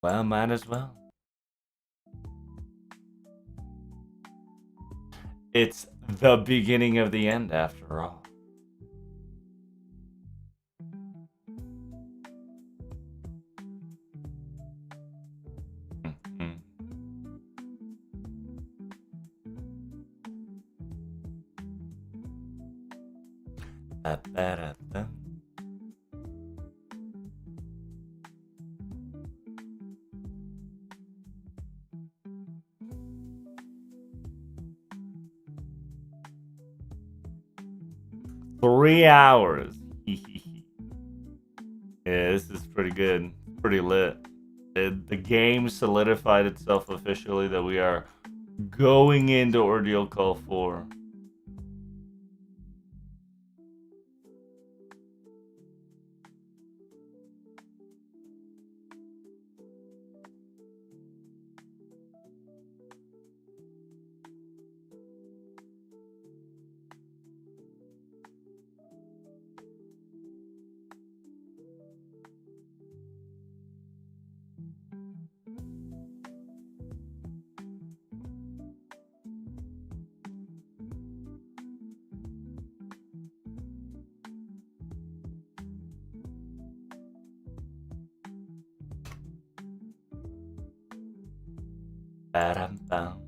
Well, might as well. It's the beginning of the end, after all. Da-da-da-da. 3 hours. Yeah, this is pretty good. Pretty lit. The game solidified itself officially that we are going into Ordeal Call 4. Ba-dum-bum.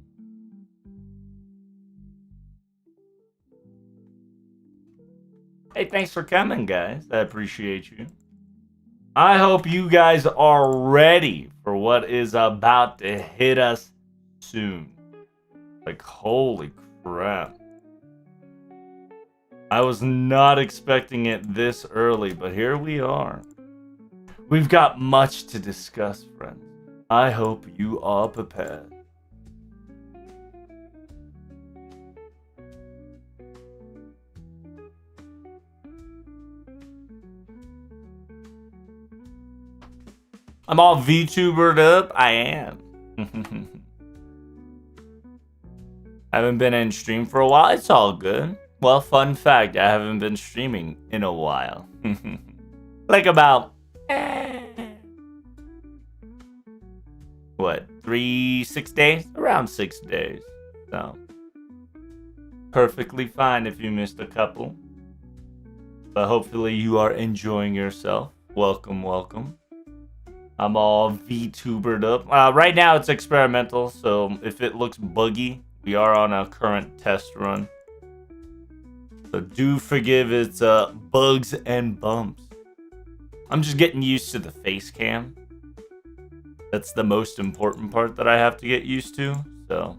Hey, thanks for coming, guys. I appreciate you. I hope you guys are ready for what is about to hit us soon. Like, holy crap. I was not expecting it this early, but here we are. We've got much to discuss, friends. I hope you are prepared. I'm all VTubered up. I am. I haven't been in stream for a while. It's all good. Well, fun fact, I haven't been streaming in a while. Like about... what, 6 days? Around 6 days. So, perfectly fine if you missed a couple. But hopefully you are enjoying yourself. Welcome, welcome. I'm all VTubered up. Right now it's experimental, so if it looks buggy, we are on a current test run. So do forgive its bugs and bumps. I'm just getting used to the face cam. That's the most important part that I have to get used to, so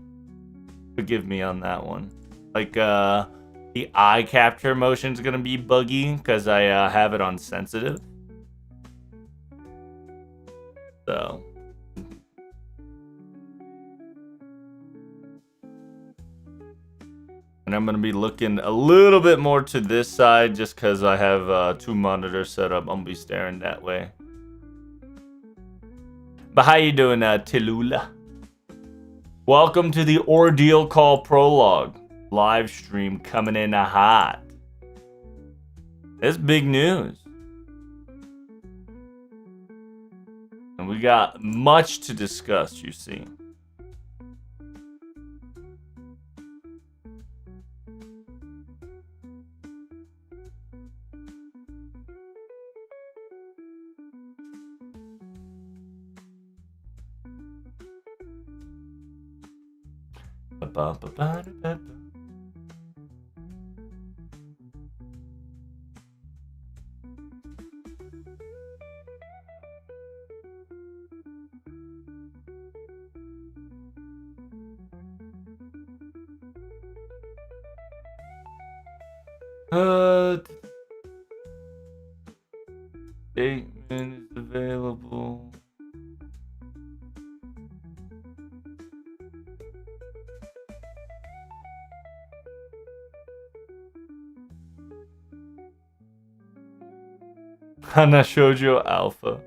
forgive me on that one. Like, the eye capture motion is going to be buggy because I have it on sensitive. So, and I'm going to be looking a little bit more to this side just because I have 2 monitors set up. I'm going to be staring that way. But how you doing, Tilula? Welcome to the Ordeal Call Prologue live stream coming in hot. It's big news. And we got much to discuss, you see. Ba-ba-ba-ba-da-ba-ba. Statement is available. Hana Shoujo Alpha.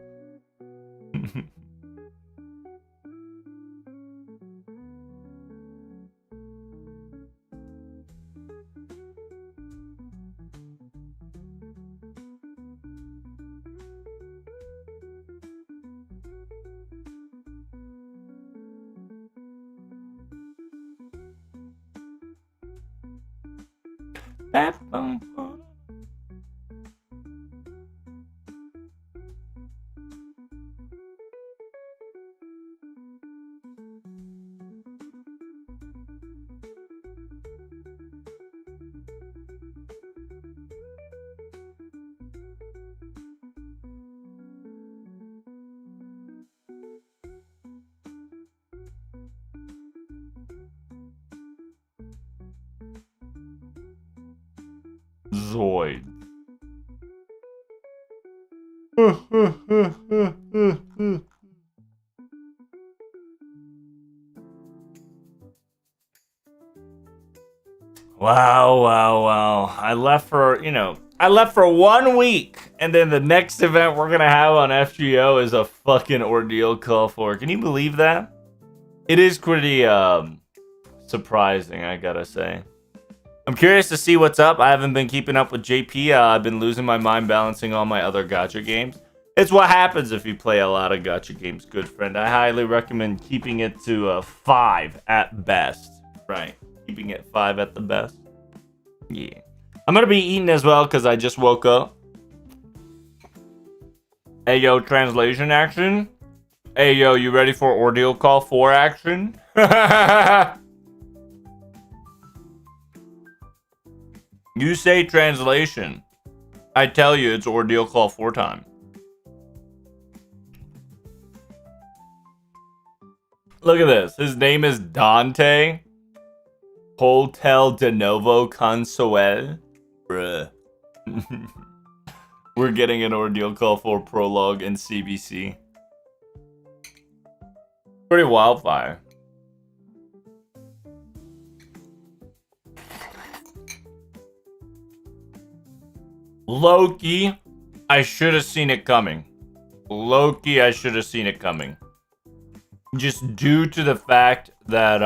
Zoid. Wow. I left for, I left for 1 week, and then the next event we're gonna have on FGO is a fucking Ordeal call for. Can you believe that? It is pretty, surprising, I gotta say. I'm curious to see what's up. I haven't been keeping up with JP. I've been losing my mind balancing all my other gacha games. It's what happens if you play a lot of gacha games, good friend. I highly recommend keeping it to 5 at best. Right, keeping it 5 at the best. Yeah. I'm gonna be eating as well because I just woke up. Hey yo, translation action. Hey yo, you ready for Ordeal Call 4 action? You say translation. I tell you it's Ordeal Call 4 time. Look at this. His name is Dante. Hotel de Novo Consuel. Bruh. We're getting an Ordeal Call 4 prologue in CBC. Pretty wildfire. Loki, I should have seen it coming. Loki, I should have seen it coming. Just due to the fact that,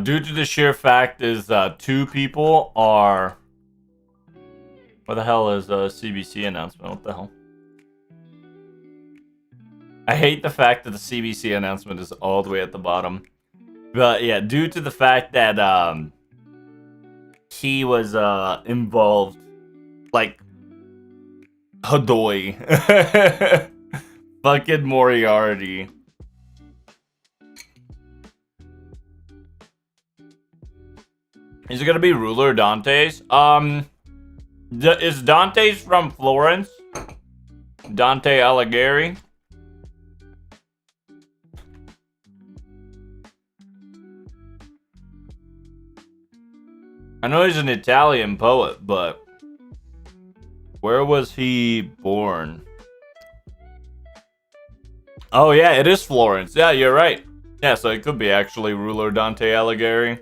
due to the sheer fact is, 2 people are... Where the hell is a CBC announcement? What the hell? I hate the fact that the CBC announcement is all the way at the bottom. But yeah, due to the fact that he was involved, like Hadoi. Fucking Moriarty. Is it gonna be Ruler Dante's? Is Dante's from Florence? Dante Alighieri? I know he's an Italian poet, but where was he born? Oh yeah, it is Florence. Yeah, you're right. Yeah, so it could be actually Ruler Dante Alighieri.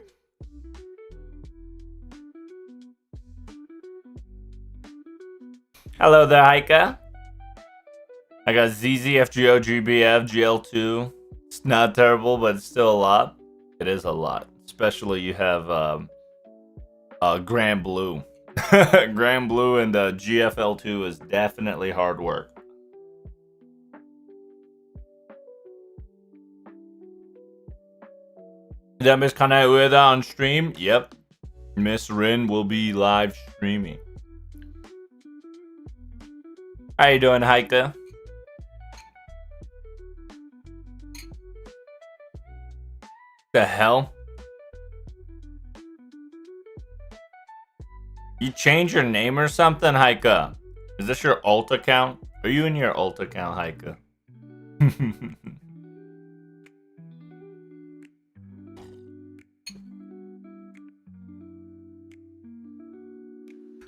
Hello there, Heike. I got ZZ, FGO, GBF, GL2. It's not terrible, but it's still a lot. It is a lot. Especially you have Grand Blue. Grand Blue and GFL2 is definitely hard work. Is that Miss Kana Ueda on stream? Yep. Miss Rin will be live streaming. How you doing, Heike? The hell? You change your name or something, Heike? Is this your alt account? Are you in your alt account, Heike?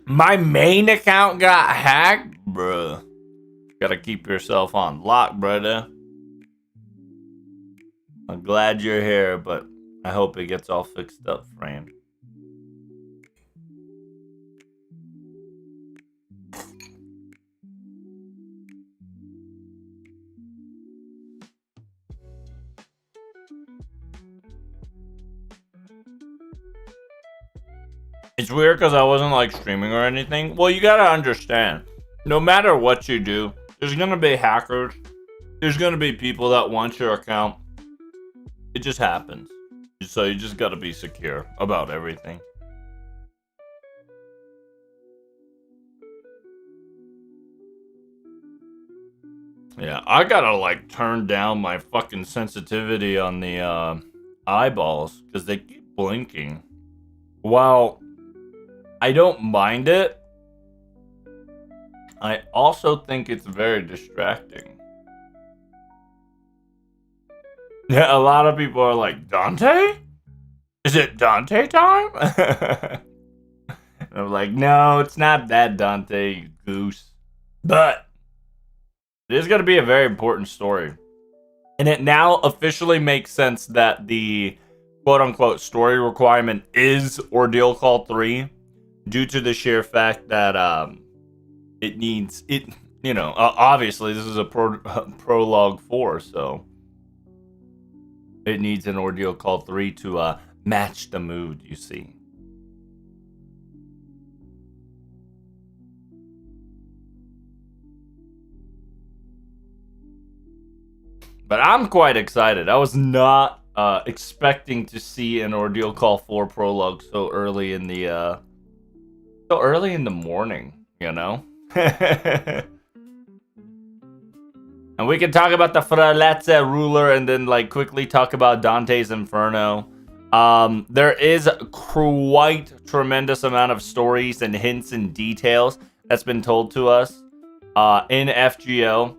My main account got hacked? Bruh. Gotta keep yourself on lock, brother. I'm glad you're here, but I hope it gets all fixed up, friend. It's weird because I wasn't like streaming or anything. Well, you gotta understand, no matter what you do, there's gonna be hackers. There's gonna be people that want your account. It just happens. So you just gotta be secure about everything. Yeah, I gotta like turn down my fucking sensitivity on the eyeballs because they keep blinking. While I don't mind it, I also think it's very distracting. Yeah, a lot of people are like, Dante? Is it Dante time? I'm like, no, it's not that Dante, you goose. But it is going to be a very important story. And it now officially makes sense that the quote-unquote story requirement is Ordeal Call 3 due to the sheer fact that it needs... obviously this is a Prolog 4, so it needs an Ordeal Call 3 to match the mood, you see. But I'm quite excited. I was not expecting to see an Ordeal Call 4 prologue so early in the morning, you know? And we can talk about the Fralezza ruler and then like quickly talk about Dante's Inferno. There is quite tremendous amount of stories and hints and details that's been told to us in FGO.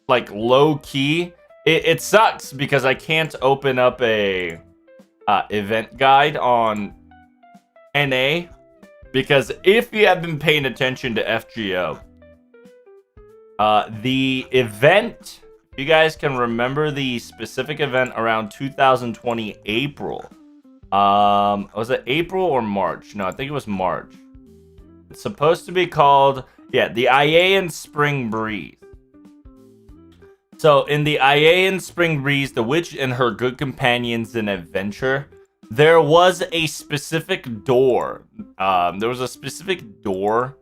Like low key, it sucks because I can't open up a event guide on NA, because if you have been paying attention to FGO, the event, if you guys can remember the specific event around 2020 April, was it April or March? No, I think it was March. It's supposed to be called, the Iaian Spring Breeze. So in the Iaian Spring Breeze, the witch and her good companions in adventure, there was a specific door. There was a specific door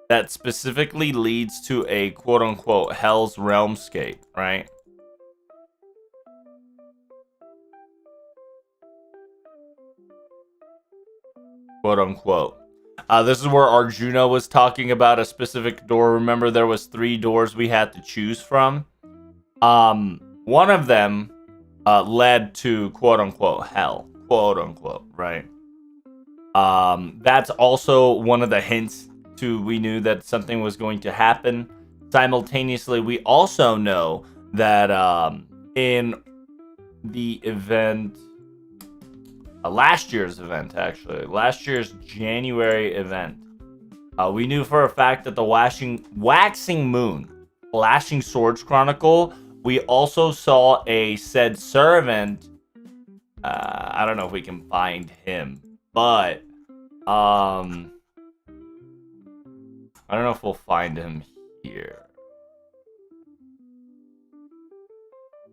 that specifically leads to a quote-unquote Hell's Realmscape, right? Quote-unquote. This is where Arjuna was talking about a specific door. Remember, there was 3 doors we had to choose from. One of them led to quote-unquote hell, quote-unquote, right? That's also one of the hints to we knew that something was going to happen. Simultaneously, we also know that in the event, last year's event, actually, last year's January event, we knew for a fact that the Waxing Moon, Lashing Swords Chronicle, we also saw a said servant. I don't know if we can find him, but I don't know if we'll find him here.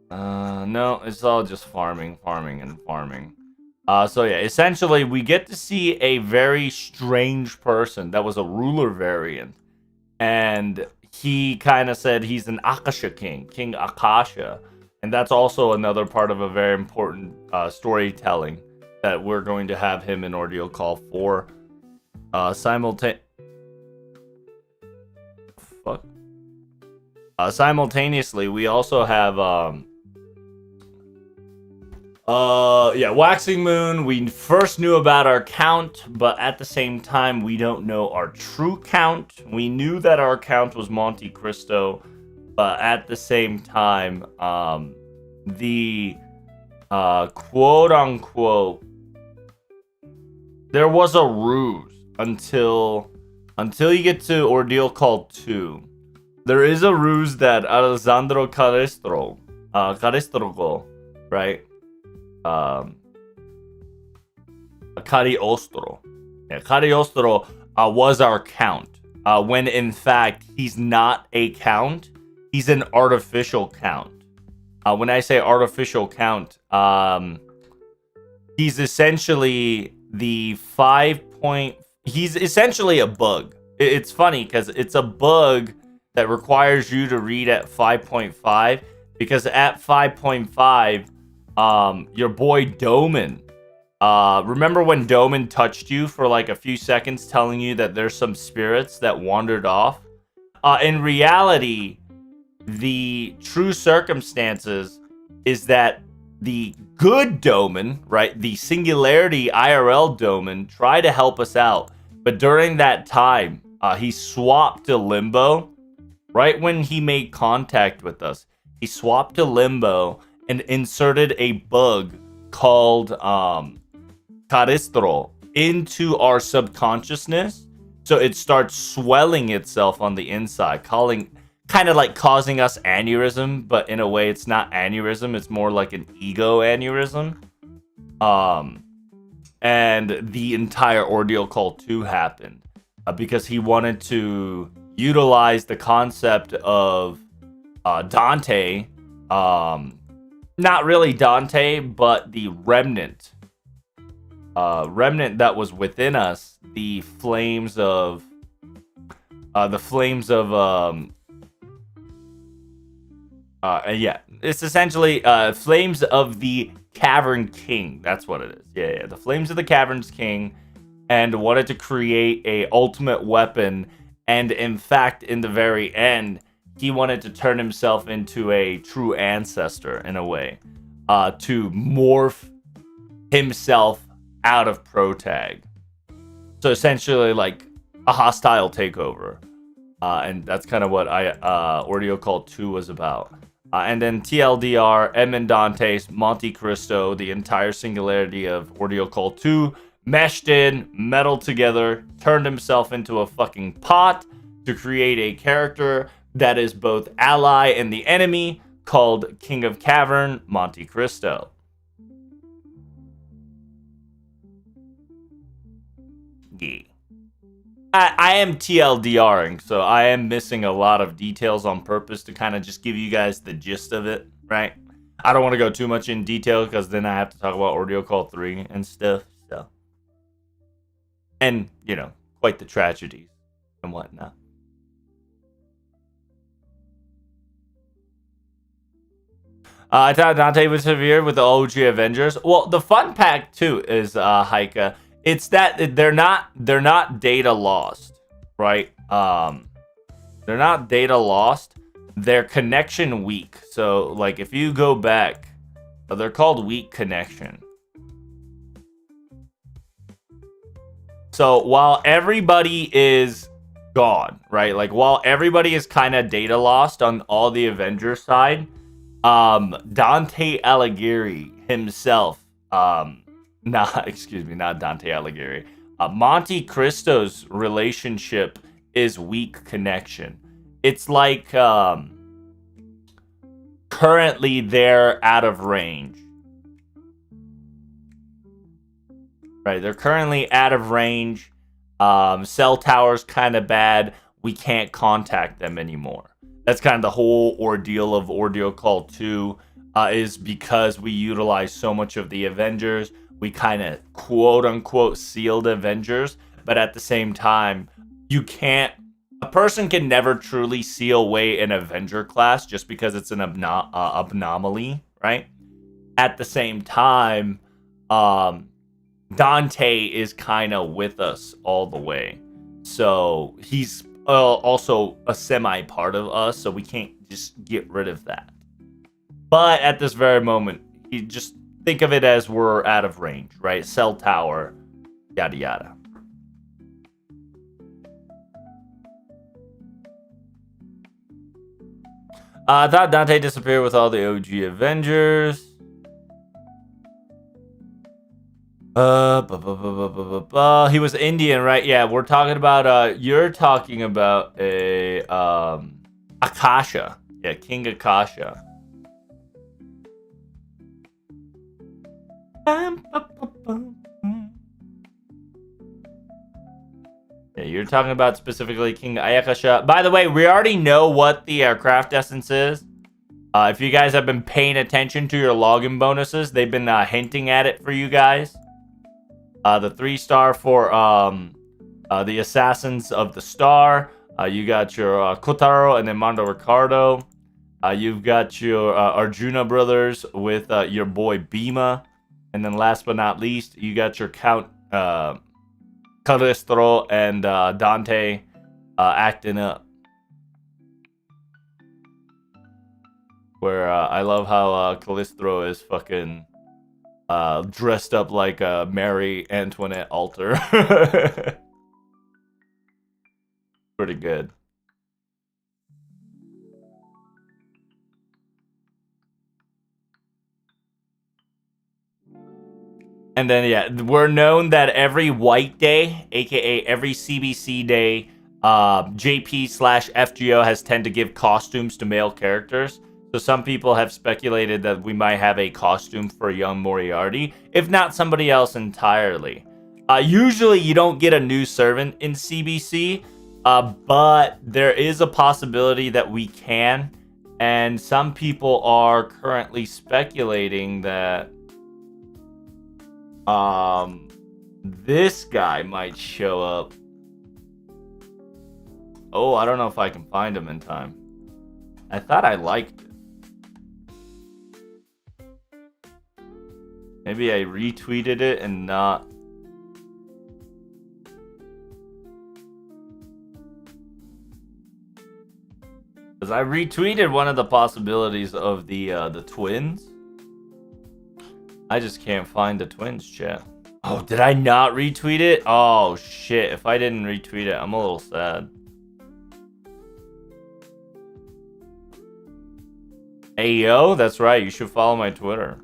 No, it's all just farming. So yeah, essentially we get to see a very strange person that was a ruler variant, and he kind of said he's an Akasha King Akasha, and that's also another part of a very important storytelling that we're going to have him in Ordeal Call 4. Simultaneously, we also have Waxing Moon. We first knew about our count, but at the same time, we don't know our true count. We knew that our count was Mont-Cristo, but at the same time, the quote-unquote, there was a ruse until you get to Ordeal Call 2. There is a ruse that Alessandro Caristrogo, right? Cagliostro. Yeah, Cagliostro was our count. When in fact, he's not a count. He's an artificial count. When I say artificial count, he's essentially the 5 point. He's essentially a bug. It's funny because it's a bug that requires you to read at 5.5, because at 5.5, your boy Doman. Remember when Doman touched you for like a few seconds, telling you that there's some spirits that wandered off? In reality, the true circumstances is that the good Doman, right, the Singularity IRL Doman, tried to help us out. But during that time, he swapped to Limbo. Right when he made contact with us, he swapped to Limbo and inserted a bug called Caristro into our subconsciousness. So it starts swelling itself on the inside, kind of like causing us aneurysm, but in a way it's not aneurysm, it's more like an ego aneurysm. And the entire Ordeal Call 2 happened because he wanted to utilize the concept of Dante, not really Dante, but the remnant that was within us, the flames of yeah, it's essentially flames of the Cavern King. That's what it is. Yeah, the flames of the Cavern's King, and wanted to create a ultimate weapon. And in fact, in the very end, he wanted to turn himself into a true ancestor in a way, to morph himself out of Protag. So essentially like a hostile takeover. And that's kind of what Ordeal Call 2 was about. And then TLDR, Edmond Dantes, Monte-Cristo, the entire singularity of Ordeal Call 2, meshed in, melded together, turned himself into a fucking pot to create a character that is both ally and the enemy, called King of Cavern, Monte-Cristo. Yeah. I am TLDRing, so I am missing a lot of details on purpose to kind of just give you guys the gist of it, right? I don't want to go too much in detail because then I have to talk about Ordeal Call 3 and stuff, so. And, you know, quite the tragedies and whatnot. I thought Dante was severe with the OG Avengers. Well, the fun fact too is, Haika, it's that they're not data lost, right? They're not data lost. They're connection weak. So, like, if you go back, they're called weak connection. So while everybody is gone, right? Like while everybody is kind of data lost on all the Avengers side, Dante Alighieri himself, not Dante Alighieri. Monte-Cristo's relationship is weak connection. It's like currently they're out of range. Right, they're currently out of range. Cell tower's kind of bad. We can't contact them anymore. That's kind of the whole ordeal of Ordeal Call 2, is because we utilize so much of the Avengers. We kind of quote-unquote sealed Avengers, but at the same time, a person can never truly seal away an Avenger class just because it's an anomaly, right? At the same time, Dante is kind of with us all the way. So he's also a semi-part of us, so we can't just get rid of that. But at this very moment, you just think of it as we're out of range, right? Cell tower, yada yada. I thought Dante disappeared with all the OG Avengers. He was Indian, right? Yeah, we're talking about, you're talking about a, Akasha. Yeah, King Akasha. Yeah, you're talking about specifically King Ayakasha. By the way, we already know what the craft essence is. If you guys have been paying attention to your login bonuses, they've been hinting at it for you guys. The 3-star for the Assassins of the Star. You got your Kotaro and then Mondo Ricardo. You've got your Arjuna brothers with your boy Bhima. And then last but not least, you got your Count Calistro and Dante acting up. Where I love how Calistro is fucking dressed up like a Mary Antoinette altar. Pretty good. And then, yeah, we're known that every white day, aka every CBC day, JP/FGO has tend to give costumes to male characters. So some people have speculated that we might have a costume for young Moriarty, if not somebody else entirely. Usually you don't get a new servant in CBC, but there is a possibility that we can. And some people are currently speculating that this guy might show up. Oh, I don't know if I can find him in time. I thought I liked it. Maybe I retweeted it and not. Because I retweeted one of the possibilities of the twins. I just can't find the twins, chat. Oh, did I not retweet it? Oh, shit. If I didn't retweet it, I'm a little sad. Ayo, that's right. You should follow my Twitter.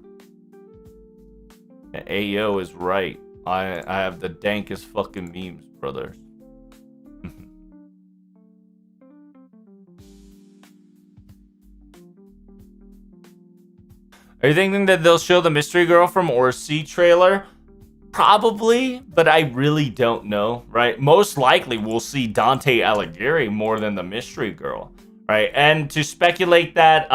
Ayo is right. I have the dankest fucking memes, brothers. Are you thinking that they'll show the mystery girl from Orsi trailer? Probably, but I really don't know, right? Most likely we'll see Dante Alighieri more than the mystery girl, right? And to speculate that,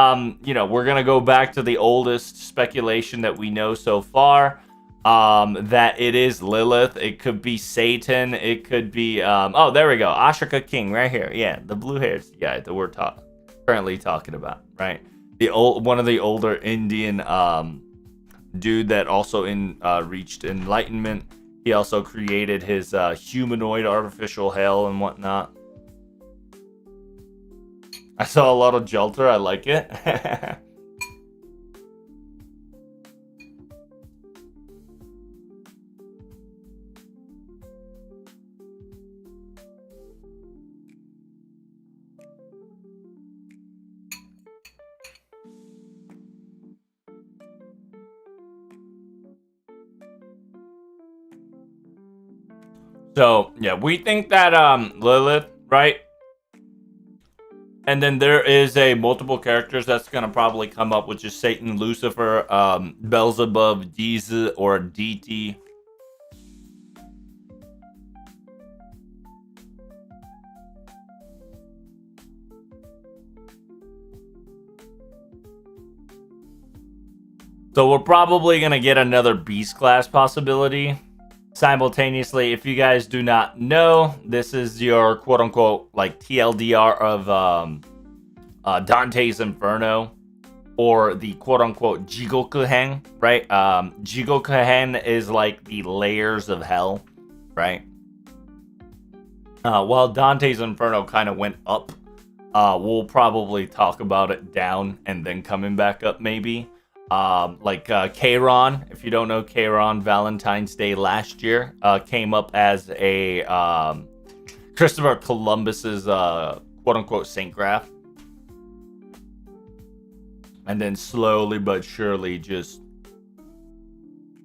you know, we're gonna go back to the oldest speculation that we know so far, that it is Lilith. It could be Satan. It could be, oh, there we go, Ashika King right here. Yeah, the blue-haired guy that we're currently talking about, right? One of the older Indian dude that also reached enlightenment. He also created his humanoid artificial hell and whatnot. I saw a lot of Jelter. I like it. So, yeah, we think that Lilith, right? And then there is a multiple characters that's going to probably come up, which is Satan, Lucifer, Beelzebub, Jesus, or DT. So we're probably going to get another Beast Class possibility. Simultaneously, if you guys do not know, this is your quote-unquote like TLDR of Dante's Inferno, or the quote-unquote Jigokuhen, right? Jigokuhen is like the layers of hell, right? While Dante's Inferno kind of went up, we'll probably talk about it down and then coming back up maybe. Like Kairon, if you don't know Kairon, Valentine's Day last year came up as a Christopher Columbus's quote-unquote Saint Graph, and then slowly but surely just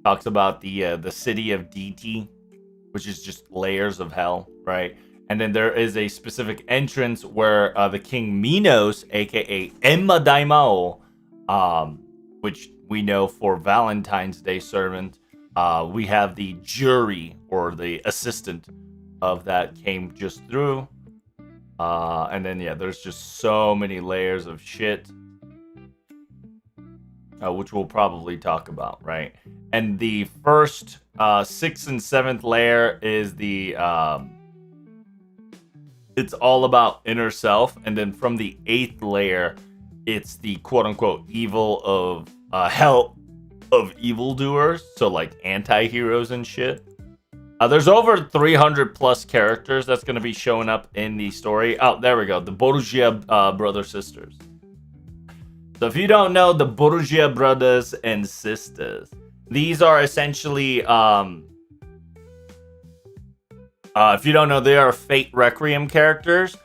talks about the city of DT, which is just layers of hell, right? And then there is a specific entrance where the King Minos, aka Emma Daimao, which we know for Valentine's Day servant, we have the jury or the assistant of that came just through. And then, yeah, there's just so many layers of shit. which we'll probably talk about, right? And the first 6th and 7th layer is the it's all about inner self, and then from the 8th layer, it's the quote-unquote evil of hell of evildoers, so like anti-heroes and shit. There's over 300 plus characters that's going to be showing up in the story. Oh, there we go. The Borgia brother sisters. So if you don't know the Borgia brothers and sisters, these are essentially, if you don't know, they are Fate Requiem characters.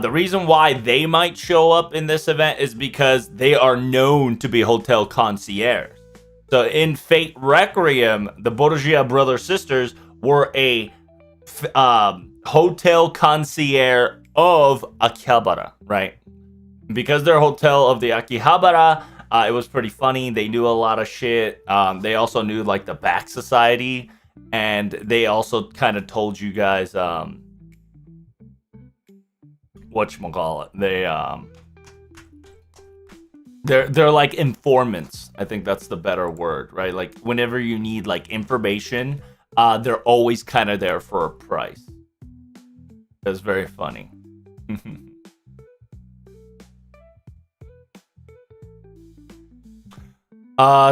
The reason why they might show up in this event is because they are known to be hotel concierge. So in Fate Requiem, the Borgia brother sisters were a hotel concierge of Akihabara, right? Because they're hotel of the Akihabara, it was pretty funny. They knew a lot of shit. They also knew like the back society, and they also kind of told you guys whatchamacallit. They're like informants. I think that's the better word, right? Like whenever you need like information, they're always kind of there for a price. That's very funny.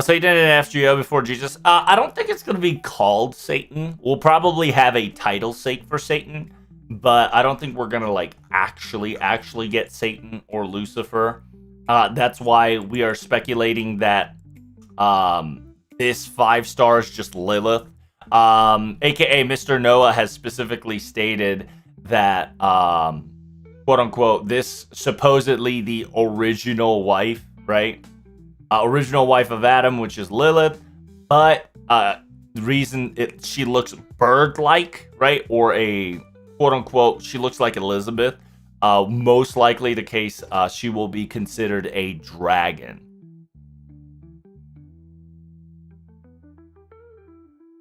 Satan and FGO before Jesus. I don't think it's going to be called Satan. We'll probably have a title sake for Satan, but I don't think we're going to like actually get Satan or Lucifer. That's why we are speculating that this 5 stars just Lilith. AKA Mr. Noah has specifically stated that quote unquote this supposedly the original wife, right? Original wife of Adam, which is Lilith, but the reason she looks bird-like, right? Or a quote unquote she looks like Elizabeth. Most likely the case, she will be considered a dragon.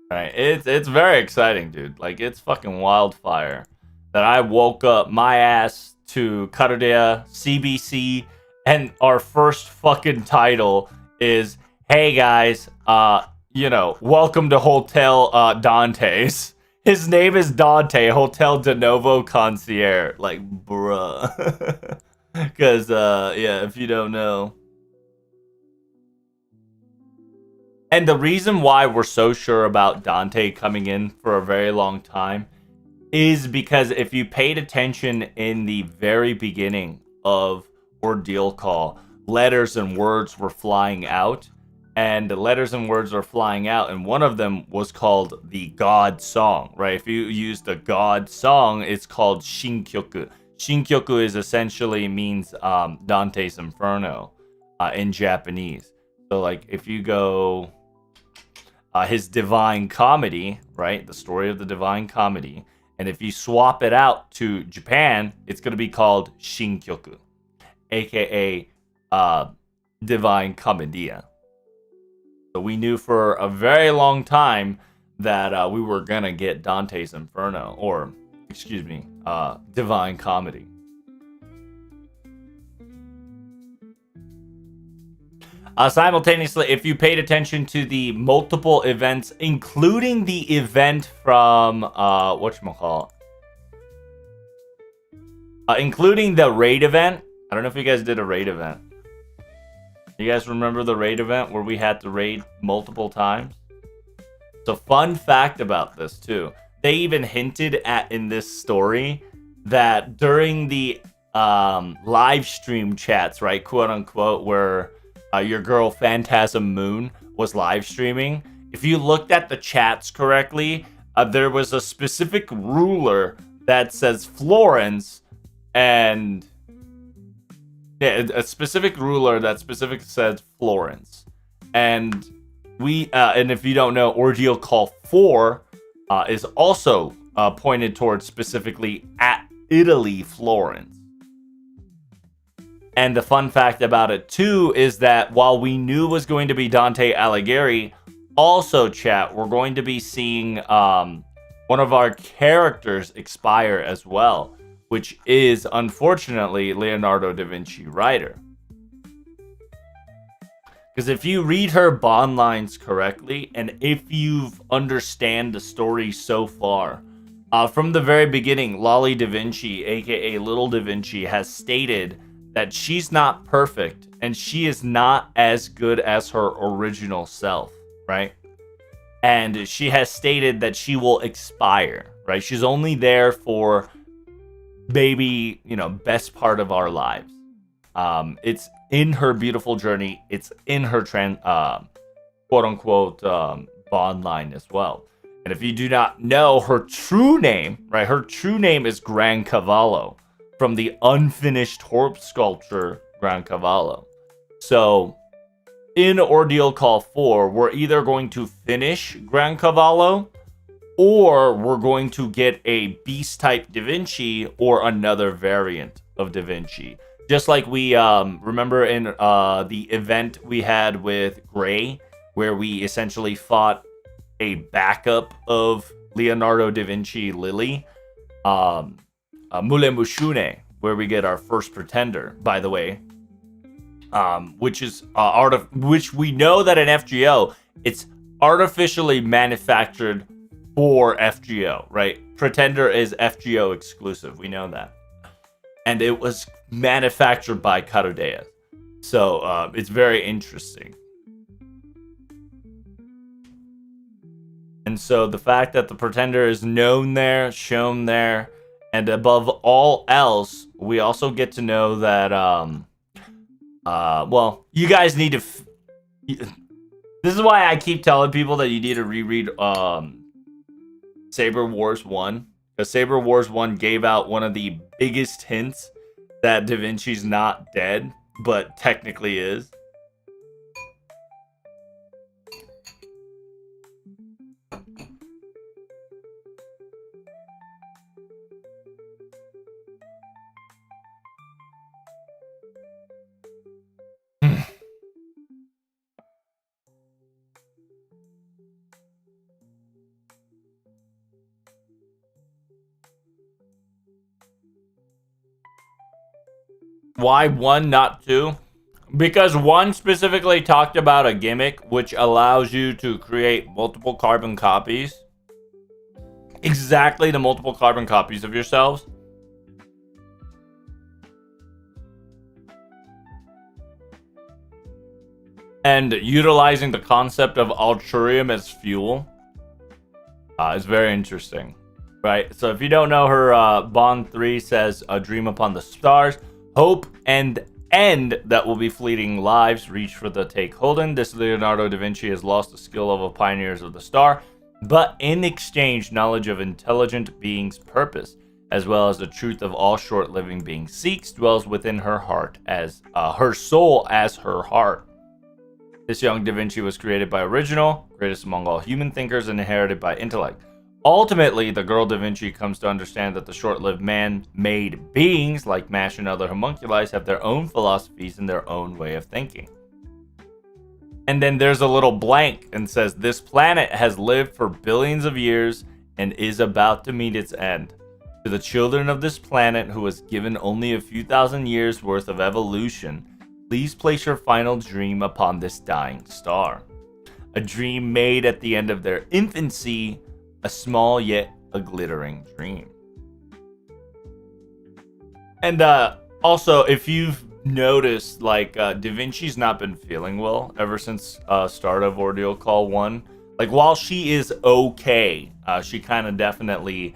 Right, it's very exciting, dude. Like, it's fucking wildfire that I woke up my ass to Karudia, CBC, and our first fucking title is, hey guys, welcome to Hotel Dante's. His name is Dante, Hotel De Novo Concierge. Like, bruh. Because, yeah, if you don't know. And the reason why we're so sure about Dante coming in for a very long time is because if you paid attention in the very beginning of Ordeal Call, letters and words were flying out. And the letters and words are flying out, and one of them was called the God Song, right? If you use the God Song, it's called Shinkyoku. Shinkyoku is essentially means Dante's Inferno in Japanese. So, like, if you go his Divine Comedy, right? The story of the Divine Comedy. And if you swap it out to Japan, it's going to be called Shinkyoku, aka Divine Commedia. So we knew for a very long time that we were going to get Dante's Inferno, or, excuse me, Divine Comedy. Simultaneously, if you paid attention to the multiple events, including the event from, including the raid event. I don't know if you guys did a raid event. You guys remember the raid event where we had to raid multiple times? So, fun fact about this, too. They even hinted at in this story that during the live stream chats, right, quote unquote, where your girl Phantasm Moon was live streaming, if you looked at the chats correctly, there was a specific ruler that says Florence, and a specific ruler that specific says Florence. And and if you don't know, Ordeal Call 4 is also pointed towards specifically at Italy, Florence. And the fun fact about it, too, is that while we knew it was going to be Dante Alighieri, also, chat, we're going to be seeing one of our characters expire as well, which is, unfortunately, Leonardo da Vinci Ryder. Because if you read her bond lines correctly, and if you've understand the story so far, from the very beginning, Lolly Da Vinci, aka Little Da Vinci, has stated that she's not perfect and she is not as good as her original self, right? And she has stated that she will expire, right? She's only there for maybe, best part of our lives. It's in her beautiful journey. It's in her quote unquote bond line as well. And if you do not know her true name, right? Her true name is Gran Cavallo, from the unfinished Horp sculpture Gran Cavallo. So in Ordeal Call 4, we're either going to finish Gran Cavallo, or we're going to get a beast type Da Vinci or another variant of Da Vinci. Just like we remember in the event we had with Gray, where we essentially fought a backup of Leonardo da Vinci Lily, Mule Mushune, where we get our first Pretender, by the way, which is which we know that in FGO it's artificially manufactured for FGO, right? Pretender is FGO exclusive, we know that, and it was manufactured by Karodea, so it's very interesting. And so the fact that the Pretender is known there, shown there, and above all else, we also get to know that, well, you guys need to... This is why I keep telling people that you need to reread Saber Wars 1. Because Saber Wars 1 gave out one of the biggest hints that Da Vinci's not dead, but technically is. Why 1, not 2? Because 1 specifically talked about a gimmick which allows you to create multiple carbon copies. Exactly the multiple carbon copies of yourselves. And utilizing the concept of Altruium as fuel is very interesting. Right? So if you don't know, her Bond 3 says, dream upon the stars. Hope and end that will be fleeting lives. Reach for the take Holden. This Leonardo da Vinci has lost the skill of a pioneers of the star, but in exchange, knowledge of intelligent beings' purpose, as well as the truth of all short living beings seeks, dwells within her heart as her soul as her heart. This young Da Vinci was created by original, greatest among all human thinkers, and inherited by intellect. Ultimately, the girl Da Vinci comes to understand that the short-lived man-made beings, like MASH and other homunculi, have their own philosophies and their own way of thinking. And then there's a little blank and says, this planet has lived for billions of years and is about to meet its end. To the children of this planet, who was given only a few thousand years worth of evolution, please place your final dream upon this dying star. A dream made at the end of their infancy, a small yet a glittering dream. And also, if you've noticed, like, Da Vinci's not been feeling well ever since start of Ordeal Call 1. Like, while she is okay, she kind of definitely...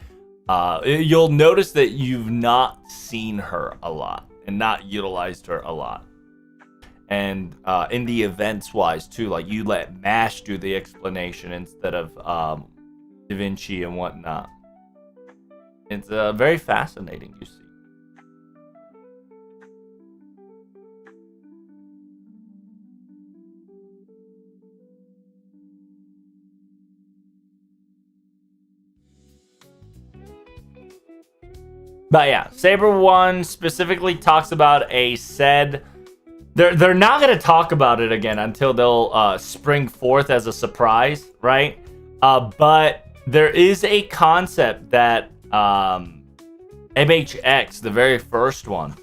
you'll notice that you've not seen her a lot and not utilized her a lot. And in the events-wise, too, like, you let MASH do the explanation instead of Da Vinci and whatnot. It's very fascinating, you see. But yeah, Saber 1 specifically talks about a said... They're not going to talk about it again until they'll spring forth as a surprise, right? But there is a concept that MHX, the very first one,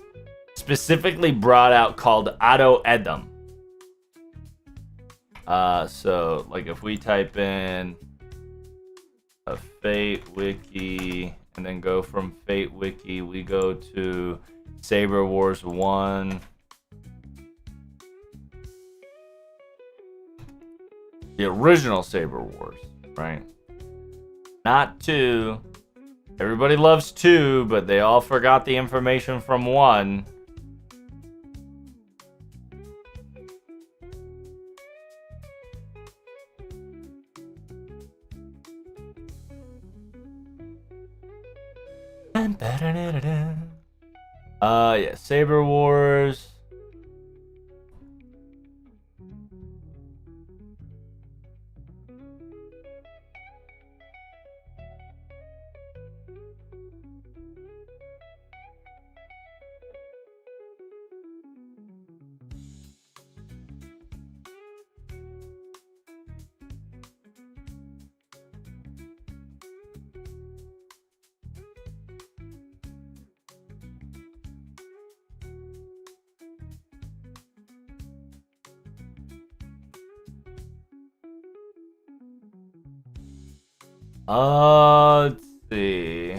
specifically brought out called Ado Edom. So like if we type in a Fate Wiki and then go from Fate Wiki, we go to Saber Wars 1. The original Saber Wars, right? Not 2. Everybody loves 2, but they all forgot the information from 1. Yeah, Saber Wars. Let's see.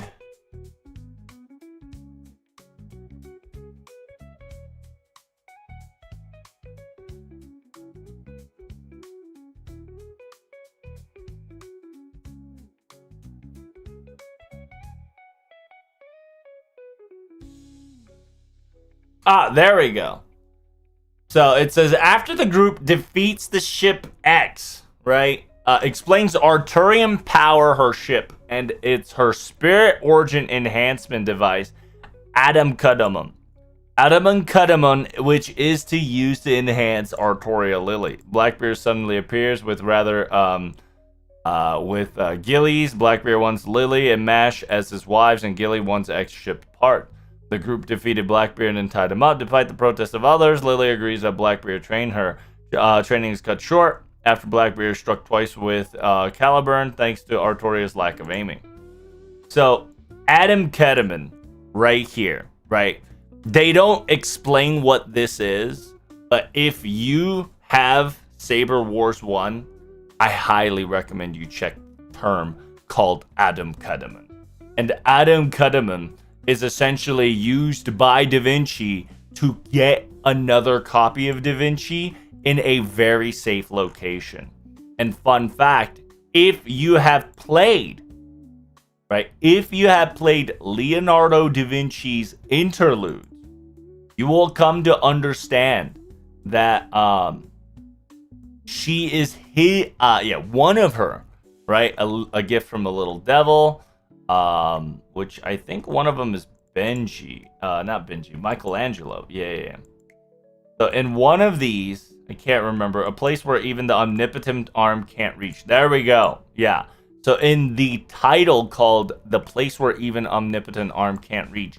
There we go. So it says after the group defeats the ship X, right? Explains Arturium power her ship, and it's her spirit origin enhancement device, Adam Kadamon. Adam Kadamon, which is to use to enhance Artoria Lily. Blackbeard suddenly appears with Gillies. Blackbeard wants Lily and Mash as his wives, and Gilly wants X ship apart. The group defeated Blackbeard and tied him up. Despite the protest of others, Lily agrees that Blackbeard train her. Training is cut short after Blackbeard struck twice with Caliburn, thanks to Artoria's lack of aiming. So, Adam Kedemon, right here, right? They don't explain what this is, but if you have Saber Wars 1, I highly recommend you check a term called Adam Kedemon. And Adam Kedemon is essentially used by Da Vinci to get another copy of Da Vinci in a very safe location. And fun fact, if you have played Leonardo da Vinci's Interludes, you will come to understand that she is one of her, right? A gift from the little devil, which I think one of them is Michelangelo. Yeah. So in one of these, I can't remember, a place where even the omnipotent arm can't reach. There we go. Yeah. So in the title called The Place Where Even Omnipotent Arm Can't Reach,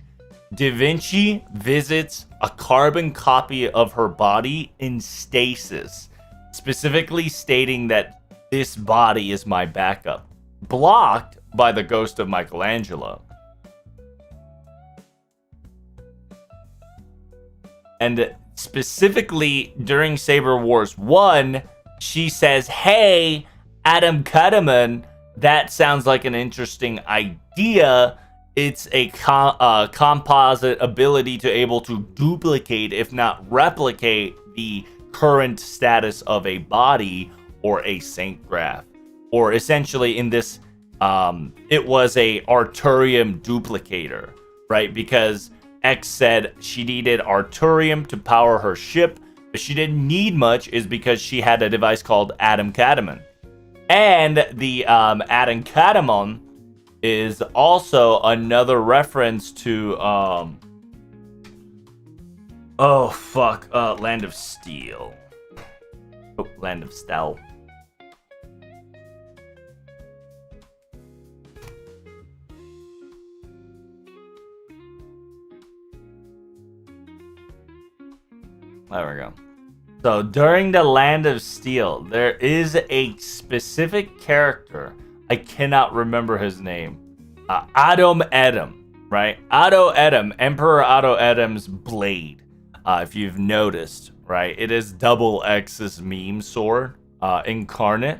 Da Vinci visits a carbon copy of her body in stasis, specifically stating that this body is my backup, blocked by the ghost of Michelangelo. And specifically during Saber Wars 1, she says, hey, Adam Kedemon, that sounds like an interesting idea. It's a composite ability to able to duplicate, if not replicate, the current status of a body or a saint graph. Or essentially in this, it was a Arturium duplicator, right? Because X said she needed Arturium to power her ship, but she didn't need much is because she had a device called Adam Kadamon. And the Adam Kadamon is also another reference to Land of Steel. Land of Steel. There we go. So during the Land of Steel, there is a specific character. I cannot remember his name. Adam Edom, right? Ado Edom, Emperor Ado Edom's blade. If you've noticed, right? It is double X's meme sword, incarnate.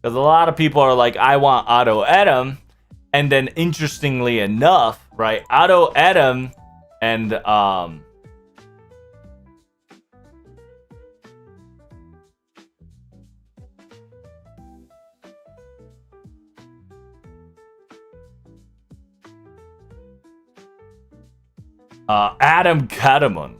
Because a lot of people are like, I want Auto Edom, and then interestingly enough, right, Auto Edom and Adam Kadamon,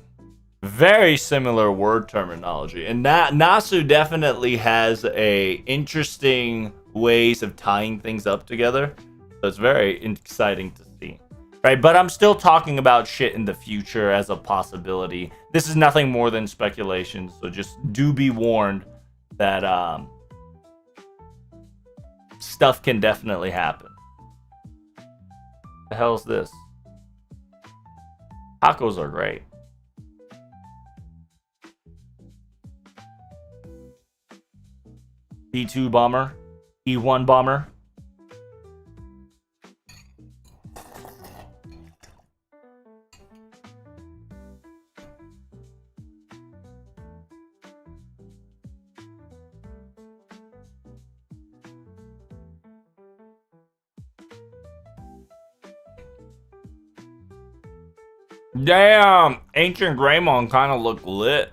very similar word terminology, and Nasu definitely has a interesting ways of tying things up together, so it's very exciting to see, right? But I'm still talking about shit in the future as a possibility. This is nothing more than speculation, so just do be warned that stuff can definitely happen. The hell's this? Tacos are great. B2 bomber, E1 bomber. Damn, Ancient Greymon kind of look lit.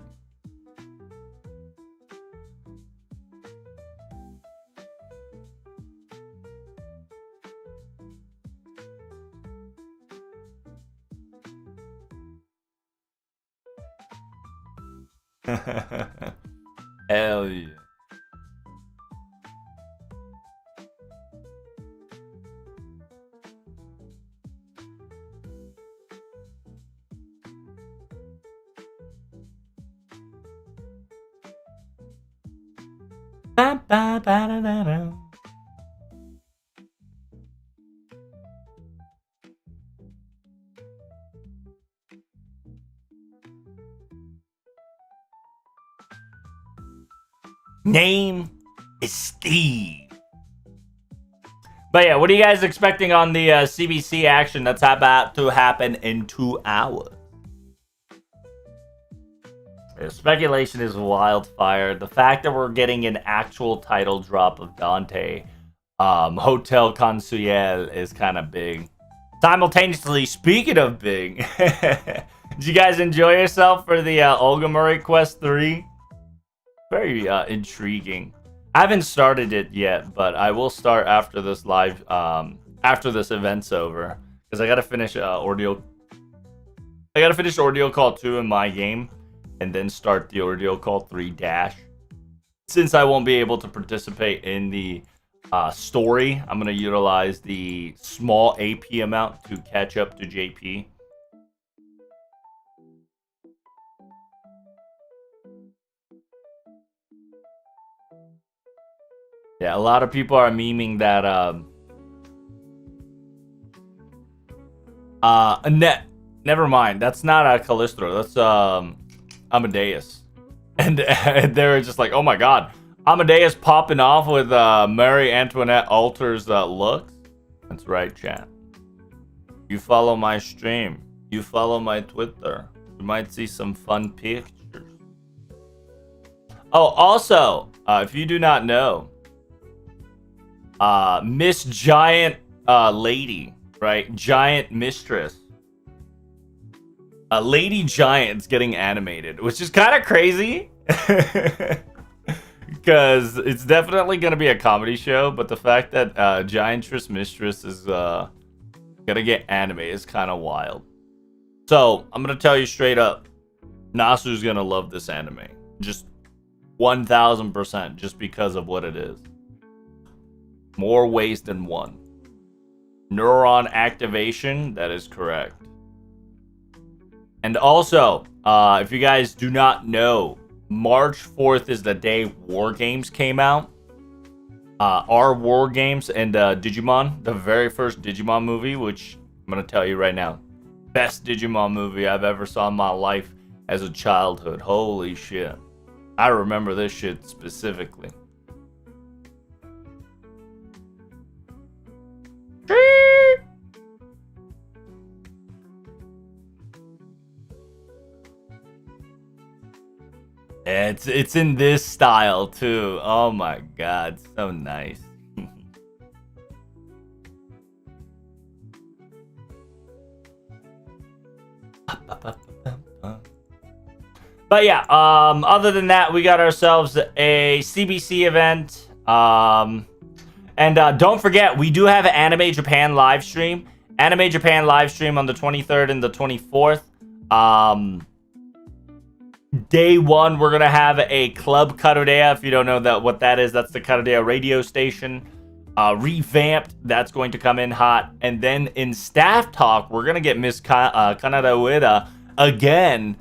Hell yeah. Ba, ba, ba, da, da, da. Name is Steve. But yeah, what are you guys expecting on the CBC action that's about to happen in 2 hours? Yeah, speculation is wildfire. The fact that we're getting an actual title drop of Dante, Hotel Consuel, is kind of big. Simultaneously, speaking of big, did you guys enjoy yourself for the Olga Murray Quest 3? Very intriguing. I haven't started it yet, but I will start after this live, after this event's over, because I gotta finish Ordeal. I gotta finish Ordeal Call 2 in my game, and then start the Ordeal Call 3 dash. Since I won't be able to participate in the story, I'm gonna utilize the small AP amount to catch up to JP. Yeah, a lot of people are memeing that never mind. That's not Callistro. That's Amadeus. And they were just like, "Oh my god, Amadeus popping off with Marie Antoinette alters looks." That's right, chat. You follow my stream. You follow my Twitter. You might see some fun pictures. Oh, also, if you do not know, Miss Giant Lady, right? Giant Mistress. Lady Giant's getting animated, which is kind of crazy. Because it's definitely going to be a comedy show, but the fact that Giantress Mistress is going to get animated is kind of wild. So, I'm going to tell you straight up, Nasu's going to love this anime. Just 1000%, just because of what it is. More ways than one. Neuron activation, that is correct. And also, if you guys do not know, March 4th is the day War Games came out. Our War Games and Digimon, the very first Digimon movie, which I'm going to tell you right now, best Digimon movie I've ever saw in my life as a childhood. Holy shit. I remember this shit specifically. It's in this style too. Oh my god, so nice. But yeah, other than that, we got ourselves a CBC event. And don't forget, we do have an Anime Japan live stream. Anime Japan live stream on the 23rd and the 24th. Day one, we're gonna have a Club Karodea. If you don't know what that is, that's the Karodea radio station. Revamped, that's going to come in hot. And then in staff talk, we're gonna get Miss Kanada Ueda again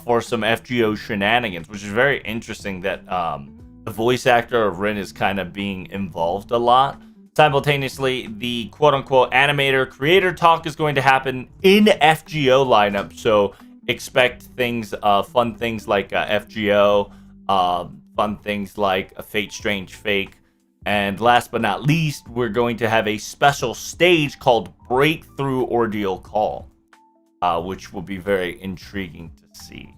for some FGO shenanigans, which is very interesting that the voice actor of Rin is kind of being involved a lot. Simultaneously, the quote-unquote animator creator talk is going to happen in FGO lineup, so expect things, fun things like FGO, fun things like a Fate Strange Fake, and last but not least, we're going to have a special stage called Breakthrough Ordeal Call, which will be very intriguing to see.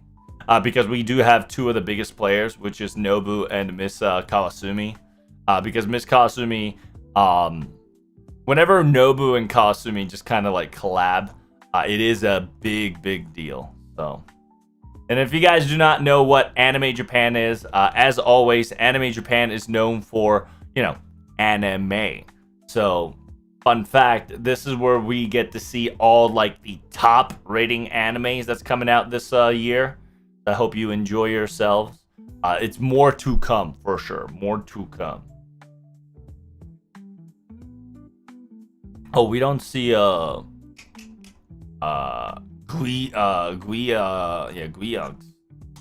Because we do have two of the biggest players, which is Nobu and Miss Kawasumi. Because Miss Kawasumi, whenever Nobu and Kawasumi just kind of like collab, it is a big deal. So, and if you guys do not know what Anime Japan is, as always, Anime Japan is known for, anime. So, fun fact, this is where we get to see all like the top rating animes that's coming out this year. I hope you enjoy yourselves. It's more to come for sure. More to come. Oh, we don't see Guiyogs.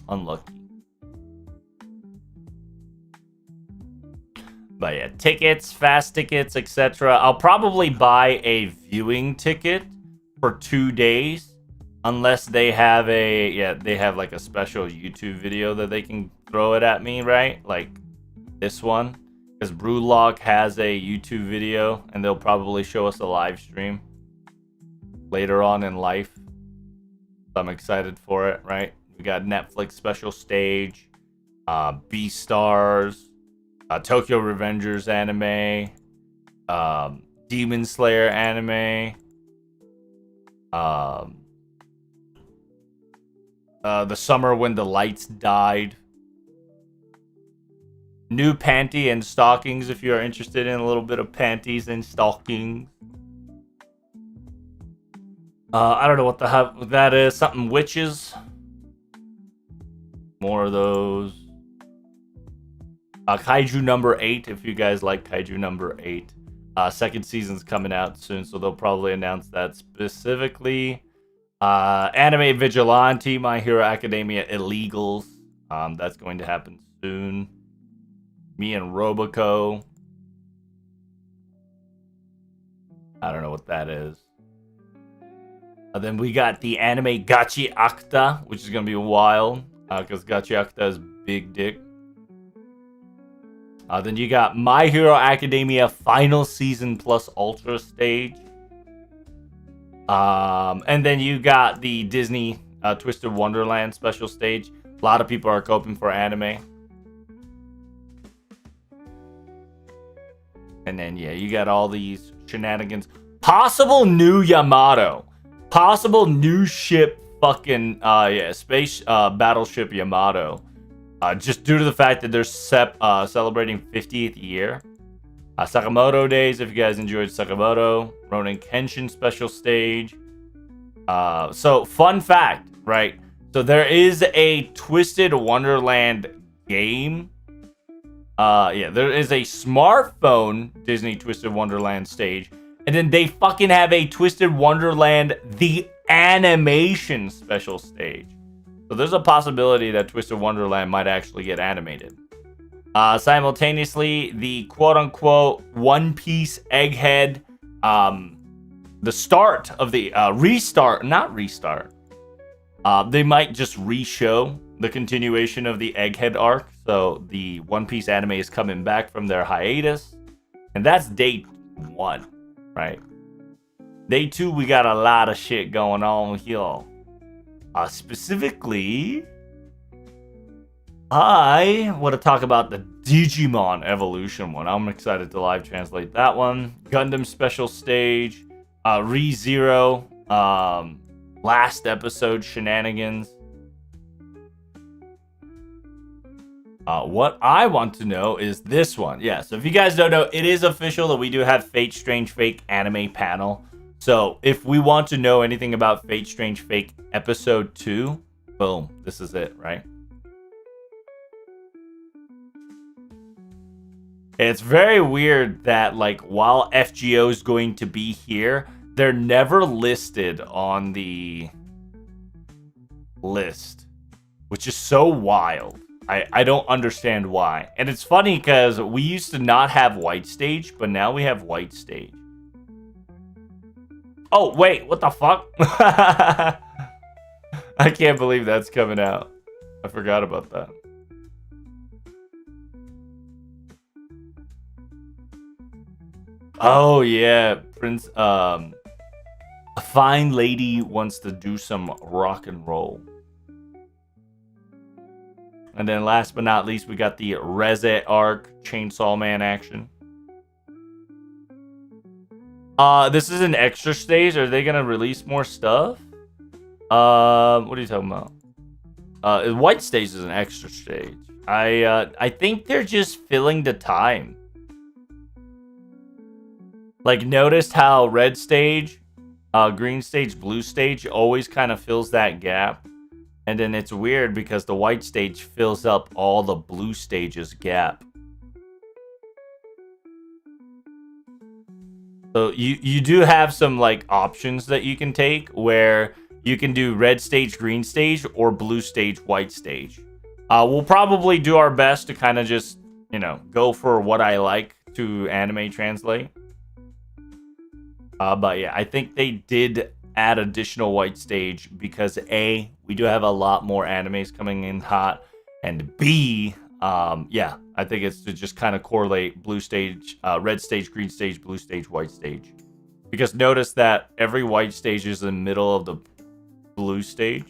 Unlucky. But yeah, tickets, fast tickets, etc. I'll probably buy a viewing ticket for 2 days. Unless they have like a special YouTube video that they can throw it at me, right? Like this one. Because Prolog has a YouTube video and they'll probably show us a live stream later on in life. So I'm excited for it, right? We got Netflix special stage, Beastars, Tokyo Revengers anime, Demon Slayer anime, The Summer When the Lights Died. New panty and stockings if you are interested in a little bit of panties and stockings. I don't know what the hell that is. Something witches. More of those. Kaiju number 8 if you guys like Kaiju number 8. Second season's coming out soon, so they'll probably announce that specifically. Anime Vigilante, My Hero Academia Illegals. That's going to happen soon. Me and Roboco. I don't know what that is. Then we got the anime Gachi Akta, which is going to be wild. Because Gachi Akta is big dick. Then you got My Hero Academia Final Season Plus Ultra Stage. And then you got the Disney Twisted Wonderland special stage. A lot of people are coping for anime. And then, yeah, you got all these shenanigans. Possible new Yamato. Possible new ship fucking, space battleship Yamato. Just due to the fact that they're celebrating 50th year. Sakamoto Days, if you guys enjoyed Sakamoto. Ronin Kenshin special stage. So, fun fact, right? So, there is a Twisted Wonderland game. There is a smartphone Disney Twisted Wonderland stage. And then they fucking have a Twisted Wonderland The Animation special stage. So there's a possibility that Twisted Wonderland might actually get animated. Simultaneously, the quote-unquote One Piece Egghead, the start of the restart, not restart. They might just re-show the continuation of the Egghead arc. So the One Piece anime is coming back from their hiatus. And that's day 1, right? Day 2, we got a lot of shit going on here. Specifically, I want to talk about the Digimon Evolution one. I'm excited to live translate that one. Gundam Special Stage, ReZero, last episode shenanigans. What I want to know is this one. Yeah, so if you guys don't know, it is official that we do have Fate Strange Fake anime panel. So if we want to know anything about Fate Strange Fake episode 2, boom, this is it, right? It's very weird that, like, while FGO is going to be here, they're never listed on the list, which is so wild. I don't understand why. And it's funny because we used to not have White Stage, but now we have White Stage. Oh, wait, what the fuck? I can't believe that's coming out. I forgot about that. Oh, yeah. Prince, a fine lady wants to do some rock and roll. And then last but not least, we got the Reset arc Chainsaw Man action. This is an extra stage. Are they gonna release more stuff? What are you talking about? White stage is an extra stage. I think they're just filling the time. Like, notice how red stage, green stage, blue stage always kind of fills that gap. And then it's weird because the white stage fills up all the blue stage's gap. So you do have some, like, options that you can take where you can do red stage, green stage, or blue stage, white stage. We'll probably do our best to kind of just, you know, go for what I like to anime translate. But yeah, I think they did add additional white stage because A, we do have a lot more animes coming in hot, and B, yeah, I think it's to just kind of correlate blue stage, red stage, green stage, blue stage, white stage. Because notice that every white stage is in the middle of the blue stage.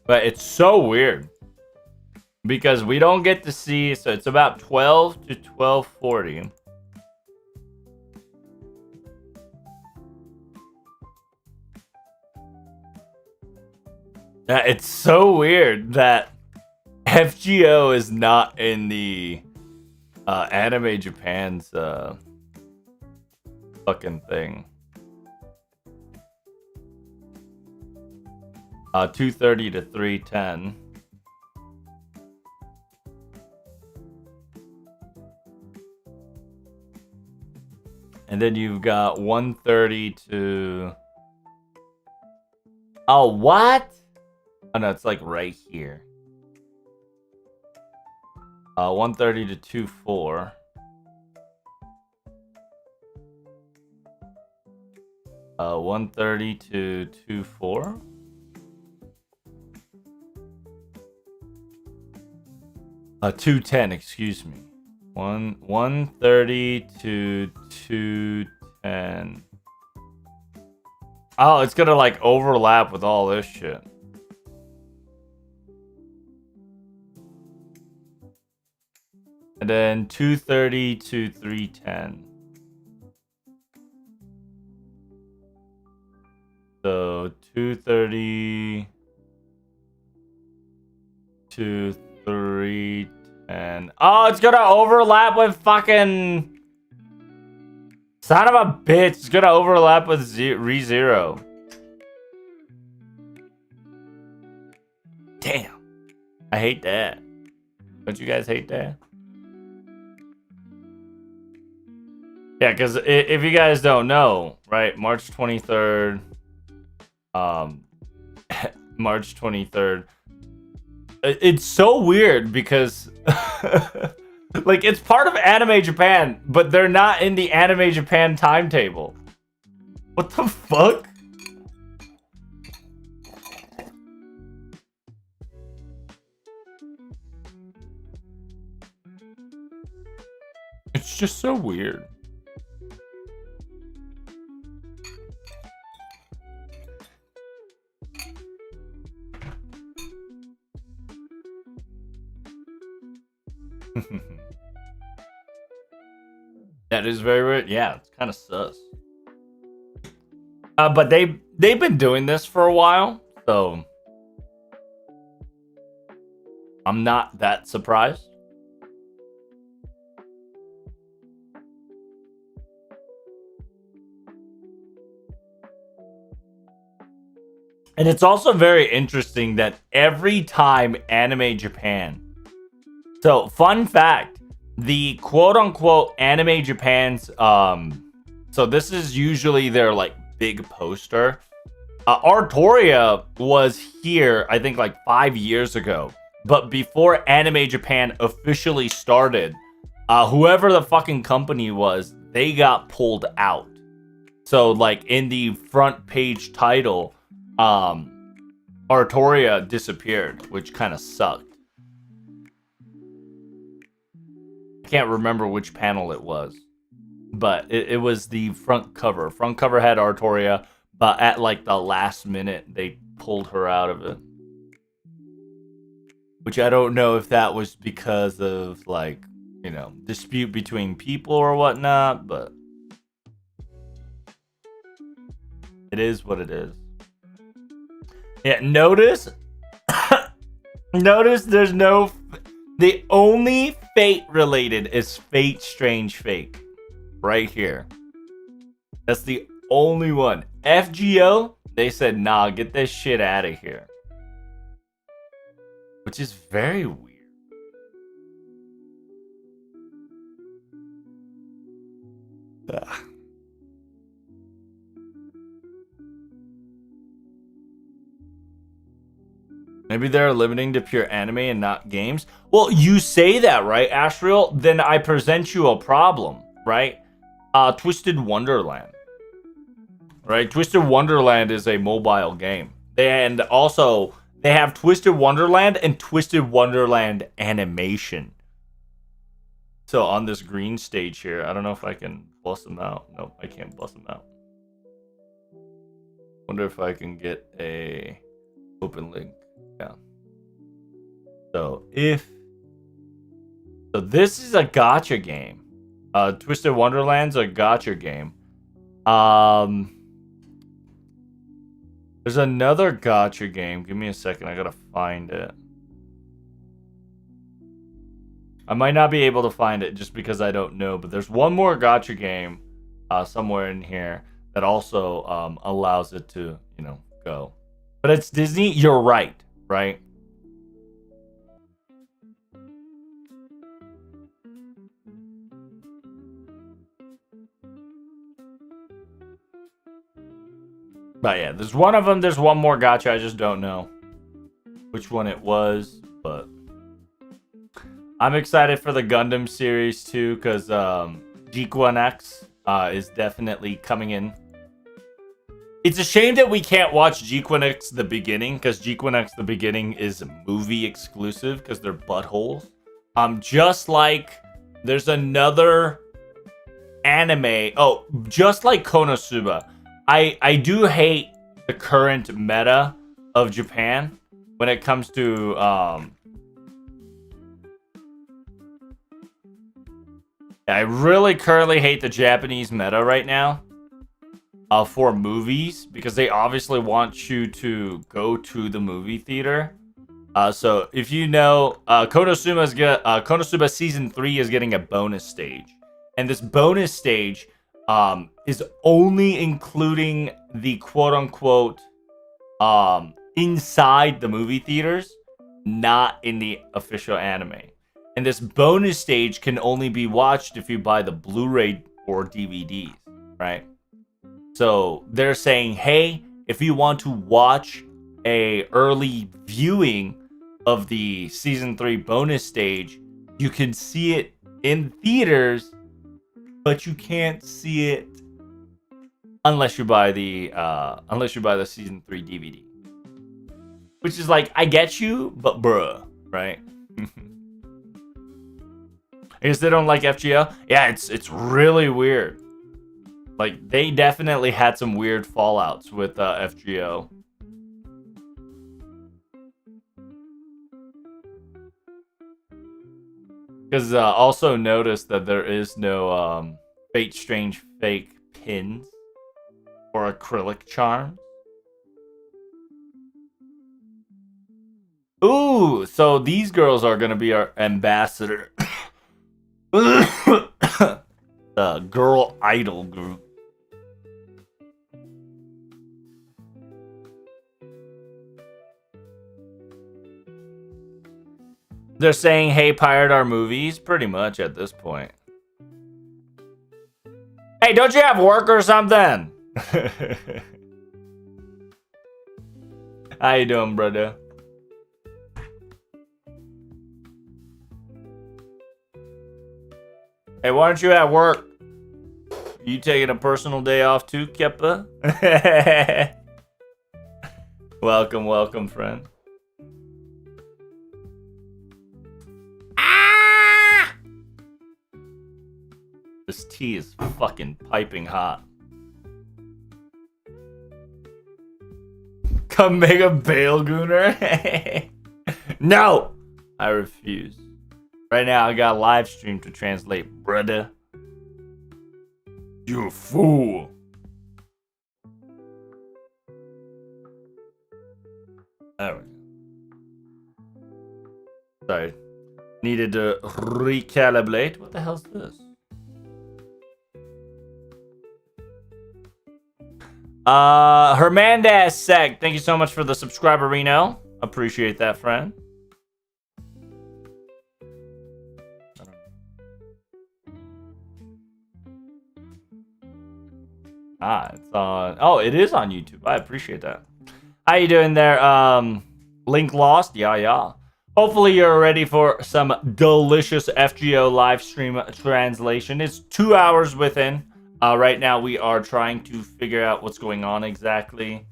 But it's so weird because we don't get to see, so it's about 12 to 12:40. It's so weird that FGO is not in the Anime Japan's fucking thing. 2:30 to 3:10. And then you've got 1:30 to... Oh, what? Oh, no, it's like right here. 1:30 to 2:04. Uh, 1:30 to 2:04. 2:10, excuse me. 1:30 to 2:10. Oh, it's gonna like overlap with all this shit. And then 2:30 to 3:10. So 2:30 to 3:10. Oh, it's gonna overlap with fucking... Son of a bitch. It's gonna overlap with ReZero. Damn. I hate that. Don't you guys hate that? Yeah, because if you guys don't know, right, March 23rd, March 23rd, it's so weird because like it's part of Anime Japan, but they're not in the Anime Japan timetable. What the fuck? It's just so weird. That is very weird. Yeah, it's kind of sus. But they've been doing this for a while, so I'm not that surprised. And it's also very interesting that every time Anime Japan. So, fun fact, the quote-unquote Anime Japan's so this is usually their like big poster. Artoria was here I think like 5 years ago, but before Anime Japan officially started, whoever the fucking company was, they got pulled out. So like in the front page title, Artoria disappeared, which kind of sucked. Can't remember which panel it was, but it was the front cover. Front cover had Artoria, but at like the last minute they pulled her out of it, which I don't know if that was because of like, you know, dispute between people or whatnot, but it is what it is. Yeah, notice there's no. The only Fate related is Fate Strange Fake. Right here. That's the only one. FGO, they said, nah, get this shit out of here. Which is very weird. Ugh. Maybe they're limiting to pure anime and not games. Well, you say that, right, Ashriel? Then I present you a problem, right? Twisted Wonderland. Right? Twisted Wonderland is a mobile game. And also, they have Twisted Wonderland and Twisted Wonderland animation. So on this green stage here, I don't know if I can bust them out. Nope, I can't bust them out. Wonder if I can get a open link. Yeah. So this is a gacha game. Twisted Wonderland's a gacha game. There's another gacha game. Give me a second. I gotta find it. I might not be able to find it just because I don't know, but there's one more gacha game somewhere in here that also allows it to, you know, go. But it's Disney. You're right. Right? But yeah, there's one of them. There's one more gacha. I just don't know which one it was. But I'm excited for the Gundam series too, because G1X is definitely coming in. It's a shame that we can't watch G1X the beginning, because G1X the beginning is movie exclusive because they're buttholes. Just like there's another anime. Oh, just like Konosuba. I do hate the current meta of Japan when it comes to I really currently hate the Japanese meta right now. For movies, because they obviously want you to go to the movie theater. So if you know, Konosuba season 3 is getting a bonus stage, and this bonus stage is only including the quote unquote inside the movie theaters, not in the official anime. And this bonus stage can only be watched if you buy the Blu-ray or DVDs, right? So they're saying, hey, if you want to watch a early viewing of the season 3 bonus stage, you can see it in theaters, but you can't see it unless you buy the season 3 DVD. Which is like, I get you, but bruh, right? I guess they don't like FGO. Yeah, it's really weird. Like, they definitely had some weird fallouts with FGO. Because also notice that there is no Fate Strange fake pins or acrylic charms. Ooh, so these girls are gonna be our ambassador. The girl idol group. They're saying, hey, pirate our movies, pretty much at this point. Hey, don't you have work or something? How you doing, brother? Hey, why don't you at work? You taking a personal day off too, Keppa? Welcome, welcome, friend. Ah! This tea is fucking piping hot. Come make a bail gooner? No! I refuse. Right now, I got a live stream to translate, brother. You fool. There we go. Sorry. Needed to recalibrate. What the hell's this? Hermandez Seg. Thank you so much for the subscriber, Reno. Appreciate that, friend. It's on. Oh, it is on YouTube. I appreciate that. How you doing there? Link lost. Yeah. Hopefully you're ready for some delicious FGO live stream translation. It's 2 hours within. Right now we are trying to figure out what's going on exactly.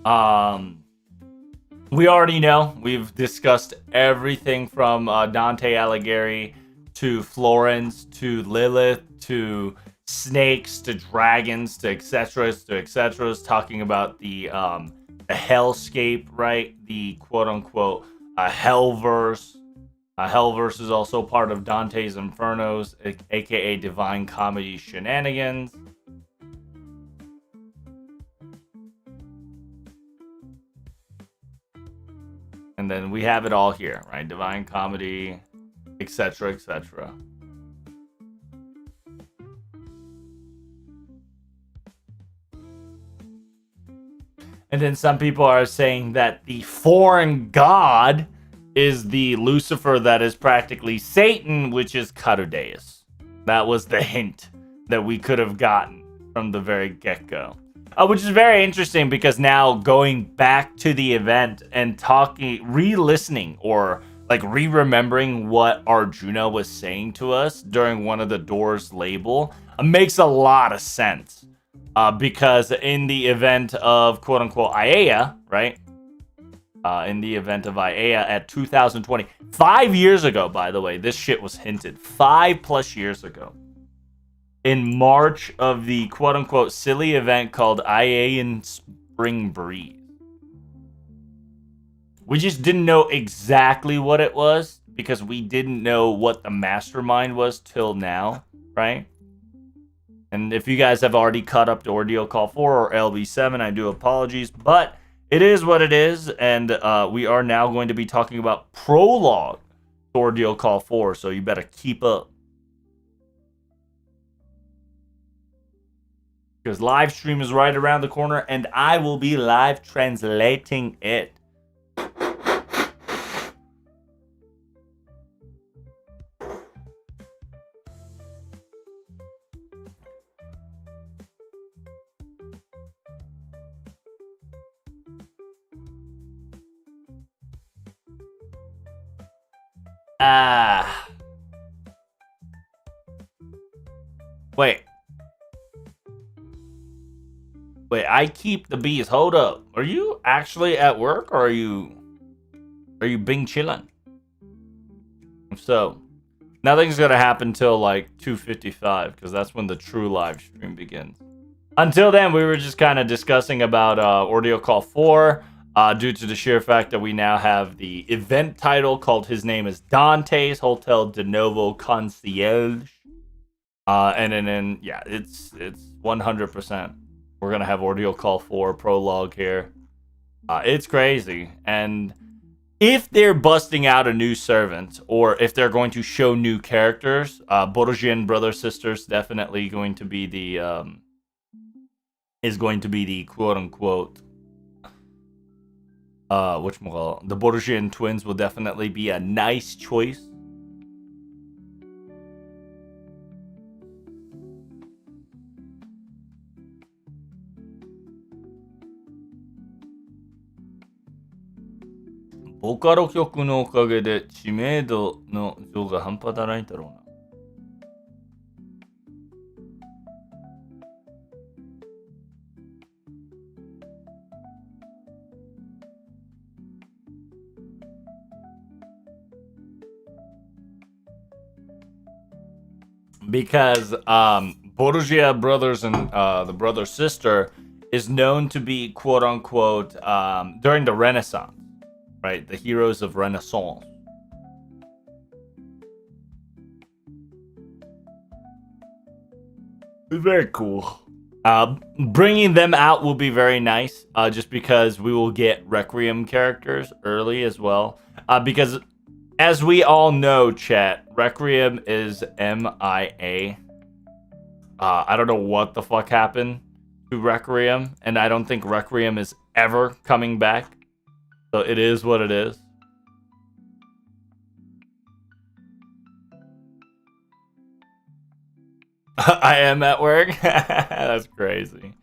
We already know. We've discussed everything from Dante Alighieri to Florence to Lilith to snakes to dragons to etc. Talking about the hellscape, right? The quote unquote hellverse. Hellverse is also part of Dante's Infernos, aka Divine Comedy shenanigans. And then we have it all here, right? Divine Comedy, etc. And then some people are saying that the foreign god is the Lucifer that is practically Satan, which is Caduceus. That was the hint that we could have gotten from the very get-go. Which is very interesting because now going back to the event and talking, re-listening or like re-remembering what Arjuna was saying to us during one of the doors label makes a lot of sense. Because in the event of quote-unquote Iaea, right? In the event of Iaea at 2020, 5 years ago, by the way, this shit was hinted. 5+ years ago. In March of the quote-unquote silly event called Iaean Spring Breeze. We just didn't know exactly what it was because we didn't know what the mastermind was till now, right? And if you guys have already caught up to Ordeal Call 4 or LB7, I do apologies, but it is what it is, and we are now going to be talking about Prolog to Ordeal Call 4, so you better keep up. Because live stream is right around the corner, and I will be live translating it. Ah. Wait. Wait, I keep the bees. Hold up. Are you actually at work or are you being chillin'? So, nothing's gonna happen till like 2:55 because that's when the true live stream begins. Until then, we were just kind of discussing about Ordeal Call 4 due to the sheer fact that we now have the event title called His Name is Dante's Hotel de Novo Concierge. And then, yeah, it's 100%. We're going to have Ordeal Call 4 prologue here. It's crazy. And if they're busting out a new servant, or if they're going to show new characters, Borgian Brother Sisters definitely going to be the quote unquote whatchamacallit, the Borgian twins will definitely be a nice choice.ボカロ曲のおかげで知名度の増が半端ないんだろうな。Because Borgia Brothers and the brother sister is known to be quote unquote during the Renaissance, right? The heroes of Renaissance. Very cool. Bringing them out will be very nice, just because we will get Requiem characters early as well. Because as we all know, chat, Requiem is MIA. I don't know what the fuck happened to Requiem, and I don't think Requiem is ever coming back. So it is what it is. I am at work. That's crazy.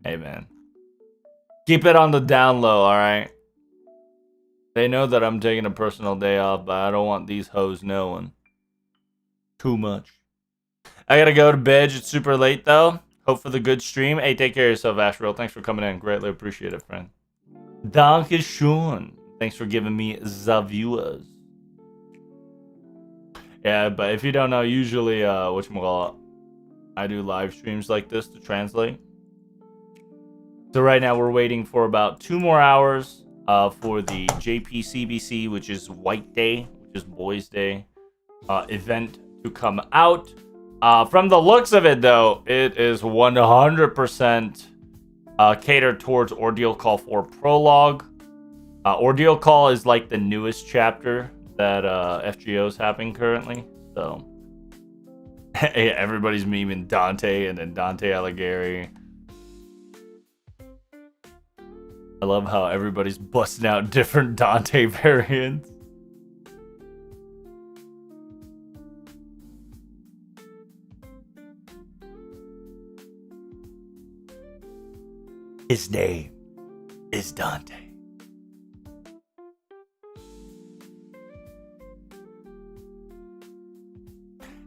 Hey, man. Keep it on the down low, alright? They know that I'm taking a personal day off, but I don't want these hoes knowing. Too much. I gotta go to bed. It's super late, though. Hope for the good stream. Hey, take care of yourself, Ashriel. Thanks for coming in. Greatly appreciate it, friend. Danke schön. Thanks for giving me the viewers. Yeah, but if you don't know, usually, whatchamacallit, I do live streams like this to translate. So right now we're waiting for about 2 more hours for the JPCBC, which is White Day, which is Boys Day, event to come out. From the looks of it, though, it is 100% catered towards Ordeal Call 4 Prologue. Ordeal Call is like the newest chapter that FGO is happening currently. So everybody's memeing Dante and then Dante Alighieri. I love how everybody's busting out different Dante variants. His name is Dante.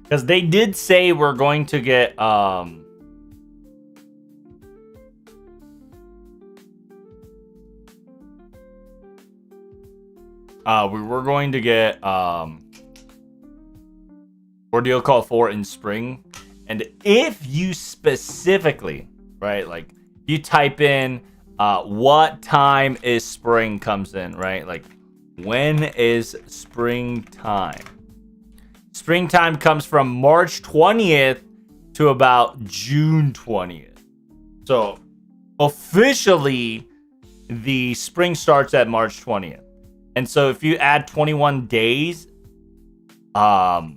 Because they did say we're going to get we were going to get Ordeal Call 4 in spring. And if you specifically, right, like you type in what time is spring comes in, right? Like when is springtime? Springtime comes from March 20th to about June 20th. So officially the spring starts at March 20th. And so if you add 21 days, 21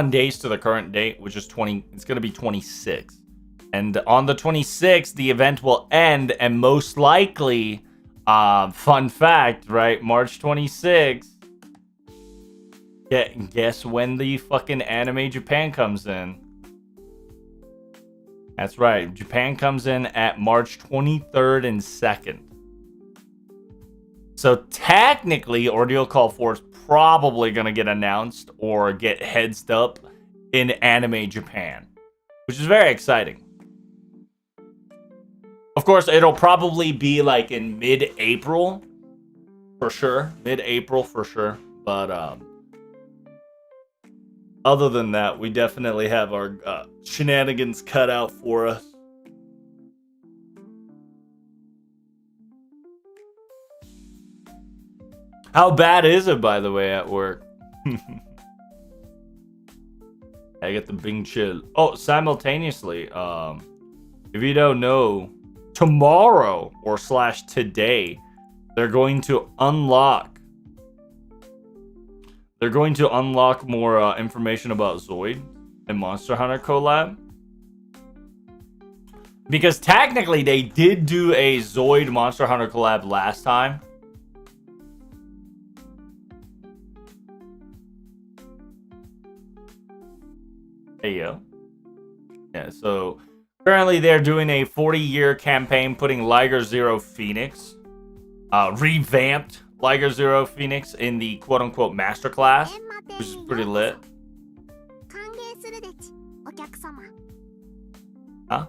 days to the current date, which is it's going to be 26. And on the 26th, the event will end, and most likely, fun fact, right? March 26th. Guess when the fucking Anime Japan comes in? That's right. Japan comes in at March 23rd and 2nd. So technically, Ordeal Call 4 is probably going to get announced or get heads up in Anime Japan, which is very exciting. Of course, it'll probably be like in mid-April for sure. Mid-April for sure. But other than that, we definitely have our shenanigans cut out for us. How bad is it, by the way, at work? I get the Bing chill. Oh, simultaneously, if you don't know, tomorrow or / today, they're going to unlock more information about Zoid and Monster Hunter collab. Because technically they did do a Zoid Monster Hunter collab last time. There you go. Yeah, so currently they're doing a 40-year campaign putting Liger Zero Phoenix, revamped Liger Zero Phoenix in the quote-unquote masterclass, which is pretty lit. Huh?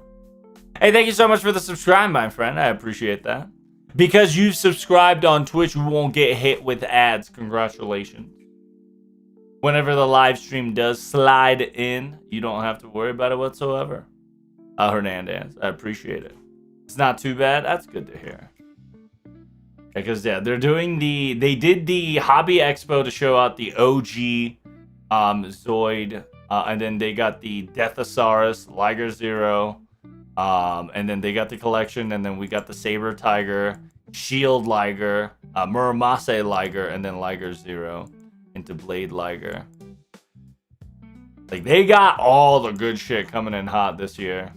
Hey, thank you so much for the subscribe, my friend. I appreciate that. Because you've subscribed on Twitch, you won't get hit with ads. Congratulations. Whenever the live stream does slide in, you don't have to worry about it whatsoever. Hernandez, I appreciate it. It's not too bad. That's good to hear. Because yeah, they did the Hobby Expo to show out the OG Zoid, and then they got the Deathosaurus, Liger Zero, and then they got the collection, and then we got the Saber Tiger, Shield Liger, Muramasa Liger, and then Liger Zero into Blade Liger. Like, they got all the good shit coming in hot this year.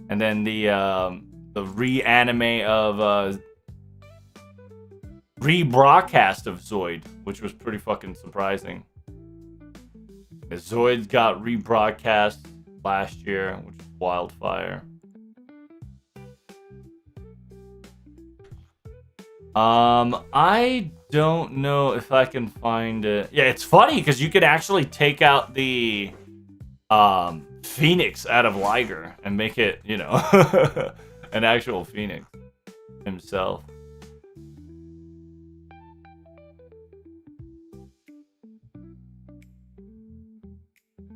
And then the reanime of rebroadcast of Zoid, which was pretty fucking surprising. Zoid got rebroadcast last year, which is Wildfire. I don't know if I can find it. Yeah, it's funny because you could actually take out the Phoenix out of Liger and make it, you know, an actual Phoenix himself.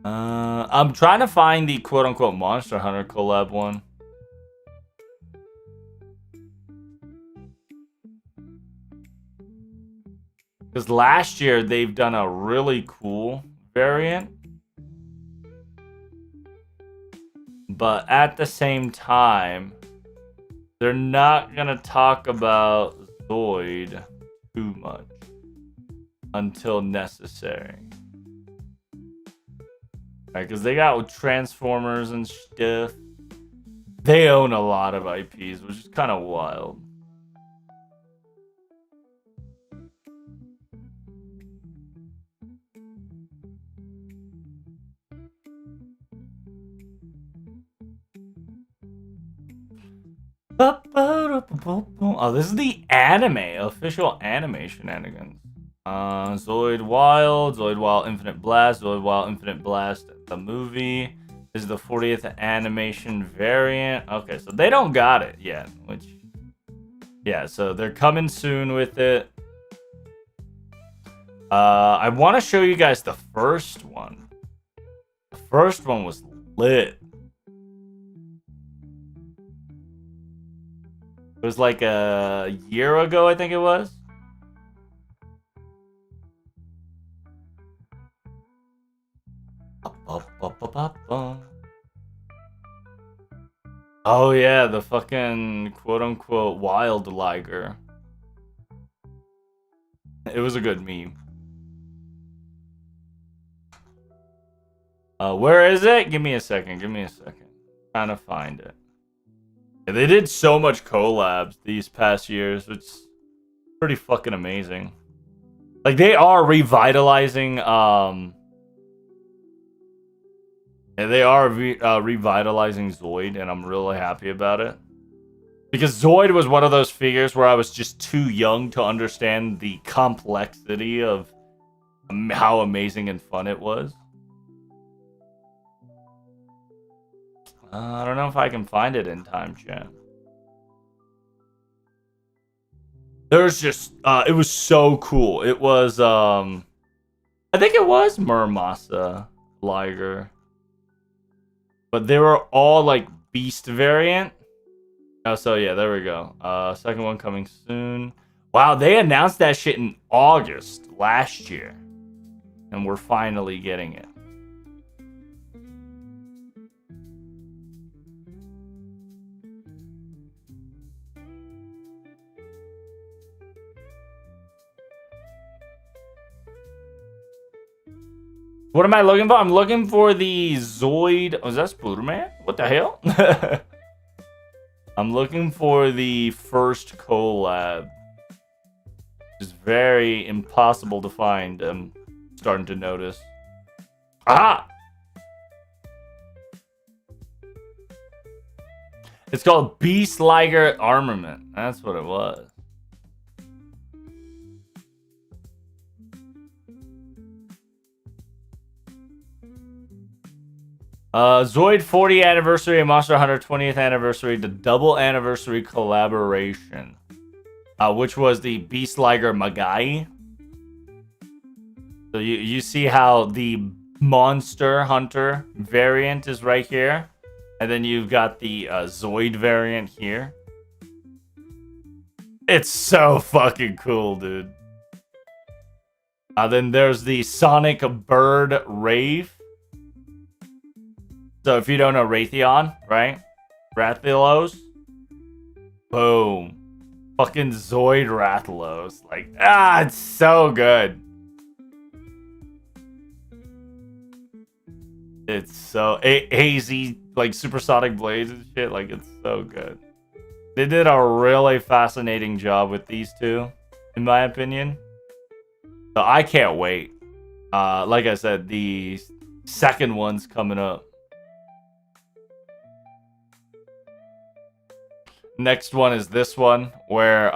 I'm trying to find the quote-unquote Monster Hunter collab one. Because last year, they've done a really cool variant. But at the same time, they're not going to talk about Zoid too much until necessary. Right, because they got Transformers and stuff. They own a lot of IPs, which is kind of wild. Oh, this is the anime, official anime shenanigans. Zoid Wild Infinite Blast, Zoid Wild Infinite Blast, the movie. This is the 40th animation variant. Okay, so they don't got it yet, which, yeah, so they're coming soon with it. I want to show you guys the first one. The first one was lit. It was like a year ago, I think it was. Oh yeah, the fucking quote-unquote wild Liger. It was a good meme. Where is it? Give me a second. Trying to find it. Yeah, they did so much collabs these past years. It's pretty fucking amazing. Like, they are revitalizing, revitalizing Zoid, and I'm really happy about it. Because Zoid was one of those figures where I was just too young to understand the complexity of how amazing and fun it was. I don't know if I can find it in time, chat. There's just, it was so cool. It was, I think it was Muramasa Liger. But they were all, like, Beast variant. Oh, so yeah, there we go. Second one coming soon. Wow, they announced that shit in August last year. And we're finally getting it. What am I looking for? I'm looking for the Zoid. Oh, is that Spooderman? What the hell? I'm looking for the first collab. It's very impossible to find. I'm starting to notice. Ah! It's called Beast Liger Armament. That's what it was. Zoid 40th anniversary and Monster Hunter 20th anniversary, the double anniversary collaboration, which was the Beast Liger Magai. So you see how the Monster Hunter variant is right here, and then you've got the Zoid variant here. It's so fucking cool, dude. Then there's the Sonic Bird Rave. So if you don't know Raytheon, right? Rathalos. Boom. Fucking Zoid Rathalos. Like, it's so good. It's so hazy, like supersonic blades and shit. Like, it's so good. They did a really fascinating job with these two, in my opinion. So I can't wait. Like I said, the second one's coming up. Next one is this one, where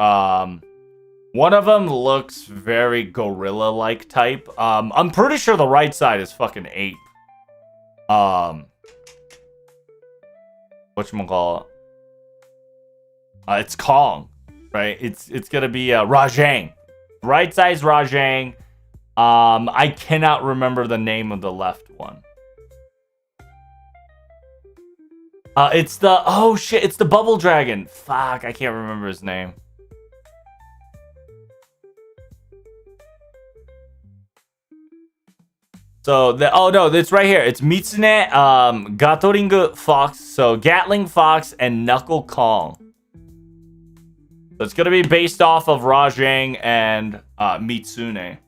one of them looks very gorilla-like type. I'm pretty sure the right side is fucking ape. Whatchamacallit? It's Kong, right? It's gonna be Rajang. Right side's Rajang. I cannot remember the name of the left one. It's the, oh shit, it's the Bubble Dragon. Fuck, I can't remember his name. So, oh no, it's right here. It's Mitsune, Gatoring Fox, so Gatling Fox, and Knuckle Kong. So it's gonna be based off of Rajang and Mitsune.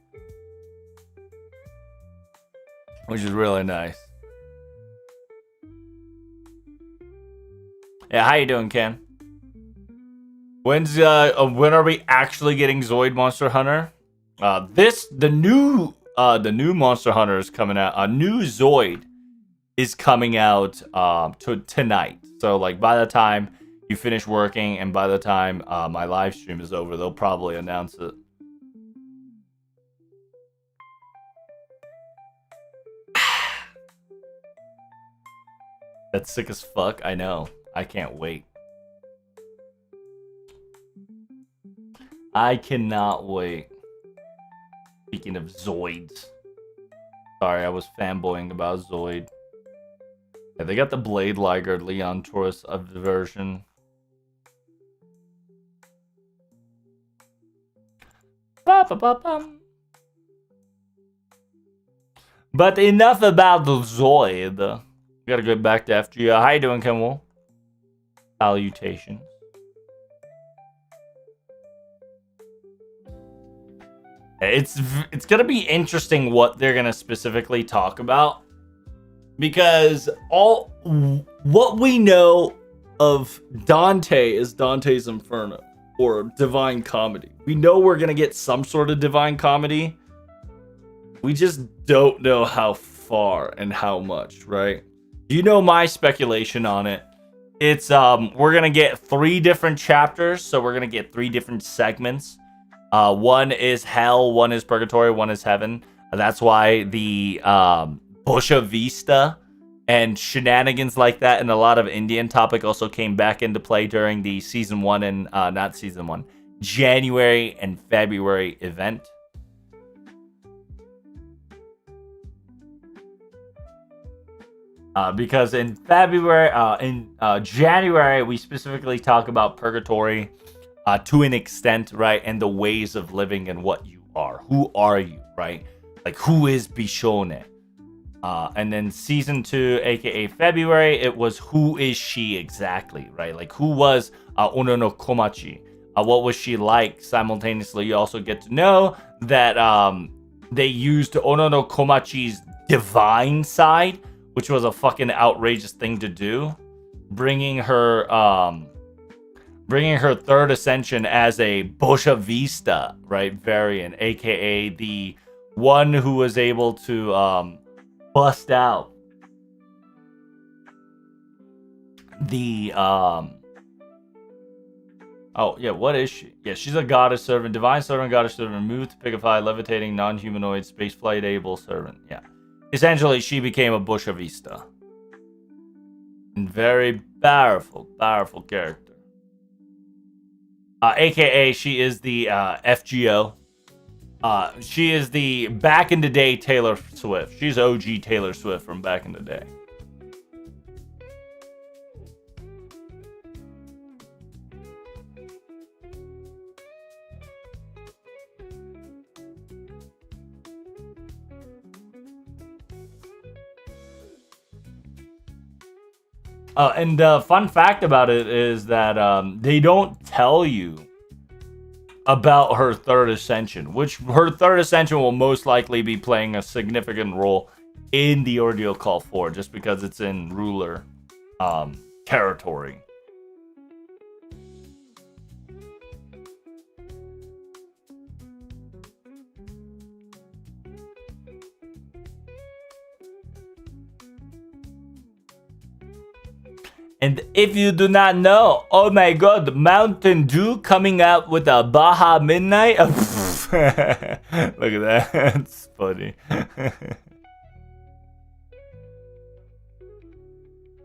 Which is really nice. Yeah, how you doing, Ken? When are we actually getting Zoid Monster Hunter? The new Monster Hunter is coming out. A new Zoid is coming out tonight. So like by the time you finish working and by the time my live stream is over, they'll probably announce it. That's sick as fuck. I know. I can't wait. I cannot wait. Speaking of Zoids. Sorry, I was fanboying about Zoid. Yeah, they got the Blade Liger Leon Taurus of the version. Ba-ba-ba-bum. But enough about the Zoid. We gotta go back to FGL. How you doing, Kenwell? Salutations. It's gonna be interesting what they're gonna specifically talk about, because what we know of Dante is Dante's Inferno or Divine Comedy. We know we're gonna get some sort of Divine Comedy. We just don't know how far and how much, right? You know my speculation on it. It's we're gonna get 3 different chapters, so we're gonna get 3 different segments. One is hell, one is purgatory, one is heaven. That's why the Buena Vista and shenanigans like that and a lot of Indian topic also came back into play during the season 1 and not season 1, January and February event. Because in January, we specifically talk about purgatory to an extent, right? And the ways of living and what you are. Who are you, right? Like, who is Bishone? And then season 2, aka February, it was who is she exactly, right? Like, who was Ono no Komachi? What was she like? Simultaneously, you also get to know that they used Ono no Komachi's divine side, which was a fucking outrageous thing to do, bringing her third ascension as a Buena Vista, right, variant, aka the one who was able to bust out the oh yeah, what is she? Yeah, she's a goddess servant, divine servant, goddess servant, moved to pigify, levitating, non-humanoid, spaceflight able servant. Yeah. Essentially, she became a Buena Vista. And very powerful character. AKA, she is the FGO. She is the back in the day Taylor Swift. She's OG Taylor Swift from back in the day. And fun fact about it is that they don't tell you about her third ascension, which her third ascension will most likely be playing a significant role in the Ordeal Call 4, just because it's in ruler territory. And if you do not know, oh my god, Mountain Dew coming out with a Baja Midnight. Look at that. That's funny.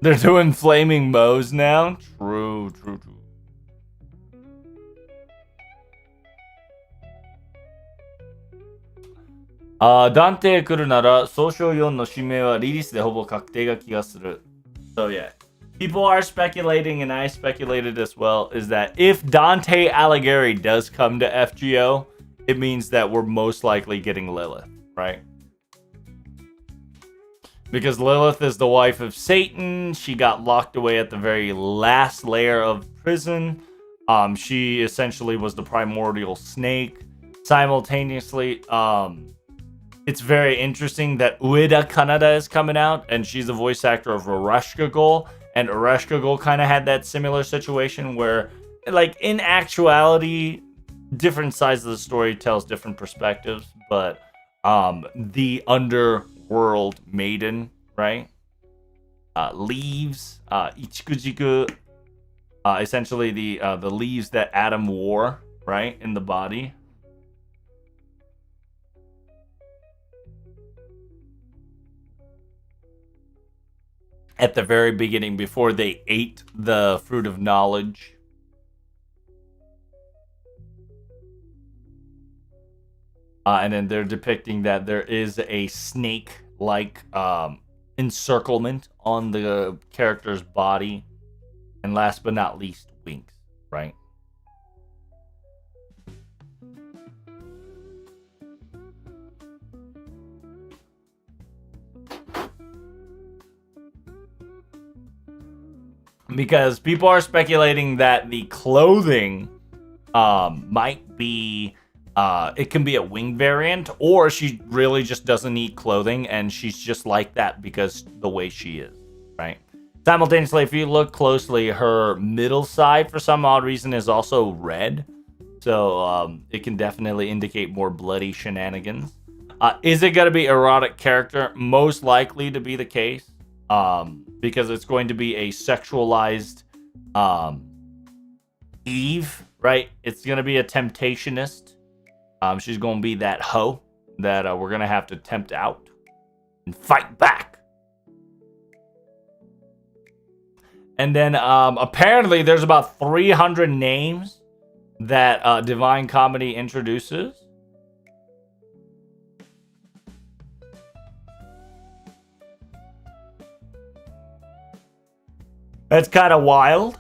They're doing flaming moes now? True. Dante 来るなら、総称4の指名はリリースでほぼ確定が気がする。So yeah. People are speculating, and I speculated as well, is that if Dante Alighieri does come to FGO, it means that we're most likely getting Lilith, right? Because Lilith is the wife of Satan. She got locked away at the very last layer of prison. She essentially was the primordial snake. Simultaneously, it's very interesting that Ueda Kanada is coming out, and she's the voice actor of Arashka Gol. And Arashka Gol kind of had that similar situation where, like, in actuality, different sides of the story tells different perspectives, but the underworld maiden, right, leaves Ichikujiku, essentially the leaves that Adam wore, right, in the body. At the very beginning, before they ate the fruit of knowledge. And then they're depicting that there is a snake-like encirclement on the character's body. And last but not least, wings, right? Because people are speculating that the clothing might be, it can be a wing variant, or she really just doesn't need clothing and she's just like that because the way she is, right? Simultaneously, if you look closely, her middle side for some odd reason is also red. So it can definitely indicate more bloody shenanigans. Is it going to be erotic character? Most likely to be the case. Because it's going to be a sexualized Eve, right? It's going to be a temptationist. She's going to be that hoe that we're going to have to tempt out and fight back. And then apparently there's about 300 names that Divine Comedy introduces. That's kind of wild.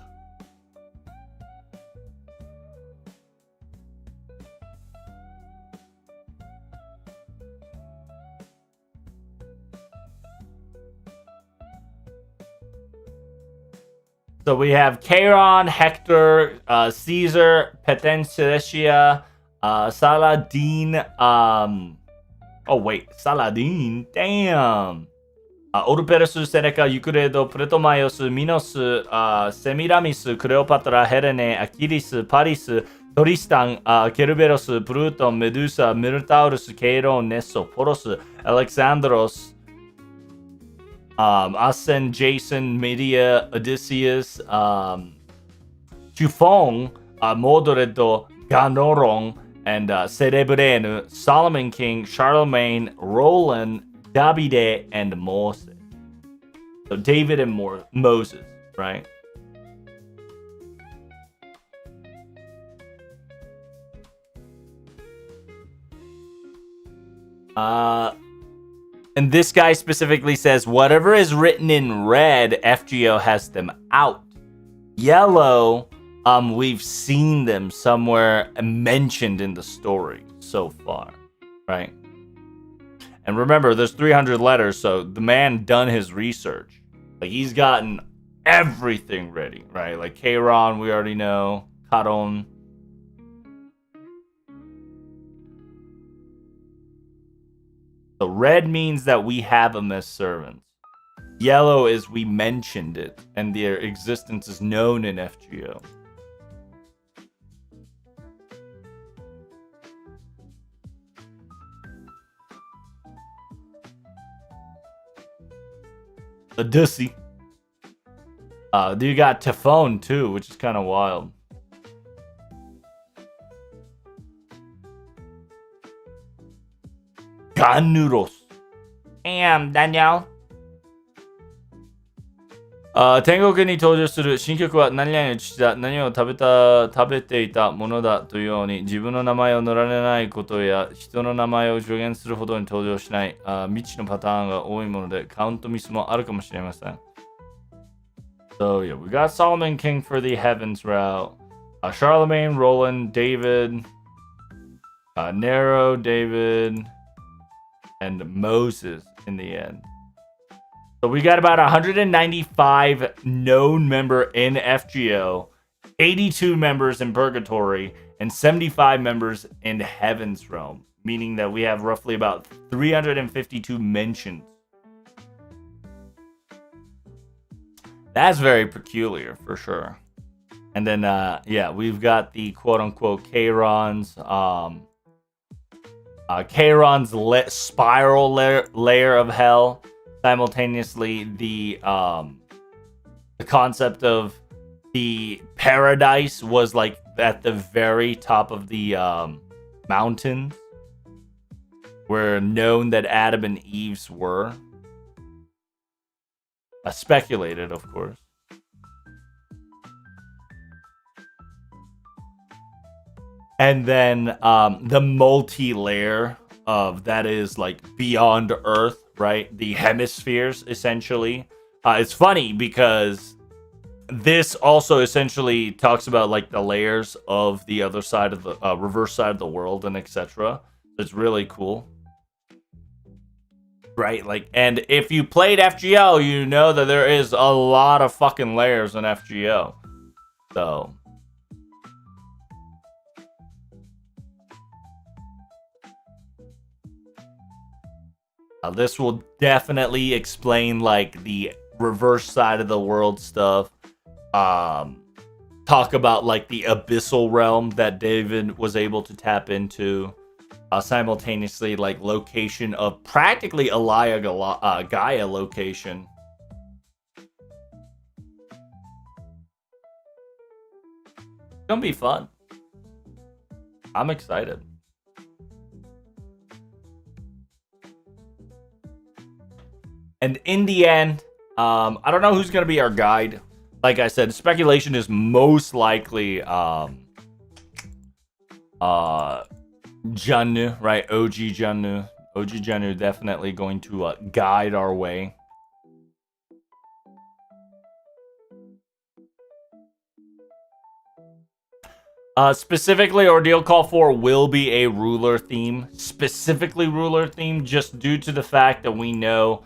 So we have Charon, Hector, Caesar, Petencia, Saladin. Oh wait, Saladin. Damn. Oruperusu, Seneca, Eucredo, Pretomaios, Minos, Semiramis, Cleopatra, Helene, Achilles, Paris, Tristan, Kerberos, Pluton, Medusa, Minotaurus, Charon, Nesso, Poros, Alexandros, Asen, Jason, Medea, Odysseus, Chufong, Modredo, Ganoron, and Cerebreno, Solomon King, Charlemagne, Roland, Davide, and Moses. So David and Moses, right? And this guy specifically says, whatever is written in red, FGO has them out. Yellow, we've seen them somewhere mentioned in the story so far, right? And remember, there's 300 letters, so the man done his research. Like, he's gotten everything ready, right? Like, Charon, we already know. Charon. So red means that we have them as servants. Yellow is we mentioned it, and their existence is known in FGO. Odyssey. You got Typhon too, which is kind of wild. Ganuros. Damn, Daniel. 天国に登場する新曲は何々の父だ、何を食べていたものだというように自分の名前を載られないことや人の名前を助言するほどに登場しない未知のパターンが多いものでカウントミスもあるかもしれません。So yeah, we got Solomon King for the Heavens route. Charlemagne, Roland, David, Nero, David, and Moses in the end. So we got about 195 known member in FGO, 82 members in Purgatory, and 75 members in Heaven's Realm, meaning that we have roughly about 352 mentions. That's very peculiar for sure. And then, yeah, we've got the quote-unquote Charon's, Charon's spiral layer of hell. Simultaneously, the concept of the paradise was like at the very top of the mountain, where known that Adam and Eve's were. Speculated, of course. And then the multi-layer of that is like beyond Earth, right? The hemispheres, essentially. It's funny because this also essentially talks about like the layers of the other side of the reverse side of the world and etc. It's really cool. Right, like, and if you played FGO, you know that there is a lot of fucking layers in FGO. So this will definitely explain like the reverse side of the world stuff. Talk about like the abyssal realm that David was able to tap into. Simultaneously, like location of practically a Gaia location. It's gonna be fun. I'm excited. in the end, I don't know who's going to be our guide. Like I said, speculation is most likely Junnu, right? OG Junnu. OG Junnu definitely going to guide our way. Specifically, Ordeal Call 4 will be a ruler theme. Specifically ruler theme, just due to the fact that we know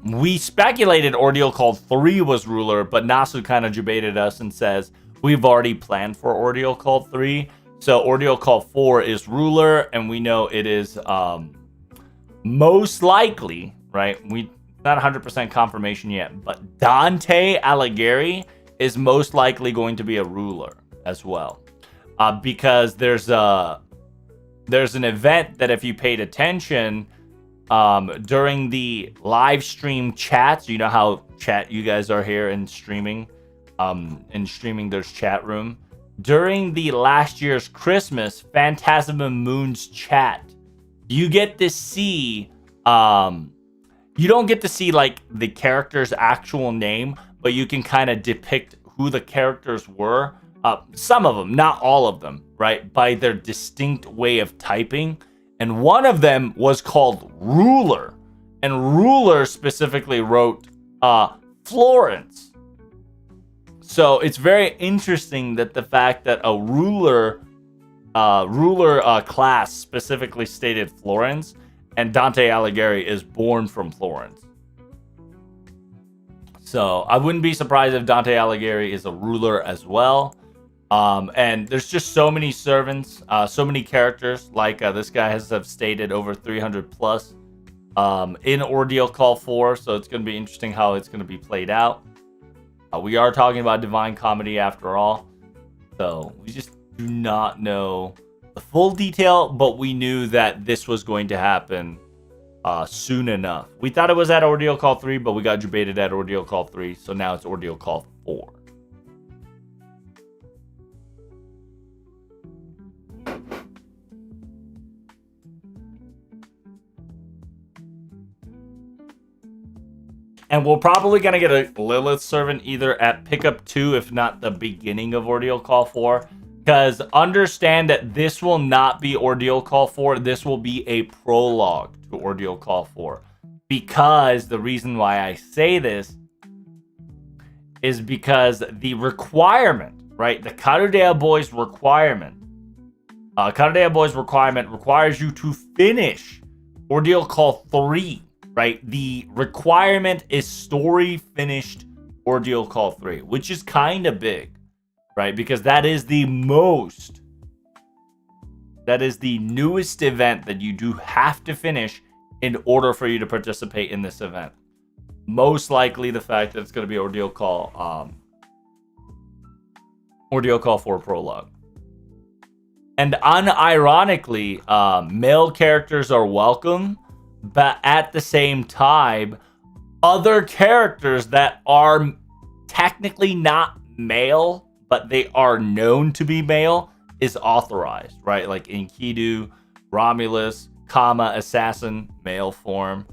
we speculated Ordeal Call 3 was ruler, but Nasu kind of debated us and says we've already planned for Ordeal Call 3. So Ordeal Call 4 is ruler, and we know it is most likely, right? We not 100% confirmation yet, but Dante Alighieri is most likely going to be a ruler as well. Because there's an event that if you paid attention during the live stream chats, you know how chat you guys are here in streaming, there's chat room. During the last year's Christmas Phantasm of Moon's chat, you get to see you don't get to see like the character's actual name, but you can kind of depict who the characters were. Some of them, not all of them, right? By their distinct way of typing. And one of them was called Ruler. And Ruler specifically wrote Florence. So it's very interesting that the fact that a ruler class specifically stated Florence, and Dante Alighieri is born from Florence. So I wouldn't be surprised if Dante Alighieri is a ruler as well. And there's just so many servants, so many characters. Like this guy has stated over 300 plus in Ordeal Call 4. So it's going to be interesting how it's going to be played out. We are talking about Divine Comedy after all. So we just do not know the full detail, but we knew that this was going to happen soon enough. We thought it was at Ordeal Call 3, but we got debated at Ordeal Call 3. So now it's Ordeal Call 4. And we're probably going to get a Lilith servant either at pickup 2, if not the beginning of Ordeal Call 4. Because understand that this will not be Ordeal Call 4. This will be a prologue to Ordeal Call 4. Because the reason why I say this is because the requirement, right? The Karudea Boys requirement. Karudea Boys requirement requires you to finish Ordeal Call 3. Right, the requirement is story finished Ordeal Call 3, which is kind of big, right? Because that is the newest event that you do have to finish in order for you to participate in this event. Most likely the fact that it's going to be Ordeal Call 4 Prologue. And unironically, male characters are welcome. But at the same time, other characters that are technically not male, but they are known to be male, is authorized, right? Like Enkidu, Romulus, Kama, Assassin, male form.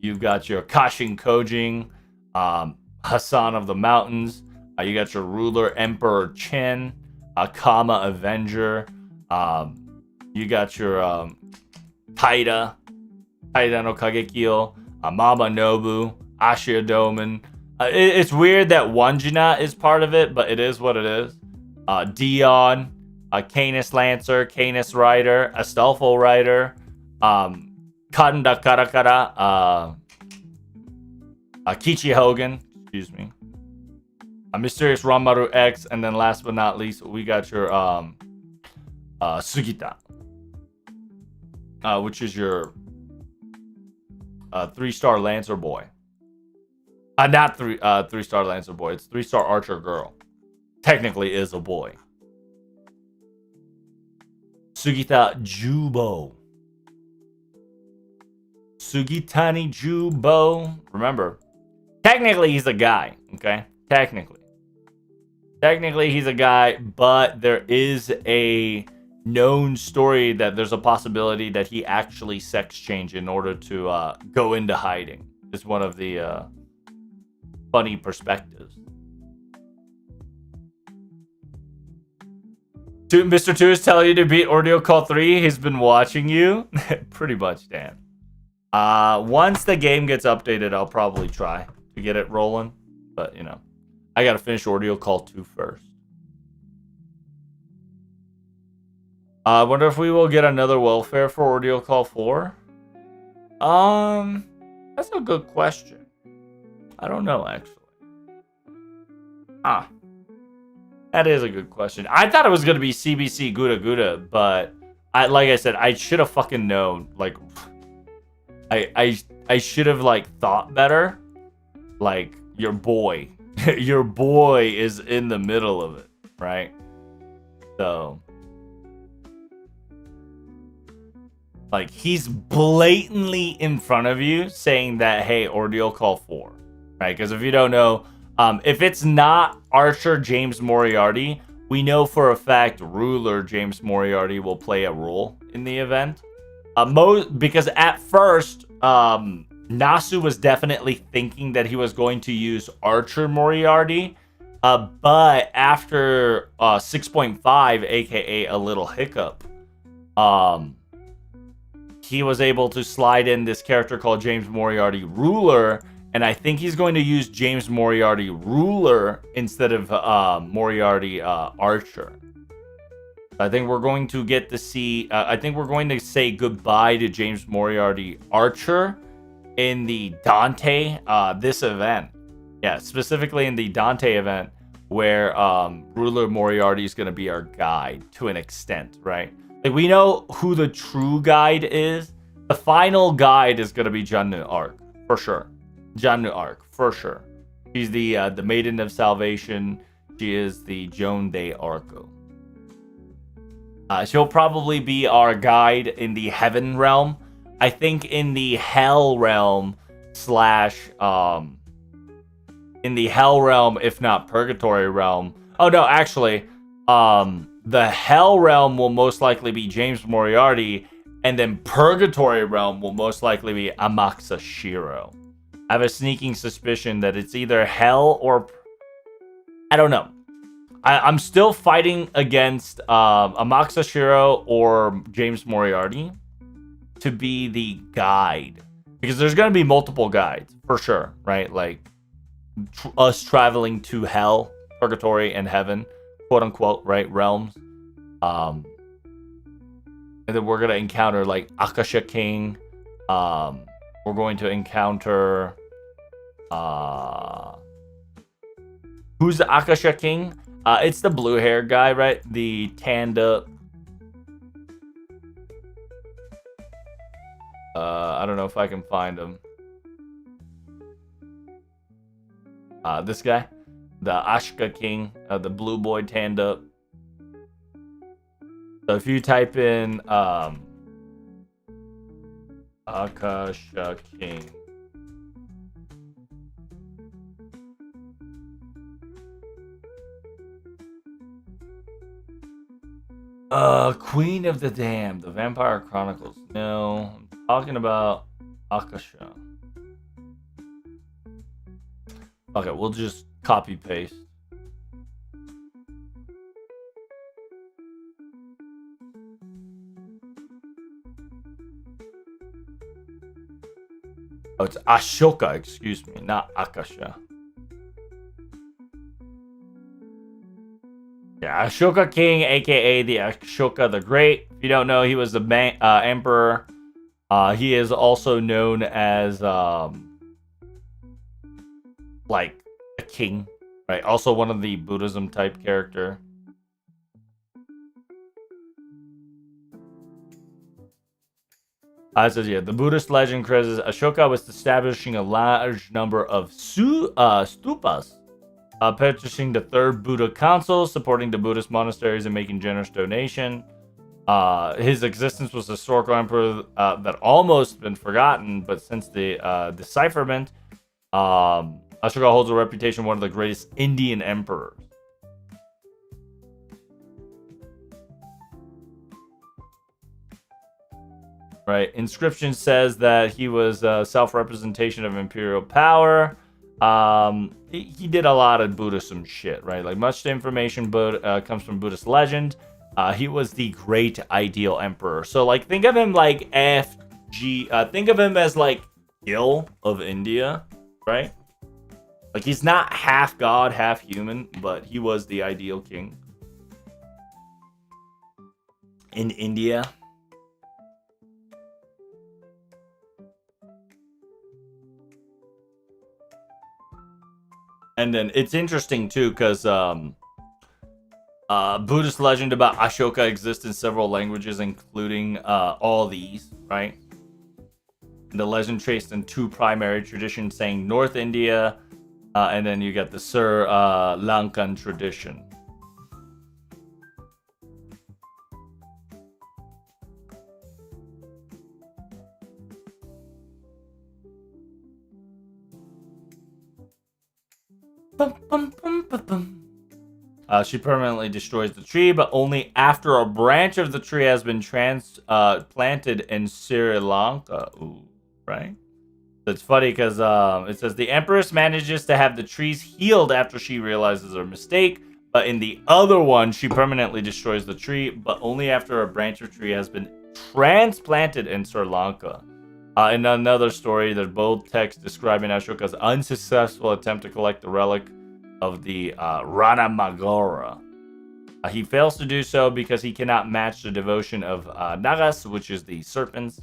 You've got your Kashin Kojing, Hassan of the Mountains. You got your ruler, Emperor Chen, Kama, Avenger. You got your Taida no Kagekyo, Mama Nobu, Ashia Doman. It's weird that Wanjina is part of it, but it is what it is. Dion, Canis Lancer, Canis Rider, Astolfo Rider, Kanda Karakara, Kichi Hogan, excuse me, Mysterious Ranmaru X, and then last but not least, we got your Sugita, which is your 3-star Lancer boy. Not 3-star Lancer boy. It's 3-star Archer girl. Technically is a boy. Sugita Jubo. Sugitani Jubo. Remember, technically he's a guy. Okay? Technically he's a guy, but there is a known story that there's a possibility that he actually sex changed in order to go into hiding is one of the funny perspectives. Mr. 2 is telling you to beat Ordeal Call 3. He's been watching you. Pretty much, Dan. Once the game gets updated, I'll probably try to get it rolling. But, you know, I gotta finish Ordeal Call 2 first. I wonder if we will get another welfare for Ordeal Call 4. That's a good question. I don't know, actually. That is a good question. I thought it was gonna be CBC Gouda Gouda, but like I said, I should have fucking known. Like, I should have like thought better. Like, your boy, your boy is in the middle of it, right? So, like, he's blatantly in front of you saying that, hey, Ordeal Call 4, right? Because if you don't know, if it's not Archer James Moriarty, we know for a fact Ruler James Moriarty will play a role in the event. Because at first, Nasu was definitely thinking that he was going to use Archer Moriarty, but after 6.5, aka a little hiccup, he was able to slide in this character called James Moriarty Ruler, and I think he's going to use James Moriarty Ruler instead of Moriarty Archer. I think we're going to get to see. I think we're going to say goodbye to James Moriarty Archer in the Dante this event. Yeah, specifically in the Dante event, where Ruler Moriarty is going to be our guide to an extent, right? Like, we know who the true guide is. The final guide is going to be Jannu Arc, for sure. Jannu Arc, for sure. She's the Maiden of Salvation. She is the Joan de Arco. She'll probably be our guide in the Heaven realm. I think in the Hell realm in the Hell realm, if not Purgatory realm. Oh no, actually, the Hell realm will most likely be James Moriarty, and then Purgatory realm will most likely be Amaxa Shiro. I have a sneaking suspicion that it's either Hell or... I don't know. I'm still fighting against Amaxa Shiro or James Moriarty to be the guide. Because there's going to be multiple guides, for sure, right? Like, us traveling to Hell, Purgatory, and Heaven, quote-unquote, right? Realms. And then we're going to encounter, like, Akasha King. We're going to encounter... who's the Akasha King? It's the blue hair guy, right? The tanned up. I don't know if I can find him. This guy, the Ashka King, the blue boy tanned up. So if you type in Akasha King. Queen of the Damned, the Vampire Chronicles. No, I'm talking about Akasha. Okay, we'll just copy paste. Oh, it's Ashoka, excuse me, not Akasha. Yeah, Ashoka King, aka the Ashoka the Great. If you don't know, he was the emperor. He is also known as like a king, right? Also one of the Buddhism type character. It says, yeah, the Buddhist legend says Ashoka was establishing a large number of stupas, purchasing the third Buddha council, supporting the Buddhist monasteries, and making generous donation. His existence was a historical emperor that almost been forgotten, but since the decipherment, Ashoka holds a reputation one of the greatest Indian emperors. right? Inscription says that he was a self-representation of imperial power. He did a lot of Buddhism shit, right? Like much information comes from Buddhist legend. He was the great ideal emperor. So like think of him like think of him as like Gil of India, right? Like he's not half god, half human, but he was the ideal king in India. And then it's interesting too, because Buddhist legend about Ashoka exists in several languages, including all these, right? And the legend traced in two primary traditions, saying North India, and then you get the Sri Lankan tradition. She permanently destroys the tree, but only after a branch of the tree has been planted in Sri Lanka. Ooh, right? It's funny because it says the Empress manages to have the trees healed after she realizes her mistake, but in the other one, she permanently destroys the tree, but only after a branch of tree has been transplanted in Sri Lanka. In another story, there's bold text describing Ashoka's unsuccessful attempt to collect the relic of the Rana Magora. He fails to do so because he cannot match the devotion of Nagas, which is the serpents,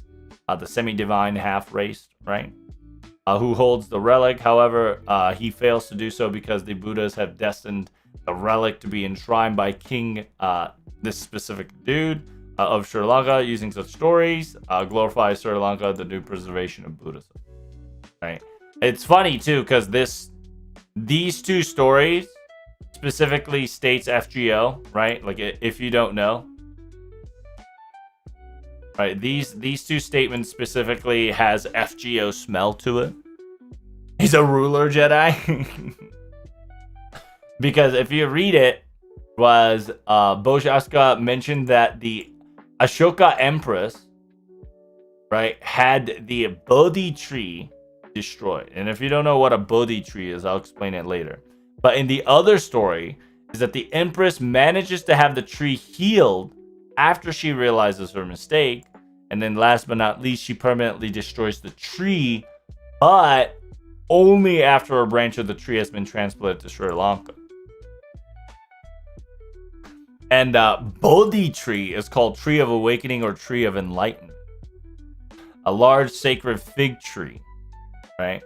the semi-divine half-race, right? Who holds the relic. However, he fails to do so because the Buddhas have destined the relic to be enshrined by King, this specific dude, of Sri Lanka. Using such stories, glorifies Sri Lanka, the new preservation of Buddhism. Right? It's funny too because these two stories specifically states FGO, right? Like if you don't know, right? These two statements specifically has FGO smell to it. He's a ruler Jedi. Because if you read it, was Bojaska mentioned that the Ashoka Empress, right, had the Bodhi tree destroyed. And if you don't know what a Bodhi tree is, I'll explain it later. But in the other story is that the Empress manages to have the tree healed after she realizes her mistake. And then last but not least, she permanently destroys the tree, but only after a branch of the tree has been transplanted to Sri Lanka. And Bodhi tree is called Tree of Awakening or Tree of Enlightenment. A large sacred fig tree, right?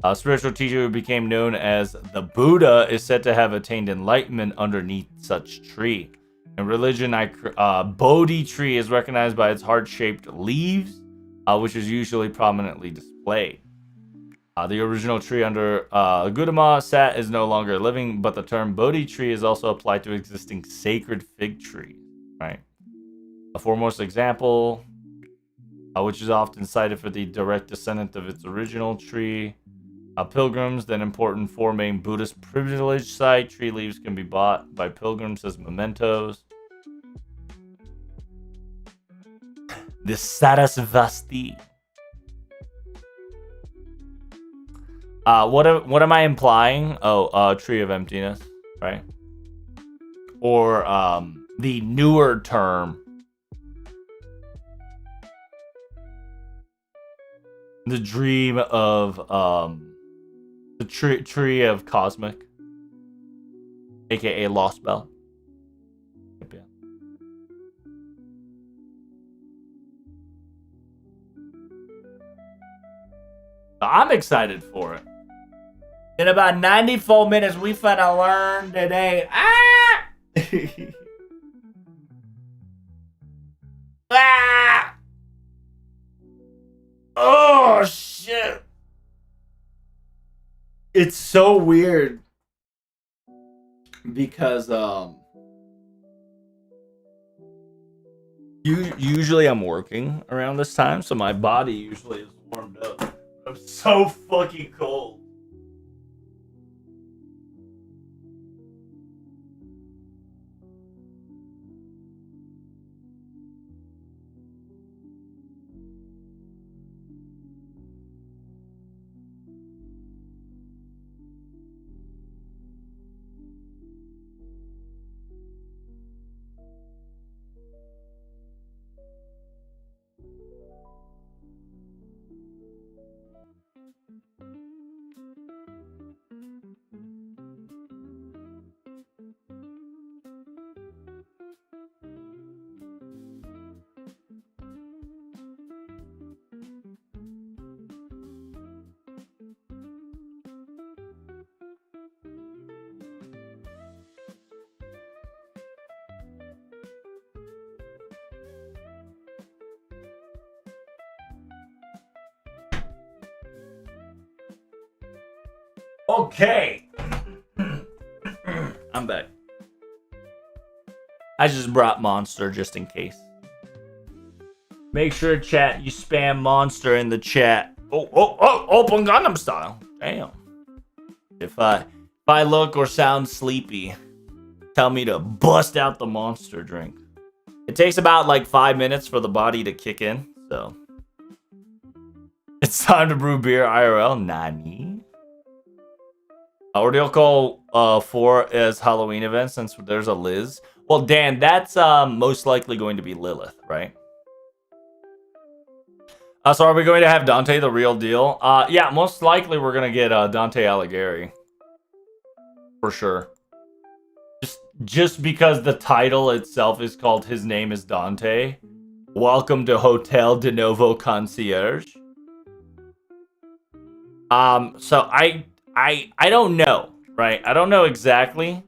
A spiritual teacher who became known as the Buddha is said to have attained enlightenment underneath such tree. In religion, Bodhi tree is recognized by its heart-shaped leaves, which is usually prominently displayed. The original tree under Gautama sat is no longer living, but the term Bodhi tree is also applied to existing sacred fig trees, right? A foremost example, which is often cited for the direct descendant of its original tree. Pilgrims, then important four main Buddhist privilege site. Tree leaves can be bought by pilgrims as mementos. The Sarasvati. What am I implying? Oh, Tree of Emptiness, right? Or the newer term, the dream of the tree of Cosmic, aka Lost Bell. Yep, yeah. I'm excited for it. In about 94 minutes, we finna learn today. Ah! Ah! Oh, shit. It's so weird. Because, usually I'm working around this time, so my body usually is warmed up. I'm so fucking cold. Okay. I'm back. I just brought Monster just in case. Make sure, chat, you spam Monster in the chat. Open Gundam style. Damn. If I look or sound sleepy, tell me to bust out the Monster drink. It takes about like 5 minutes for the body to kick in, so. It's time to brew beer IRL. Nani? Ordeal call 4 as Halloween event since there's a Liz. Well, Dan, that's most likely going to be Lilith, right? So are we going to have Dante the real deal? Yeah, most likely we're going to get Dante Alighieri. For sure. Just because the title itself is called His Name is Dante. Welcome to Hotel de Novo Concierge. So I don't know, right? I don't know exactly,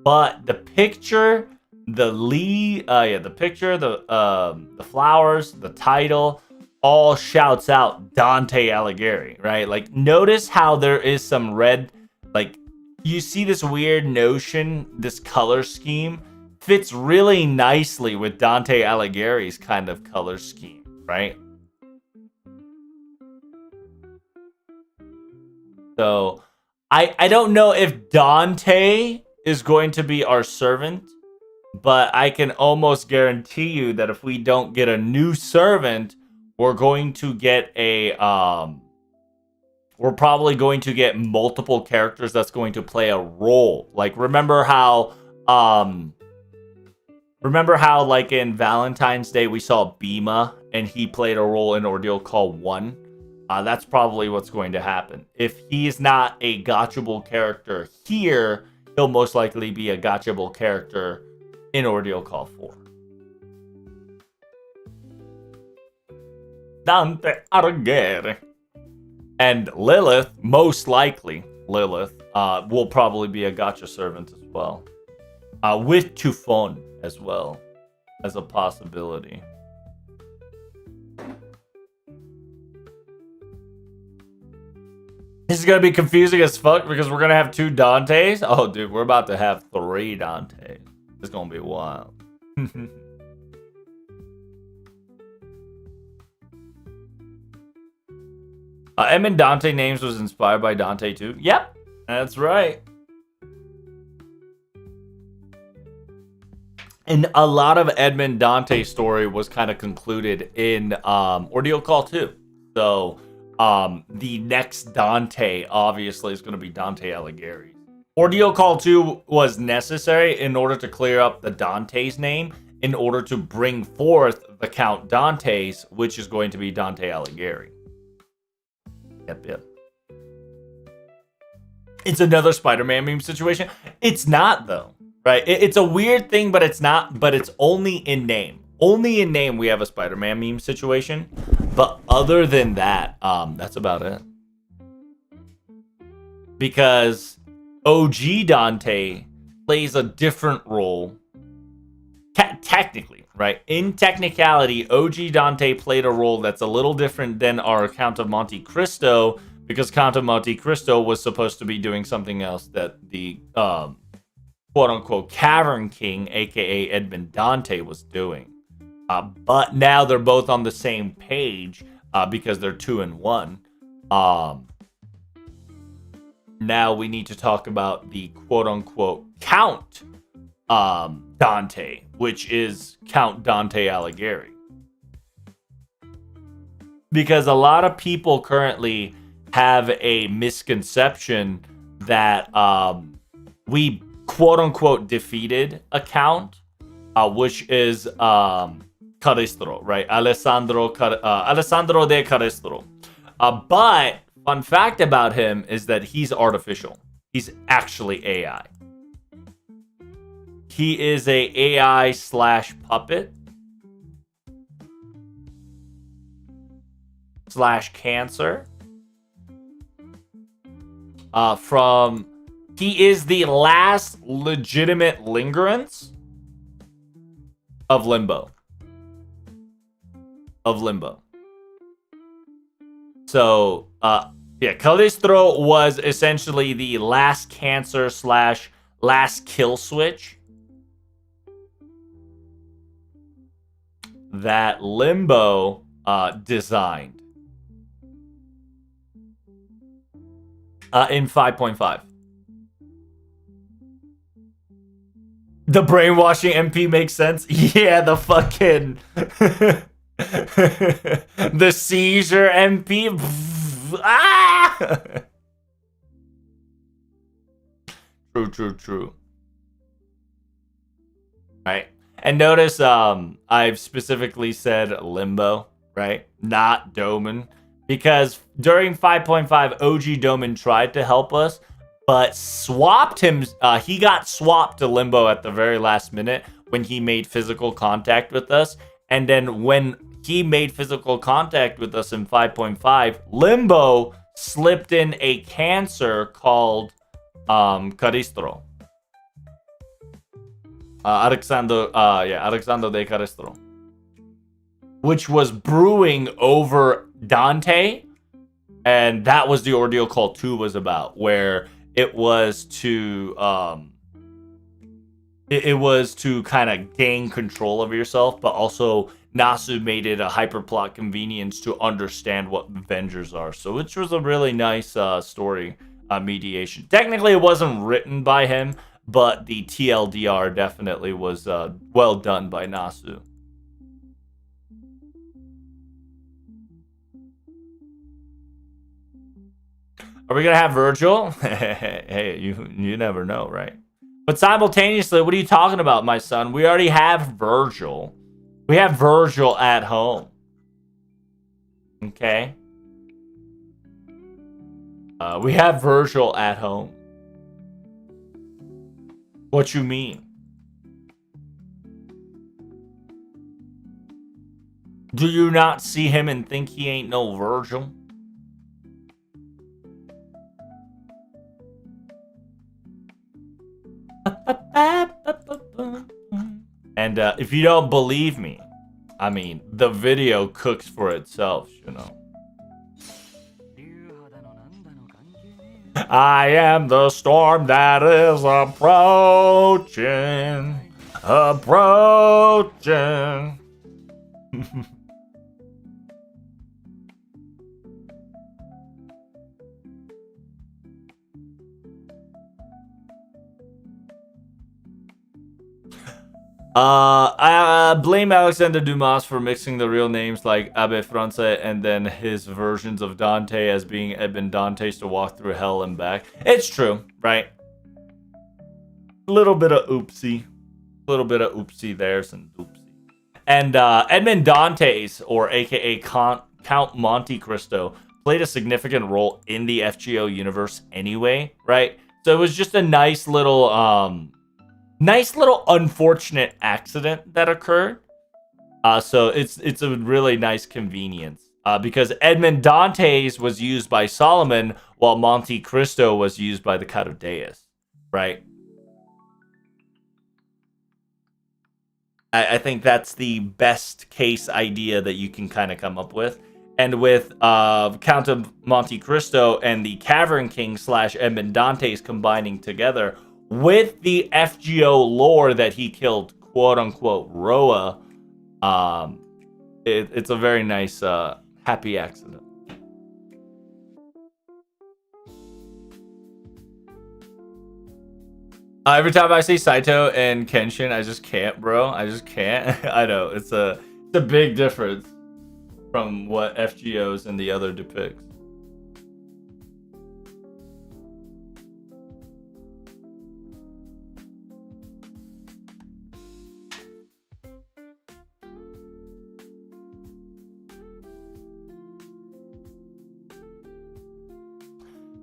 but the picture, the picture, the flowers, the title, all shouts out Dante Alighieri, right? Like, notice how there is some red, like, you see this weird notion, this color scheme fits really nicely with Dante Alighieri's kind of color scheme, right? So, I don't know if Dante is going to be our servant, but I can almost guarantee you that if we don't get a new servant, we're going to get we're probably going to get multiple characters that's going to play a role. Like, remember how like in Valentine's Day we saw Bima and he played a role in Ordeal Call 1? That's probably what's going to happen. If he's not a gotchable character here, he'll most likely be a gotchable character in Ordeal Call 4. Dante Alighieri. And Lilith, most likely, will probably be a gotcha servant as well. With Tufon as well, as a possibility. This is going to be confusing as fuck because we're going to have 2 Dantes. Oh, dude, we're about to have 3 Dantes. It's going to be wild. Edmund Dante names was inspired by Dante too. Yep, that's right. And a lot of Edmund Dante's story was kind of concluded in Ordeal Call 2. So the next Dante obviously is going to be Dante Alighieri. Ordeal Call 2 was necessary in order to clear up the Dante's name in order to bring forth the Count Dante's, which is going to be Dante Alighieri. Yep. It's another Spider-Man meme situation. It's not, though, right? It's a weird thing, but it's not. But it's only in name. Only in name we have a Spider-Man meme situation. But other than that, that's about it. Because OG Dante plays a different role. Technically, right? In technicality, OG Dante played a role that's a little different than our Count of Monte-Cristo, because Count of Monte-Cristo was supposed to be doing something else that the quote-unquote Cavern King, aka Edmund Dante, was doing. But now they're both on the same page because they're 2 in 1. Now we need to talk about the quote-unquote Count Dante, which is Count Dante Alighieri. Because a lot of people currently have a misconception that we quote-unquote defeated a Count, which is Caristro, right? Alessandro de Caristro. But fun fact about him is that he's artificial. He's actually AI. He is a AI / puppet / cancer. He is the last legitimate lingerance of Limbo. So, Yeah, Calistro was essentially the last cancer slash last kill switch that Limbo designed in 5.5. The brainwashing MP makes sense. Yeah, the fucking the seizure MP. Ah! True. Right. And notice I've specifically said Limbo, right? Not Doman. Because during 5.5, OG Doman tried to help us, but swapped him. He got swapped to Limbo at the very last minute when he made physical contact with us. And then when he made physical contact with us in 5.5, Limbo slipped in a cancer called Caristro. Alexander de Caristro, which was brewing over Dante, and that was the Ordeal Call 2 was about, where it was to kind of gain control of yourself, but also Nasu made it a hyperplot convenience to understand what Avengers are. So which was a really nice story mediation. Technically, it wasn't written by him, but the TLDR definitely was well done by Nasu. Are we gonna have Virgil? Hey, you never know, right? But simultaneously, what are you talking about, my son? We already have Virgil. We have Virgil at home. Okay. We have Virgil at home. What you mean? Do you not see him and think he ain't no Virgil? And if you don't believe me, I mean, the video cooks for itself, you know. I am the storm that is approaching. I blame Alexander Dumas for mixing the real names like Abbe France and then his versions of Dante as being Edmond Dantes to walk through hell and back. It's true, right? A little bit of oopsie. There's an oopsie. And Edmond Dantes, or aka Count Monte-Cristo, played a significant role in the FGO universe anyway, right? So it was just a nice little unfortunate accident that occurred. So it's a really nice convenience. Because Edmond Dantes was used by Solomon while Monte-Cristo was used by the Carodeus, right? I think that's the best case idea that you can kind of come up with. And with Count of Monte-Cristo and the Cavern King / Edmond Dantes combining together with the FGO lore that he killed, quote unquote, Roa, it's a very nice, happy accident. Every time I see Saito and Kenshin, I just can't, bro. I just can't. I know it's a big difference from what FGOs and the other depicts.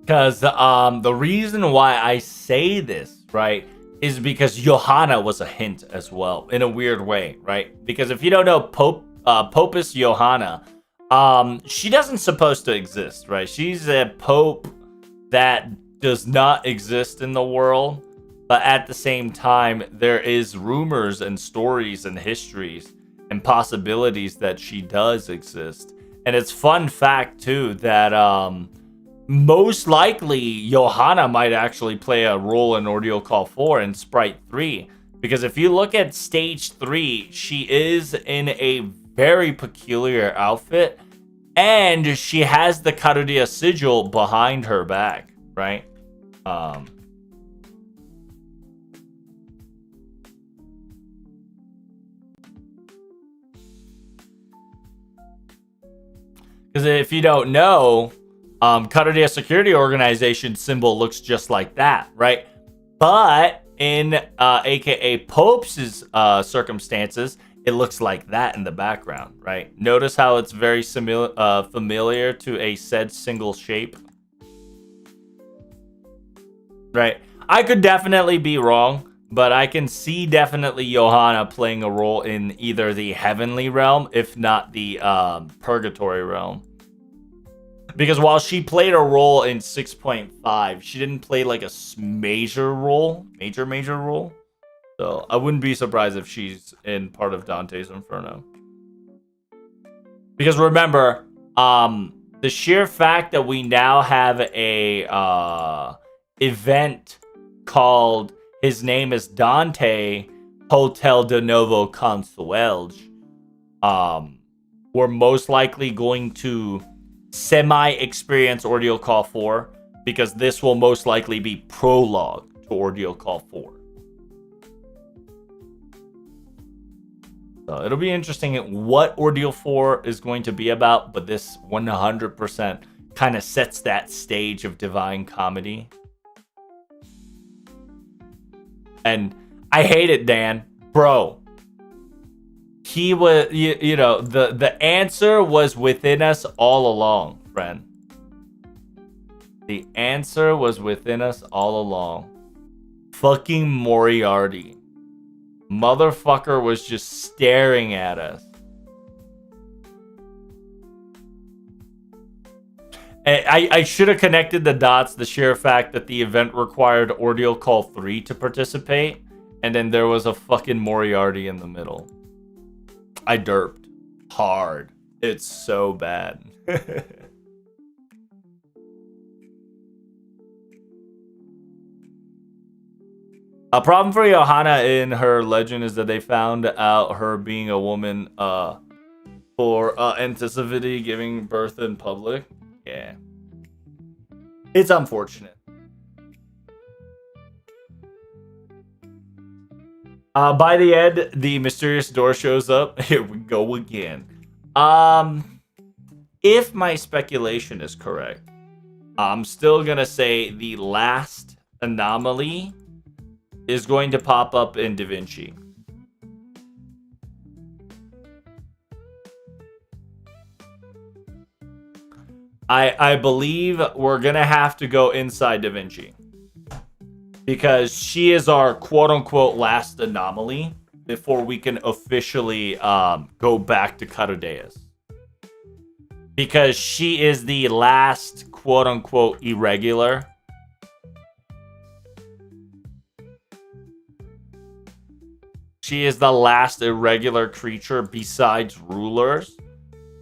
Because the reason why I say this, right, is because Johanna was a hint as well, in a weird way, right? Because if you don't know Popus Johanna, she doesn't supposed to exist, right? She's a pope that does not exist in the world, but at the same time, there is rumors and stories and histories and possibilities that she does exist. And it's fun fact, too, that most likely Johanna might actually play a role in Ordeal Call 4 and Sprite 3. Because if you look at stage 3, she is in a very peculiar outfit. And she has the Carudia sigil behind her back, right? Because if you don't know, Carudia Security Organization symbol looks just like that, right? But in aka Pope's circumstances, it looks like that in the background, right? Notice how it's very familiar to a said single shape, right? I could definitely be wrong, but I can see definitely Johanna playing a role in either the Heavenly Realm, if not the Purgatory Realm. Because while she played a role in 6.5, she didn't play like a major role. So I wouldn't be surprised if she's in part of Dante's Inferno. Because remember, the sheer fact that we now have a event called His Name is Dante Hotel de Novo Consuelge, we're most likely going to semi-experience Ordeal Call 4, because this will most likely be prologue to Ordeal Call 4. So it'll be interesting what Ordeal 4 is going to be about, but this 100% kind of sets that stage of divine comedy. And I hate it, Dan. Bro. He was, you know, the answer was within us all along, friend. The answer was within us all along. Fucking Moriarty. Motherfucker was just staring at us. I should have connected the dots, the sheer fact that the event required Ordeal Call 3 to participate, and then there was a fucking Moriarty in the middle. I derped hard. It's so bad. A problem for Johanna in her legend is that they found out her being a woman for anticipity giving birth in public. Yeah. It's unfortunate. By the end, the mysterious door shows up. Here we go again. If my speculation is correct, I'm still gonna say the last anomaly is going to pop up in Da Vinci. I believe we're gonna have to go inside Da Vinci, because she is our quote-unquote last anomaly before we can officially go back to Carudeus. Because she is the last quote-unquote irregular. She is the last irregular creature besides rulers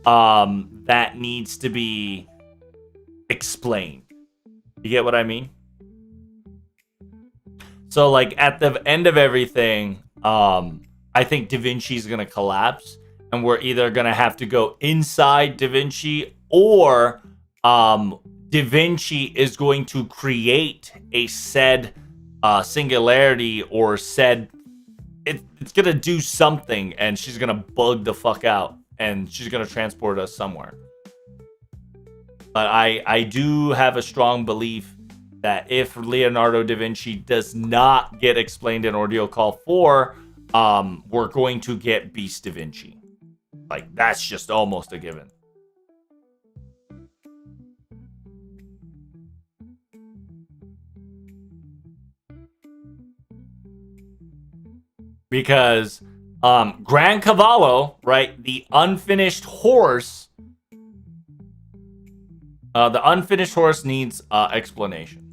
that needs to be explained. You get what I mean? So, like, at the end of everything, I think Da Vinci's gonna collapse, and we're either gonna have to go inside Da Vinci, or Da Vinci is going to create a said singularity, or said it's gonna do something, and she's gonna bug the fuck out, and she's gonna transport us somewhere. But I do have a strong belief that if Leonardo da Vinci does not get explained in Ordeal Call 4, we're going to get Beast da Vinci. Like, that's just almost a given. Because Gran Cavallo, right, the unfinished horse, needs explanation.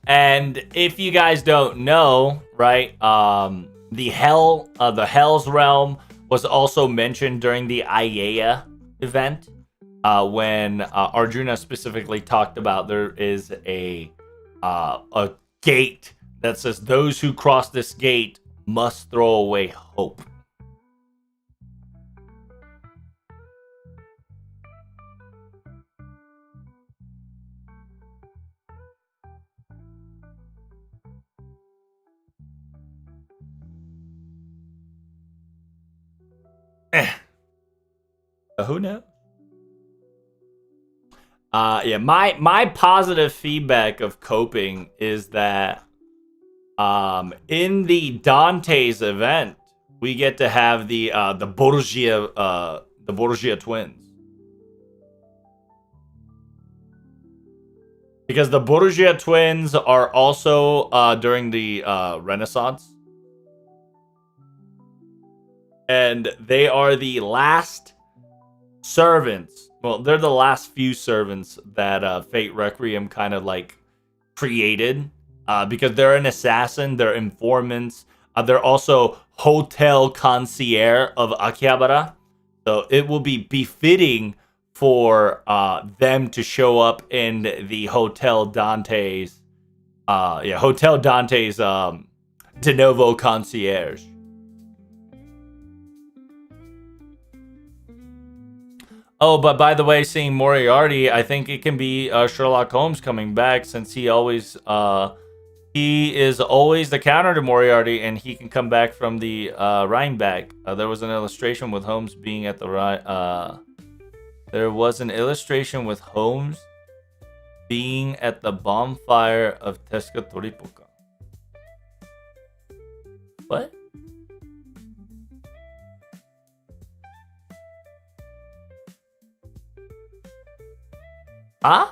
And if you guys don't know, right, The Hell's Realm was also mentioned during the Aiea event, when Arjuna specifically talked about there is a gate that says those who cross this gate must throw away hope. Who knows? Yeah, my positive feedback of coping is that in the Dante's event, we get to have the Borgia twins. Because the Borgia twins are also during the Renaissance. And they are the last servants. Well, they're the last few servants that Fate Requiem kind of like created. Because they're an assassin, they're informants. They're also hotel concierge of Akihabara. So it will be befitting for them to show up in the Hotel Dante's Hotel Dante's de novo concierge. Oh, but by the way, seeing Moriarty, I think it can be Sherlock Holmes coming back, since he is always the counter to Moriarty, and he can come back from the Rhinebeck. There was an illustration with Holmes being at the There was an illustration with Holmes being at the bonfire of Tezcatlipoca. What? Huh?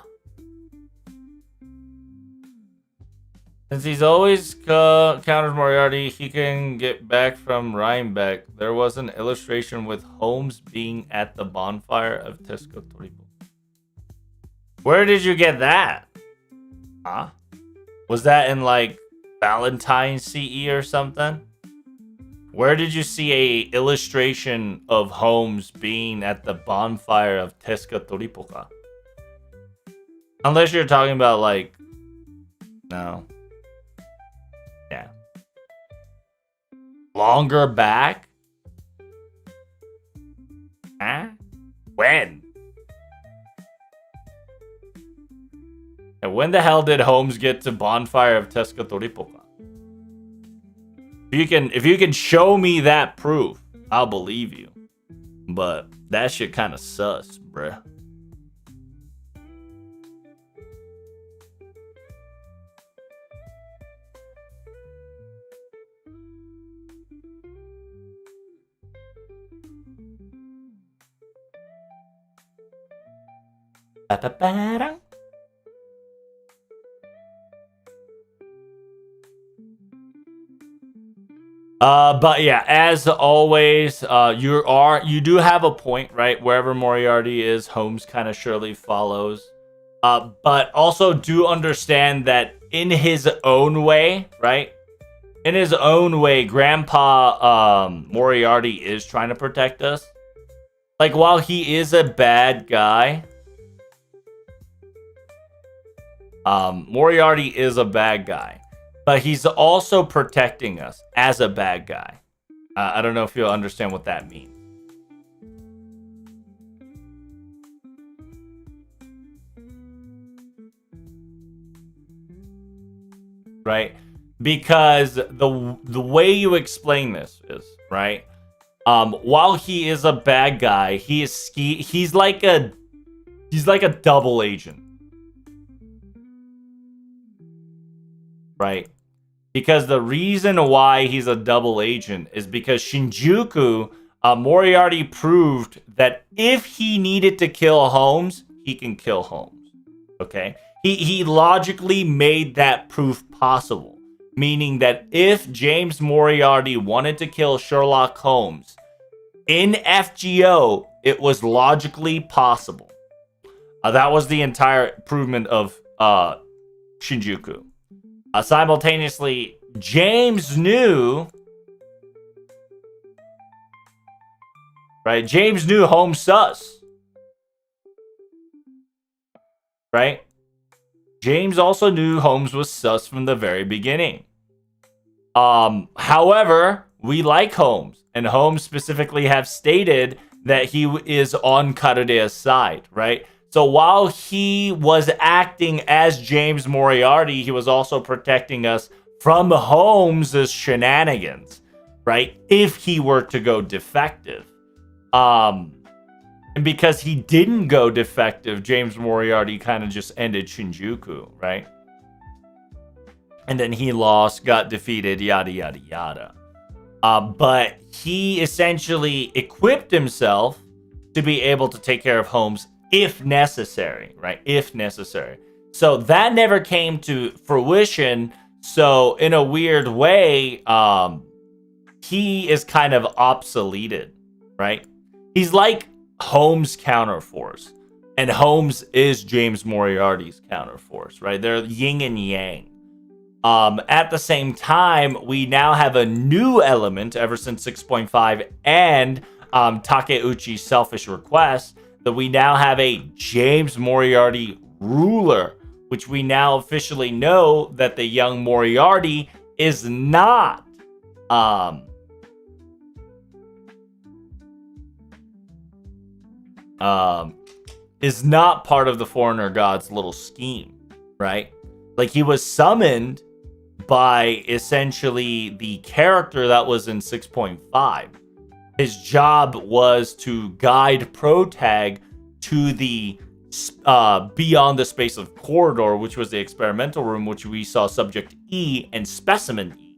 Since he's always countered Moriarty, he can get back from Rhinebeck. There was an illustration with Holmes being at the bonfire of Tezcatlipoca. Where did you get that? Huh? Was that in like Valentine CE or something? Where did you see a illustration of Holmes being at the bonfire of Tezcatlipoca? Unless you're talking about like, no. Yeah. Longer back? Huh? When? And when the hell did Holmes get to bonfire of Tezcatlipoca? If you can show me that proof, I'll believe you. But that shit kind of sus, bruh. But yeah, as always, you do have a point, right? Wherever Moriarty is, Holmes kind of surely follows. But also do understand that in his own way, right? In his own way, Grandpa Moriarty is trying to protect us. Like, while he is a bad guy, Moriarty is a bad guy. But he's also protecting us as a bad guy. I don't know if you'll understand what that means. Right? Because the way you explain this is, right? While he is a bad guy, he's like a double agent. Right? Because the reason why he's a double agent is because Shinjuku, Moriarty proved that if he needed to kill Holmes, he can kill Holmes. Okay? He logically made that proof possible. Meaning that if James Moriarty wanted to kill Sherlock Holmes in FGO, it was logically possible. That was the entire improvement of Shinjuku. Simultaneously, James knew right? James knew Holmes sus, right? James also knew Holmes was sus from the very beginning. However, we like Holmes, and Holmes specifically have stated that he is on Karadea's side, right? So while he was acting as James Moriarty, he was also protecting us from Holmes' shenanigans, right? If he were to go defective. And because he didn't go defective, James Moriarty kind of just ended Shinjuku, right? And then he lost, got defeated, yada, yada, yada. But he essentially equipped himself to be able to take care of Holmes if necessary, right? If necessary. So that never came to fruition. So in a weird way, he is kind of obsoleted, right? He's like Holmes' counterforce. And Holmes is James Moriarty's counterforce, right? They're yin and yang. At the same time, we now have a new element ever since 6.5 and Takeuchi's selfish request that we now have a James Moriarty ruler, which we now officially know that the young Moriarty is not is not part of the Foreigner God's little scheme, right? Like he was summoned by essentially the character that was in 6.5. His job was to guide Protag to the beyond the space of corridor, which was the experimental room, which we saw Subject E and Specimen E.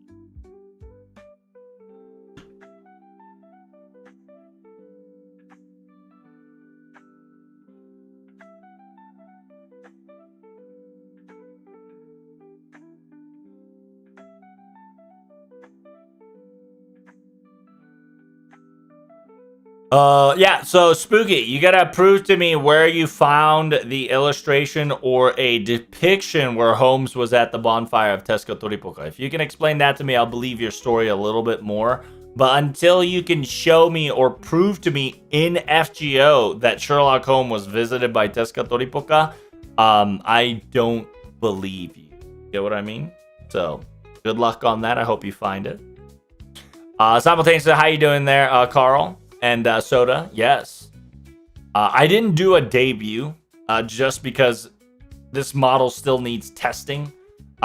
Yeah, so Spooky, you gotta prove to me where you found the illustration or a depiction where Holmes was at the bonfire of Tezcatlipoca. If you can explain that to me, I'll believe your story a little bit more. But until you can show me or prove to me in FGO that Sherlock Holmes was visited by Tezcatlipoca, I don't believe you. Get what I mean? So, good luck on that. I hope you find it. Simultaneously, how you doing there, Carl? And Soda, yes. I didn't do a debut just because this model still needs testing.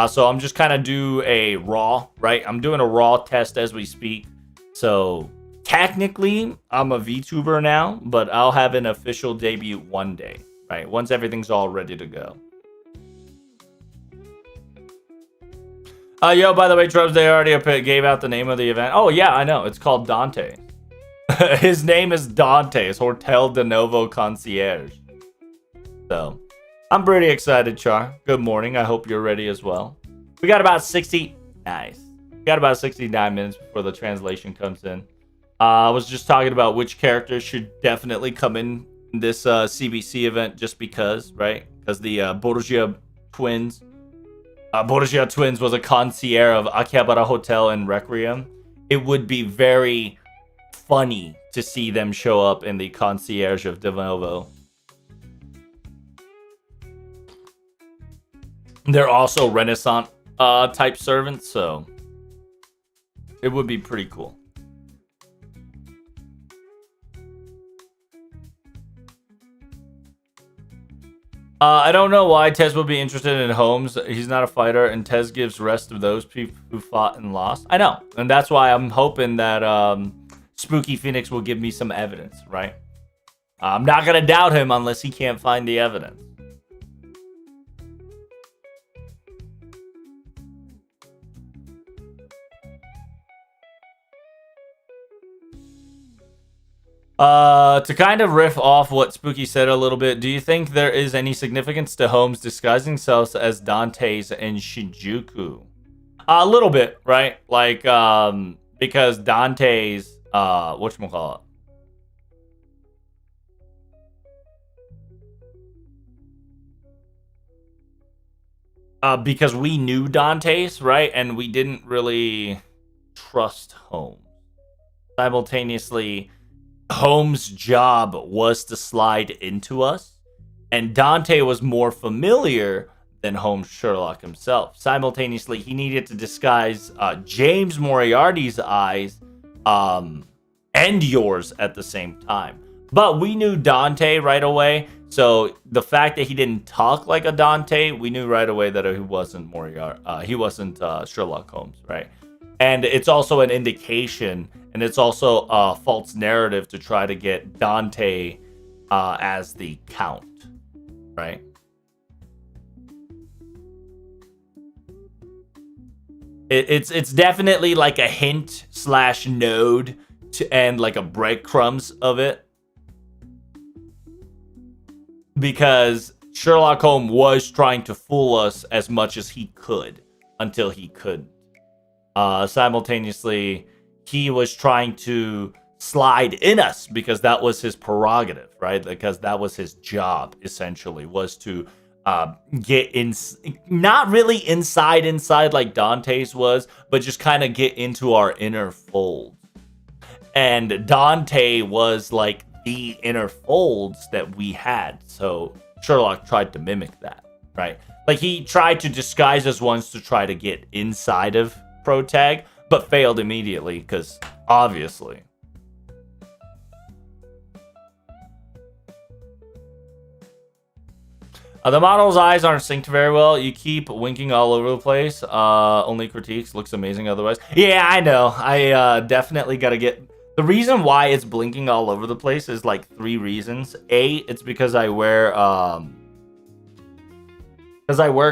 So I'm just kind of do a raw, right? I'm doing a raw test as we speak. So technically, I'm a VTuber now, but I'll have an official debut one day, right? Once everything's all ready to go. Yo, by the way, Trubs, they already gave out the name of the event. Oh, yeah, I know. It's called Dante. His name is Dante. It's Hotel de Novo Concierge. So, I'm pretty excited, Char. Good morning. I hope you're ready as well. We got about 60... Nice. We got about 69 minutes before the translation comes in. I was just talking about which characters should definitely come in this CBC event just because, right? Because the Borgia twins... Borgia twins was a concierge of Akihabara Hotel and Requiem. It would be very... funny to see them show up in the concierge of De Novo. They're also Renaissance type servants, so it would be pretty cool. I don't know why Tez would be interested in Holmes. He's not a fighter, and Tez gives rest of those people who fought and lost. I know, and that's why I'm hoping that Spooky Phoenix will give me some evidence, right? I'm not going to doubt him unless he can't find the evidence. To kind of riff off what Spooky said a little bit, do you think there is any significance to Holmes disguising himself as Dante's in Shinjuku? A little bit, right? Like, because Dante's whatchamacallit? Because we knew Dante's, right? And we didn't really trust Holmes. Simultaneously, Holmes' job was to slide into us, and Dante was more familiar than Holmes Sherlock himself. Simultaneously, he needed to disguise James Moriarty's eyes and yours at the same time. But we knew Dante right away, so the fact that he didn't talk like a Dante, we knew right away that he wasn't Moriarty. He wasn't Sherlock Holmes, right? And it's also an indication, and it's also a false narrative to try to get Dante as the Count, right? It's definitely like a hint / node to and like a breadcrumbs of it, because Sherlock Holmes was trying to fool us as much as he could until he couldn't. Simultaneously, he was trying to slide in us because that was his prerogative, right? Because that was his job, essentially, was to get in, not really inside like Dante's was, but just kind of get into our inner fold. And Dante was like the inner folds that we had, so Sherlock tried to mimic that, right? Like, he tried to disguise us once to try to get inside of Protag, but failed immediately because obviously. The model's eyes aren't synced very well. You keep winking all over the place. Only critiques. Looks amazing otherwise. Yeah, I know. I definitely got to get... The reason why it's blinking all over the place is like 3 reasons. A, it's because I wear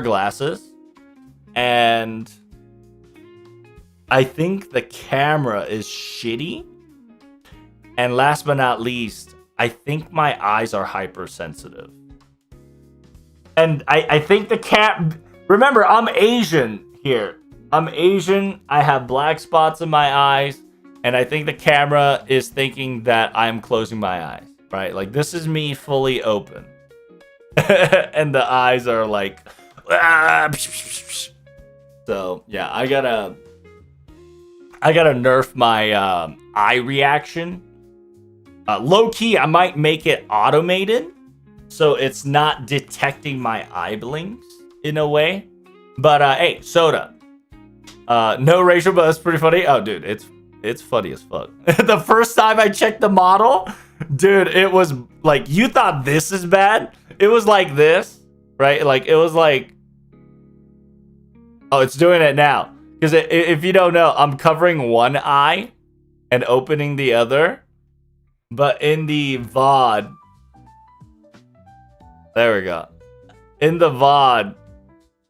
glasses. And I think the camera is shitty. And last but not least, I think my eyes are hypersensitive. And I think the remember, I'm Asian here. I'm Asian. I have black spots in my eyes. And I think the camera is thinking that I'm closing my eyes, right? Like, this is me fully open. And the eyes are like... So, yeah, I gotta nerf my eye reaction. Low-key, I might make it automated, so it's not detecting my eye blinks in a way. But hey, Soda. No racial, but it's pretty funny. Oh, dude, it's funny as fuck. The first time I checked the model, dude, it was like, you thought this is bad? It was like this, right? Like, it was like... Oh, it's doing it now. Because if you don't know, I'm covering one eye and opening the other. But in the VOD... There we go. In the VOD,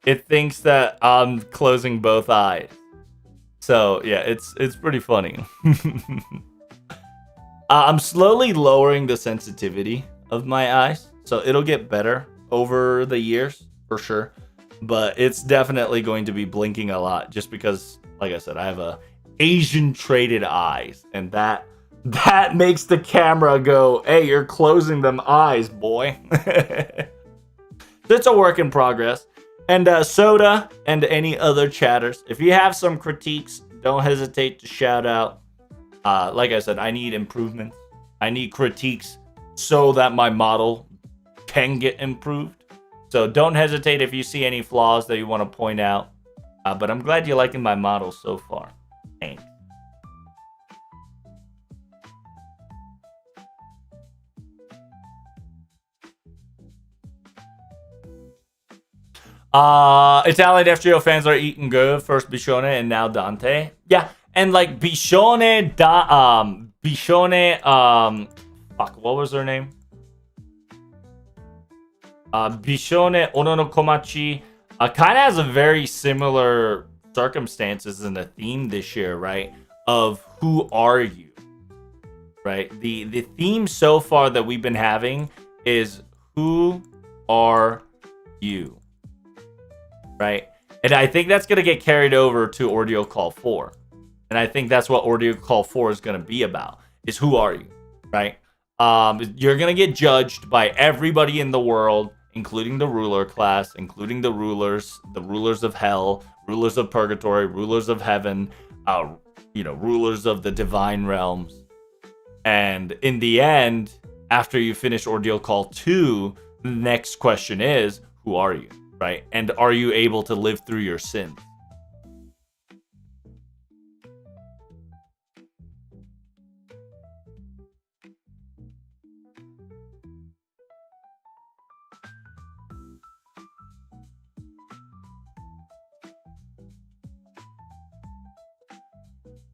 it thinks that I'm closing both eyes. So, yeah, it's pretty funny. I'm slowly lowering the sensitivity of my eyes. So it'll get better over the years, for sure. But it's definitely going to be blinking a lot. Just because, like I said, I have a Asian traded eyes. And that makes the camera go, hey, you're closing them eyes, boy. It's a work in progress. And Soda and any other chatters, if you have some critiques, don't hesitate to shout out. Like I said, I need improvements. I need critiques so that my model can get improved. So don't hesitate if you see any flaws that you want to point out. But I'm glad you're liking my model so far. Thanks. Italian FGO fans are eating good. First Bishone and now Dante. Yeah, and like Bishone, fuck, what was her name? Bishone Ononokomachi kind of has a very similar circumstances in the theme this year, right? Of who are you, right? The theme so far that we've been having is who are you, right? And I think that's going to get carried over to Ordeal Call 4. And I think that's what Ordeal Call 4 is going to be about, is who are you, right? You're going to get judged by everybody in the world, including the ruler class, including the rulers of hell, rulers of purgatory, rulers of heaven, rulers of the divine realms. And in the end, after you finish Ordeal Call 2, the next question is, who are you, right? And are you able to live through your sins?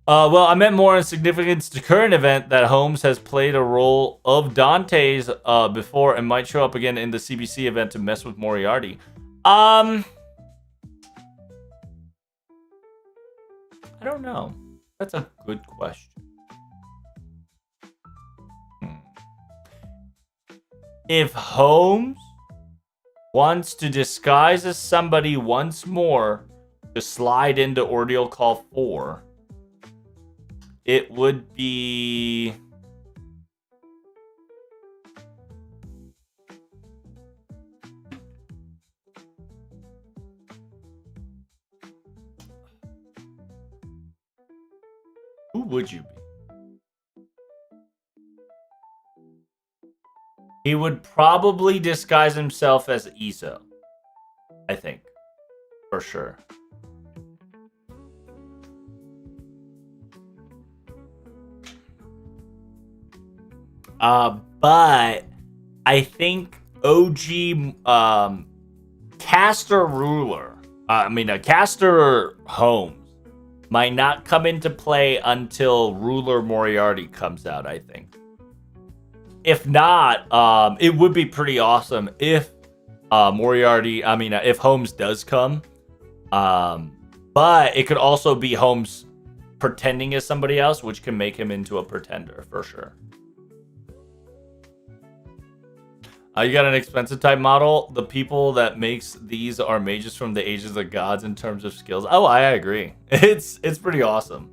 Well, I meant more in significance to current event that Holmes has played a role of Dante's before and might show up again in the CBC event to mess with Moriarty. I don't know. That's a good question. If Holmes wants to disguise as somebody once more to slide into Ordeal Call 4, it would be... Who would you be? He would probably disguise himself as Iso. I think. For sure. But I think OG Caster Ruler, Caster Holmes might not come into play until Ruler Moriarty comes out, I think. If not, it would be pretty awesome if if Holmes does come. But it could also be Holmes pretending as somebody else, which can make him into a pretender for sure. You got an expensive type model. The people that makes these are mages from the ages of gods in terms of skills. Oh, I agree. It's pretty awesome.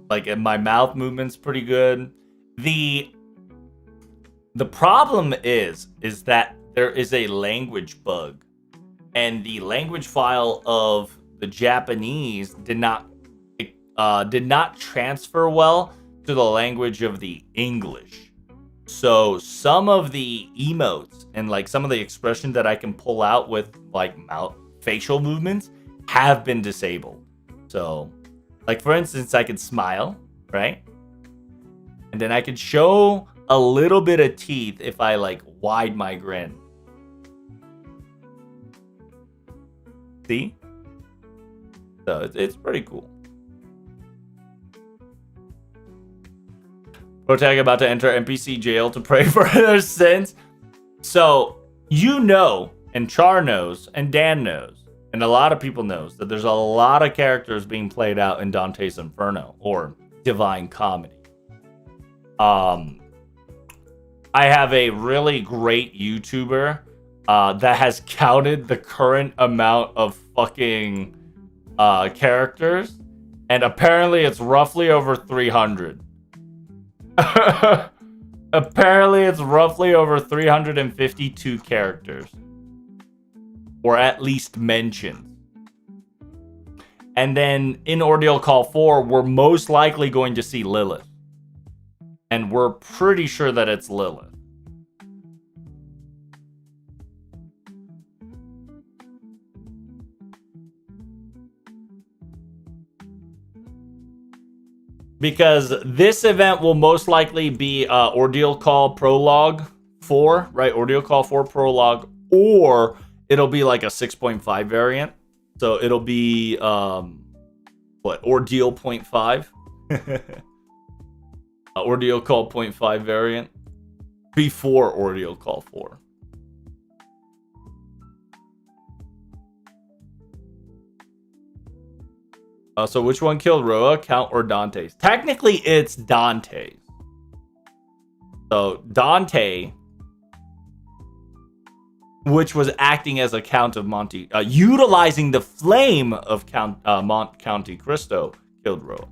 Like, my mouth movement's pretty good. The problem is that there is a language bug, and the language file of the Japanese did not transfer well to the language of the English. So some of the emotes and like some of the expression that I can pull out with like facial movements have been disabled. So like, for instance, I could smile, right? And then I could show a little bit of teeth if I like wide my grin. See? So it's pretty cool. Protag about to enter NPC jail to pray for their sins. So, and Char knows, and Dan knows, and a lot of people knows that there's a lot of characters being played out in Dante's Inferno, or Divine Comedy. I have a really great YouTuber that has counted the current amount of fucking characters, and apparently it's roughly over 300. Apparently it's roughly over 352 characters, or at least mentioned. And then in Ordeal Call 4, we're most likely going to see Lilith, and we're pretty sure that it's Lilith. Because this event will most likely be Ordeal Call Prolog 4, right? Ordeal Call 4 Prolog, or it'll be like a 6.5 variant. So it'll be, Ordeal 0.5? Ordeal Call 0.5 variant before Ordeal Call 4. So which one killed Roa, Count or Dante's? Technically, it's Dante's. So Dante, which was acting as a Count of Monte, utilizing the flame of Count Mont-Cristo, killed Roa.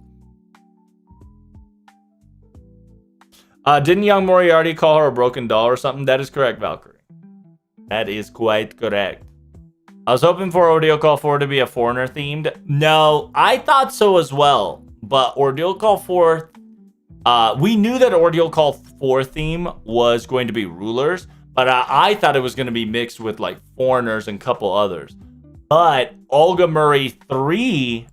Didn't young Moriarty call her a broken doll or something? That is correct, Valkyrie. That is quite correct. I was hoping for Ordeal Call 4 to be a foreigner themed. No, I thought so as well. But Ordeal Call 4 We knew that Ordeal Call 4 theme was going to be rulers, but I thought it was going to be mixed with like foreigners and a couple others. But Olga Murray 3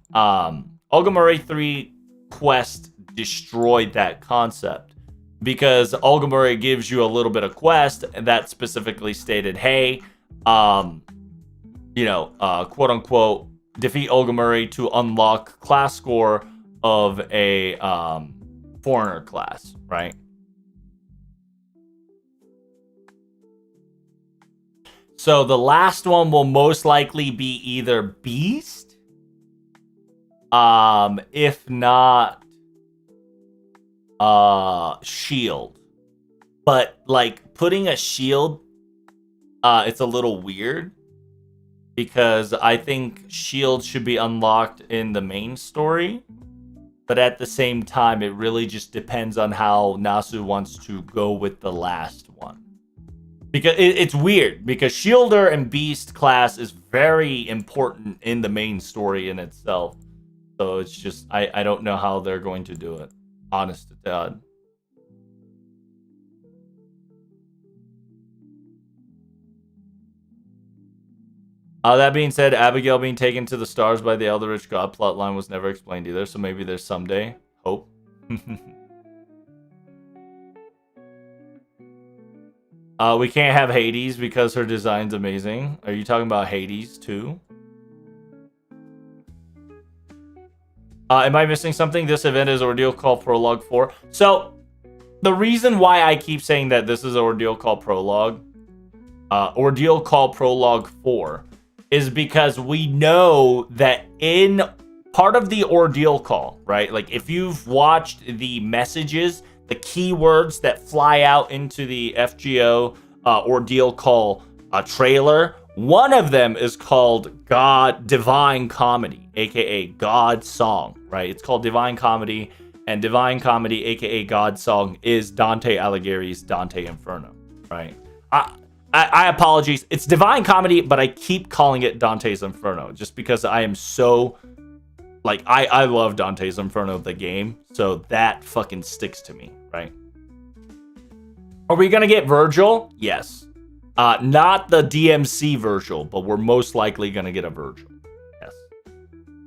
quest destroyed that concept, because Olga Murray gives you a little bit of quest that specifically stated, hey, quote unquote, defeat Olga Murray to unlock class score of a foreigner class, right? So the last one will most likely be either Beast, if not Shield. But like putting a Shield, it's a little weird, because I think Shield should be unlocked in the main story. But at the same time, it really just depends on how Nasu wants to go with the last one. Because it's weird, because Shielder and Beast class is very important in the main story in itself. So it's just, I don't know how they're going to do it. Honest to God. That being said, Abigail being taken to the stars by the Eldritch God plotline was never explained either, so maybe there's someday hope. We can't have Hades because her design's amazing. Are you talking about Hades too? Am I missing something? This event is Ordeal Call Prolog 4. So, the reason why I keep saying that this is Ordeal Call Prolog, Ordeal Call Prolog 4, is because we know that in part of the Ordeal Call, right? Like, if you've watched the messages, the keywords that fly out into the FGO Ordeal Call trailer, one of them is called Divine Comedy, aka God Song, right? It's called Divine Comedy, and Divine Comedy, aka God Song, is Dante Alighieri's Dante Inferno, right? I apologize. It's Divine Comedy, but I keep calling it Dante's Inferno just because I am so, like, I love Dante's Inferno, the game, so that fucking sticks to me, right? Are we gonna get Virgil? Yes. Not the DMC Virgil, but we're most likely gonna get a Virgil. Yes.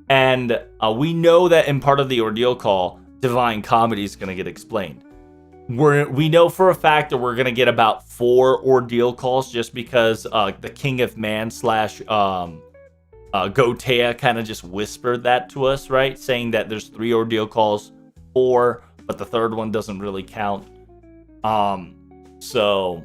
And we know that in part of the Ordeal Call, Divine Comedy is gonna get explained. We know for a fact that we're gonna get about 4 Ordeal Calls, just because the King of Man / Gotea kind of just whispered that to us, right? Saying that there's 3 Ordeal Calls, 4, but the third one doesn't really count. So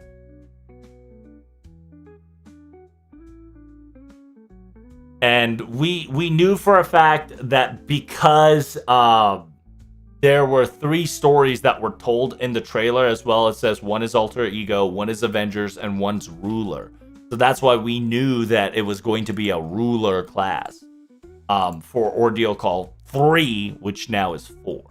and we knew for a fact that because there were 3 stories that were told in the trailer as well. It says one is Alter Ego, one is Avengers, and one's Ruler. So that's why we knew that it was going to be a Ruler class for Ordeal Call 3, which now is 4,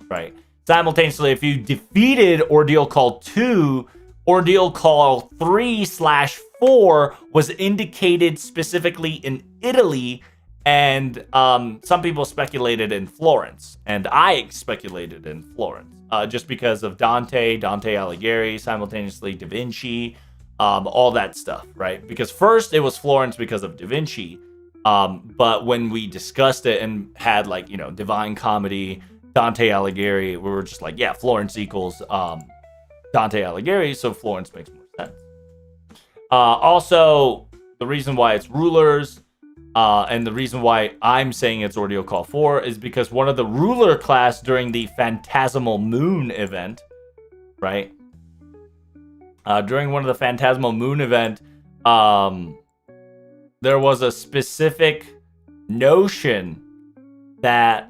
right? Simultaneously, if you defeated Ordeal Call 2, Ordeal Call 3/4 was indicated specifically in Italy, and some people speculated in Florence, and I speculated in Florence, just because of Dante Alighieri, simultaneously Da Vinci, all that stuff, right? Because first it was Florence because of Da Vinci, but when we discussed it and had, like, you know, Divine Comedy, Dante Alighieri, we were just like, yeah, Florence equals Dante Alighieri, so Florence makes more sense. Also, the reason why it's Rulers, and the reason why I'm saying it's Ordeal Call 4 is because one of the Ruler class during the Phantasmal Moon event, right? During one of the Phantasmal Moon event, there was a specific notion that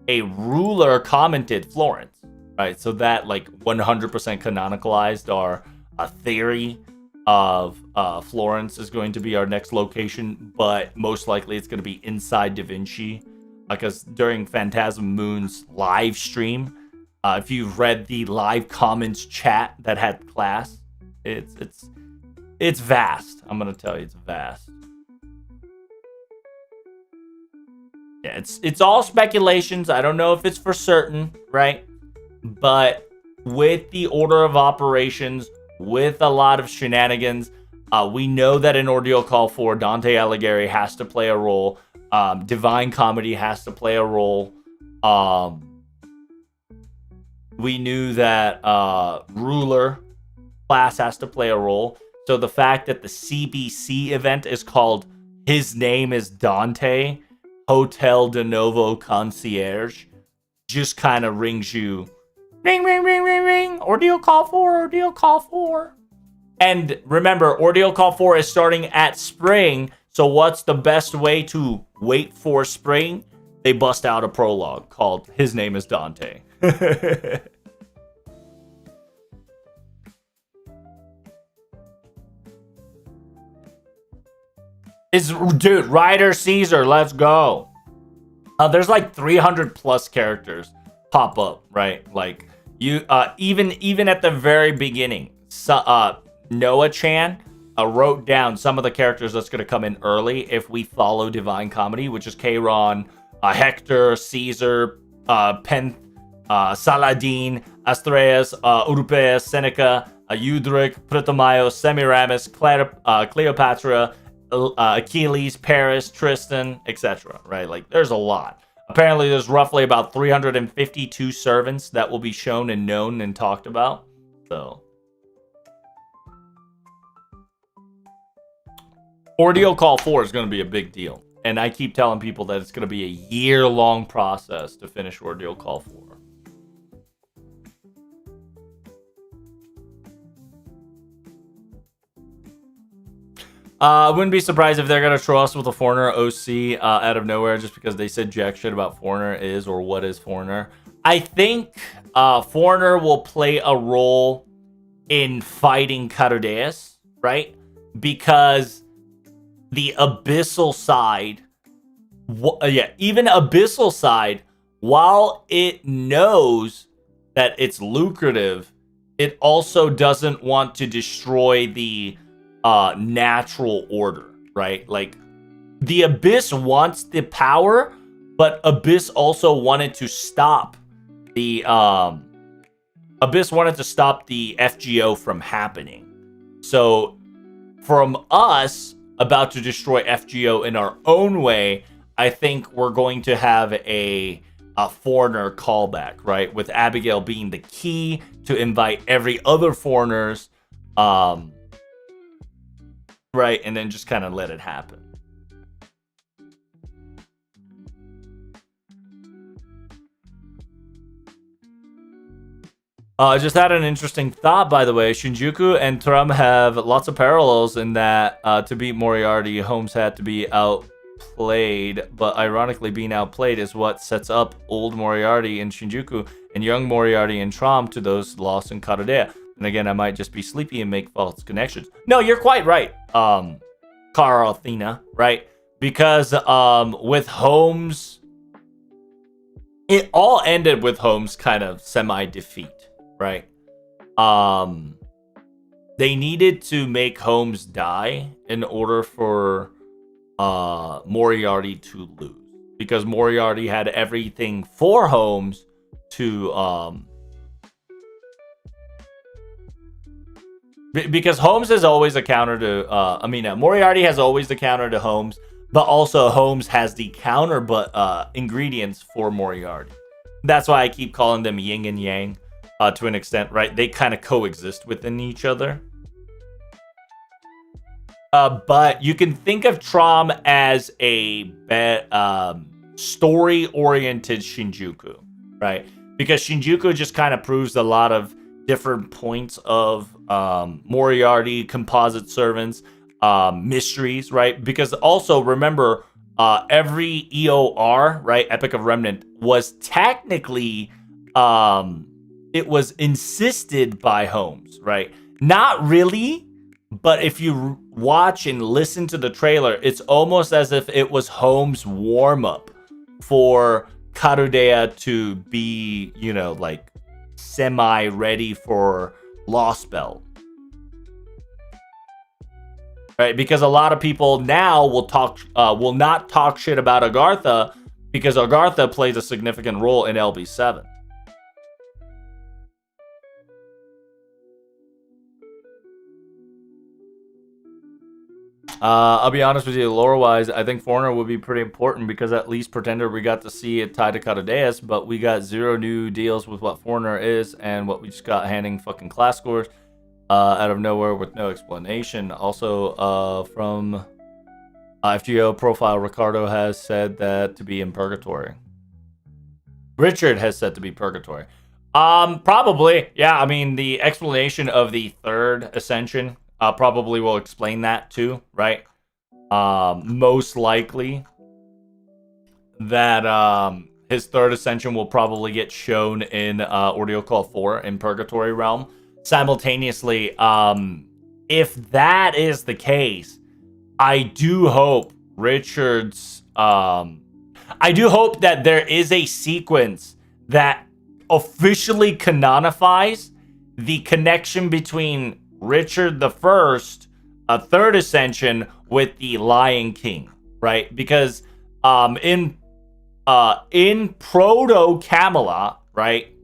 a Ruler commented Florence, right? So that, like, 100% canonicalized our theory of Florence is going to be our next location, but most likely it's going to be inside Da Vinci, because during Phantasm Moon's live stream, if you've read the live comments chat that had class, it's vast. I'm gonna tell you, it's vast. Yeah, it's all speculations. I don't know if it's for certain, right? But with the order of operations, with a lot of shenanigans, we know that in Ordeal Call 4, Dante Alighieri has to play a role. Divine Comedy has to play a role. We knew that Ruler class has to play a role. So the fact that the CBC event is called His Name is Dante, Hotel de Novo Concierge, just kind of rings you, ring, ring, ring, ring, ring, Ordeal Call 4, Ordeal Call 4. And remember, Ordeal Call 4 is starting at spring, so what's the best way to wait for spring? They bust out a prologue called His Name is Dante. Dude, Ryder Caesar, let's go. There's like 300 plus characters pop up, right? Like you, even at the very beginning, Noah Chan wrote down some of the characters that's gonna come in early if we follow Divine Comedy, which is Kayron, Hector, Caesar, Saladin, Astreas, Europeus, Seneca, Eudric, Ptolemaios, Semiramis, Cleopatra, Achilles, Paris, Tristan, etc. Right? Like, there's a lot. Apparently, there's roughly about 352 servants that will be shown and known and talked about. So, Ordeal Call 4 is going to be a big deal. And I keep telling people that it's going to be a year-long process to finish Ordeal Call 4. I wouldn't be surprised if they're going to throw us with a Foreigner OC out of nowhere just because they said jack shit about Foreigner is or what is Foreigner. I think Foreigner will play a role in fighting Carudeus, right? Because the Abyssal side, even Abyssal side, while it knows that it's lucrative, it also doesn't want to destroy the natural order, right? Like, the Abyss wants the power, but Abyss also wanted to stop the FGO from happening. So from us about to destroy FGO in our own way, I think we're going to have a Foreigner callback, right? With Abigail being the key to invite every other foreigners, right, and then just kind of let it happen. I just had an interesting thought, by the way. Shinjuku and Trum have lots of parallels in that to beat Moriarty, Holmes had to be outplayed, but ironically being outplayed is what sets up old Moriarty in Shinjuku and young Moriarty in Trum to those lost in Karodea. And again, I might just be sleepy and make false connections. No, you're quite right, Carl Athena, right? Because with Holmes, it all ended with Holmes kind of semi-defeat, right? They needed to make Holmes die in order for Moriarty to lose. Because Moriarty had everything for Holmes to... Because Holmes is always a counter to... Moriarty has always the counter to Holmes, but also Holmes has the counter ingredients for Moriarty. That's why I keep calling them yin and yang to an extent, right? They kind of coexist within each other. But you can think of Trom as a story-oriented Shinjuku, right? Because Shinjuku just kind of proves a lot of different points of Moriarty, composite servants, mysteries, right? Because also remember, every EOR, right, Epic of Remnant, was technically it was insisted by Holmes, right? Not really, but if you watch and listen to the trailer, it's almost as if it was Holmes' warm-up for Karodea to be, like semi-ready for Lost Belt. Right? Because a lot of people now will not talk shit about Agartha because Agartha plays a significant role in LB7. I'll be honest with you, lore-wise, I think Foreigner would be pretty important because at least Pretender we got to see it tied to Catadeus, but we got zero new deals with what Foreigner is and what we just got handing fucking class scores out of nowhere with no explanation. Also, from FGO profile, Ricardo has said that to be in Purgatory. Richard has said to be Purgatory. Probably, yeah. I mean, the explanation of the third ascension probably will explain that too, right? Most likely that his third ascension will probably get shown in Ordeal Call 4 in Purgatory Realm. Simultaneously, if that is the case, I do hope Richard's I do hope that there is a sequence that officially canonifies the connection between Richard the First, a third ascension, with the Lion King, right? Because in Proto Camelot, right,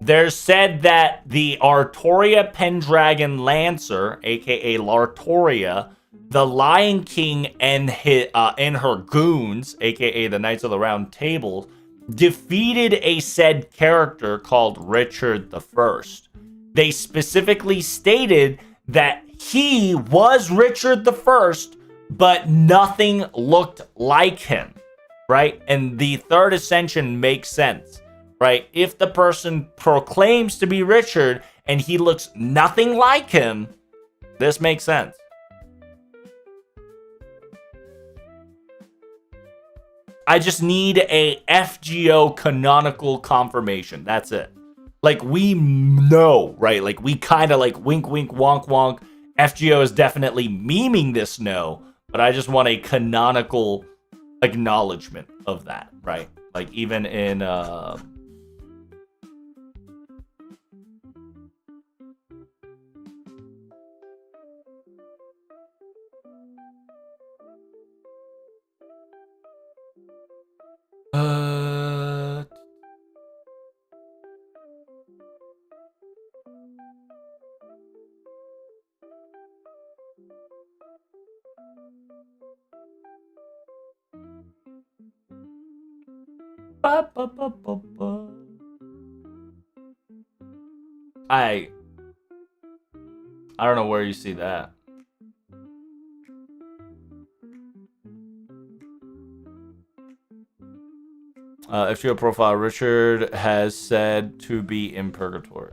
there's said that the Artoria Pendragon Lancer, aka Lartoria, the Lion King and her goons, aka the Knights of the Round Table, defeated a said character called Richard the First. They specifically stated that he was Richard the First, but nothing looked like him, right? And the third ascension makes sense, right? If the person proclaims to be Richard and he looks nothing like him, this makes sense. I just need a FGO canonical confirmation. That's it. Like, we know, right? Like, we kind of like wink, wink, wonk, wonk. FGO is definitely memeing this no, but I just want a canonical acknowledgement of that, right? Like, even in I don't know where you see that. FGO profile, Richard has said to be in Purgatory.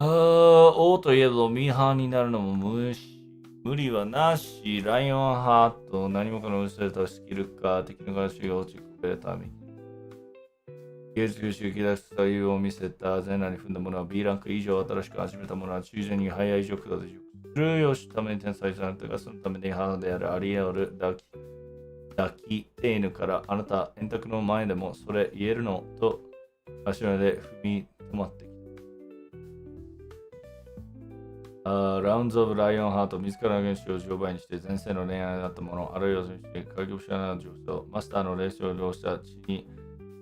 王といえどミーハーになるのも無理はなし、ライオンハート、何もかの薄れたスキルか、敵の合衆を落ち込めるために。芸術集気出す左右を見せた全裸に踏んだものは B ランク以上新しく始めたものは中旬に早い以上下でするよしために天才されたが、そのために母であるアリエオル抱きテーヌからあなた円卓の前でもそれ言えるのと足ので踏み止まってきた。ラウンズ・オブ・ライオンハート、自らの原子を10倍にして前世の恋愛になったもの、あるいはそして影武者の女性、マスターの霊視を利した地に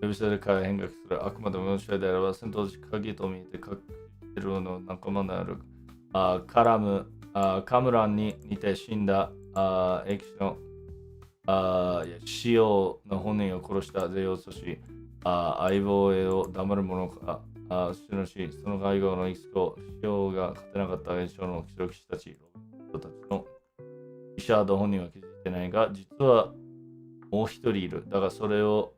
呼び捨てから変革するあくまでも試合であれば戦闘時鍵と見えて隠してるの仲間であるカムランに似て死んだ駅士のシオの本人を殺した税をとし相棒へを黙る者か死のしその外号のイスとシオが勝てなかった現象の記録したち人たちのリシャード本人は気づいてないが実はもう一人いる。だがそれを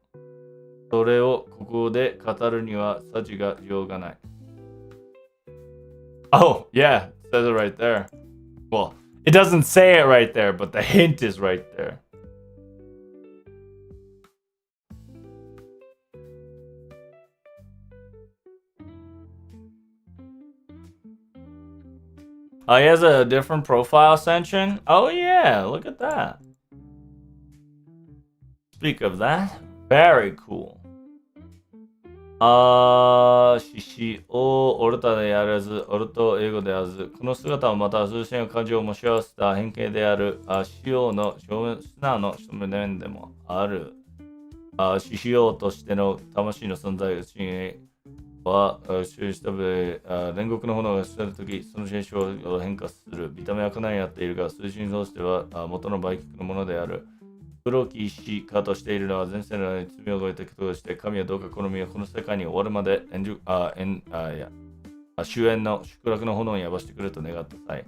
ここで語るには幸がしようがない。Oh, yeah, it says it right there. Well, it doesn't say it right there, but the hint is right there. Oh, he has a different profile ascension? Oh yeah, look at that. Speak of that, very cool. 獅子をオルタであらず、オルト英語であらず、この姿はまた通信の感情を持ち合わせた変形である、獅子王の素直の一面でもある。獅子王としての魂の存在は、終始たぶ煉獄の炎が捨てるとき、その現象を変化する。見た目はかなりやっているが、推進としては元の売却のものである。黒き石化としているのは前世の罪を超えたこととして、神はどうかこの身はこの世界に終わるまで終焉の祝福の炎にやばしてくれと願った際、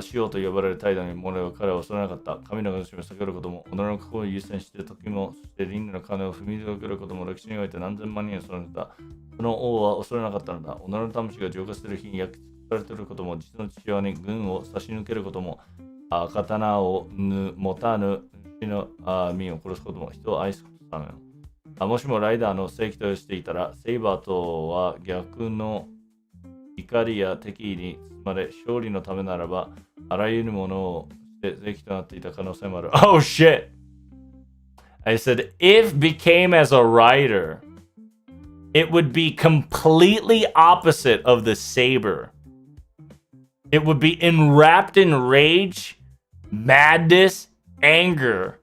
死王と呼ばれる態度にモレは彼は恐れなかった。神の形を避けることも、己の心を優先して時も、そして輪廻の金を踏み抜けることも歴史において何千万人を恐れた。その王は恐れなかったのだ。己の魂が浄化する日に焼き尽くされていることも、実の父親に軍を差し抜けることも、刀を持たぬ死の民を殺すことも、人を愛すことための。もしもライダーの正規としていたら、セイバーとは逆の怒りや敵意に包まれ、勝利のためならば、あらゆるものをして正規となっていた可能性もある。Oh shit! I said, if became as a writer, it would be completely opposite of the saber. It would be enwrapped in rage, madness, anger.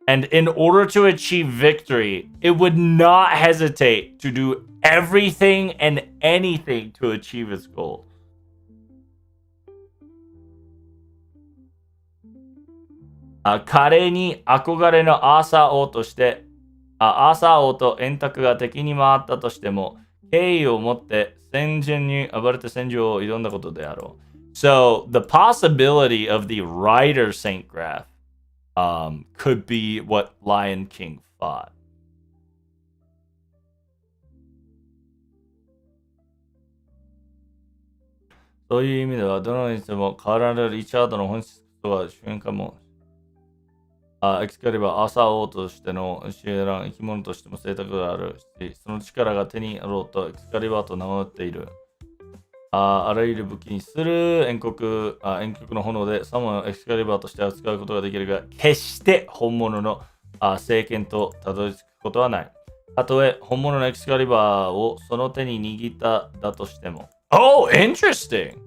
And in order to achieve victory, it would not hesitate to do everything and anything to achieve its goal. Kare ni akogare no アーサー王として、アーサー王と円卓が敵に回ったとしても、敬意を持って戦陣に暴れて戦場を挑んだことであろう。So, the possibility of the Rider Saint Graph could be what Lion King fought. そういう意味では、どのにしても変わられるリチャードの本質とは主演かも。エクスカリバー、アーサー王としてのシエラン、生き物としても性格があるし、その力が手にあろうとエクスカリバーと名乗っている。あらゆる武器にする遠曲の炎でサモンをエクスカリバーとして扱うことができるが、決して本物の聖剣とたどり着くことはない。たとえ本物のエクスカリバーをその手に握っただとしても。Oh, interesting!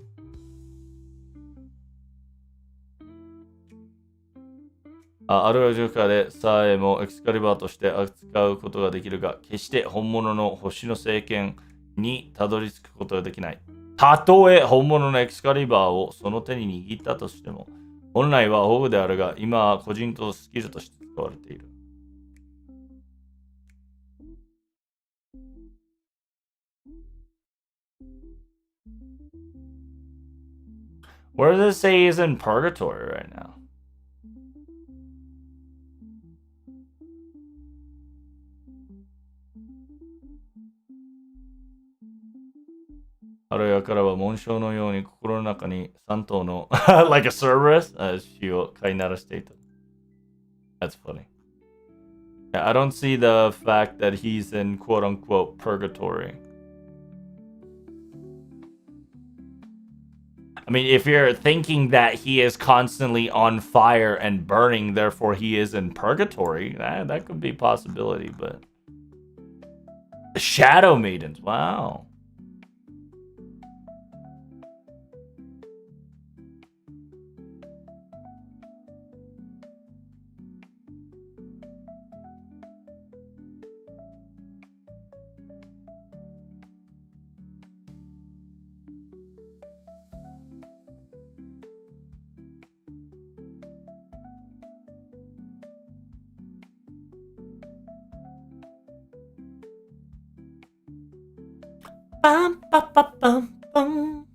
あるいは状況でさえもエクスカリバーとして扱うことができるが、決して本物の星の聖剣にたどり着くことができない。たとえ本物のエクスカリバーをその手に握ったとしても、本来は宝具であるが、今は個人とスキルとして使われている。Where does it say he's in purgatory right now? あるいは彼は紋章のように心の中に3頭のlike a Cerberus 死を飼いならしていた。That's funny. Yeah, I don't see the fact that he's in quote unquote purgatory. I mean, if you're thinking that he is constantly on fire and burning, therefore he is in purgatory, that could be a possibility, but... Shadow Maidens, wow. Bum, bum, bum, bum, bum.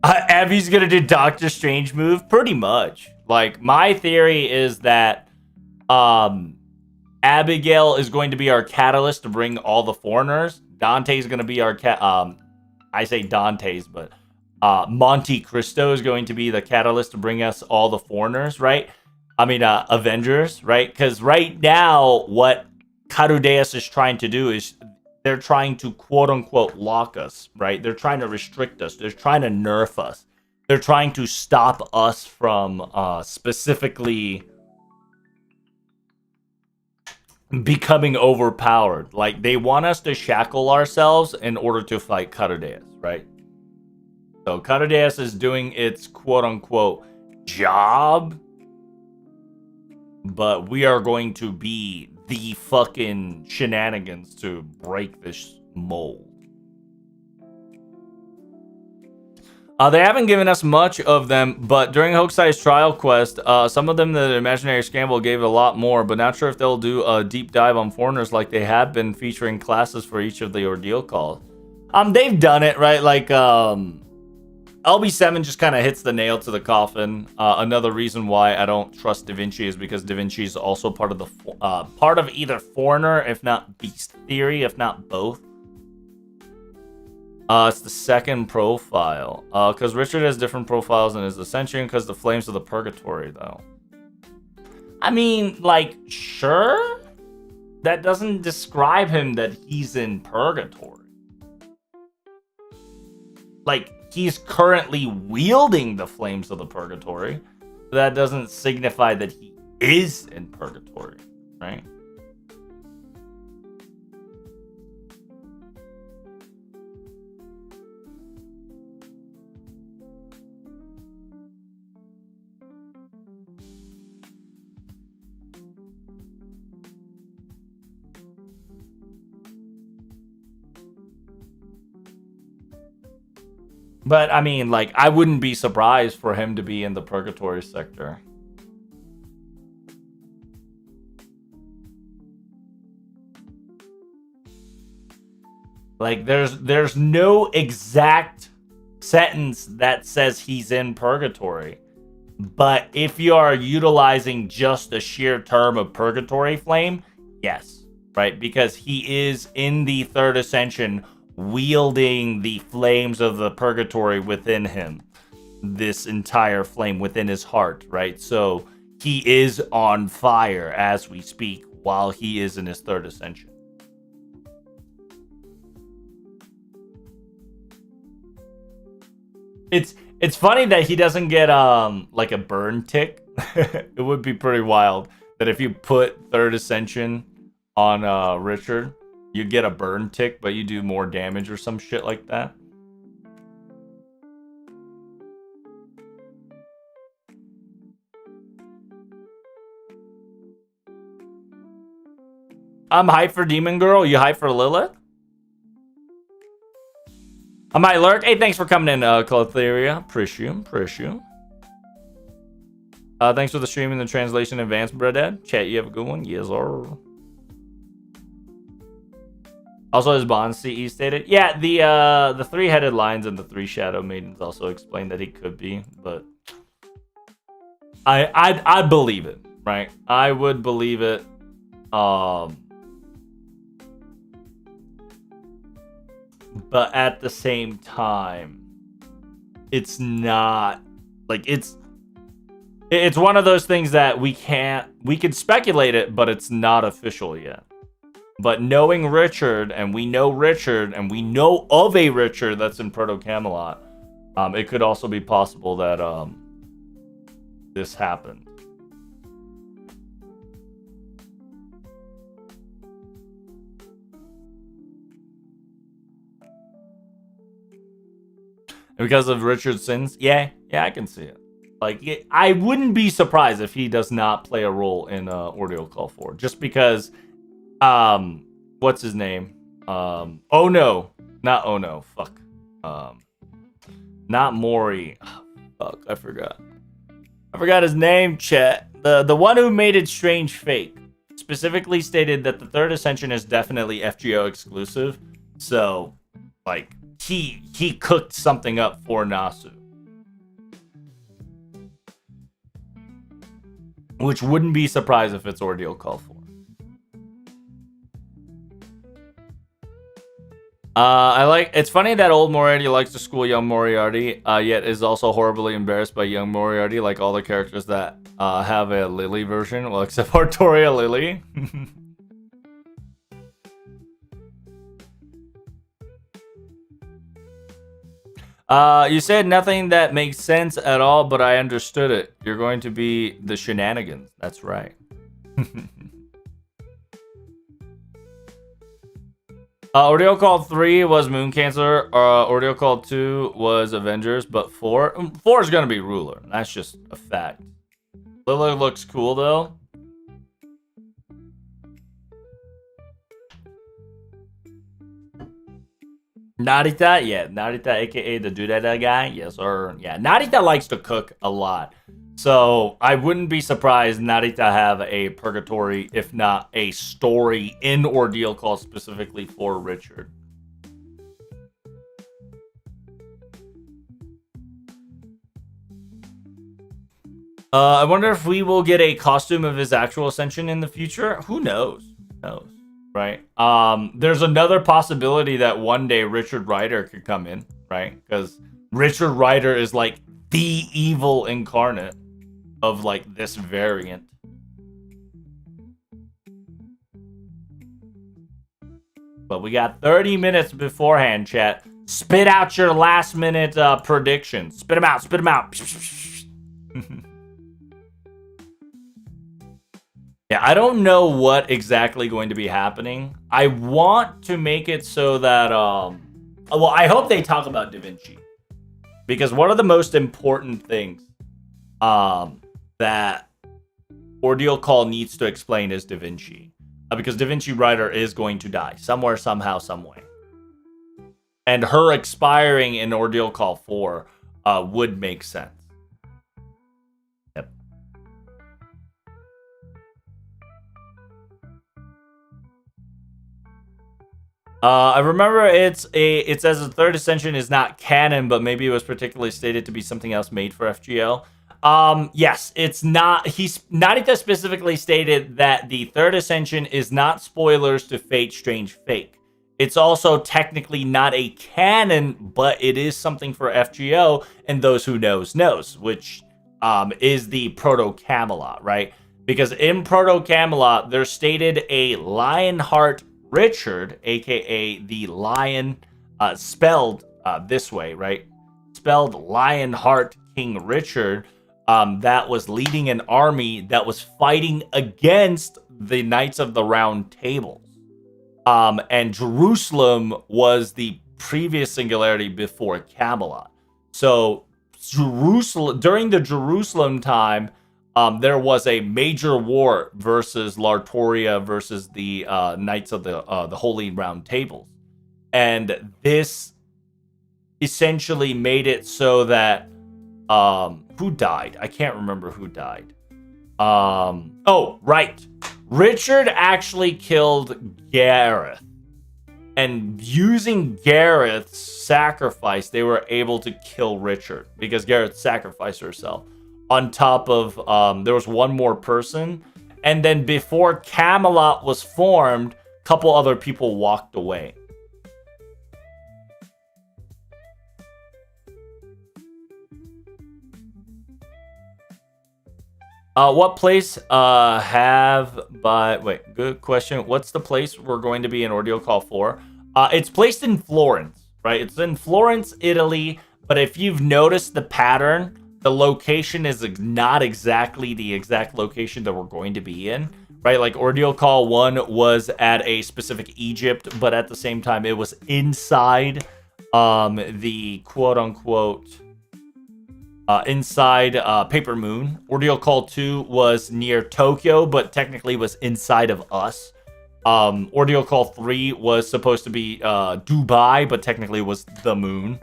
Abby's gonna do Doctor Strange move? Pretty much. Like, my theory is that Abigail is going to be our catalyst to bring all the foreigners. Dante's gonna be our I say Dante's, but Mont-Cristo is going to be the catalyst to bring us all the foreigners, right? Avengers, right? Because right now, what Carudeus is trying to do is they're trying to quote unquote lock us, right? They're trying to restrict us. They're trying to nerf us. They're trying to stop us from specifically becoming overpowered. Like, they want us to shackle ourselves in order to fight Carudeus, right? So Carudeus is doing its quote unquote job, but we are going to be the fucking shenanigans to break this mold. They haven't given us much of them, but during Hokusai's trial quest, some of them, the Imaginary Scramble, gave a lot more, but not sure if they'll do a deep dive on foreigners like they have been, featuring classes for each of the Ordeal calls. They've done it, right? Like, LB7 just kind of hits the nail to the coffin. Another reason why I don't trust Da Vinci is because Da Vinci is also part of the part of either Foreigner, if not Beast Theory, if not both. It's the second profile. Because Richard has different profiles in his Ascension because the Flames of the Purgatory, though. I mean, like, sure? That doesn't describe him that he's in Purgatory. Like, he's currently wielding the Flames of the Purgatory. That doesn't signify that he is in Purgatory, right? But, I mean, like, I wouldn't be surprised for him to be in the Purgatory sector. Like, there's no exact sentence that says he's in Purgatory. But if you are utilizing just the sheer term of Purgatory Flame, yes, right? Because he is in the Third Ascension, wielding the flames of the Purgatory within him, this entire flame within his heart, right? So he is on fire as we speak while he is in his Third Ascension. It's funny that he doesn't get like a burn tick. It would be pretty wild that if you put Third Ascension on Richard, you get a burn tick, but you do more damage or some shit like that. I'm hyped for Demon Girl. You hyped for Lilith? I might lurk. Hey, thanks for coming in, Clotheria. Appreciate you. Thanks for the stream and the translation advance, Bradad. Chat, you have a good one. Yes, sir. Also, as Bond CE stated, yeah, the three-headed lions and the three shadow maidens also explained that he could be, but I believe it, right? I would believe it. But at the same time, it's not like it's one of those things that we can speculate it, but it's not official yet. But knowing Richard, and we know of a Richard that's in Proto Camelot, it could also be possible that this happened. Because of Richard's sins? Yeah, I can see it. Like, I wouldn't be surprised if he does not play a role in Ordeal Call 4. Just because, what's his name? Oh no. Not oh no. Fuck. Not Mori. Oh, fuck, I forgot. I forgot his name, chat. The one who made it Strange Fake specifically stated that the Third Ascension is definitely FGO exclusive. So, like, he cooked something up for Nasu, which wouldn't be surprised if it's Ordeal Call 4. It's funny that old Moriarty likes to school young Moriarty, yet is also horribly embarrassed by young Moriarty, like all the characters that have a Lily version, well, except Artoria Lily. You said nothing that makes sense at all, but I understood it. You're going to be the shenanigans. That's right. Ordeal Call 3 was Moon Cancer. Ordeal Call 2 was Avengers, but 4 is going to be Ruler. That's just a fact. Lily looks cool, though. Narita, yeah, Narita, aka the Dudada guy, yes, or yeah, Narita likes to cook a lot, so I wouldn't be surprised Narita have a purgatory, if not a story in Ordeal Call specifically for Richard. I wonder if we will get a costume of his actual ascension in the future. Who knows? Who knows? Right. There's another possibility that one day Richard Rider could come in, right? Because Richard Rider is like the evil incarnate of like this variant. But we got 30 minutes beforehand, chat. Spit out your last minute predictions. Spit them out. Spit them out. Yeah, I don't know what exactly going to be happening. I want to make it so that, well, I hope they talk about Da Vinci. Because one of the most important things that Ordeal Call needs to explain is Da Vinci. Because Da Vinci Rider is going to die. Somewhere, somehow, someway. And her expiring in Ordeal Call 4 would make sense. I remember it says the third ascension is not canon, but maybe it was particularly stated to be something else made for FGO. Yes, it's not. Narita specifically stated that the third ascension is not spoilers to Fate Strange Fake. It's also technically not a canon, but it is something for FGO, and those who knows, which is the Proto Camelot, right? Because in Proto Camelot, there's stated a Lionheart Richard, aka the Lion, spelled this way, right? Spelled Lionheart King Richard, that was leading an army that was fighting against the Knights of the Round Table. And Jerusalem was the previous singularity before Camelot. So Jerusalem, during the Jerusalem time, there was a major war versus Lartoria versus the Knights of the Holy Round Tables. And this essentially made it so that who died? I can't remember who died. Oh, right. Richard actually killed Gareth. And using Gareth's sacrifice, they were able to kill Richard because Gareth sacrificed herself. On top of, there was one more person. And then before Camelot was formed, a couple other people walked away. What place wait, good question. What's the place we're going to be in Ordeal Call 4? It's placed in Florence, right? It's in Florence, Italy. But if you've noticed the pattern, the location is not exactly the exact location that we're going to be in, right? Like Ordeal Call 1 was at a specific Egypt, but at the same time, it was inside the quote-unquote inside Paper Moon. Ordeal Call 2 was near Tokyo, but technically was inside of us. Ordeal Call 3 was supposed to be Dubai, but technically was the moon.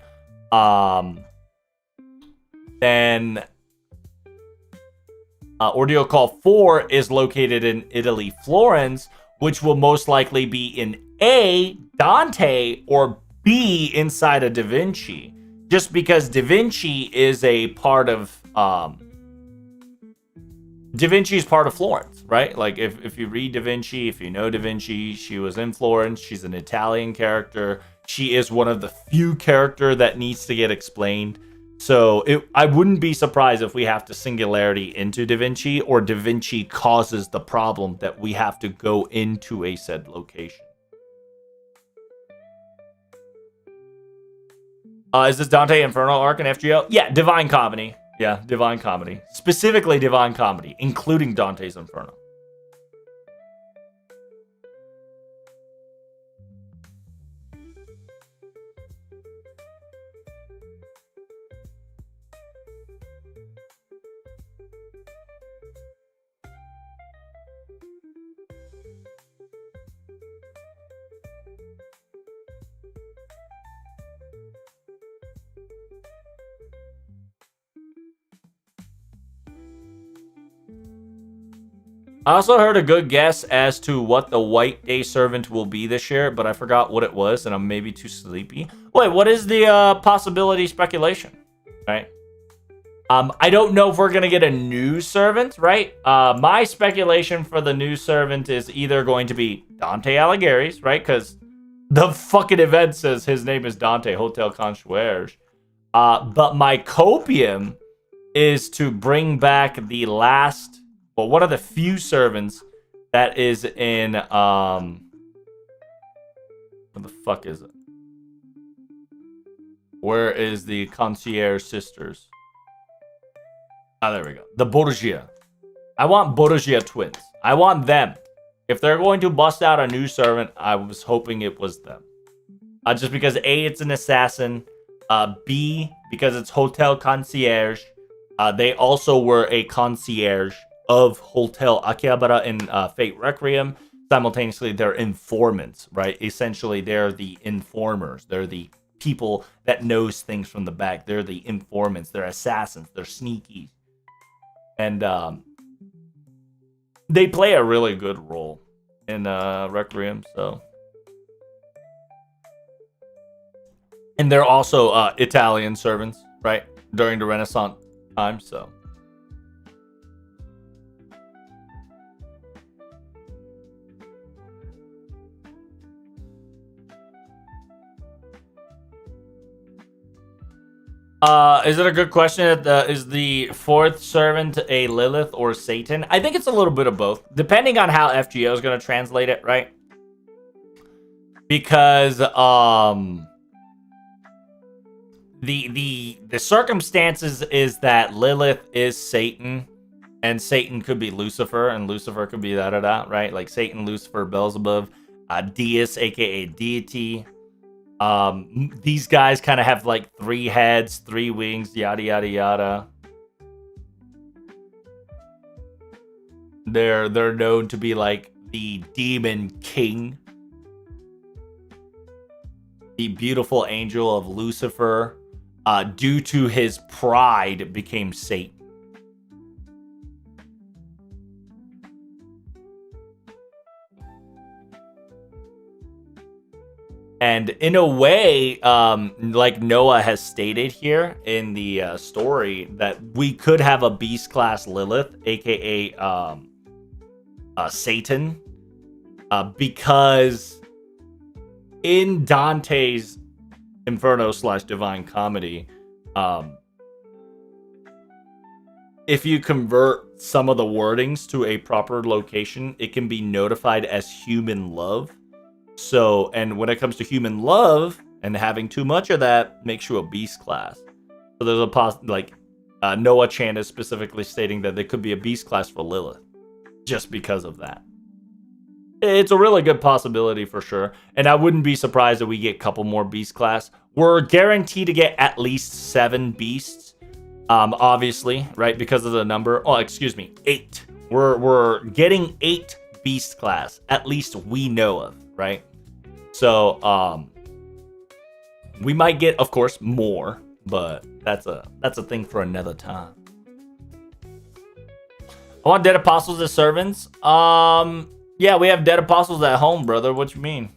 Then Ordeal Call 4 is located in Italy, Florence, which will most likely be in A, Dante, or B, inside of Da Vinci. Just because Da Vinci is a part of Da Vinci is part of Florence, right? Like if you read Da Vinci, if you know Da Vinci, she was in Florence. She's an Italian character. She is one of the few character that needs to get explained. So I wouldn't be surprised if we have to singularity into Da Vinci, or Da Vinci causes the problem that we have to go into a said location. Is this Dante Inferno arc in FGO? Yeah, Divine Comedy. Yeah, Divine Comedy. Specifically Divine Comedy, including Dante's Inferno. I also heard a good guess as to what the White Day Servant will be this year, but I forgot what it was, and I'm maybe too sleepy. Wait, what is the possibility speculation? Right? I don't know if we're gonna get a new servant, right? My speculation for the new servant is either going to be Dante Alighieri's, right? Because the fucking event says his name is Dante, Hotel Concierge. But my copium is to bring back the last, well, one of the few servants that is in, what the fuck is it? Where is the Concierge Sisters? Oh, there we go. The Borgia. I want Borgia twins. I want them. If they're going to bust out a new servant, I was hoping it was them. Just because A, it's an assassin. B, because it's Hotel Concierge. They also were a concierge of Hotel Akihabara in Fate Requiem. Simultaneously, they're informants, right? Essentially, they're the informers. They're the people that knows things from the back. They're the informants. They're assassins. They're sneaky. And they play a really good role in Requiem, so. And they're also Italian servants, right? During the Renaissance time, so. Is it a good question? Is the fourth servant a Lilith or Satan? I think it's a little bit of both, depending on how FGO is going to translate it, right? Because the circumstances is that Lilith is Satan, and Satan could be Lucifer, and Lucifer could be da-da-da, right? Like Satan, Lucifer, Beelzebub, Deus, aka deity. These guys kind of have like 3 heads, 3 wings, yada yada yada. They're known to be like the demon king, the beautiful angel of Lucifer. Due to his pride, became Satan. And in a way, like Noah has stated here in the story, that we could have a beast class Lilith, aka Satan, because in Dante's Inferno / Divine Comedy, if you convert some of the wordings to a proper location, it can be notified as human love. So, and when it comes to human love and having too much of that, makes you a beast class. So there's a Noah Chan is specifically stating that there could be a beast class for Lilith just because of that. It's a really good possibility for sure. And I wouldn't be surprised if we get a couple more beast class. We're guaranteed to get at least 7 beasts. Obviously, right? Because of the number. Oh, excuse me, 8. We're getting 8 beast class, at least we know of. Right? So, we might get, of course, more, but that's a thing for another time. I want Dead Apostles as servants. Yeah, we have Dead Apostles at home, brother. What you mean?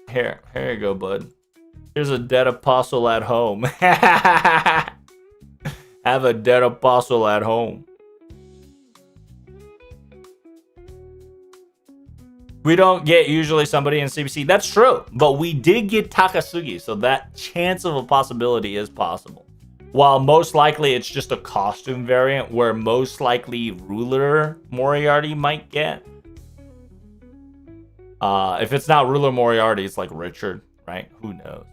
Here you go, bud. Here's a dead apostle at home. Have a dead apostle at home. We don't get usually somebody in CBC. That's true. But we did get Takasugi. So that chance of a possibility is possible. While most likely it's just a costume variant where most likely Ruler Moriarty might get. If it's not Ruler Moriarty, it's like Richard, right? Who knows?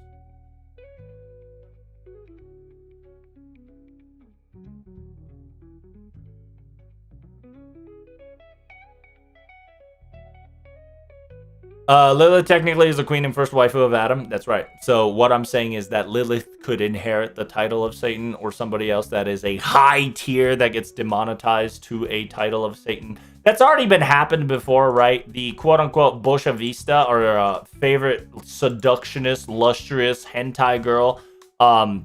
Lilith technically is the queen and first waifu of Adam. That's right. So what I'm saying is that Lilith could inherit the title of Satan, or somebody else that is a high tier that gets demonetized to a title of Satan. That's already been happened before, right? The quote-unquote Bolshevista, or favorite seductionist, lustrous hentai girl,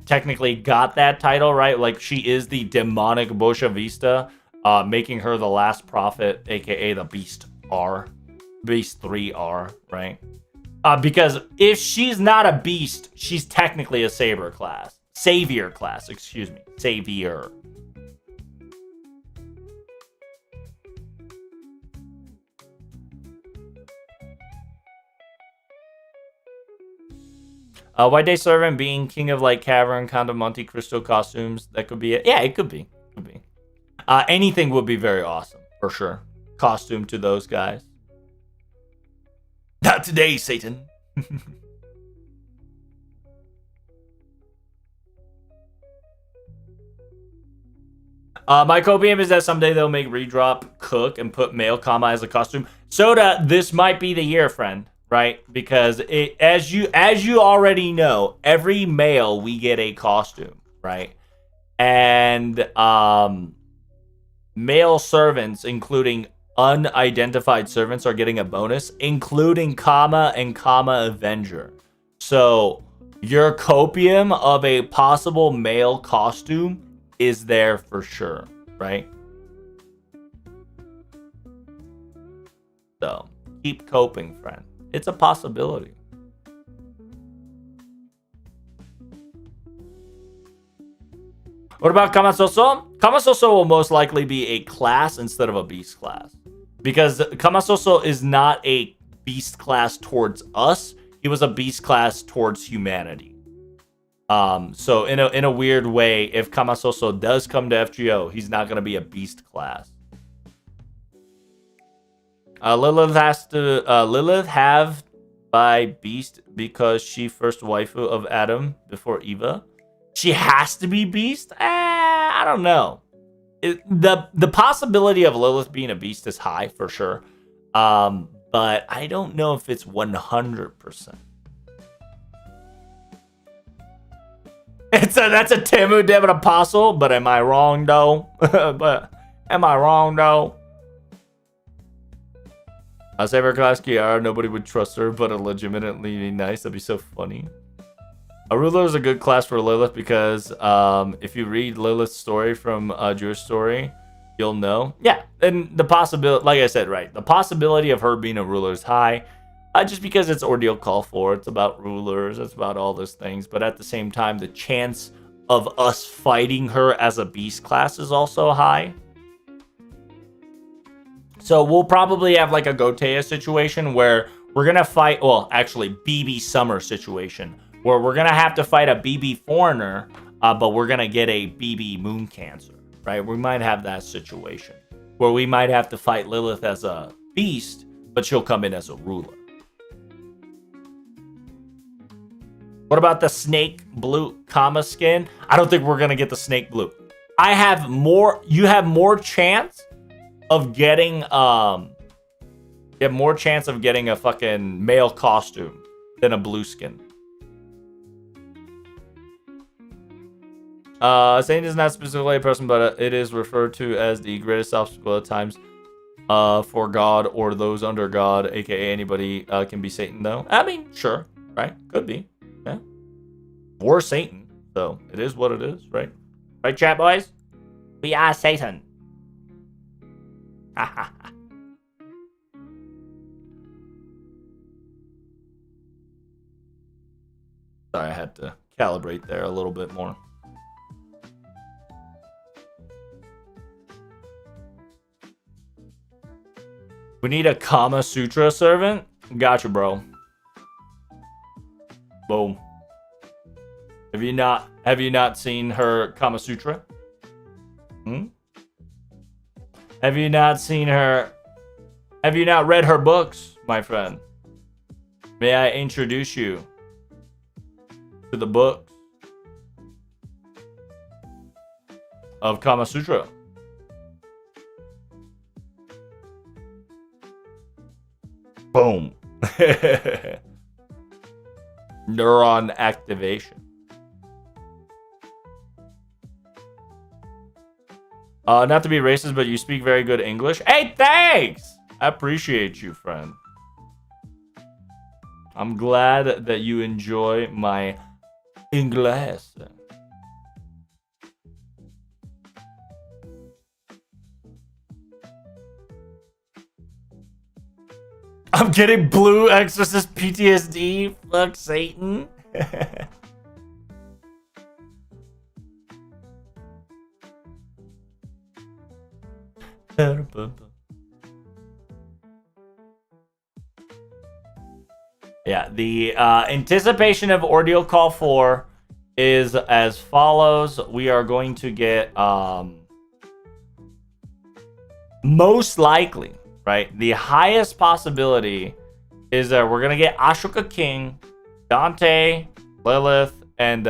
technically got that title, right? Like, she is the demonic Bolshevista, making her the last prophet, aka the Beast R. Beast 3R, right? Because if she's not a beast, she's technically a savior class, excuse me. Savior. White Day Servant being King of Light Cavern, Count of Monte-Cristo costumes, that could be it. Yeah, it could be. Anything would be very awesome, for sure. Costume to those guys. Not today, Satan. My copium is that someday they'll make Redrop Cook and put male Kama as a costume. Soda, this might be the year, friend, right? Because as you already know, every male we get a costume, right? And male servants, including unidentified servants, are getting a bonus, including Kama and Kama Avenger. So your copium of a possible male costume is there for sure, right? So keep coping, friend. It's a possibility. What about Kamasoso? Kamasoso will most likely be a class instead of a beast class. Because Kamasoso is not a beast class towards us. He was a beast class towards humanity. So in a weird way, if Kamasoso does come to FGO, he's not going to be a beast class. Lilith have by beast because she first waifu of Adam before Eva. She has to be beast? I don't know. The possibility of Lilith being a beast is high for sure. But I don't know if it's 100%. That's a Temu Devil Apostle, but am I wrong though? Saber class Kiara, nobody would trust her, but a legitimately nice. That'd be so funny. A ruler is a good class for Lilith because if you read Lilith's story from Jewish story, you'll know. Yeah, and the possibility, like I said, right, the possibility of her being a ruler is high, just because it's Ordeal Call for. It's about rulers, it's about all those things, but at the same time, the chance of us fighting her as a beast class is also high. So we'll probably have like a Gotea situation where we're gonna fight, well, actually, BB Summer situation, where we're going to have to fight a BB Foreigner, but we're going to get a BB Moon Cancer, right? We might have that situation where we might have to fight Lilith as a beast, but she'll come in as a ruler. What about the Snake Blue Kama skin? I don't think we're going to get the Snake Blue. You have more chance of getting, a fucking male costume than a blue skin. Satan is not specifically a person, but it is referred to as the greatest obstacle at times for God or those under God, aka anybody can be Satan, though. I mean, sure, right? Could be, yeah. Or Satan, so it is what it is, right? Right, chat boys? We are Satan. Sorry, I had to calibrate there a little bit more. We need a Kama Sutra servant? Gotcha, bro. Boom. Have you not seen her Kama Sutra? Have you not seen her? Have you not read her books, my friend? May I introduce you to the books of Kama Sutra? Boom. Neuron activation. Not to be racist, but you speak very good English. Hey, thanks! I appreciate you, friend. I'm glad that you enjoy my English. I'm getting blue exorcist PTSD. Fuck Satan. Yeah, the anticipation of Ordeal Call 4 is as follows. We are going to get most likely, right? The highest possibility is that we're gonna get Ashoka King, Dante, Lilith, and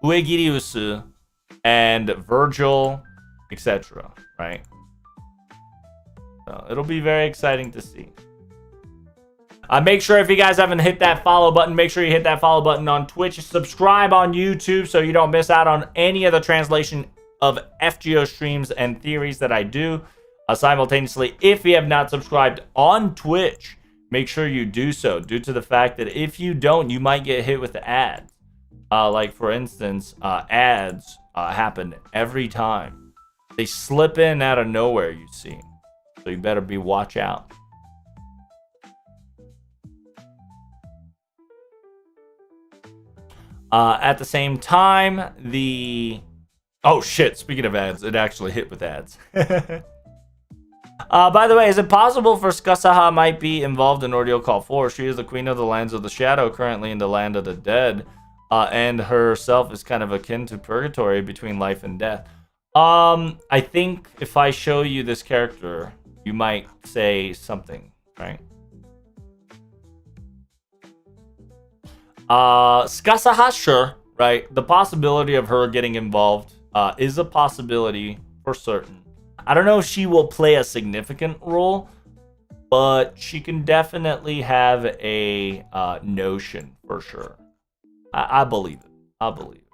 Uegirius, and Virgil, etc. Right? So it'll be very exciting to see. Make sure if you guys haven't hit that follow button, make sure you hit that follow button on Twitch. Subscribe on YouTube so you don't miss out on any of the translation of FGO streams and theories that I do simultaneously. If you have not subscribed on Twitch, make sure you do so, due to the fact that if you don't, you might get hit with ads. Like, for instance, ads happen every time. They slip in out of nowhere, you see. So you better be watch out. At the same time, oh shit, speaking of ads, it actually hit with ads. By the way, is it possible for Skasaha might be involved in Ordeal Call 4? She is the queen of the lands of the shadow, currently in the land of the dead, and herself is kind of akin to purgatory between life and death. I think if I show you this character, you might say something, right? Skasaha, sure, right? The possibility of her getting involved is a possibility for certain. I don't know if she will play a significant role, but she can definitely have a notion for sure. I believe it. I believe it.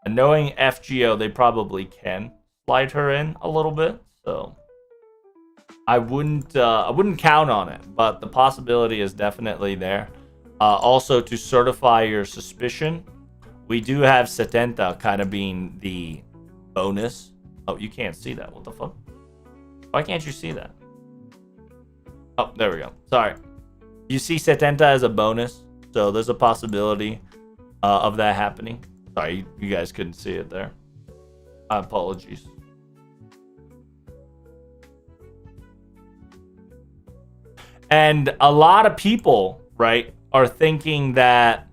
And knowing FGO, they probably can slide her in a little bit, so I wouldn't count on it, but the possibility is definitely there. Also, to certify your suspicion, we do have Setenta kind of being the bonus. Oh, you can't see that. What the fuck? Why can't you see that? Oh, there we go. Sorry. You see Setenta as a bonus, so there's a possibility of that happening. Sorry, you guys couldn't see it there. Apologies. And a lot of people, right, are thinking that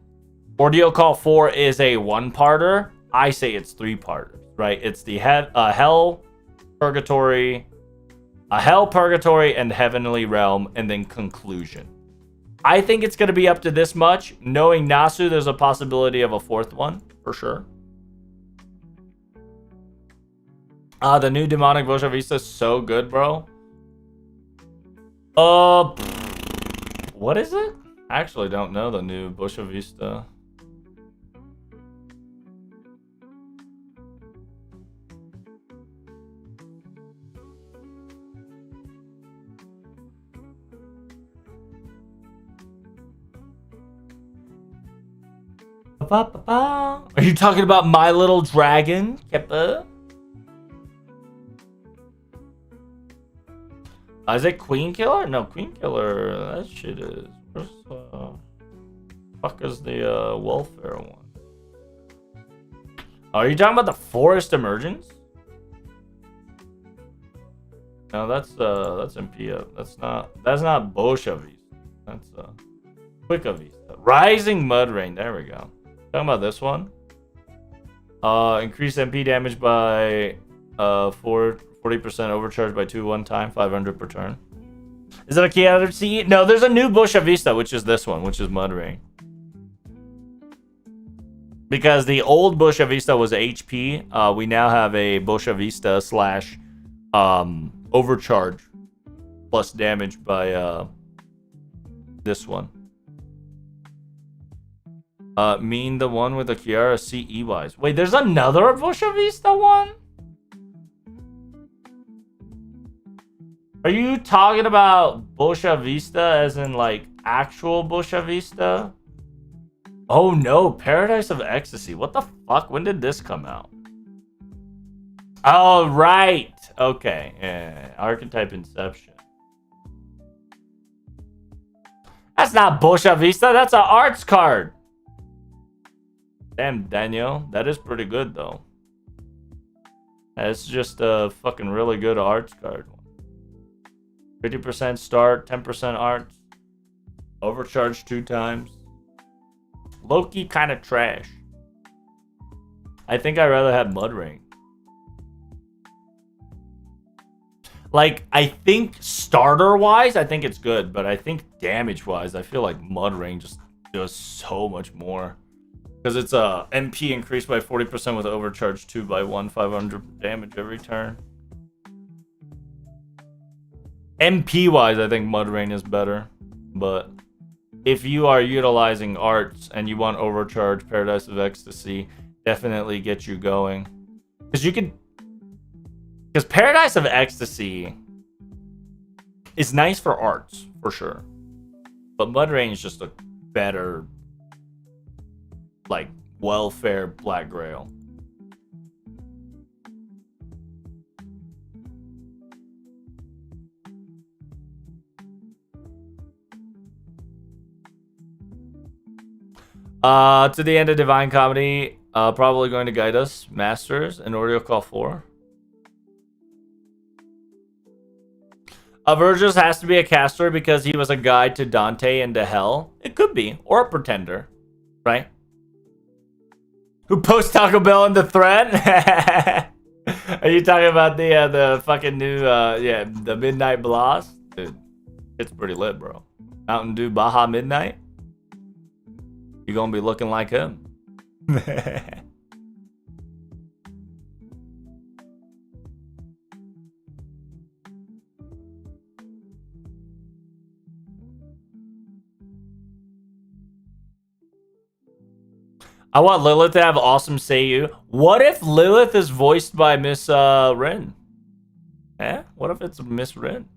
Ordeal Call 4 is a one-parter. I say it's three-parters, right? It's the Hell, Purgatory, and Heavenly Realm, and then Conclusion. I think it's going to be up to this much. Knowing Nasu, there's a possibility of a fourth one, for sure. The new Demonic Bush Vista is so good, bro. What is it? I actually don't know the new Bush Vista. Are you talking about My Little Dragon, Keppa? Is it Queen Killer? No, Queen Killer. That shit is. Fuck fuck is the welfare one? Are you talking about the forest emergence? No, that's MP. That's not Bolshevist. That's Quickavista. Rising Mud Rain. There we go. Talking about this one. Increase MP damage by 40% overcharge by 2 one time, 500 per turn. Is that a key out of CE? No, there's a new Bolshevista, which is this one, which is Mud Rain. Because the old Bolshevista was HP, we now have a Bolshevista slash overcharge plus damage by this one. Mean the one with the Kiara CE wise. Wait, there's another Bolshevista one? Are you talking about Bolshevista as in like actual Bolshevista? Oh no, Paradise of Ecstasy. What the fuck? When did this come out? Oh, right. Okay. Yeah. Archetype Inception. That's not Bolshevista. That's an arts card. Damn, Daniel. That is pretty good, though. That's just a fucking really good arts card. 50% start, 10% arts. Overcharge 2 times. Low-key kind of trash. I think I'd rather have Mud Rain. Like, I think starter-wise, I think it's good. But I think damage-wise, I feel like Mud Rain just does so much more. Because it's a MP increased by 40% with overcharge 2 by 1, 500 damage every turn. MP-wise, I think Mud Rain is better. But if you are utilizing arts and you want overcharge, Paradise of Ecstasy definitely get you going. Because Paradise of Ecstasy is nice for arts, for sure. But Mud Rain is just a better, like, welfare Black Grail. To the end of Divine Comedy, probably going to guide us, Masters, and Ordeal Call 4. Avengers has to be a caster because he was a guide to Dante and to Hell. It could be, or a Pretender, right? Who posts Taco Bell in the thread? Are you talking about the fucking new the Midnight Blast? Dude, it's pretty lit, bro. Mountain Dew Baja Midnight. You're gonna be looking like him. I want Lilith to have awesome Seiyu. What if Lilith is voiced by Miss Rin? Eh? What if it's Miss Rin?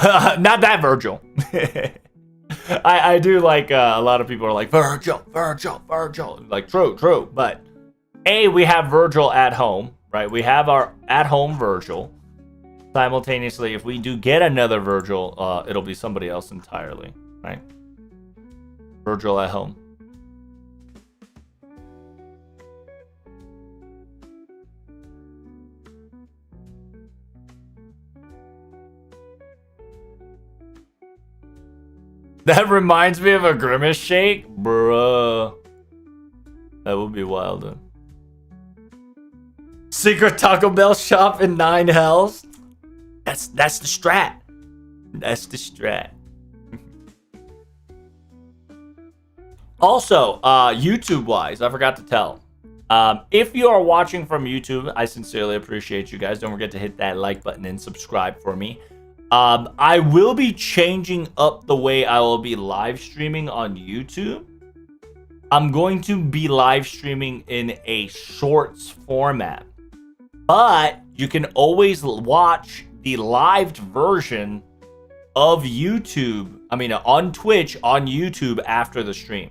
Not that Virgil. I do like a lot of people are like Virgil. Like true. But we have Virgil at home, right? We have our at-home Virgil. Simultaneously, if we do get another Virgil, it'll be somebody else entirely, right? Virgil at home. That reminds me of a Grimace shake? Bruh. That would be wild, then. Secret Taco Bell shop in 9 hells? That's the strat. That's the strat. Also, YouTube-wise, I forgot to tell. If you are watching from YouTube, I sincerely appreciate you guys. Don't forget to hit that like button and subscribe for me. I will be changing up the way I will be live streaming on YouTube. I'm going to be live streaming in a shorts format. But you can always watch the live version of YouTube. I mean, on Twitch, on YouTube after the stream.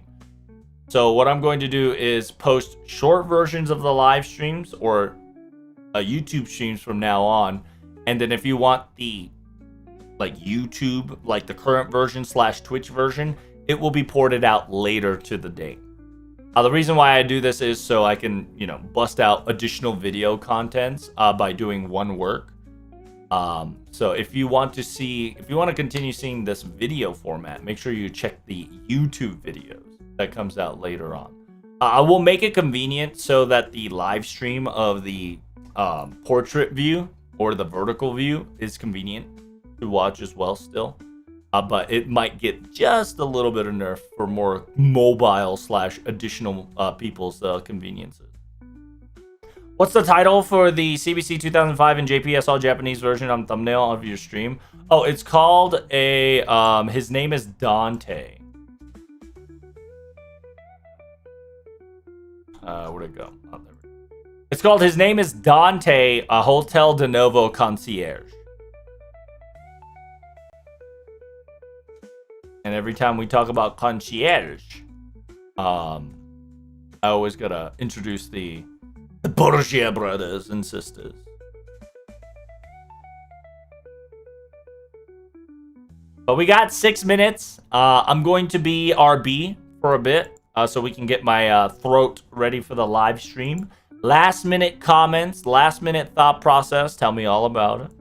So what I'm going to do is post short versions of the live streams or YouTube streams from now on. And then if you want the like YouTube, like the current version / Twitch version, it will be ported out later to the date. The reason why I do this is so I can, you know, bust out additional video contents by doing one work. So if you want to continue seeing this video format, make sure you check the YouTube videos that comes out later on. I will make it convenient so that the live stream of the portrait view or the vertical view is convenient to watch as well still. But it might get just a little bit of nerf for more mobile / additional people's conveniences. What's the title for the CBC 2005 and JPS all Japanese version on thumbnail of your stream? Oh, it's called his name is Dante. Where'd it go? Oh, there we go. It's called His Name is Dante, a Hotel de Novo Concierge. And every time we talk about concierge, I always gotta introduce the Borgia brothers and sisters. But we got 6 minutes. I'm going to be RB for a bit. So we can get my throat ready for the live stream. Last minute comments, last minute thought process. Tell me all about it.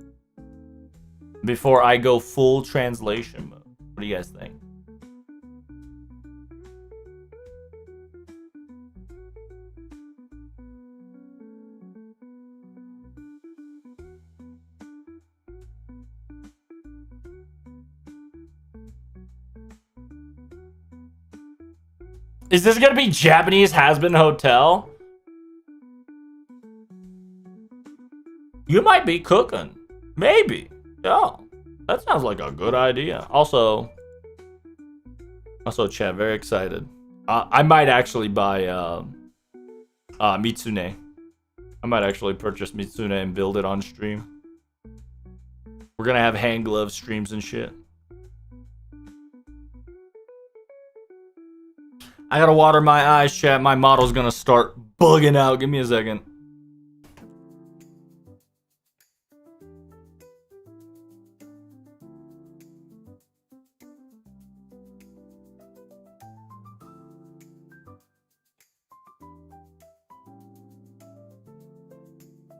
Before I go full translation mode. What do you guys think? Is this gonna be Japanese has-been hotel? You might be cooking. Maybe. Yeah. That sounds like a good idea. Also, chat, very excited. I might actually buy Mitsune. I might actually purchase Mitsune and build it on stream. We're gonna have hand glove streams and shit. I gotta water my eyes, chat. My model's gonna start bugging out. Give me a second.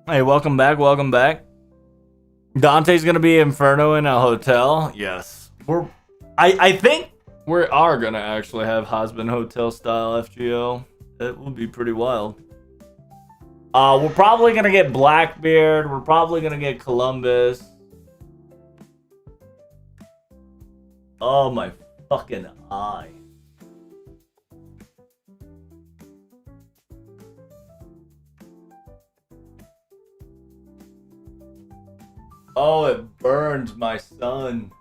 Hey, welcome back, welcome back. Dante's gonna be Inferno in a hotel. Yes. I think we are gonna actually have husband hotel style FGO. It will be pretty wild. We're probably gonna get Blackbeard. We're probably gonna get Columbus. Oh my fucking eye. Oh, it burned my son.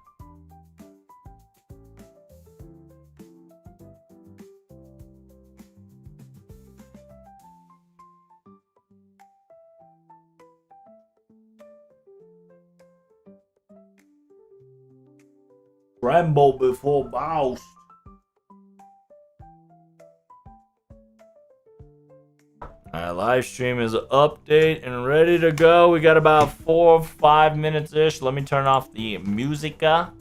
Tremble before boust. Alright, live stream is update and ready to go. We got about 4 or 5 minutes-ish. Let me turn off the musica.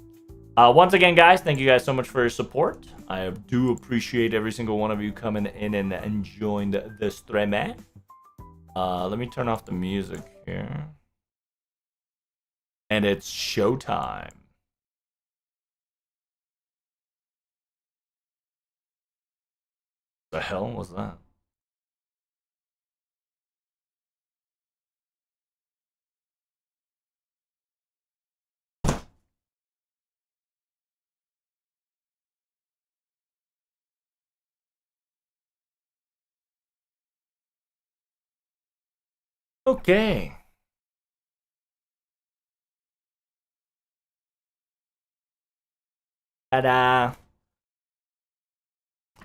Once again, guys, thank you guys so much for your support. I do appreciate every single one of you coming in and enjoying the stream. Let me turn off the music here. And it's showtime. The hell was that? Okay. Ta-da.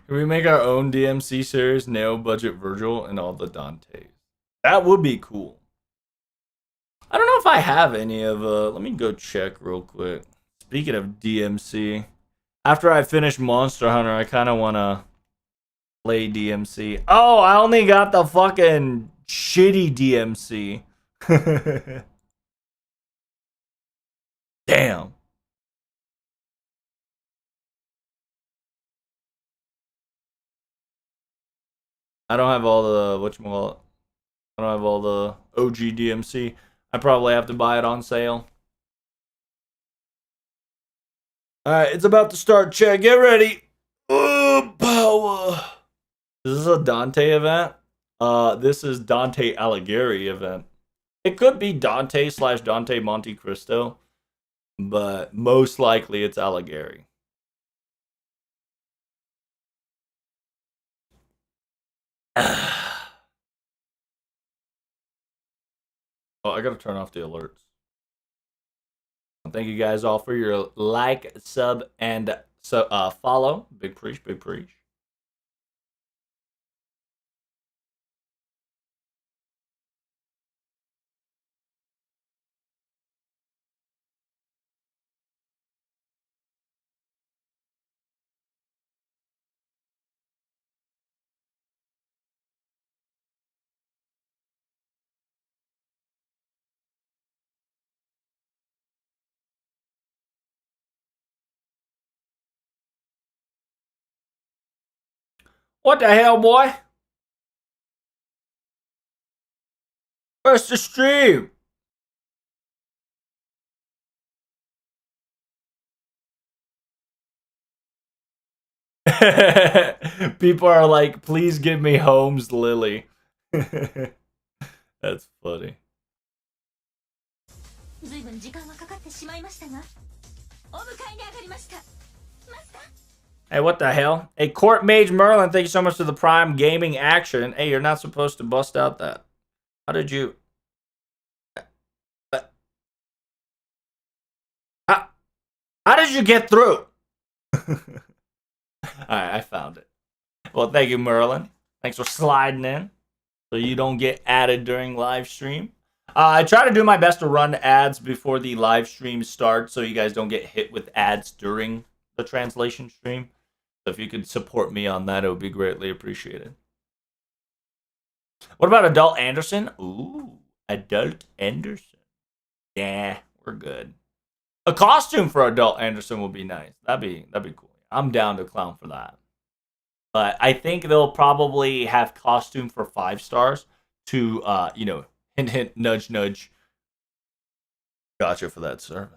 Can we make our own DMC series, Neo Budget Virgil, and all the Dantes? That would be cool. I don't know if I have any of, let me go check real quick. Speaking of DMC, after I finish Monster Hunter, I kind of want to play DMC. Oh, I only got the fucking shitty DMC. Damn. I don't have all the whatchamacallit. I don't have all the OG DMC. I probably have to buy it on sale. Alright, it's about to start. Chat, get ready. Oh, power. Is this a Dante event? This is Dante Alighieri event. It could be Dante / Dante Monte-Cristo, but most likely it's Alighieri. Oh, I gotta turn off the alerts. Thank you guys all for your like, sub, and follow. Big preach, big preach. What the hell, boy? Where's the stream? People are like, please give me Holmes Lily. That's funny. Hey, what the hell? Hey, Court Mage Merlin, thank you so much for the Prime Gaming Action. Hey, you're not supposed to bust out that. How did you... How did you get through? Alright, I found it. Well, thank you, Merlin. Thanks for sliding in so you don't get added during live stream. I try to do my best to run ads before the live stream starts so you guys don't get hit with ads during the translation stream. So if you could support me on that, it would be greatly appreciated. What about Adult Anderson? Ooh, Adult Anderson. Yeah, we're good. A costume for Adult Anderson would be nice. That'd be cool. I'm down to clown for that. But I think they'll probably have costume for 5 stars to, hint, hint, nudge, nudge. Gotcha for that servant.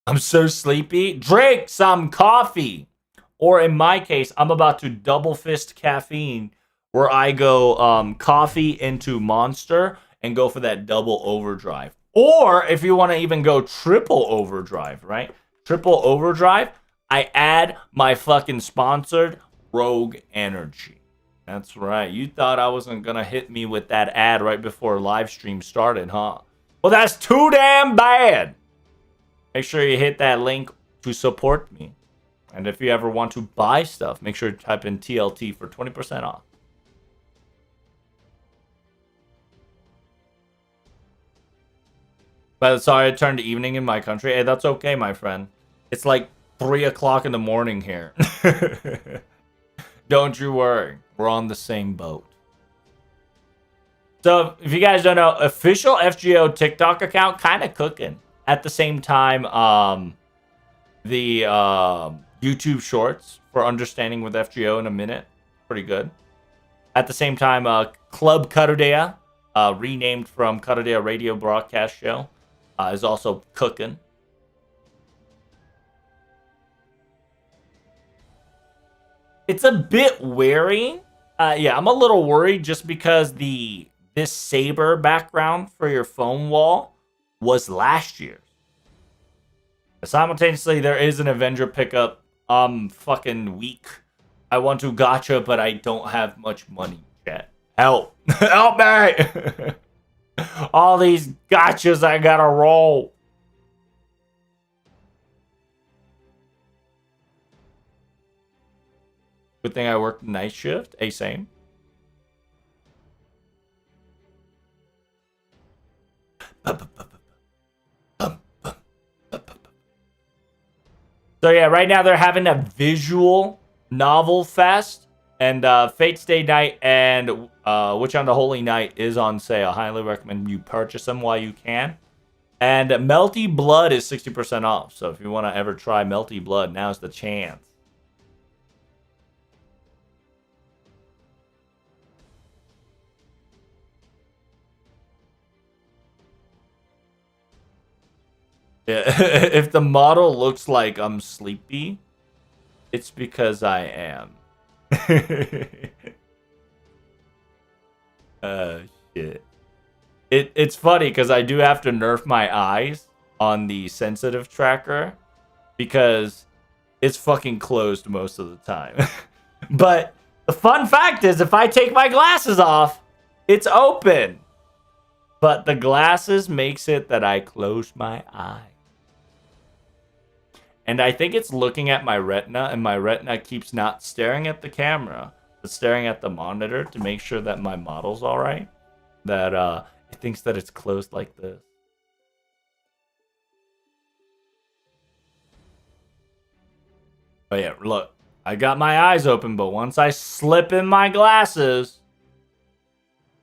I'm so sleepy. Drink some coffee. Or in my case, I'm about to double fist caffeine where I go coffee into Monster and go for that double overdrive. Or if you want to even go triple overdrive, right? Triple overdrive, I add my fucking sponsored Rogue Energy. That's right. You thought I wasn't going to hit me with that ad right before live stream started, huh? Well, that's too damn bad. Make sure you hit that link to support me. And if you ever want to buy stuff, make sure to type in TLT for 20% off. But sorry, it turned evening in my country. Hey, that's okay, my friend. It's like 3 o'clock in the morning here. Don't you worry. We're on the same boat. So, if you guys don't know, official FGO TikTok account kind of cooking. At the same time, the YouTube Shorts for Understanding with FGO in a minute. Pretty good. At the same time, Club Cutterdea, renamed from Cutterdea Radio Broadcast Show, is also cooking. It's a bit wearing. Yeah, I'm a little worried just because this Saber background for your phone wall was last year's. Simultaneously, there is an Avenger pickup. I'm fucking weak. I want to gacha, but I don't have much money yet. Help. Help me! All these gachas I gotta roll. Good thing I worked night shift. Hey, same. So yeah, right now they're having a visual novel fest, And Fate's Day Night and Witch on the Holy Night is on sale. Highly recommend you purchase them while you can. And Melty Blood is 60% off. So if you want to ever try Melty Blood, now's the chance. Yeah, if the model looks like I'm sleepy, it's because I am. Shit. It's funny because I do have to nerf my eyes on the sensitive tracker because it's fucking closed most of the time. But the fun fact is if I take my glasses off, it's open. But the glasses makes it that I close my eye. And I think it's looking at my retina, and my retina keeps not staring at the camera, but staring at the monitor to make sure that my model's all right. That it thinks that it's closed like this. But yeah, look, I got my eyes open, but once I slip in my glasses,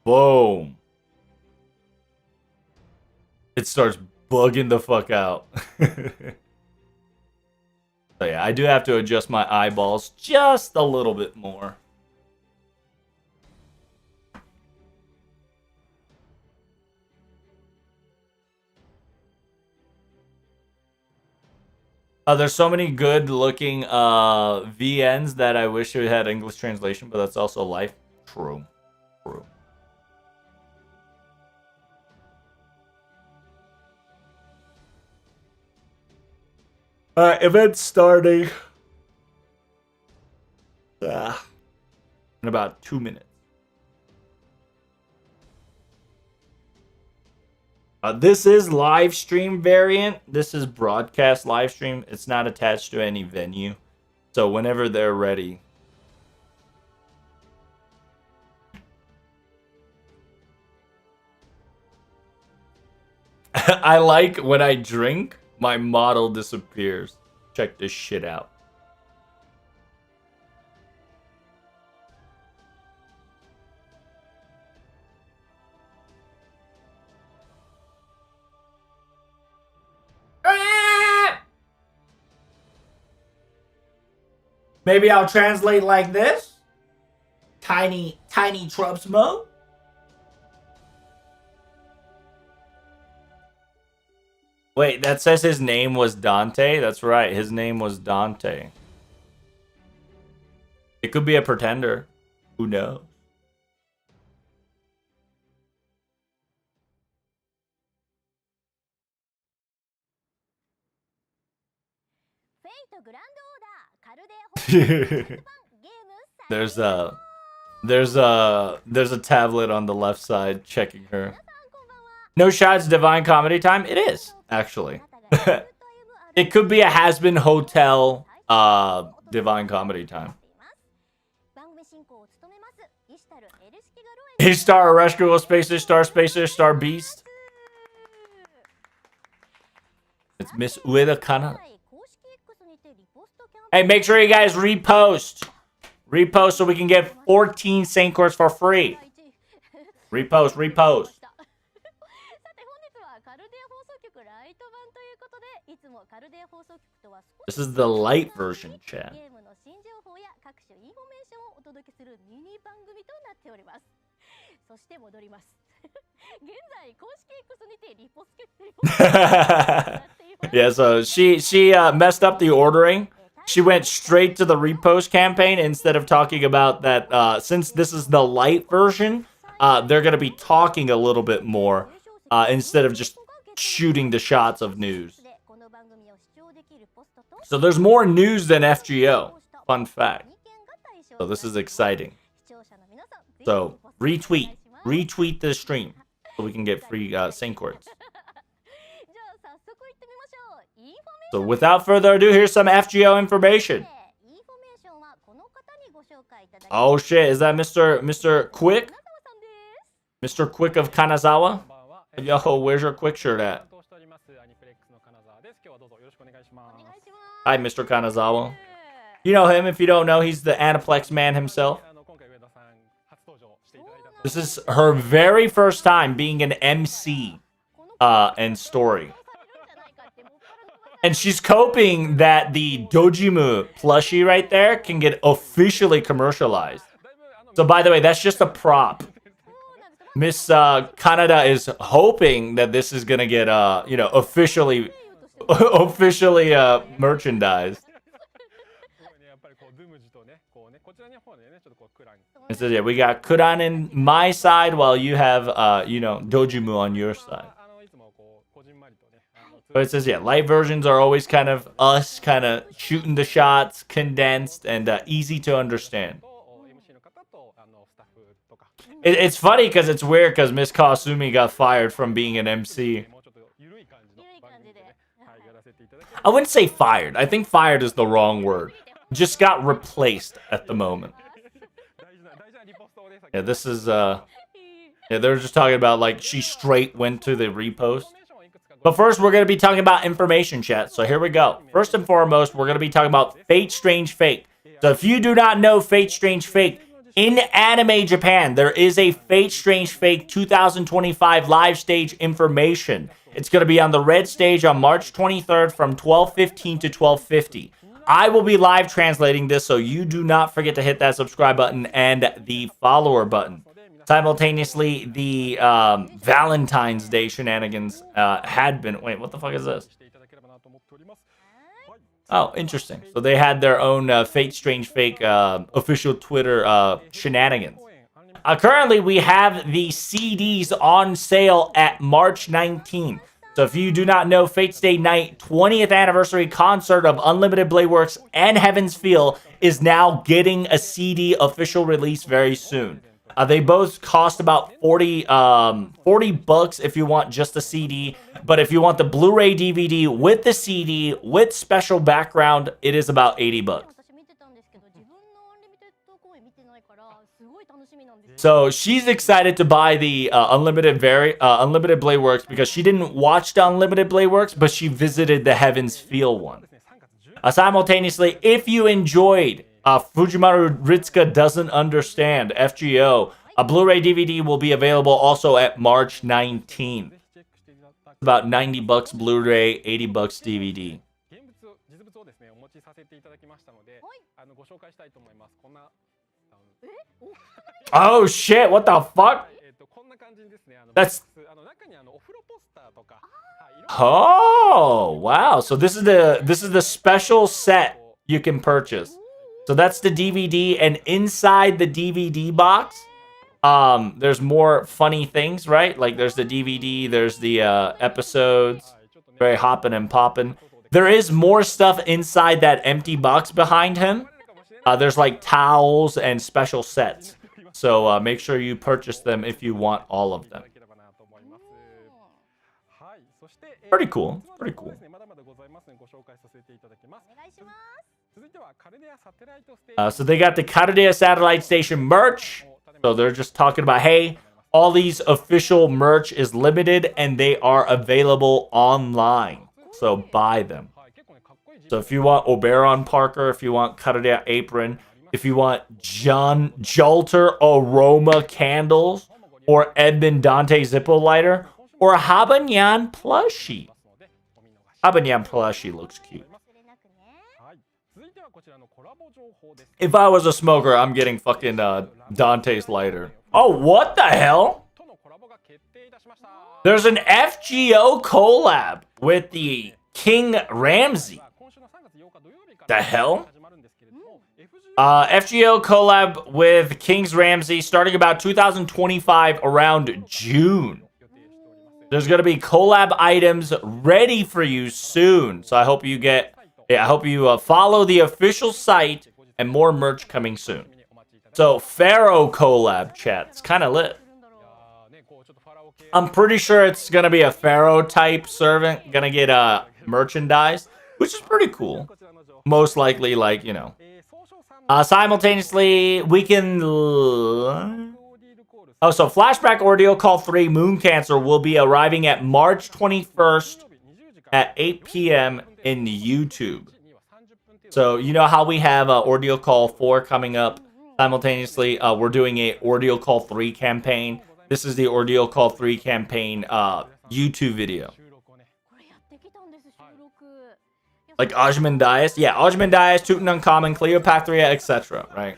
boom. It starts bugging the fuck out. So yeah, I do have to adjust my eyeballs just a little bit more. There's so many good looking VNs that I wish it had English translation, but that's also life. True. True. Alright, event's starting. In about 2 minutes. This is live stream variant. This is broadcast live stream. It's not attached to any venue. So whenever they're ready. I like when I drink, my model disappears. Check this shit out. Maybe I'll translate like this. Tiny Trumps mode. Wait, that says his name was Dante? That's right, his name was Dante. It could be a pretender. Who knows? There's a tablet on the left side checking her. No shots, Divine Comedy Time? It is, actually. It could be a has-been hotel Divine Comedy Time. A-Star, Rescue, Spacer, Star Beast. It's Miss Ueda Kana. Hey, make sure you guys repost. Repost so we can get 14 Saint Courts for free. Repost. This is the light version, chat. Yeah, so she messed up the ordering. She went straight to the repost campaign instead of talking about that. Since this is the light version, they're going to be talking a little bit more instead of just shooting the shots of news. So there's more news than FGO. Fun fact. So this is exciting. So retweet this stream so we can get free Saint Courts. So without further ado, here's some FGO information. Oh shit, is that Mr. Quick? Mr. Quick of Kanazawa? Yo, where's your Quick shirt at? Hi, Mr. Kanazawa. You know him. If you don't know, he's the Aniplex man himself. This is her very first time being an MC in story. And she's hoping that the Dojimu plushie right there can get officially commercialized. So by the way, that's just a prop. Miss Canada is hoping that this is gonna get officially merchandised. It says, yeah, we got Kuran in my side while you have Dojimu on your side. But it says, yeah, light versions are always kind of us kind of shooting the shots, condensed, and easy to understand. It's funny because it's weird because Miss Kasumi got fired from being an MC. I wouldn't say fired. I think fired is the wrong word. Just got replaced at the moment. Yeah, this is, yeah, they're just talking about, like, she straight went to the repost. But first, we're going to be talking about information, chat. So here we go. First and foremost, we're going to be talking about Fate Strange Fake. So if you do not know Fate Strange Fake, in anime Japan, there is a Fate Strange Fake 2025 live stage information. It's going to be on the red stage on March 23rd from 12:15 to 12:50. I will be live translating this, so you do not forget to hit that subscribe button and the follower button. Simultaneously, the Valentine's Day shenanigans had been... Wait, what the fuck is this? Oh, interesting. So they had their own Fate Strange Fake official Twitter shenanigans. Currently, we have the CDs on sale at March 19th. So if you do not know, Fate's Day Night 20th anniversary concert of Unlimited Blade Works and Heaven's Feel is now getting a CD official release very soon. They both cost about 40 bucks if you want just the CD. But if you want the Blu-ray DVD with the CD, with special background, it is about 80 bucks. So she's excited to buy the Unlimited Blade Works because she didn't watch the Unlimited Blade Works, but she visited the Heaven's Feel one. Simultaneously, if you enjoyed Fujimaru Ritsuka Doesn't Understand, FGO, a Blu-ray DVD will be available also at March 19th. About 90 bucks Blu-ray, 80 bucks DVD. Oh shit, what the fuck? That's... Oh, wow. So this is the special set you can purchase. So that's the DVD, and inside the DVD box, there's more funny things, right? Like there's the DVD, there's the episodes, very hoppin' and poppin'. There is more stuff inside that empty box behind him. There's like towels and special sets. So make sure you purchase them if you want all of them. Pretty cool. Pretty cool. So they got the Karadea Satellite Station merch. So they're just talking about, hey, all these official merch is limited and they are available online. So buy them. So if you want Oberon Parker, if you want Karadea Apron, if you want John Jolter Aroma Candles, or Edmund Dante Zippo Lighter, or Habanyan Plushie. Habanyan Plushie looks cute. If I was a smoker, I'm getting fucking Dante's lighter. Oh, what the hell? There's an FGO collab with the King Ramsey. The hell? FGO collab with King's Ramsey starting about 2025 around June. There's going to be collab items ready for you soon. So I hope you follow the official site and more merch coming soon. So Pharaoh collab, chat. It's kind of lit. I'm pretty sure it's going to be a Pharaoh type servant going to get merchandise, which is pretty cool. Most likely, like, you know. Simultaneously, we can... Oh, so Flashback Ordeal Call 3 Moon Cancer will be arriving at March 21st at 8 p.m. in YouTube. So, you know how we have Ordeal Call 4 coming up Simultaneously, we're doing a Ordeal Call 3 campaign. This is the Ordeal Call 3 campaign YouTube video. Like Ozymandias? Yeah, Ozymandias, Tutankhamun, Cleopatra, etc. Right?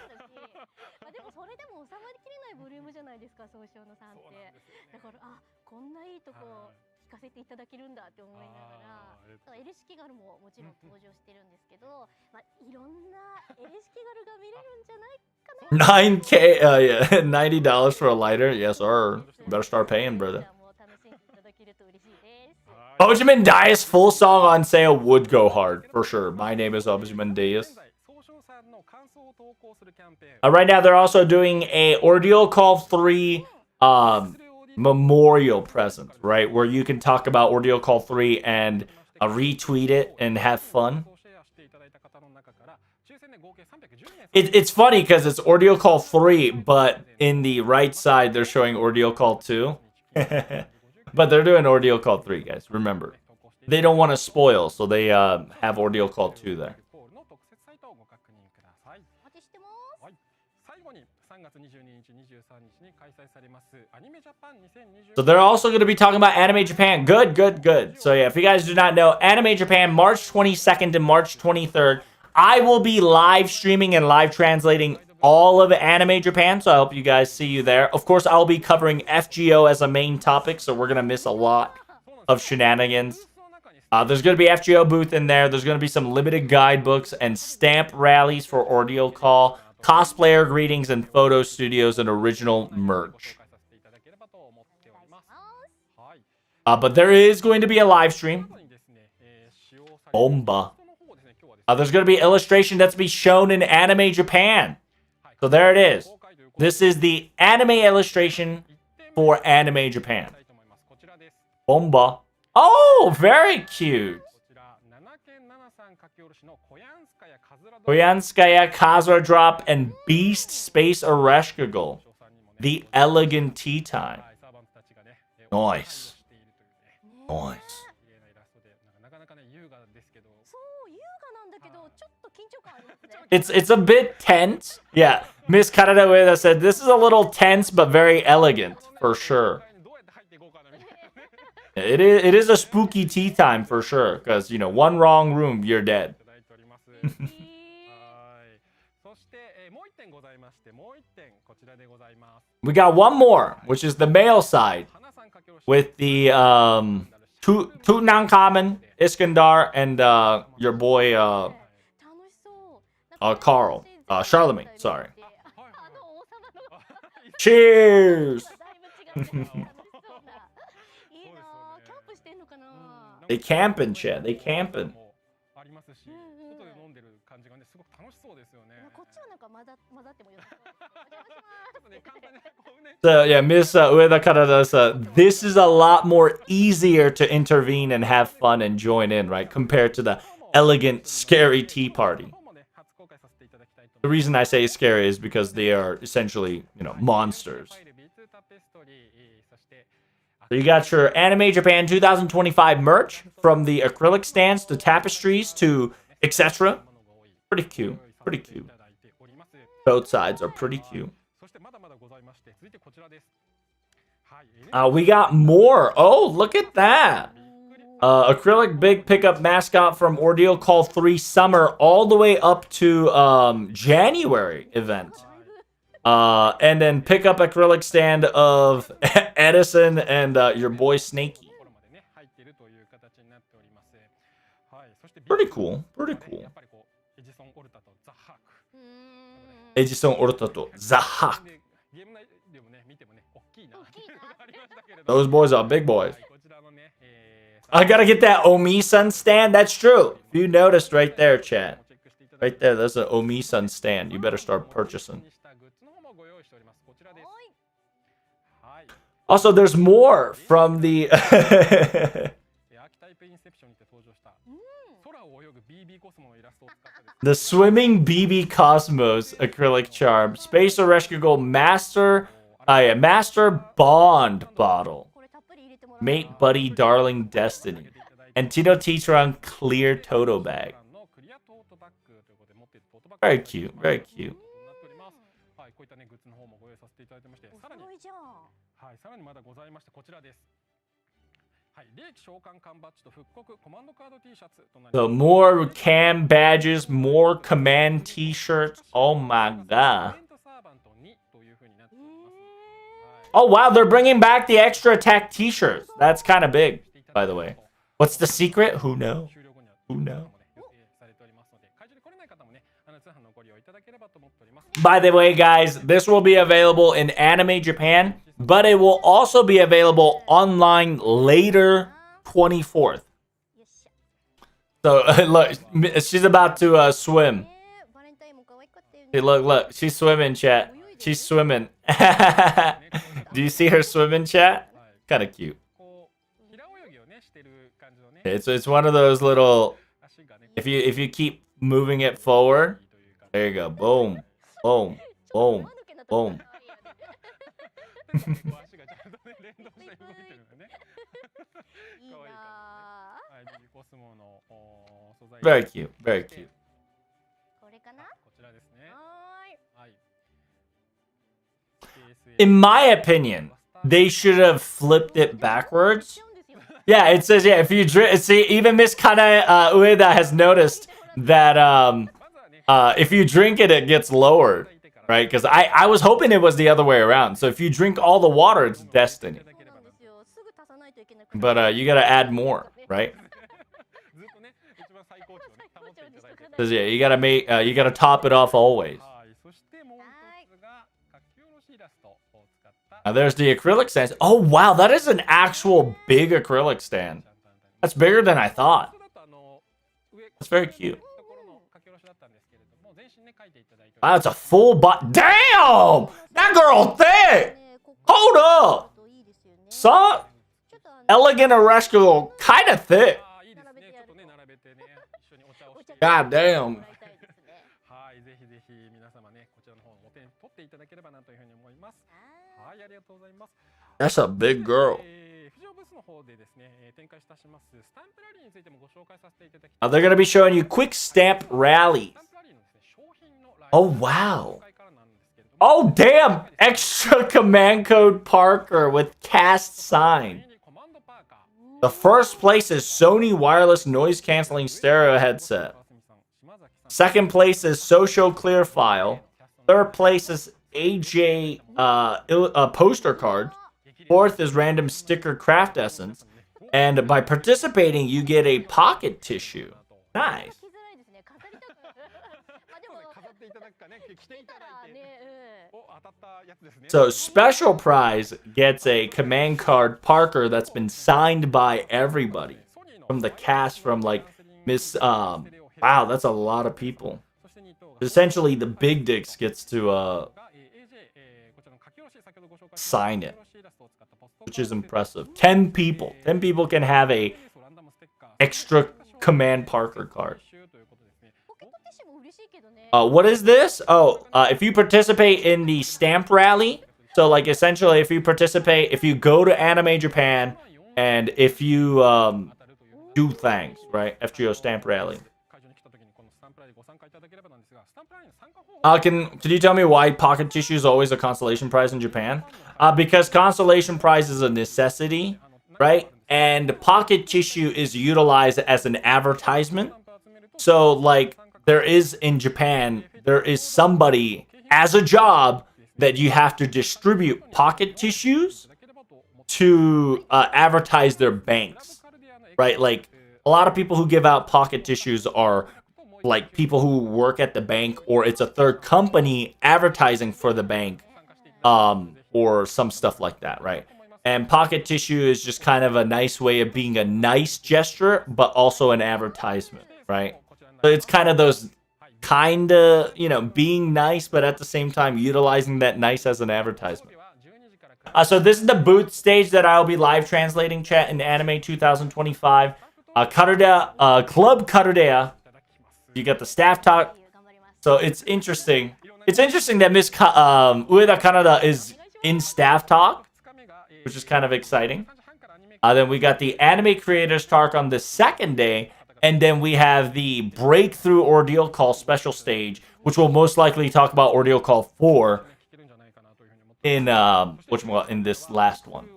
$9K, yeah, $90 for a lighter. Yes, sir. You better start paying, brother. Ozymandias full song on sale would go hard for sure. My name is Ozymandias. Right now, they're also doing a Ordeal Call 3 memorial present, right? Where you can talk about Ordeal Call 3 and retweet it and have fun. It's funny because it's Ordeal Call 3, but in the right side, they're showing Ordeal Call 2. But they're doing Ordeal Call 3, guys. Remember. They don't want to spoil, so they have Ordeal Call 2 there. So they're also going to be talking about Anime Japan. Good, good, good. So yeah, if you guys do not know, Anime Japan, March 22nd to March 23rd. I will be live streaming and live translating all of Anime Japan, so I hope you guys see you there. Of course, I'll be covering FGO as a main topic, so we're going to miss a lot of shenanigans. There's going to be FGO booth in there. There's going to be some limited guidebooks and stamp rallies for Ordeal Call, cosplayer greetings and photo studios and original merch. But there is going to be a live stream. Bomba. There's going to be illustration that's be shown in Anime Japan. So there it is. This is the anime illustration for Anime Japan. Bomba. Oh, very cute. Koyanskaya Kazra Drop and Beast Space Ereshkigal. The Elegant Tea Time. Nice. Nice. It's a bit tense. Yeah, Miss Karada Ueda said, this is a little tense, but very elegant, for sure. It is a spooky tea time, for sure, because, you know, one wrong room, you're dead. We got one more, which is the male side, with the Tutankhamun, Iskandar, and your boy Carl, Charlemagne. Sorry. Cheers. They camping, chat. They camping. So yeah, Miss Ueda Karada, this is a lot more easier to intervene and have fun and join in, right? Compared to the elegant, scary tea party. The reason I say scary is because they are essentially, you know, monsters. So you got your Anime Japan 2025 merch, from the acrylic stands to tapestries to etc. Pretty cute. Pretty cute. Both sides are pretty cute. We got more. Oh, look at that. Acrylic big pickup mascot from Ordeal Call 3 Summer all the way up to January event. And then pick up acrylic stand of Edison and your boy Snakey. Pretty cool. Pretty cool. Edison Ortato. Zahak. Those boys are big boys. I gotta get that Omi-san stand. That's true. If you noticed right there, chat. Right there, there's an Omi-san stand. You better start purchasing. Also, there's more from the... the Swimming BB Cosmos acrylic charm. Space Ereshkigal Master... Master Bond bottle. Mate Buddy Darling Destiny. And Tino Teatron Clear Toto bag. Very cute. Very cute. So more cam badges, more command t-shirts. Oh my god. Oh wow, they're bringing back the extra attack t-shirts. That's kind of big, by the way. What's the secret? Who knows? Who knows? By the way, guys, this will be available in Anime Japan, but it will also be available online later 24th. So, look, she's about to swim. Hey, look, she's swimming, chat. She's swimming. Do you see her swimming, chat? Kind of cute. It's one of those little. If you keep moving it forward, there you go. Boom, boom, boom, boom. Very cute, very cute. In my opinion, they should have flipped it backwards. Yeah, it says, yeah, if you drink, see, even Miss Kana Ueda has noticed that if you drink it, it gets lowered, right? Because I was hoping it was the other way around. So if you drink all the water, it's destiny. But you gotta add more, right? Because yeah, you gotta top it off always. There's the acrylic stand. Oh wow, that is an actual big acrylic stand. That's bigger than I thought. That's very cute. Wow, it's a full damn! That girl thick! Hold up! Some elegant Ereshkigal kind of thick. God damn. That's a big girl. They're going to be showing you quick stamp rallies. Oh, wow. Oh, damn. Extra command code Parker with cast sign. The first place is Sony wireless noise canceling stereo headset. Second place is Social Clear file. Third place is AJ poster card. Fourth is random sticker craft essence. And by participating, you get a pocket tissue. Nice. So special prize gets a command card Parker that's been signed by everybody from the cast, from like Miss wow, that's a lot of people. Essentially the big dicks gets to sign it, which is impressive. 10 people can have a extra command Parker card. What is this? Oh, if you participate in the stamp rally, so like essentially if you go to Anime Japan and if you do things, right? FGO stamp rally. Can you tell me why pocket tissue is always a consolation prize in Japan? Because consolation prize is a necessity, right? And pocket tissue is utilized as an advertisement. So like there is in Japan, there is somebody as a job that you have to distribute pocket tissues to advertise their banks, right? Like a lot of people who give out pocket tissues are like people who work at the bank, or it's a third company advertising for the bank, or some stuff like that, right? And pocket tissue is just kind of a nice way of being a nice gesture, but also an advertisement, right? So it's kind of those being nice, but at the same time utilizing that nice as an advertisement. So this is the booth stage that I'll be live translating, chat, in Anime 2025. Club Karudea. You got the staff talk. So it's interesting. It's interesting that Miss Ueda Kanada is in staff talk, which is kind of exciting. Then we got the anime creators talk on the second day. And then we have the breakthrough Ordeal Call special stage, which will most likely talk about Ordeal Call 4. in this last one.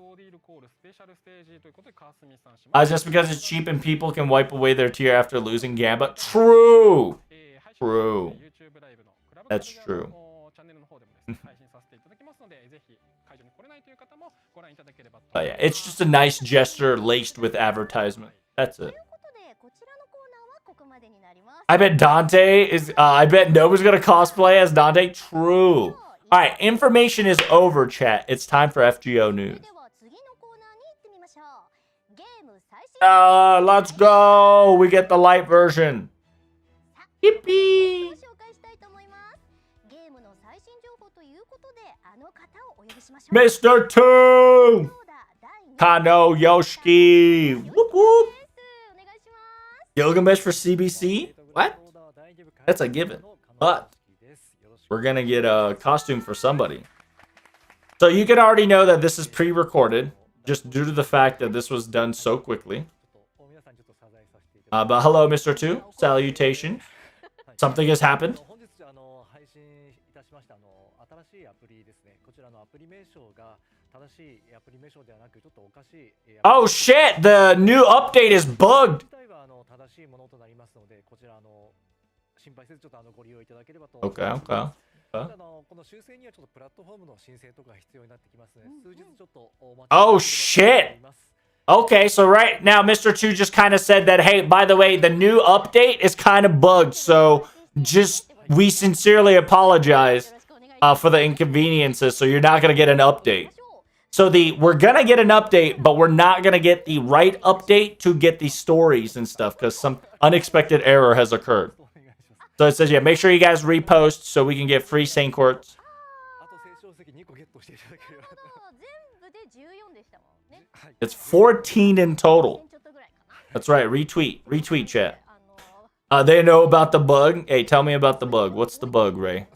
Just because it's cheap and people can wipe away their tier after losing Gambit. True. True. That's true. But yeah, it's just a nice gesture laced with advertisement. That's it. I bet Dante is. I bet Nova's gonna cosplay as Dante. True. All right, information is over, chat. It's time for FGO news. Let's go. We get the light version. Yippee. Mr. 2! Kano Yoshiki! Whoop whoop! Gilgamesh for CBC? What? That's a given. But we're gonna get a costume for somebody. So you can already know that this is pre-recorded, just due to the fact that this was done so quickly. But hello, Mr. 2. Salutation. Something has happened. Oh shit! The new update is bugged! Okay. Oh shit! Okay, so right now Mr. 2 just kind of said that, hey, by the way, the new update is kind of bugged, so we sincerely apologize for the inconveniences, so you're not going to get an update. So we're going to get an update, but we're not going to get the right update to get the stories and stuff, because some unexpected error has occurred. So it says, yeah, make sure you guys repost so we can get free Saint Courts. It's 14 in total. That's right. Retweet, chat. They know about the bug. Hey, tell me about the bug. What's the bug, Ray?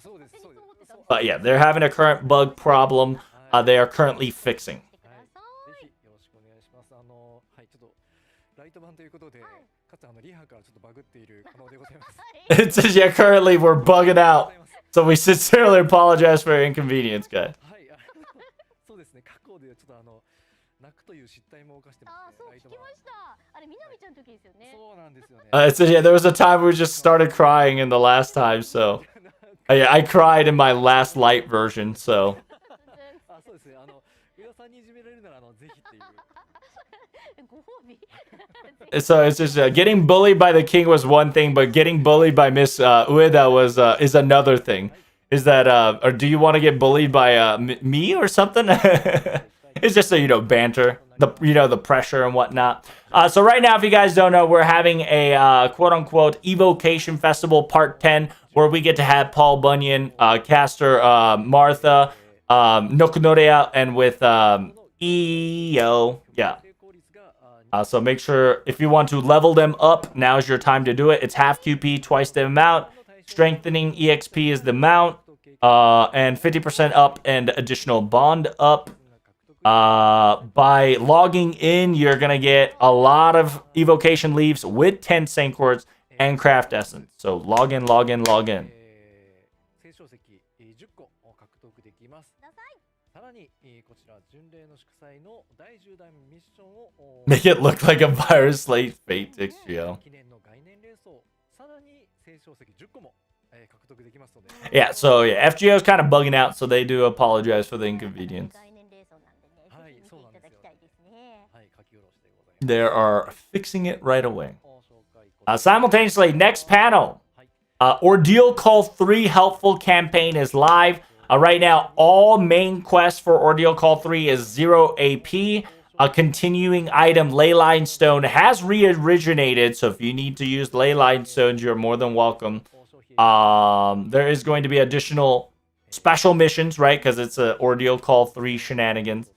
But yeah, they're having a current bug problem. They are currently fixing. It says, yeah, currently we're bugging out. So we sincerely apologize for your inconvenience, guys. It says, yeah, there was a time we just started crying in the last time, so. Yeah, I cried in my last light version, so. So it's just getting bullied by the king was one thing, but getting bullied by Miss Ueda is another thing. Is that or do you want to get bullied by me or something? It's just a banter, the pressure and whatnot. So right now, if you guys don't know, we're having a quote unquote Evocation Festival Part 10, where we get to have Paul Bunyan, Caster, Martha, Nokunorea, and with EO, yeah. So make sure, if you want to level them up, now's your time to do it. It's half QP, twice the amount. Strengthening EXP is the amount. And 50% up and additional bond up. By logging in, you're going to get a lot of evocation leaves with 10 Saint Quartz and craft essence. So log in. Make it look like a virus slate fate XGO. Yeah, so yeah, FGO is kind of bugging out, so they do apologize for the inconvenience. They are fixing it right away. Simultaneously, next panel. Ordeal Call 3 Helpful Campaign is live. Right now, all main quests for Ordeal Call 3 is 0 AP. A continuing item, Leyline Stone, has re-originated, so if you need to use Leyline Stones, you're more than welcome. There is going to be additional special missions, right? Because it's a Ordeal Call 3 shenanigans.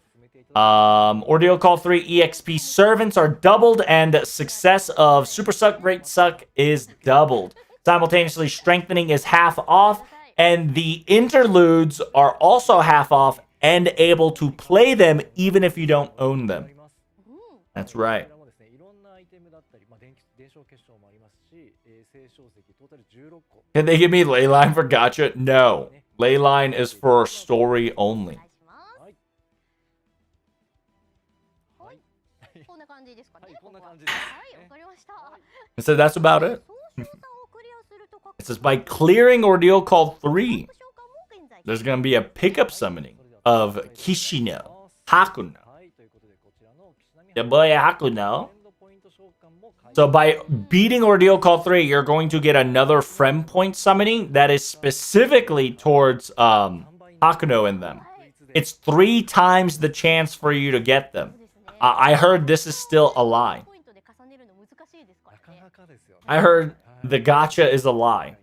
Ordeal Call 3 EXP servants are doubled, and success of Super Suck, Great Suck is doubled. Simultaneously, strengthening is half off, and the interludes are also half off and able to play them even if you don't own them. That's right. Can they give me Leyline for gacha? No. Leyline is for story only. So that's about it. It says by clearing Ordeal Call 3, there's going to be a pickup summoning of Kishino Hakuno. The boy Hakuno. So by beating Ordeal Call 3, you're going to get another friend point summoning that is specifically towards Hakuno in them. It's 3 times the chance for you to get them. I heard this is still a lie. I heard the gacha is a lie.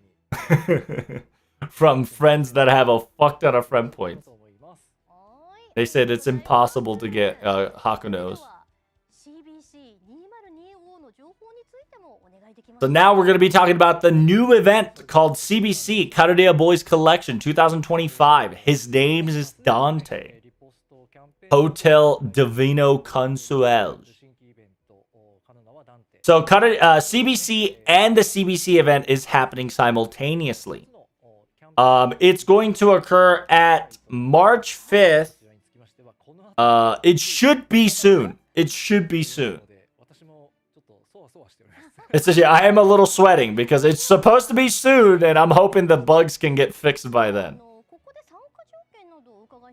From friends that have a fuck ton of friend points. They said it's impossible to get Hakunos. So now we're going to be talking about the new event called CBC, Karudia Boys Collection 2025. His name is Dante. Hotel Divino Consuelo. So CBC and the CBC event is happening simultaneously. It's going to occur at March 5th. It should be soon. It should be soon. I am a little sweating because it's supposed to be soon, and I'm hoping the bugs can get fixed by then.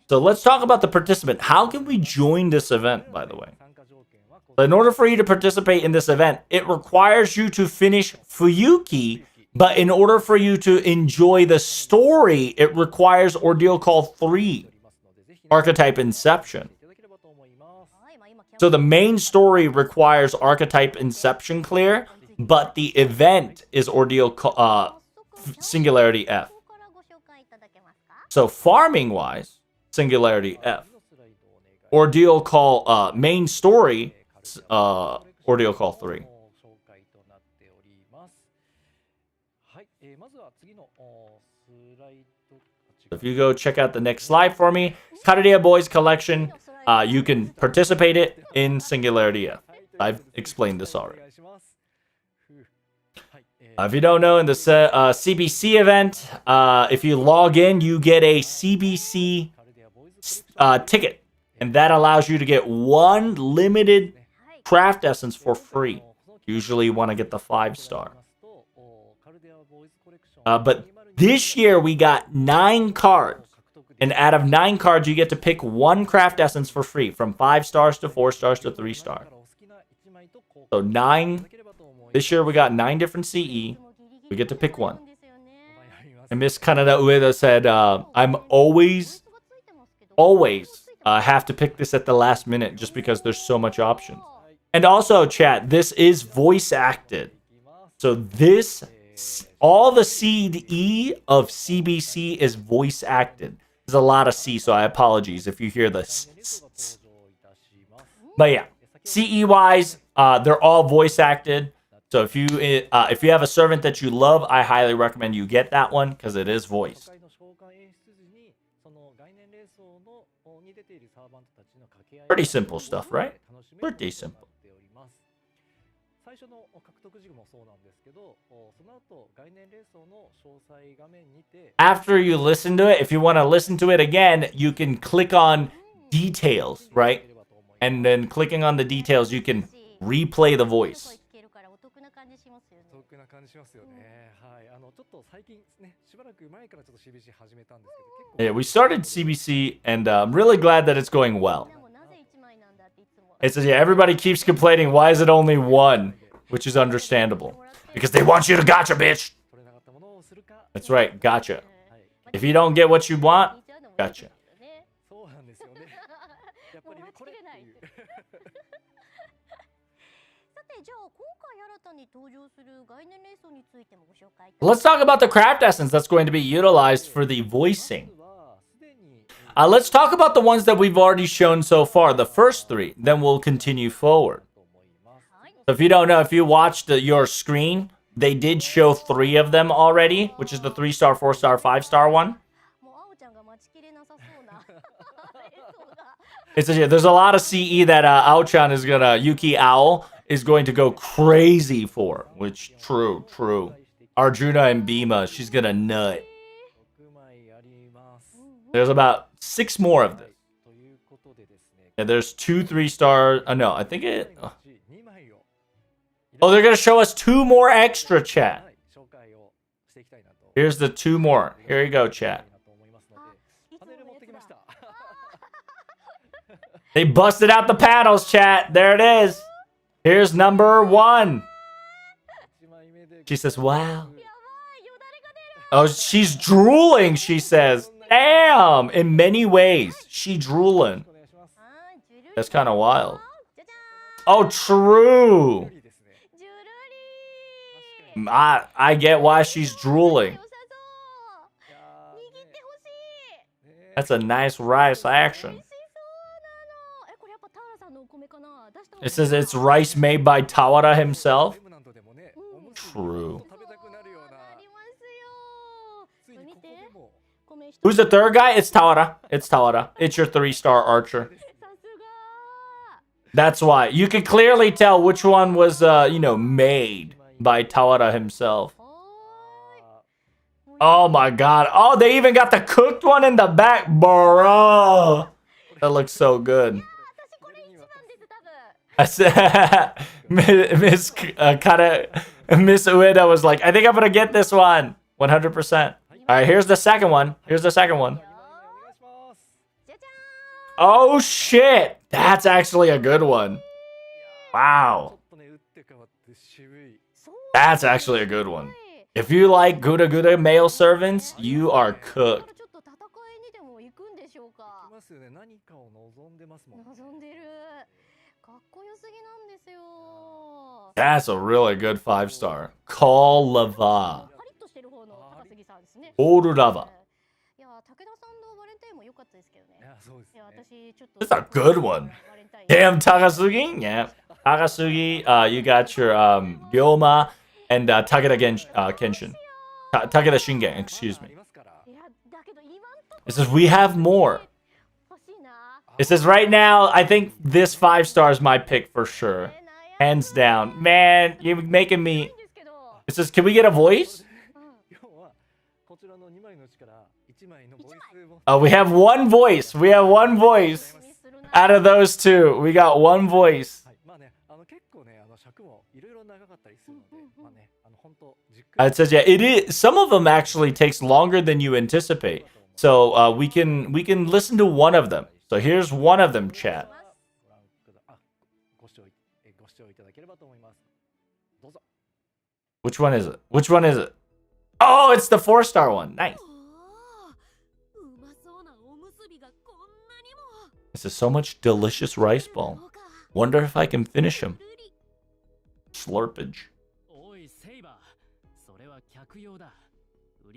So let's talk about the participant. How can we join this event, by the way? In order for you to participate in this event, it requires you to finish Fuyuki, but in order for you to enjoy the story, it requires Ordeal Call 3, Archetype Inception. So the main story requires Archetype Inception clear, but the event is Ordeal Singularity F. So farming-wise, Singularity F. Ordeal Call main story, Ordeal Call 3. If you go check out the next slide for me, Karudia Boys Collection, you can participate it in Singularity F. I've explained this already. If you don't know, in the CBC event, if you log in, you get a CBC ticket. And that allows you to get 1 limited craft essence for free. Usually you want to get the 5-star. But this year we got 9 cards. And out of 9 cards, you get to pick 1 craft essence for free. From 5 stars to 4 stars to 3 stars. So 9. This year we got 9 different CE. We get to pick 1. And Miss Kanada Ueda said, I'm always have to pick this at the last minute just because there's so much options. And also, chat, this is voice acted. So this, all the CE of CBC is voice acted. There's a lot of C, so I apologize if you hear the s. But yeah, CE-wise, they're all voice acted. So if you have a servant that you love, I highly recommend you get that one because it is voiced. Pretty simple stuff, right? Pretty simple. After you listen to it, if you want to listen to it again, you can click on details, right? And then clicking on the details, you can replay the voice. Yeah, we started CBC, and I'm really glad that it's going well. It says, yeah, everybody keeps complaining, why is it only 1? Which is understandable. Because they want you to gotcha, bitch! That's right, gotcha. If you don't get what you want, gotcha. Let's talk about the craft essence that's going to be utilized for the voicing. Let's talk about the ones that we've already shown so far, the first 3, then we'll continue forward. So if you don't know, if you watched your screen, they did show 3 of them already, which is the 3-star, 4-star, 5-star one. There's a lot of CE that Ao-chan is gonna, Yuki Owl, is going to go crazy for, which, true. Arjuna and Bhima, she's gonna nut. There's about 6 more of this. Yeah, there's 2 3-star. No, I think it. Oh, they're gonna show us 2 more extra, chat. Here's the 2 more. Here you go, chat. They busted out the panels, chat. There it is. Here's number 1. She says, wow. Oh, she's drooling, she says. Damn. In many ways, she drooling. That's kind of wild. Oh, true. I get why she's drooling. That's a nice rice action. It says it's rice made by Tawara himself. True. Who's the third guy? It's Tawara. It's Tawara. It's your 3-star archer. That's why. You can clearly tell which one was, made by Tawara himself. Oh my god. Oh, they even got the cooked one in the back, bro. That looks so good. I said, Miss Ueda was like, I think I'm gonna get this one. 100%. All right, here's the second one. Here's the second one. Oh shit, that's actually a good one. Wow. That's actually a good one. If you like Gouda Gouda male servants, you are cooked. That's a really good 5-star. Call Lava. Ordeal. This is a good one. Damn, Takasugi. Yeah. Takasugi, you got your Gyoma and Takeda Kenshin. Takeda Shingen, excuse me. It says, we have more. It says, right now, I think this 5-star is my pick for sure. Hands down. Man, you're making me... It says, can we get a voice? Oh, we have one voice. We have one voice. Out of those 2, we got one voice. It says, yeah, it is. Some of them actually takes longer than you anticipate. So we can listen to one of them. So here's one of them, chat. Which one is it? Which one is it? Oh, it's the 4-star one. Nice. This is so much delicious rice ball. Wonder if I can finish him. Slurpage.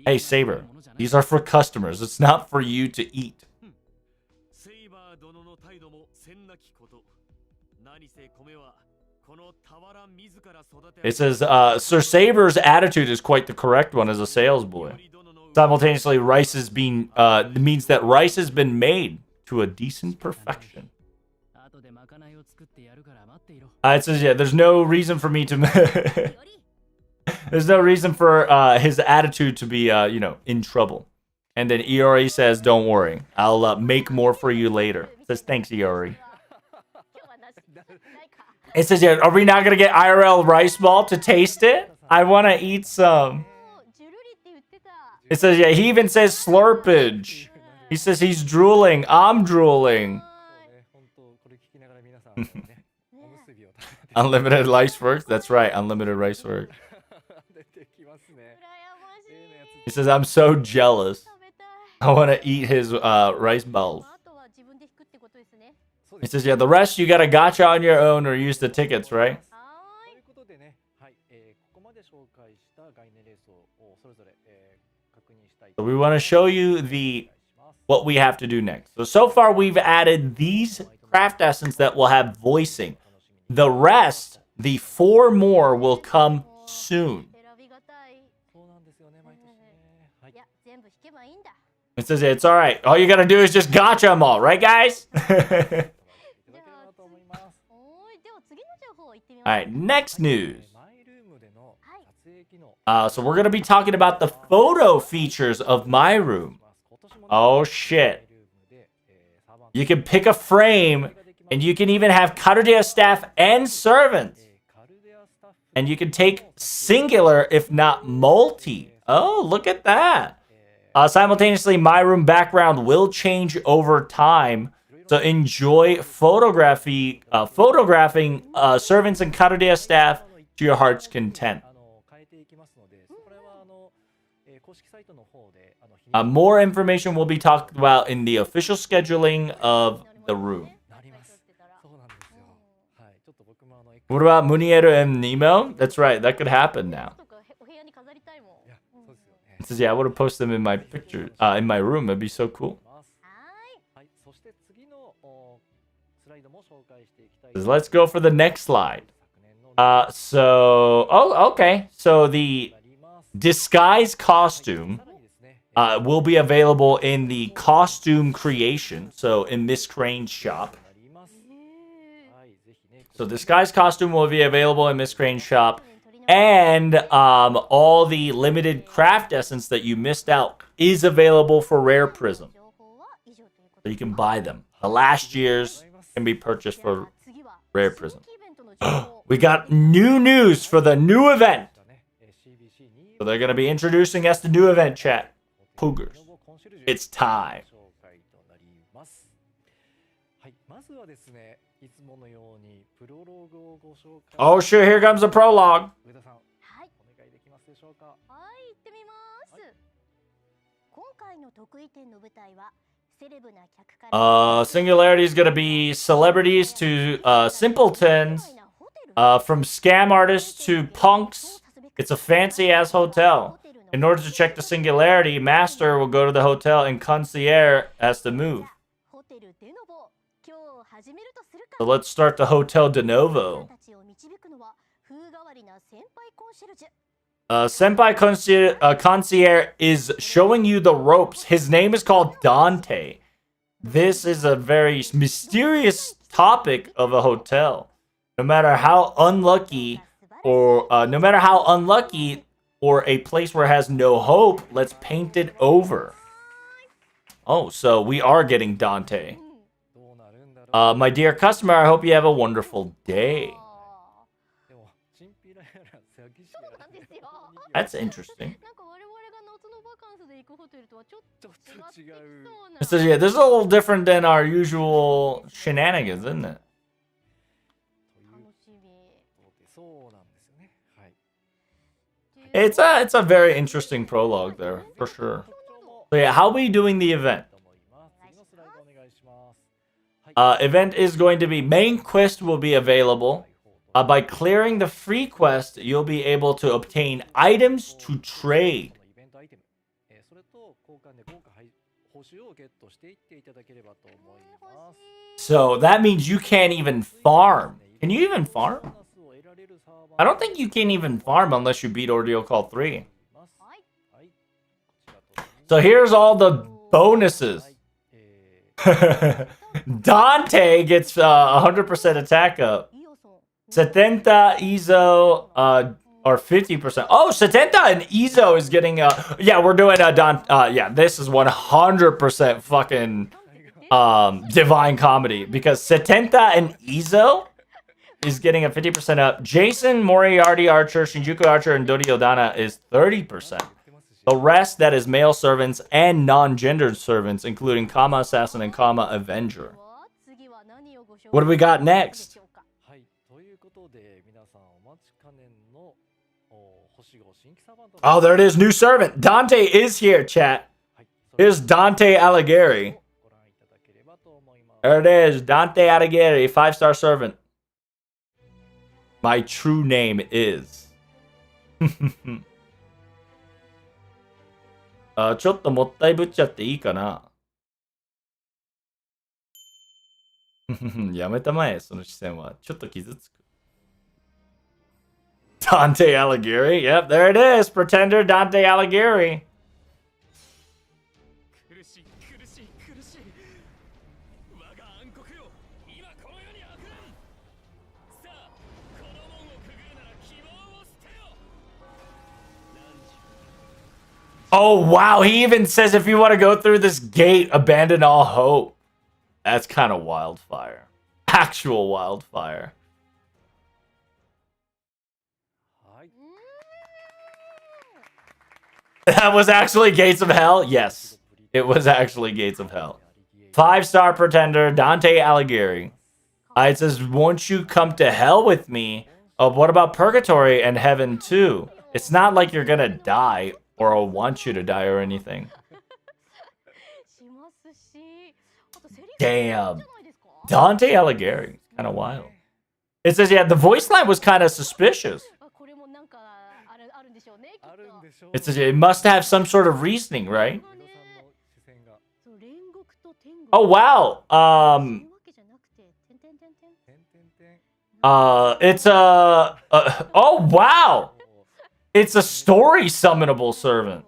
Hey, Saber. These are for customers. It's not for you to eat. It says, Sir Saber's attitude is quite the correct one as a sales boy. Simultaneously, rice is being, means that rice has been made to a decent perfection. It says, yeah, there's no reason for me to... There's no reason for his attitude to be, in trouble. And then Iori says, don't worry. I'll make more for you later. It says, thanks, Iori. It says, yeah, are we not going to get IRL rice ball to taste it? I want to eat some. It says, yeah, he even says slurpage. He says he's drooling. I'm drooling. Unlimited rice works? That's right, unlimited rice works. He says, I'm so jealous. I want to eat his rice balls. He says, yeah, the rest you got to gacha on your own or use the tickets, right? So we want to show you what we have to do next. So far we've added these craft essence that will have voicing. The rest, the 4 more, will come soon. It says, yeah, it's all right. All you got to do is just gacha them all, right, guys? All right, next news. So we're going to be talking about the photo features of my room. Oh, shit. You can pick a frame And you can even have Karudia staff and servants. And you can take singular, if not multi. Oh, look at that. Simultaneously, my room background will change over time. So enjoy photographing servants and Karudia staff to your heart's content. More information will be talked about in the official scheduling of the room. What about Muniero and Nemo? That's right, that could happen now. It says, yeah, I would have posted them in my picture, in my room. That'd be so cool. Let's go for the next slide. Okay. So the disguise costume will be available in the costume creation. So in Miss Crane's shop. So disguise costume will be available in Miss Crane's shop. And all the limited craft essence that you missed out is available for Rare Prism. So you can buy them. The last year's can be purchased for Rare Prism. We got new news for the new event. So they're going to be introducing us to new event, chat. Poogers. It's time. Oh, sure, here comes the prologue. Singularity is going to be celebrities to simpletons, from scam artists to punks. It's a fancy-ass hotel. In order to check the singularity, Master will go to the hotel and Concierge has to move. So let's start the Hotel de Novo. Senpai Concierge is showing you the ropes. His name is called Dante. This is a very mysterious topic of a hotel. No matter how unlucky or a place where it has no hope, let's paint it over. Oh, so we are getting Dante. My dear customer, I hope you have a wonderful day. That's interesting. So yeah, this is a little different than our usual shenanigans, isn't it? It's a very interesting prologue there, for sure. So yeah, how are we doing the event? Event is going to be main quest will be available. By clearing the free quest, you'll be able to obtain items to trade. So that means you can't even farm. Can you even farm? I don't think you can even farm unless you beat Ordeal Call 3. So here's all the bonuses. Dante gets 100% attack up. 70 Izo or 50%. Oh, 70 and Izo is getting yeah, we're doing yeah, this is 100% fucking Divine Comedy because 70 and Izo is getting a 50% up. Jason, Moriarty Archer, Shinjuku Archer, and Dodiodana is 30%. The rest, that is male servants and non-gendered servants, including Kama Assassin and Kama Avenger. What do we got next? Oh, there it is. New servant. Dante is here, chat. Here's Dante Alighieri. There it is. Dante Alighieri, 5-star servant. My true name is. ちょっともったいぶっちゃっていいかな。やめたまえ、その視線は。ちょっと傷つく。Dante Alighieri. Yep, there it is. Pretender Dante Alighieri. Oh, wow. He even says if you want to go through this gate, abandon all hope. That's kind of wildfire. Actual wildfire. That was actually Gates of Hell? Yes. It was actually Gates of Hell. 5-star Pretender, Dante Alighieri. It says, won't you come to hell with me? Oh, what about Purgatory and Heaven too? It's not like you're gonna die or I want you to die or anything. Damn. Dante Alighieri. Kind of wild. It says, yeah, the voice line was kind of suspicious. It says it must have some sort of reasoning, right? Oh, wow. It's a oh, wow. It's a story summonable servant.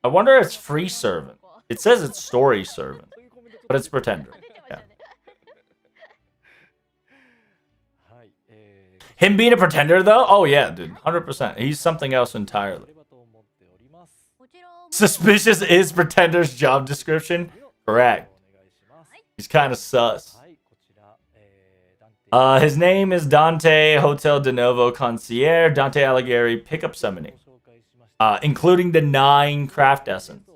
I wonder if it's free servant. It says it's story servant, but it's Pretender. Yeah. Him being a Pretender, though? Oh, yeah, dude. 100%. He's something else entirely. Suspicious is Pretender's job description? Correct. He's kind of sus. His name is Dante, Hotel de Novo Concierge, Dante Alighieri, pickup summoning. Including the 9 craft essence.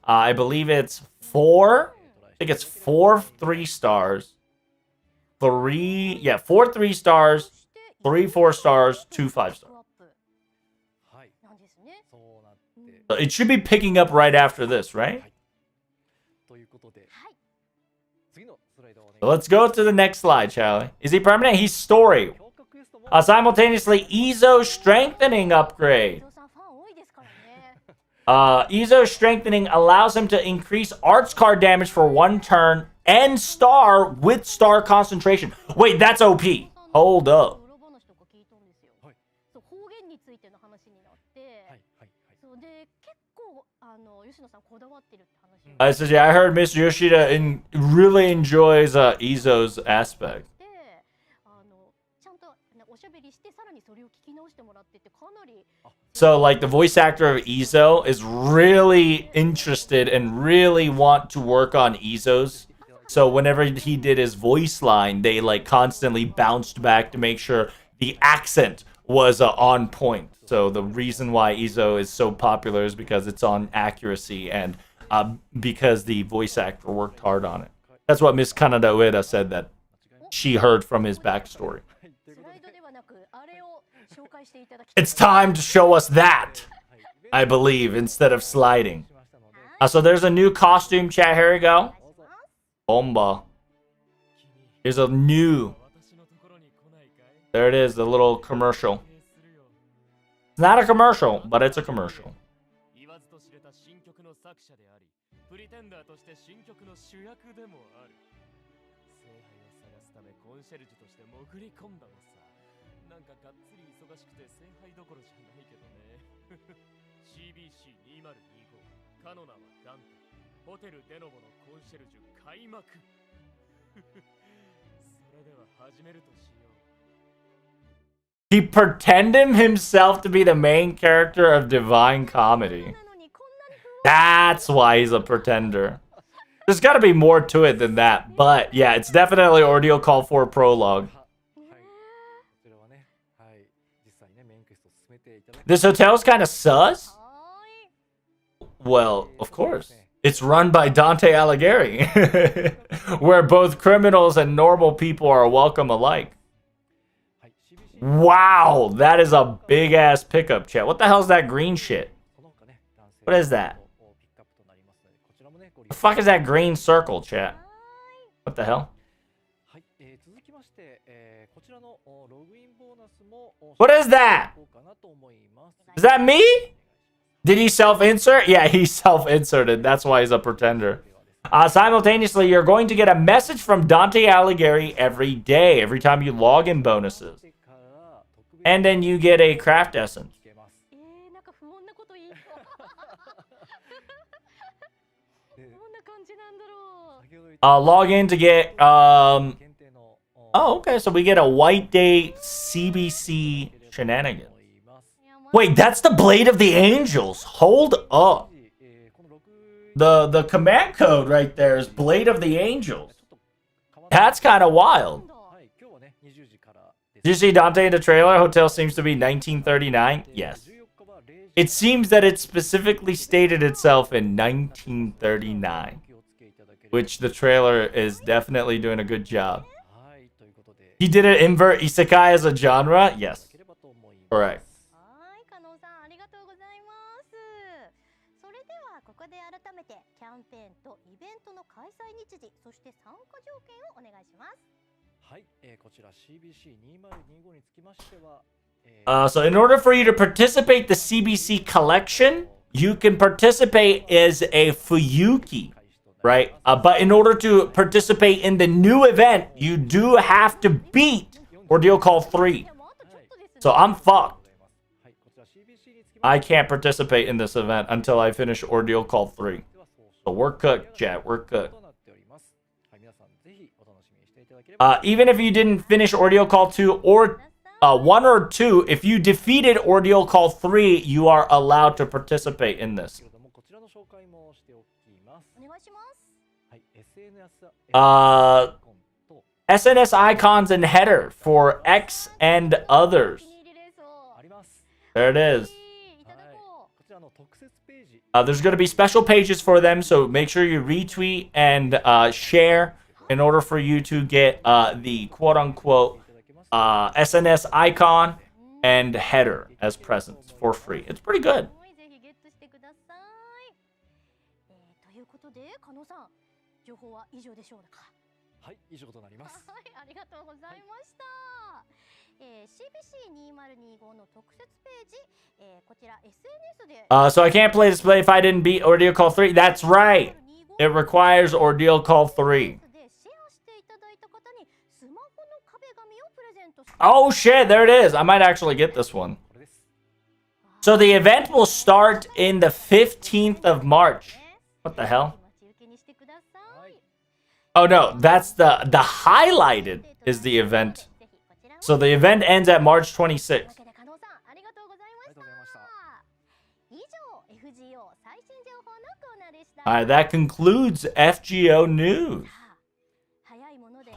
I believe it's 4. I think it's 4 3-stars. 4 3-stars. 3 4-stars, 2 5-stars. So it should be picking up right after this, right? So let's go to the next slide, shall we? Is he permanent? He's story. Simultaneously, Ezo strengthening upgrade. Ezo strengthening allows him to increase arts card damage for 1 turn and star with star concentration. Wait, that's OP. Hold up. I said, yeah, I heard Mr. Yoshida really enjoys Ezo's aspect. So, like, the voice actor of Ezo is really interested and really want to work on Ezo's. So whenever he did his voice line, they, like, constantly bounced back to make sure the accent was on point. So the reason why Ezo is so popular is because it's on accuracy and because the voice actor worked hard on it. That's what Miss Kanada Ueda said that she heard from his backstory. It's time to show us that, I believe, instead of sliding. So there's a new costume, chat. Here we go. Bomba. Here's a new. There it is, the little commercial. It's not a commercial, but it's a commercial. He pretended himself to be the main character of Divine Comedy. That's why he's a pretender. There's got to be more to it than that. But yeah, it's definitely Ordeal Call for Prolog. This hotel's kind of sus? Well, of course. It's run by Dante Alighieri. Where both criminals and normal people are welcome alike. Wow, that is a big-ass pickup, chat. What the hell is that green shit? What is that? The fuck is that green circle, chat? What the hell? What is that? Is that me? Did he self-insert? Yeah, he self-inserted. That's why he's a pretender. Simultaneously, you're going to get a message from Dante Alighieri every day, every time you log in bonuses. And then you get a craft essence. Log in to get, oh, okay, so we get a White Day CBC shenanigan. Wait, that's the Blade of the Angels. Hold up. The command code right there is Blade of the Angels. That's kind of wild. Did you see Dante in the trailer? Hotel seems to be 1939. Yes. It seems that it specifically stated itself in 1939, which the trailer is definitely doing a good job. He did it invert isekai as a genre? Yes. Correct. So in order for you to participate the CBC collection, you can participate as a Fuyuki, right? But in order to participate in the new event, you do have to beat Ordeal Call 3. So I'm fucked. I can't participate in this event until I finish Ordeal Call 3. So we're cooked, chat. We're cooked. Even if you didn't finish Ordeal Call 2 or 1 or 2, if you defeated Ordeal Call 3, you are allowed to participate in this. SNS icons and header for X and others. There it is. There's going to be special pages for them, so make sure you retweet and share in order for you to get the quote-unquote SNS icon and header as presents for free. It's pretty good. So I can't play display if I didn't beat Ordeal Call 3. That's right. It requires Ordeal Call 3. Oh shit, there it is. I might actually get this one. So the event will start in the 15th of March. What the hell? Oh no, that's the highlighted is the event. So the event ends at March 26th. Alright, that concludes FGO news.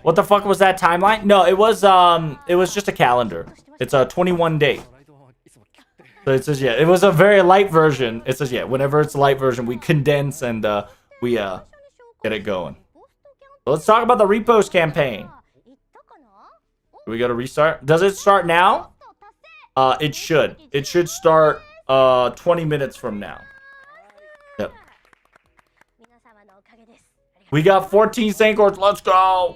What the fuck was that timeline? No, it was just a calendar. It's a 21 day. So it says, yeah, it was a very light version. It says, yeah, whenever it's a light version, we condense and we get it going. So let's talk about the repost campaign. We got to restart. Does it start now? It should. It should start 20 minutes from now. Yep. We got 14 Sancors. Let's go.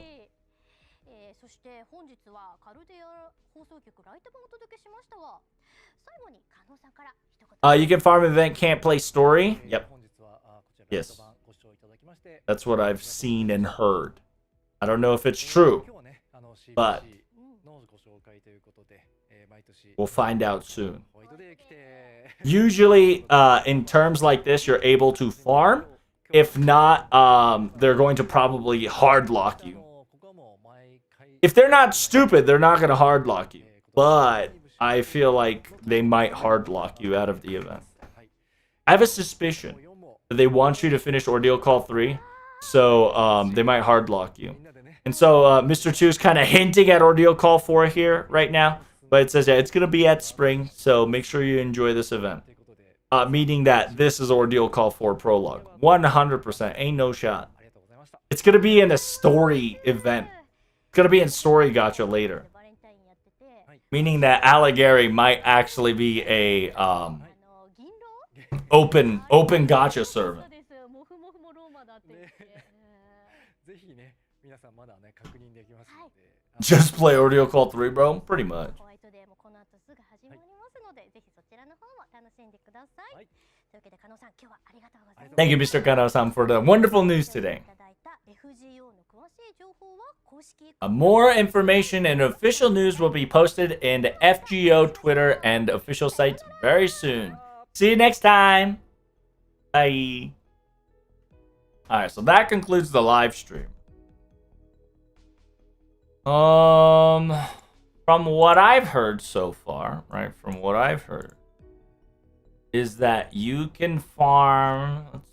You can farm event, can't play story. Yep. Yes. That's what I've seen and heard. I don't know if it's true, but we'll find out soon. Usually, in terms like this, you're able to farm. If not, they're going to probably hard lock you. If they're not stupid, they're not going to hard lock you. But I feel like they might hard lock you out of the event. I have a suspicion that they want you to finish Ordeal Call 3. So they might hard lock you. And so Mr. 2 is kind of hinting at Ordeal Call 4 here right now. But it says, yeah, it's going to be at spring. So make sure you enjoy this event. Meaning that this is Ordeal Call 4 Prologue. 100%. Ain't no shot. It's going to be in a story event. It's going to be in Story Gacha later. Meaning that Alligari might actually be a open gacha servant. Just play Ordeal Call 3, bro. Pretty much. Thank you, Mr. Kano-san, for the wonderful news today. More information and official news will be posted in the FGO Twitter and official sites very soon. See you next time. Bye. Alright, so that concludes the live stream. From what I've heard so far, right? From what I've heard, is that you can farm.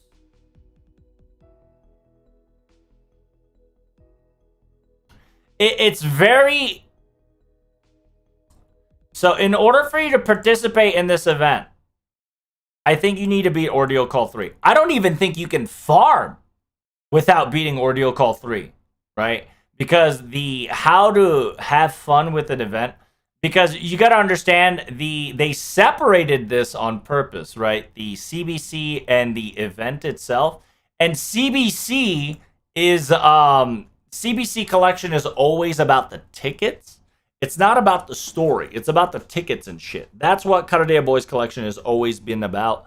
It's very So in order for you to participate in this event, I think you need to beat Ordeal Call 3. I don't even think you can farm without beating Ordeal Call 3, right? Because the how to have fun with an event, because you got to understand they separated this on purpose, right? The CBC and the event itself. And CBC is CBC collection is always about the tickets. It's not about the story. It's about the tickets and shit. That's what Karadea Boys collection has always been about.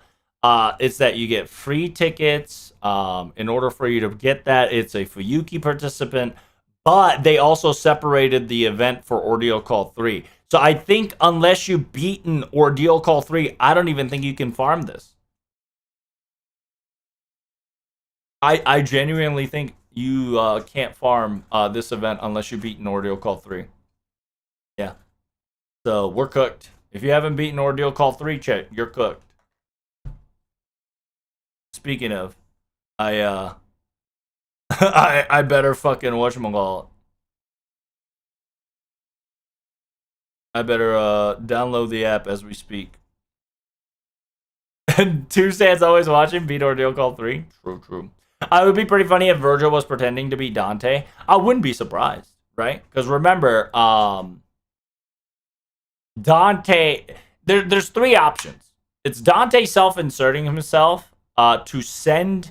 It's that you get free tickets. In order for you to get that, it's a Fuyuki participant. But they also separated the event for Ordeal Call 3. So I think unless you've beaten Ordeal Call 3, I don't even think you can farm this. I genuinely think you can't farm this event unless you've beaten Ordeal Call 3. Yeah. So we're cooked. If you haven't beaten Ordeal Call 3, check, you're cooked. Speaking of, I I better fucking whatchamacallit. I better download the app as we speak. And Tuesday's always watching beat Ordeal Call 3. True. It would be pretty funny if Virgil was pretending to be Dante. I wouldn't be surprised, right? Because remember, Dante, there's three options. It's Dante self-inserting himself to send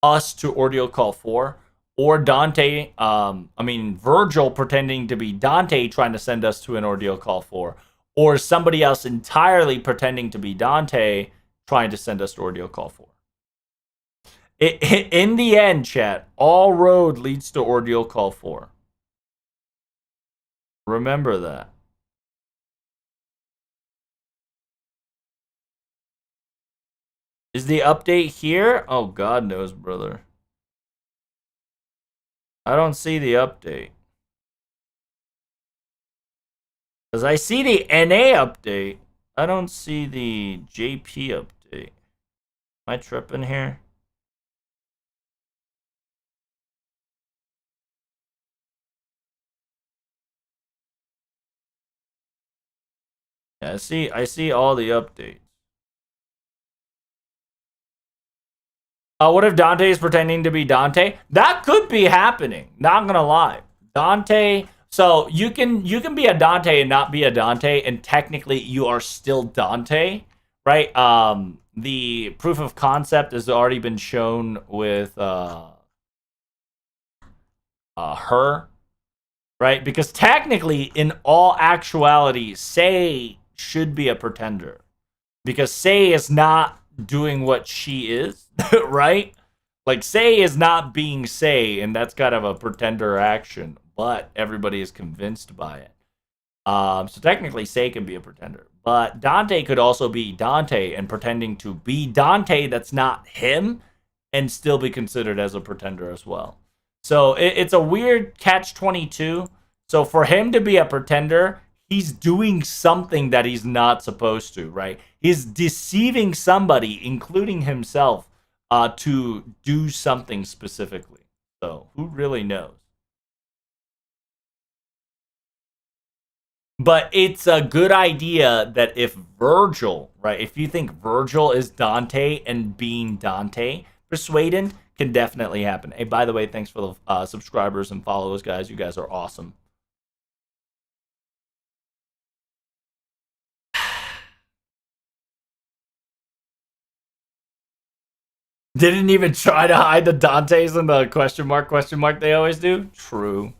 us to Ordeal Call 4, or Dante, Virgil pretending to be Dante trying to send us to an Ordeal Call 4, or somebody else entirely pretending to be Dante trying to send us to Ordeal Call 4. In the end, chat, all road leads to Ordeal Call 4. Remember that. Is the update here? Oh, God knows, brother. I don't see the update. Because I see the NA update. I don't see the JP update. Am I tripping here? Yeah, I see all the updates. What if Dante is pretending to be Dante? That could be happening. Not gonna lie, Dante. So you can be a Dante and not be a Dante, and technically you are still Dante, right? The proof of concept has already been shown with her, right? Because technically, in all actuality, Sei should be a pretender, because Sei is not doing what she is, right? Like, Sei is not being Sei, and that's kind of a pretender action, but everybody is convinced by it. So technically, Sei can be a pretender, but Dante could also be Dante and pretending to be Dante that's not him, and still be considered as a pretender as well. So it's a weird catch-22. So for him to be a pretender, he's doing something that he's not supposed to, right? He's deceiving somebody, including himself, to do something specifically. So who really knows? But it's a good idea that if Virgil, right, if you think Virgil is Dante and being Dante, persuading can definitely happen. Hey, by the way, thanks for the subscribers and followers, guys. You guys are awesome. Didn't even try to hide the Dantes and the question mark they always do. True.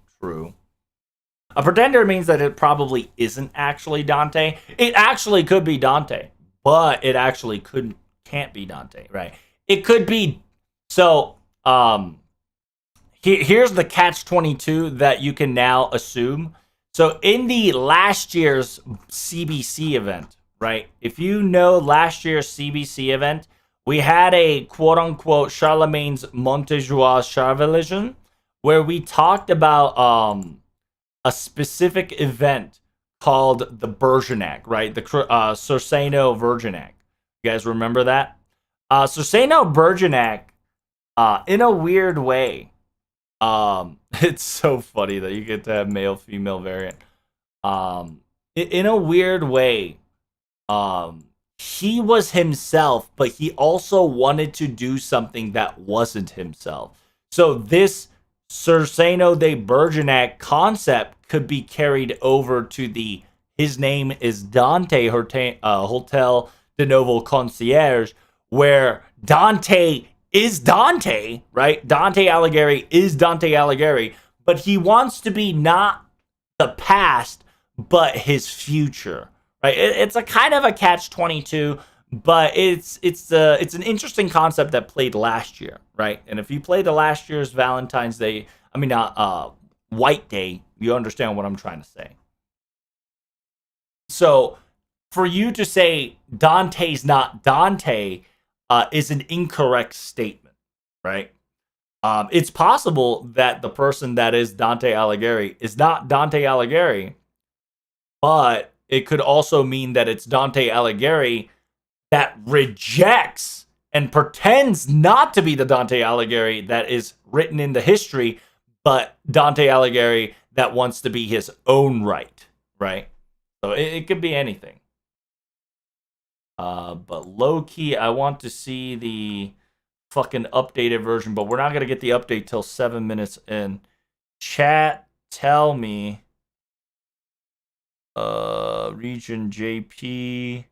A pretender means that it probably isn't actually Dante. It actually could be Dante, but it actually can't be Dante, right? It could be. So, here's the catch-22 that you can now assume. So in the last year's CBC event, right? If you know last year's CBC event, we had a quote-unquote Charlemagne's Montejoie Charvelision, where we talked about a specific event called the Bergerac, right? The Sorseno Bergerac. You guys remember that? Sorseno Bergerac, in a weird way, it's so funny that you get to have male-female variant. in a weird way, he was himself, but he also wanted to do something that wasn't himself. So this Circeno de Bergerac concept could be carried over to the his name is Dante Hotel de Novo Concierge, where Dante is Dante, right? Dante Alighieri is Dante Alighieri, but he wants to be not the past, but his future, right? It's a kind of a catch-22, but it's an interesting concept that played last year, right? And if you played the last year's Valentine's Day, White Day, you understand what I'm trying to say. So for you to say Dante's not Dante is an incorrect statement, right? It's possible that the person that is Dante Alighieri is not Dante Alighieri, but it could also mean that it's Dante Alighieri that rejects and pretends not to be the Dante Alighieri that is written in the history, but Dante Alighieri that wants to be his own right, right? So it could be anything. But low-key, I want to see the fucking updated version, but we're not going to get the update till 7 minutes in. Chat, tell me. Region JP.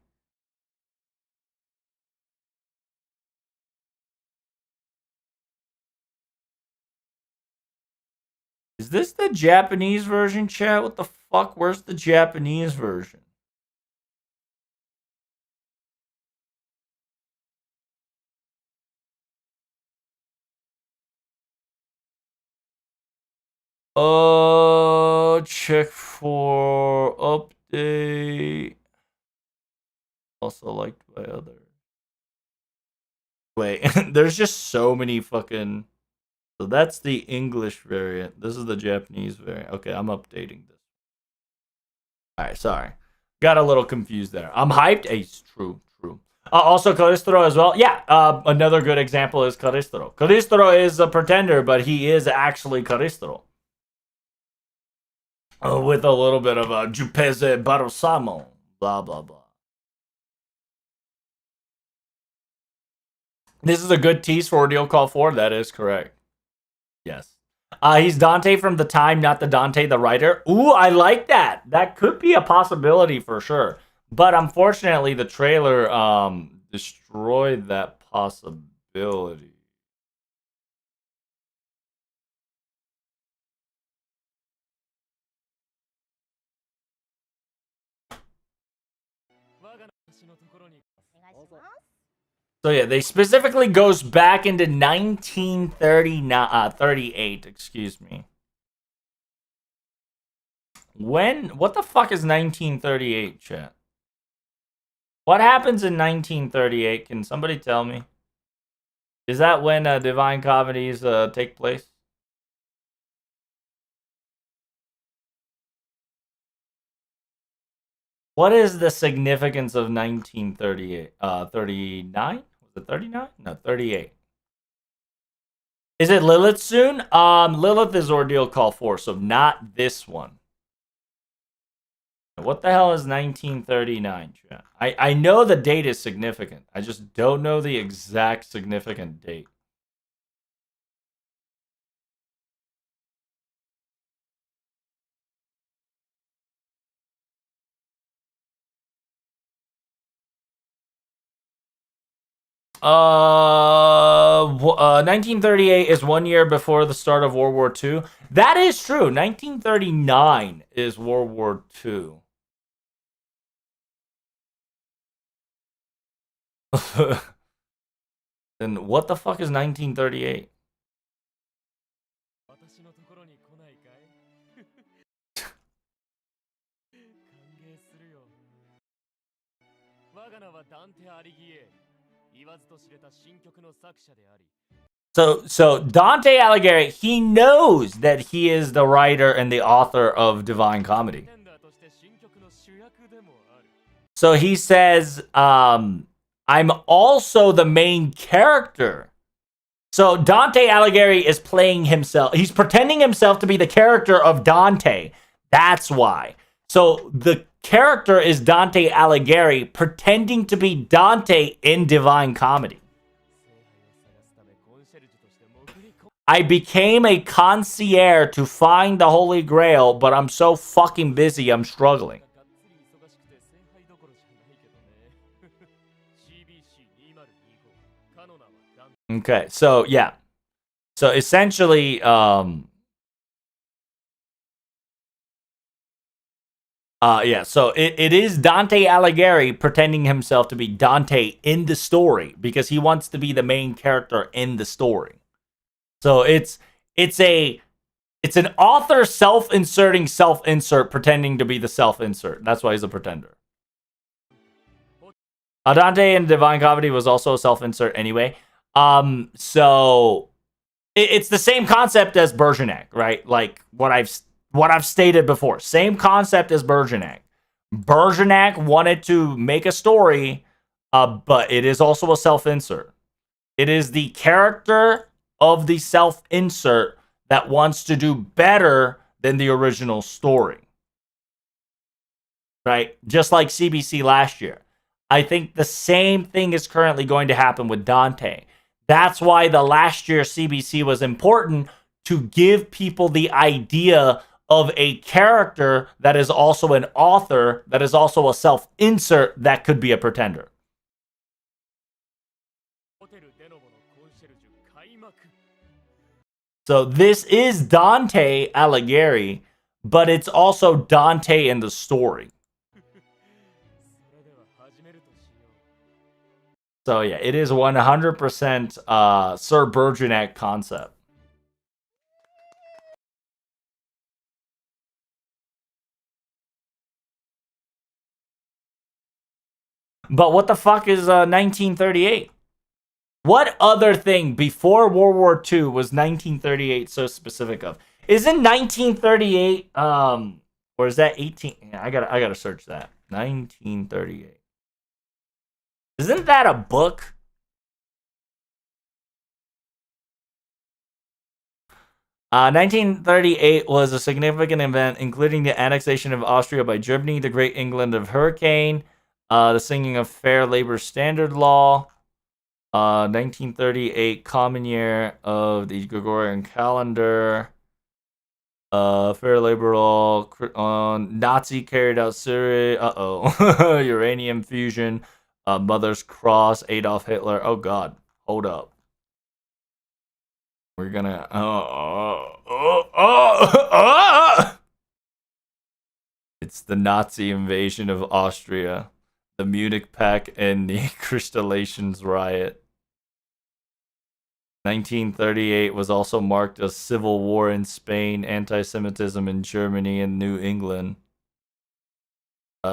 Is this the Japanese version, chat? What the fuck? Where's the Japanese version? Check for update. Also liked by others. Wait, there's just so many fucking... So that's the English variant. This is the Japanese variant. Okay, I'm updating this. Alright, sorry. Got a little confused there. I'm hyped. Hey, true. Also, Calistro as well. Yeah, another good example is Calistro. Calistro is a pretender, but he is actually Calistro. With a little bit of a Jupeze Barosamo. Blah, blah, blah. This is a good tease for Ordeal Call 4. That is correct. Yes. He's Dante from the time, not the Dante the writer. Ooh, I like that. That could be a possibility for sure. But unfortunately, the trailer destroyed that possibility. So yeah, they specifically goes back into 1938, excuse me. What the fuck is 1938, chat? What happens in 1938? Can somebody tell me? Is that when Divine Comedies take place? What is the significance of 1938? 39? Was it 39? No, 38. Is it Lilith soon? Lilith is Ordeal Call 4, so not this one. What the hell is 1939? I know the date is significant. I just don't know the exact significant date. Uh, 1938 is 1 year before the start of World War II. That is true. 1939 is World War II. Then what the fuck is 1938? So Dante Alighieri, he knows that he is the writer and the author of Divine Comedy. So he says, I'm also the main character. So Dante Alighieri is playing himself. He's pretending himself to be the character of Dante. That's why. So the character is Dante Alighieri pretending to be Dante in Divine Comedy. I became a concierge to find the Holy Grail, but I'm so fucking busy, I'm struggling. Okay, so yeah. So essentially, yeah, so it is Dante Alighieri pretending himself to be Dante in the story because he wants to be the main character in the story. So it's an author self-inserting self-insert pretending to be the self-insert. That's why he's a pretender. Dante in Divine Comedy was also a self-insert anyway. So it's the same concept as Bergerac, right? Like what I've stated before. Same concept as Bergerac. Bergerac wanted to make a story, but it is also a self-insert. It is the character of the self-insert that wants to do better than the original story. Right? Just like CBC last year. I think the same thing is currently going to happen with Dante. That's why the last year CBC was important, to give people the idea of a character that is also an author, that is also a self-insert, that could be a pretender. So this is Dante Alighieri, but it's also Dante in the story. So yeah, it is 100% Sir Bergerac concept. But what the fuck is 1938? What other thing before World War II was 1938 so specific of? Isn't 1938 or is that 18? I gotta search that. 1938. Isn't that a book? Uh, 1938 was a significant event, including the annexation of Austria by Germany, the Great England of Hurricane, the singing of Fair Labor Standard Law, 1938 Common Year of the Gregorian Calendar, Fair Labor Law, Nazi carried out Syria, uranium fusion, Mother's Cross, Adolf Hitler. Oh God, hold up. We're gonna. It's the Nazi invasion of Austria, the Munich Pact, and the Crystallizations riot. 1938 was also marked as civil war in Spain, anti-Semitism in Germany, and New England.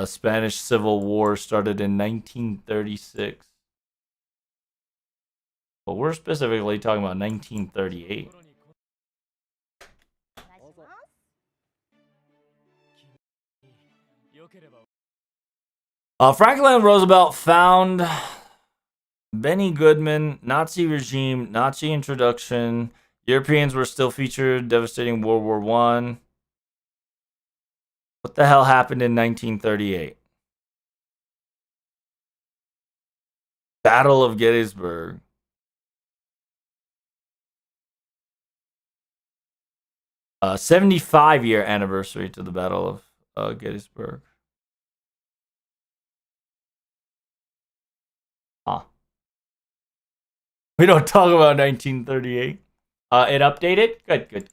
Spanish Civil War started in 1936. But we're specifically talking about 1938. Franklin Roosevelt found Benny Goodman, Nazi regime, Nazi introduction. Europeans were still featured, devastating World War I. What the hell happened in 1938? Battle of Gettysburg. 75-year anniversary to the Battle of Gettysburg. Huh. We don't talk about 1938. It updated? Good.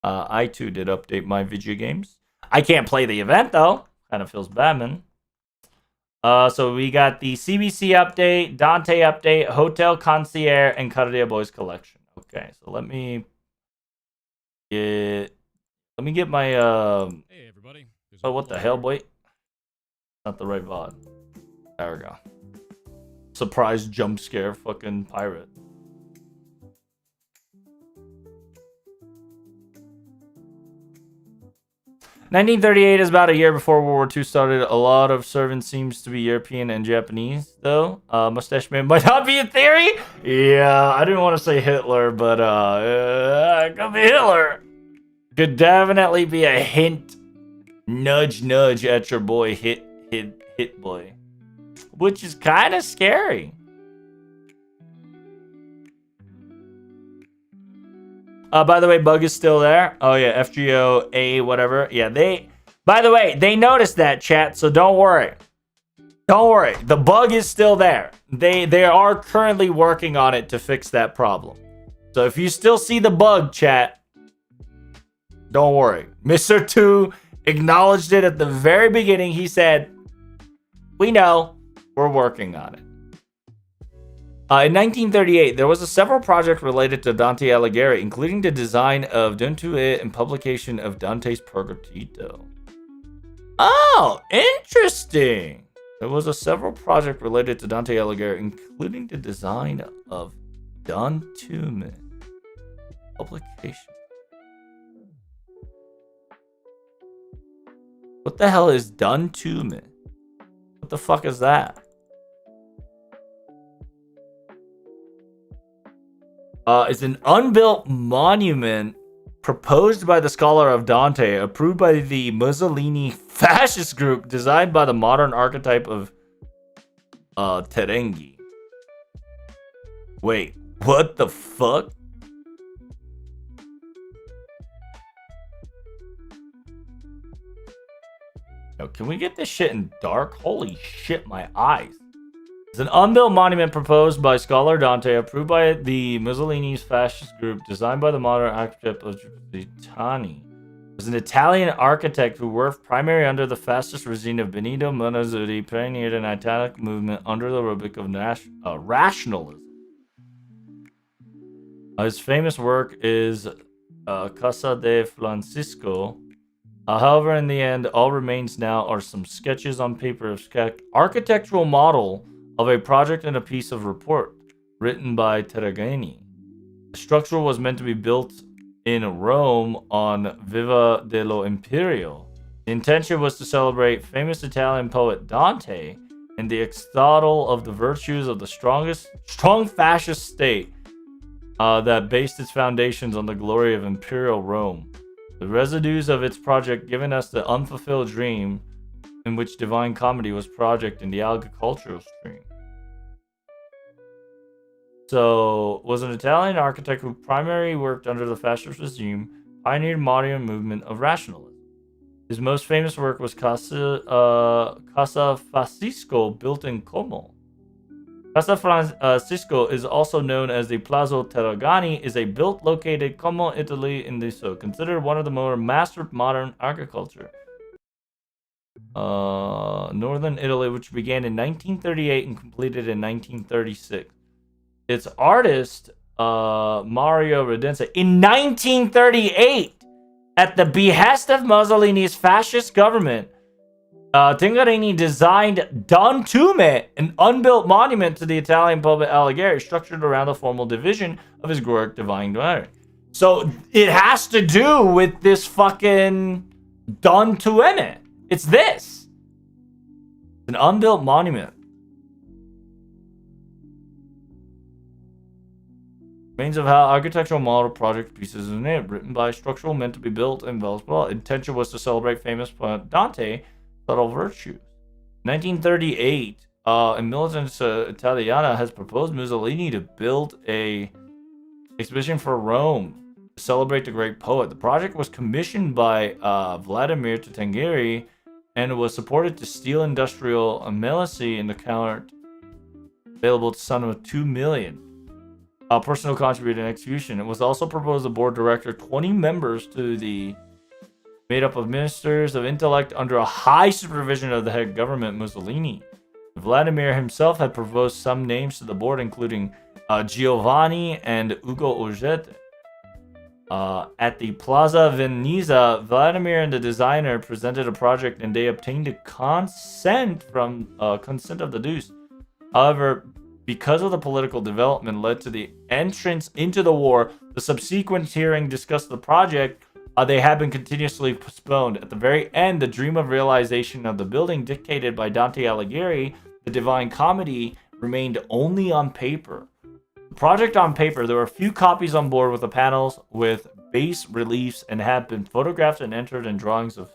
I too did update my video games. I can't play the event though. Kind of feels bad, man. So we got the CBC update, Dante update, Hotel Concierge, and Cartier Boys collection. Okay, so let me get my Hey everybody. Oh, what the hell, boy? Not the right VOD. There we go. Surprise jump scare fucking pirate. "1938 is about a year before World War II started. A lot of servants seems to be European and Japanese, though. Mustache Man might not be a theory. Yeah, I didn't want to say Hitler, but it could be Hitler. Could definitely be a hint nudge, nudge at your boy, hit boy. Which is kind of scary. By the way, bug is still there. Oh yeah, FGO A whatever. Yeah, by the way, they noticed that, chat, so don't worry. Don't worry. The bug is still there. They are currently working on it to fix that problem. So if you still see the bug, chat, don't worry. Mr. 2 acknowledged it at the very beginning. He said, "We know. We're working on it." In 1938, there was a several projects related to Dante Alighieri, including the design of Dante and publication of Dante's Purgatorio. Oh, interesting. There was a several project related to Dante Alighieri, including the design of Dante publication. What the hell is Dante? What the fuck is that? It's an unbuilt monument proposed by the scholar of Dante, approved by the Mussolini fascist group, designed by the modern archetype of Terengi. Wait, what the fuck? Yo, can we get this shit in dark? Holy shit, my eyes. It's an unbuilt monument proposed by scholar Dante, approved by the Mussolini's fascist group, designed by the modern architect of Giuliani. As an Italian architect who worked primarily under the fascist regime of Benito Mussolini, pioneered an Italian movement under the rubric of rationalism. His famous work is Casa de Francisco. However, in the end, all remains now are some sketches on paper of architectural model of a project and a piece of report written by Terragini. The structure was meant to be built in Rome on Viva dello Imperio. The intention was to celebrate famous Italian poet Dante and the extol of the virtues of the strong fascist state that based its foundations on the glory of Imperial Rome. The residues of its project given us the unfulfilled dream in which Divine Comedy was project in the agricultural stream. So, was an Italian architect who primarily worked under the fascist regime, pioneered modern movement of rationalism. His most famous work was Casa Francisco, built in Como. Casa Francisco is also known as the Palazzo Terragini, is a built located Como, Italy, in the considered one of the more mastered modern architecture. Northern Italy, which began in 1938 and completed in 1936. Its artist, Mario Redenza, in 1938, at the behest of Mussolini's fascist government, Tingarini designed Don Tume, an unbuilt monument to the Italian poet Alighieri, structured around the formal division of his work, Divine Comedy. So it has to do with this fucking Don Tume. It's this. It's an unbuilt monument. Remains of how architectural model project pieces in it, written by structural meant to be built and well. Intention was to celebrate famous poet Dante, subtle virtues. 1938, Militants Italiana has proposed Mussolini to build a exhibition for Rome to celebrate the great poet. The project was commissioned by Vladimir Tatangiri and was supported to steel industrial milicy in the count available to sum of $2 million. Personal contributed in execution. It was also proposed the board director 20 members to the made up of ministers of intellect under a high supervision of the head government Mussolini. Vladimir himself had proposed some names to the board, including Giovanni and Ugo Ojete. At the Plaza Venezia, Vladimir and the designer presented a project and they obtained a consent of the Deuce. However, because of the political development led to the entrance into the war, the subsequent hearing discussed the project. They had been continuously postponed. At the very end, the dream of realization of the building dictated by Dante Alighieri, the Divine Comedy, remained only on paper. The project on paper, there were a few copies on board with the panels with bas reliefs and have been photographed and entered in drawings of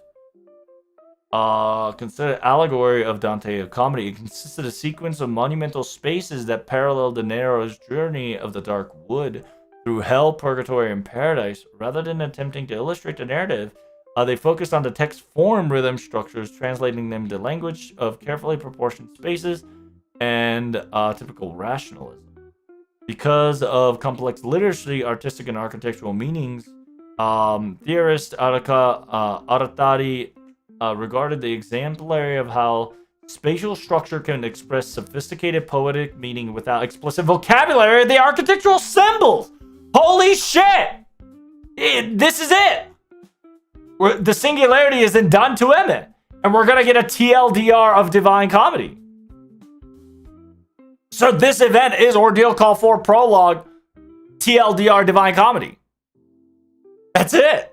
considered allegory of Dante of comedy. It consists of a sequence of monumental spaces that parallel the narrow journey of the Dark Wood through hell, purgatory, and paradise. Rather than attempting to illustrate the narrative, they focused on the text form rhythm structures, translating them to language of carefully proportioned spaces and typical rationalism. Because of complex literacy, artistic, and architectural meanings, theorist Aratari regarded the exemplary of how spatial structure can express sophisticated poetic meaning without explicit vocabulary of the architectural symbols. Holy shit! This is it! The singularity is in Dante, and we're gonna get a TLDR of Divine Comedy. So this event is Ordeal Call 4 Prologue TLDR Divine Comedy. That's it.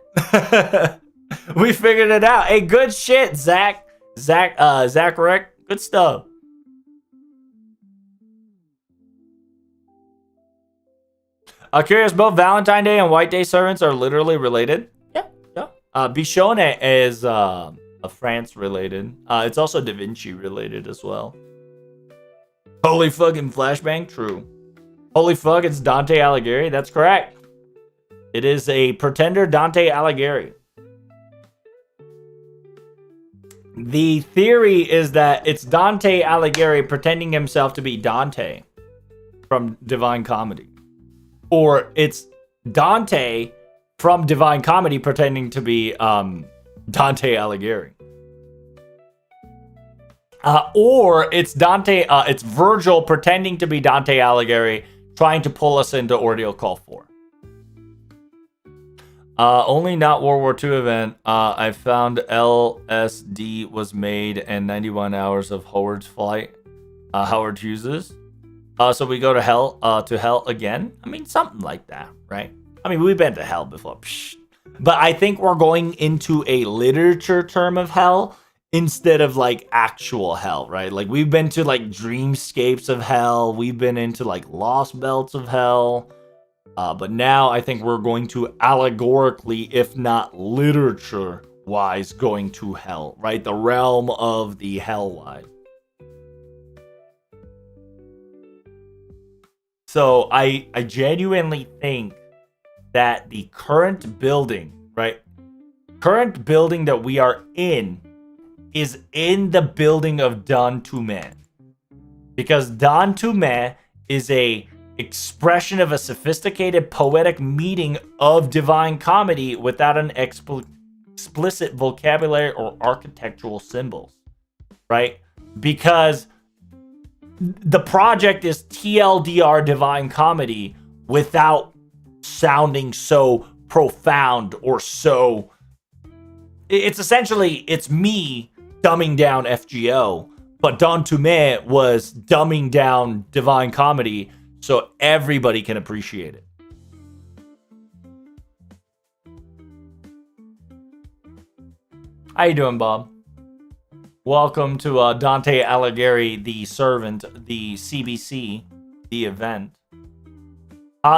We figured it out. Hey, good shit, Zach Rick. Good stuff. Curious, both Valentine Day and White Day servants are literally related. Yeah. Bichonne is a France related. It's also Da Vinci related as well. Holy fucking flashbang, true. Holy fuck, it's Dante Alighieri. That's correct. It is a Pretender Dante Alighieri. The theory is that it's Dante Alighieri pretending himself to be Dante from Divine Comedy. Or it's Dante from Divine Comedy pretending to be Dante Alighieri. Or it's it's Virgil pretending to be Dante Alighieri trying to pull us into Ordeal Call 4. Only not World War II event. I found LSD was made and 91 hours of Howard's flight. Howard uses. So we go to hell again. I mean, something like that, right? I mean, we've been to hell before. Psh. But I think we're going into a literature term of hell instead of like actual hell, right? Like we've been to like dreamscapes of hell. We've been into like lost belts of hell. But now I think we're going to allegorically, if not literature-wise, going to hell, right? The realm of the hell-wide. So I genuinely think that the current building, right? Current building that we are in is in the building of Dante. Because Dante is a expression of a sophisticated poetic meaning of Divine Comedy without an explicit vocabulary or architectural symbols, right? Because the project is TLDR Divine Comedy without sounding so profound or so... It's essentially, it's me dumbing down FGO, but Dante was dumbing down Divine Comedy so everybody can appreciate it. How you doing, Bob? Welcome to Dante Alighieri, the servant, the CBC, the event.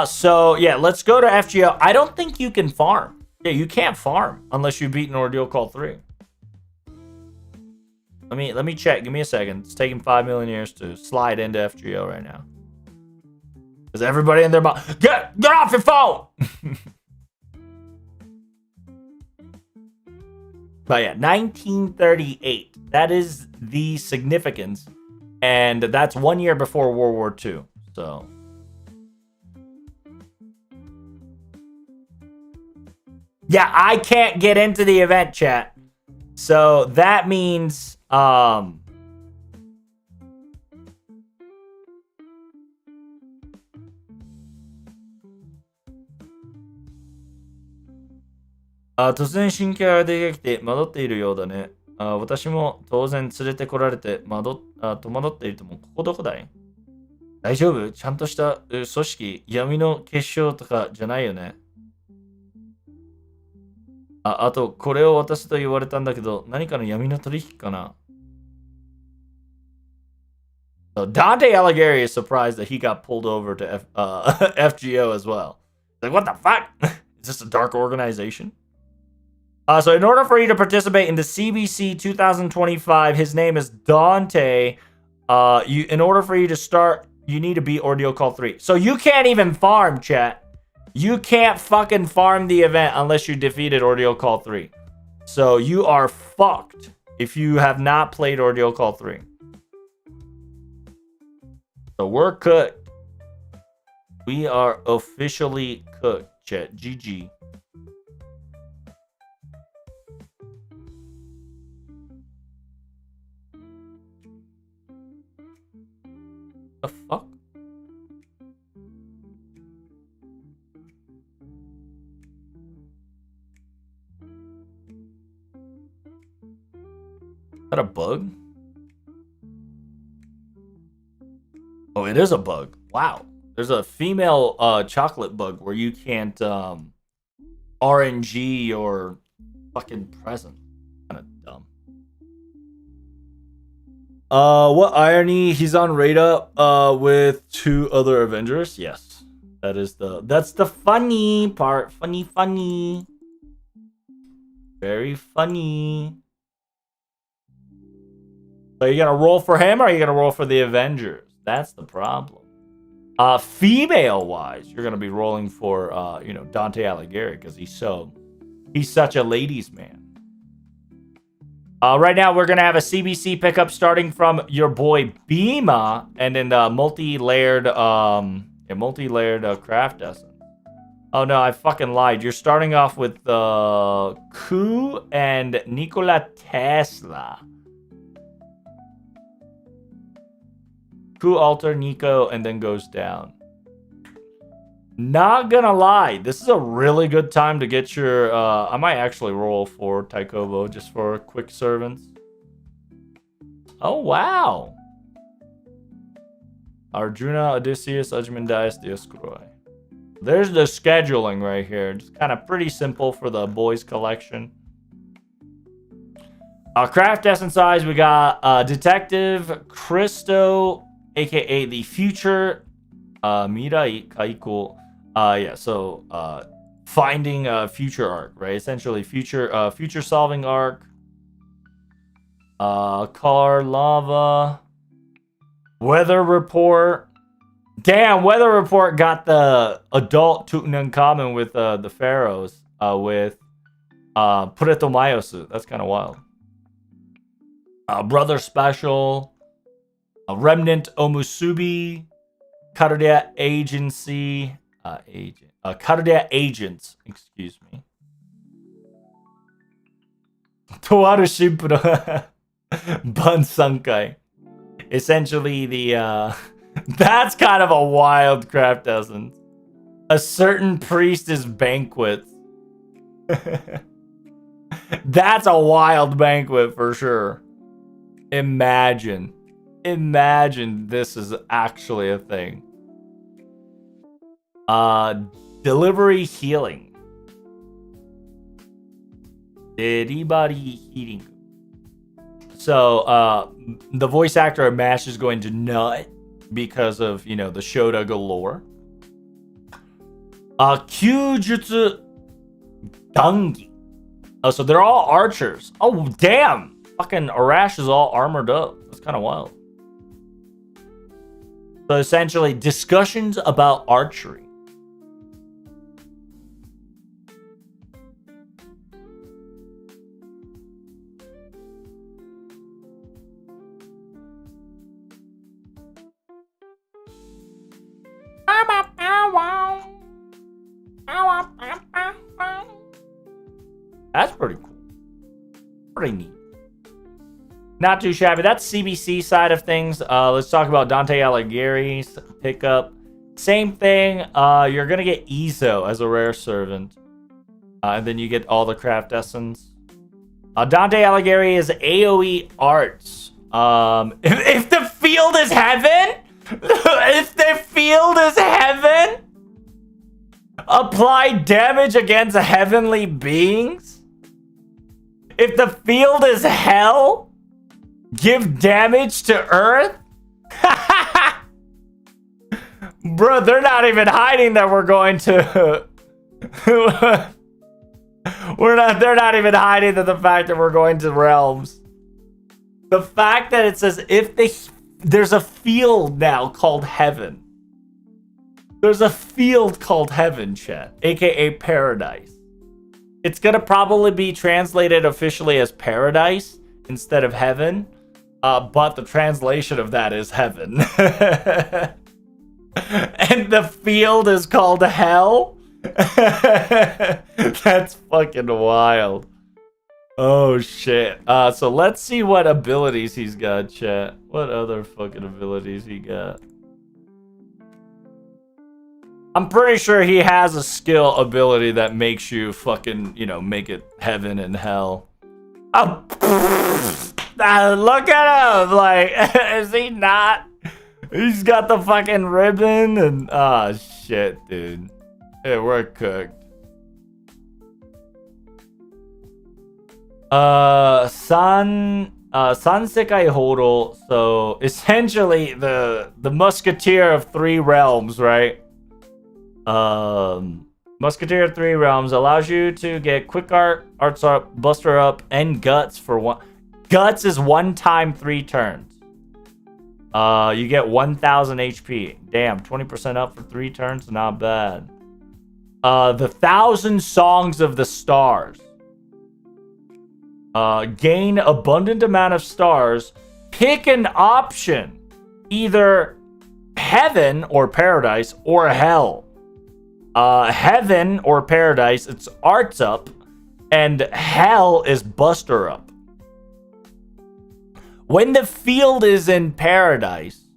So yeah, let's go to FGO. I don't think you can farm. Yeah, you can't farm unless you've beaten Ordeal Call 3. Let me check. Give me a second. It's taking 5 million years to slide into FGO right now. Is everybody in their mouth? Get off your phone! But yeah, 1938. That is the significance. And that's 1 year before World War II. So. Yeah, I can't get into the event, chat. So that means...突然新キャラ出てきて惑っているようだね。私も当然連れてこられて戸惑っているとも、ここどこだい？大丈夫？ちゃんとした組織、闇の結晶とかじゃないよね。あと、これを渡すと言われたんだけど、何かの闇の取引かな。So Dante Alighieri is surprised that he got pulled over to FGO as well. Like, what the fuck? Is this a dark organization? So in order for you to participate in the CBC 2025, his name is Dante. In order for you to start, you need to beat Ordeal Call 3. So you can't even farm, chat. You can't fucking farm the event unless you defeated Ordeal Call 3. So you are fucked if you have not played Ordeal Call 3. So we're cooked. We are officially cooked, chat. GG. The fuck? Is that a bug? Oh, it is a bug. Wow. There's a female chocolate bug where you can't RNG your fucking present. Kind of dumb. What irony? He's on Rada with 2 other Avengers. Yes, that's the funny part. Funny. Very funny. So you gonna roll for him or are you gonna roll for the Avengers? That's the problem. Female wise, you're gonna be rolling for Dante Alighieri because he's such a ladies' man. Right now we're gonna have a CBC pickup starting from your boy Bima, and then the multi-layered craft essence. Oh no, I fucking lied. You're starting off with Ku and Nikola Tesla. Ku, Alter, Nico, and then goes down. Not gonna lie, this is a really good time to get your... I might actually roll for Taikobo just for quick servants. Oh, wow. Arjuna, Odysseus, Ajmandias, Dioscoroi. There's the scheduling right here. Just kind of pretty simple for the boys collection. Craft essence size, we got Detective Cristo, aka the Future Mirai Kaiku. Finding a future arc, right? Essentially future solving arc. Car Lava. Weather Report. Damn, Weather Report got the adult Tutankhamun with the pharaohs with Pureto Mayosu. That's kind of wild. Brother Special. Remnant Omusubi. Karudia Agency. Karudia Agents. Excuse me. Toaru Shimpuro. Bansankai. Essentially the that's kind of a wild craft essence. A certain priest is banquet. That's a wild banquet for sure. Imagine this is actually a thing. Delivery healing. Anybody healing? So the voice actor of MASH is going to nut because of the Shoda galore. Kyujutsu Dangi. Oh, so they're all archers. Oh damn! Fucking Arash is all armored up. That's kind of wild. So essentially, discussions about archery. That's pretty cool. Pretty neat. Not too shabby. That's CBC side of things. Let's talk about Dante Alighieri's pickup. Same thing. You're going to get Izo as a rare servant. And then you get all the craft essence. Dante Alighieri is AoE arts. If the field is heaven... if the field is heaven... apply damage against heavenly beings? If the field is hell, give damage to earth? Bro, they're not even hiding that we're going to... They're not even hiding the fact that we're going to realms. The fact that it says there's a field now called heaven. There's a field called heaven, chat, aka paradise. It's gonna probably be translated officially as paradise instead of heaven, but the translation of that is heaven. And the field is called hell? That's fucking wild. Oh shit. So let's see what abilities he's got, chat. What other fucking abilities he got? I'm pretty sure he has a skill ability that makes you fucking, make it heaven and hell. Oh, look at him! Like, is he not? He's got the fucking ribbon and... Oh, shit, dude. Yeah, we're cooked. Sansekai Horo. So, essentially, the Musketeer of 3 realms, right? Musketeer of 3 realms allows you to get quick arts up, buster up, and guts for one. Guts is 1 time 3 turns. You get 1000 HP. Damn, 20% up for 3 turns, not bad. The 1000 Songs of the Stars. Gain abundant amount of stars. Pick an option, either heaven or paradise or hell. Heaven or paradise, it's arts up, and hell is buster up. When the field is in paradise,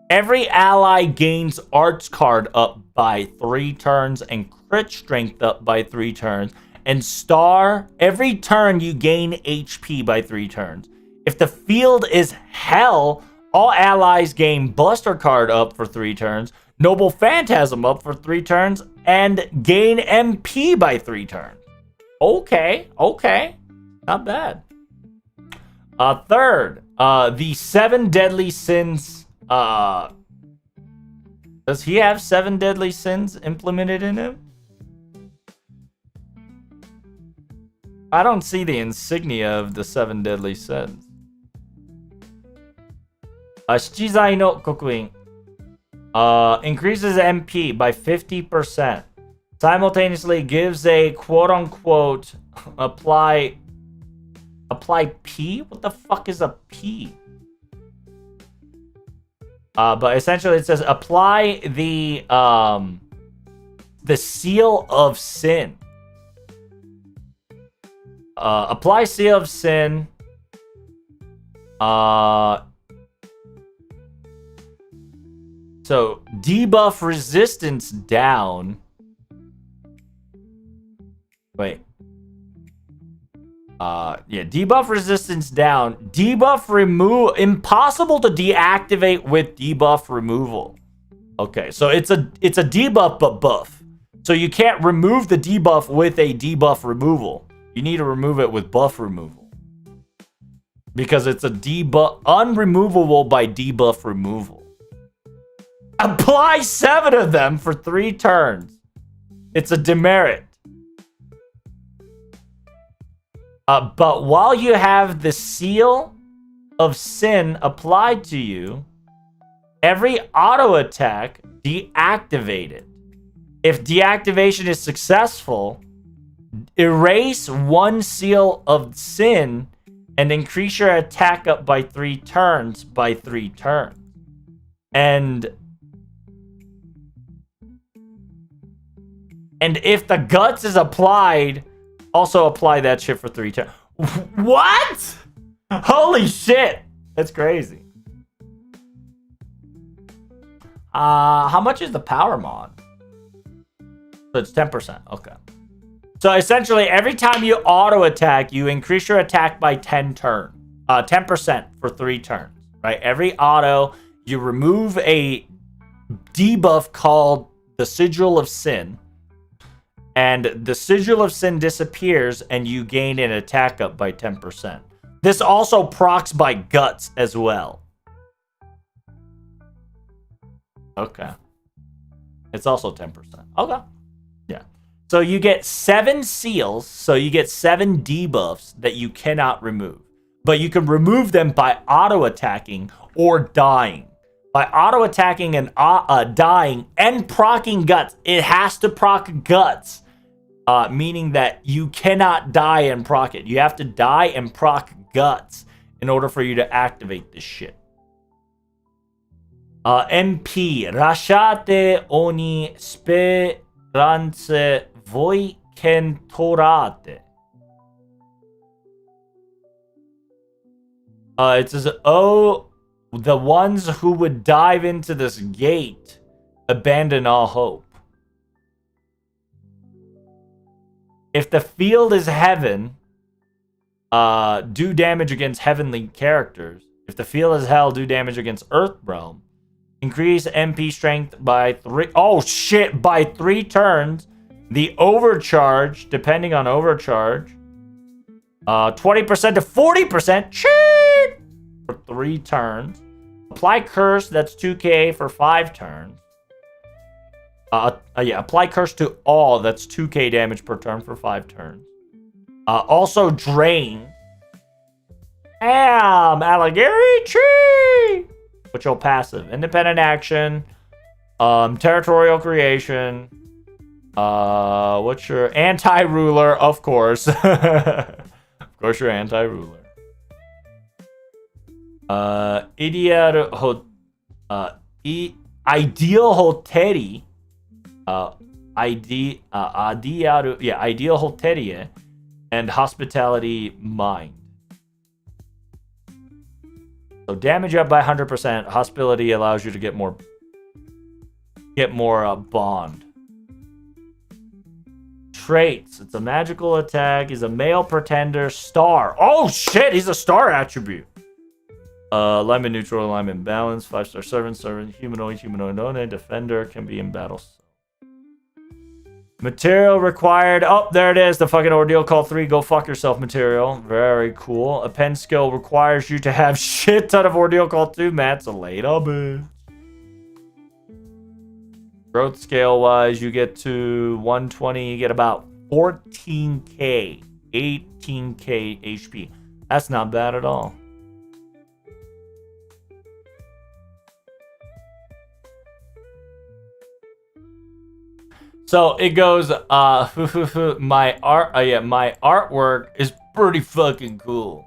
every ally gains arts card up by 3 turns and crit strength up by 3 turns, and star, every turn you gain HP by 3 turns. If the field is hell, all allies gain buster card up for 3 turns, Noble Phantasm up for 3 turns, and gain MP by 3 turns. Okay. Not bad. Third, the 7 Deadly Sins. Does he have 7 Deadly Sins implemented in him? I don't see the insignia of the 7 Deadly Sins. Shichizai no Kokuin. Increases MP by 50%. Simultaneously gives a quote-unquote apply P? What the fuck is a P? But essentially it says apply the seal of sin. Apply seal of sin. So debuff resistance down. Wait. Debuff resistance down. Debuff remove. Impossible to deactivate with debuff removal. Okay, so it's a debuff but buff. So you can't remove the debuff with a debuff removal. You need to remove it with buff removal. Because it's a debuff unremovable by debuff removal. Apply 7 of them for 3 turns. It's a demerit. But while you have the seal of sin applied to you, every auto attack deactivated. If deactivation is successful, erase 1 seal of sin and increase your attack up by 3 turns by 3 turns. And if the guts is applied, also apply that shit for 3 turns. What? Holy shit. That's crazy. How much is the power mod? So it's 10%. Okay. So essentially, every time you auto attack, you increase your attack by 10% for 3 turns. Right? Every auto, you remove a debuff called the Sigil of Sin. And the Sigil of Sin disappears, and you gain an attack up by 10%. This also procs by guts as well. Okay. It's also 10%. Okay. Yeah. So you get 7 seals, so you get 7 debuffs that you cannot remove. But you can remove them by auto-attacking or dying. By auto-attacking and dying and proccing guts, it has to proc guts. Meaning that you cannot die and proc it. You have to die and proc guts in order for you to activate this shit. MP. Lasciate ogni speranza voi kentorate. It says, oh, the ones who would dive into this gate abandon all hope. If the field is heaven, do damage against heavenly characters. If the field is hell, do damage against earth realm. Increase MP strength by 3. Oh shit! By 3 turns. The overcharge, depending on overcharge, 20% to 40%. Cheat! For 3 turns. Apply curse. That's 2k for 5 turns. Apply curse to all. That's 2k damage per turn for 5 turns. Also drain. Alligator tree. Which will passive. Independent action. Territorial creation. What's your anti-ruler? Of course. Of course, you're anti-ruler. Ideal hoteri. Ideal hoterie and hospitality mind. So damage up by 100%. Hospitality allows you to get more bond. Traits. It's a magical attack. He's a male pretender. Star. Oh shit, he's a star attribute. Alignment neutral, alignment balance. 5-star servant, humanoid, humanoid, defender, can be in battle. Material required. Oh, there it is. The fucking ordeal call 3. Go fuck yourself material. Very cool. A pen skill requires you to have shit ton of ordeal call 2 mats. A late bitch. Growth scale wise, you get to 120. You get about 14k, 18k HP. That's not bad at all. So it goes, my artwork is pretty fucking cool.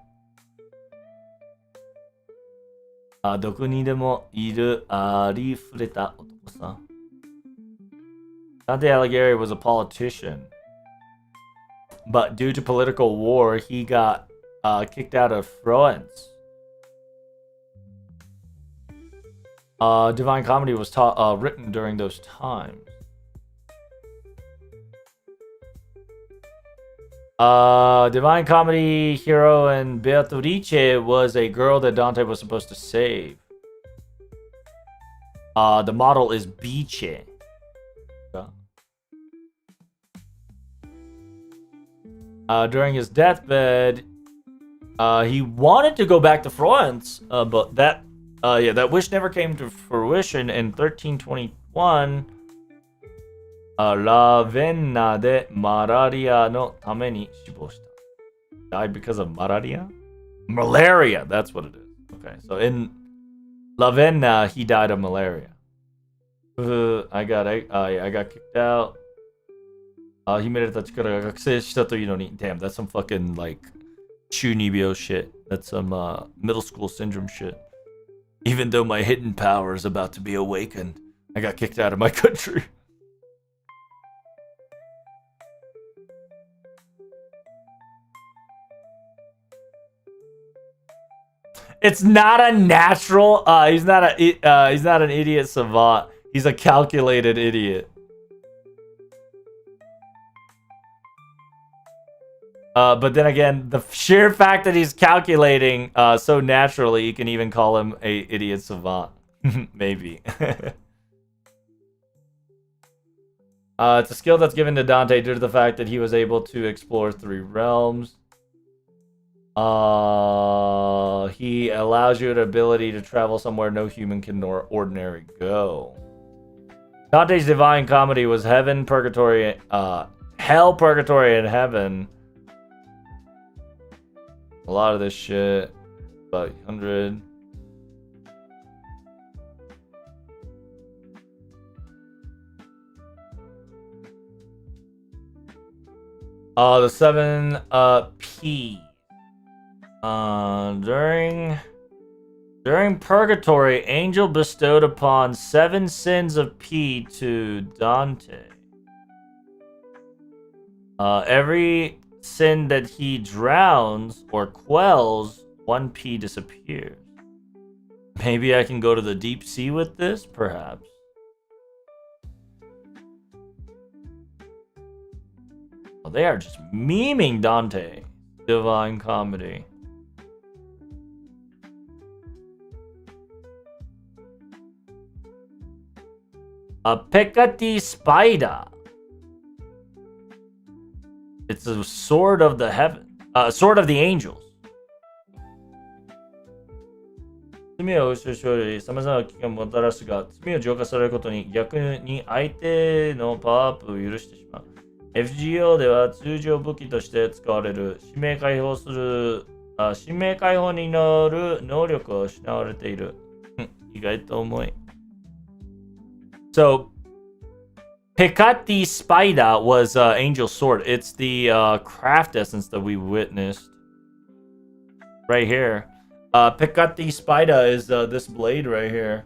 どこにでもいるありふれた男さ。Dante Alighieri was a politician, but due to political war, he got kicked out of Florence. Divine Comedy was written during those times. Divine Comedy hero and Beatrice was a girl that Dante was supposed to save. The model is Bice. During his deathbed, he wanted to go back to Florence, but that wish never came to fruition. In 1321, Ravenna de malaria no tameni shibou shita. Died because of malaria? Malaria, that's what it is. Okay, so in Ravenna, he died of malaria. I got kicked out. Damn, that's some fucking like Chunibyo shit. That's some middle school syndrome shit. Even though my hidden power is about to be awakened, I got kicked out of my country. It's not a natural. He's not an idiot savant. He's a calculated idiot. But then again, the sheer fact that he's calculating so naturally, you can even call him a idiot savant. Maybe. It's a skill that's given to Dante due to the fact that he was able to explore 3 realms. He allows you an ability to travel somewhere no human can nor ordinary go. Dante's Divine Comedy was heaven, purgatory, hell, purgatory, and heaven. A lot of this shit. About 100. The 7 P. During purgatory, angel bestowed upon 7 sins of P to Dante. Every sin that he drowns or quells, 1 P disappears. Maybe I can go to the deep sea with this, perhaps. Oh, they are just memeing Dante. Divine Comedy. A Picati Spider. It's a sword of the heaven, sword of the angels. 罪を押し処理、様々な危険をもたらすが、罪を浄化されることに逆に相手のパワーアップを許してしまう。FGO では通常武器として使われる使命解放による能力を失われている。意外と重い。So, Picati Spider was Angel's Sword. It's the craft essence that we witnessed right here. Picati Spider is this blade right here.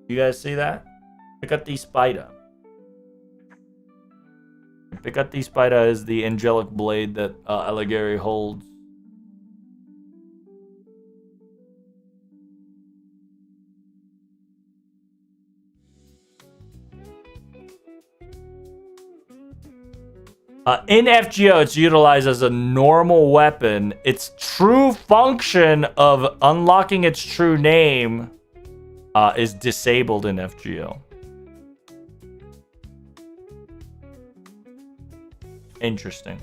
You guys see that? Picati Spider. Picati Spider is the angelic blade that Alighieri holds. In FGO, it's utilized as a normal weapon. Its true function of unlocking its true name is disabled in FGO. Interesting.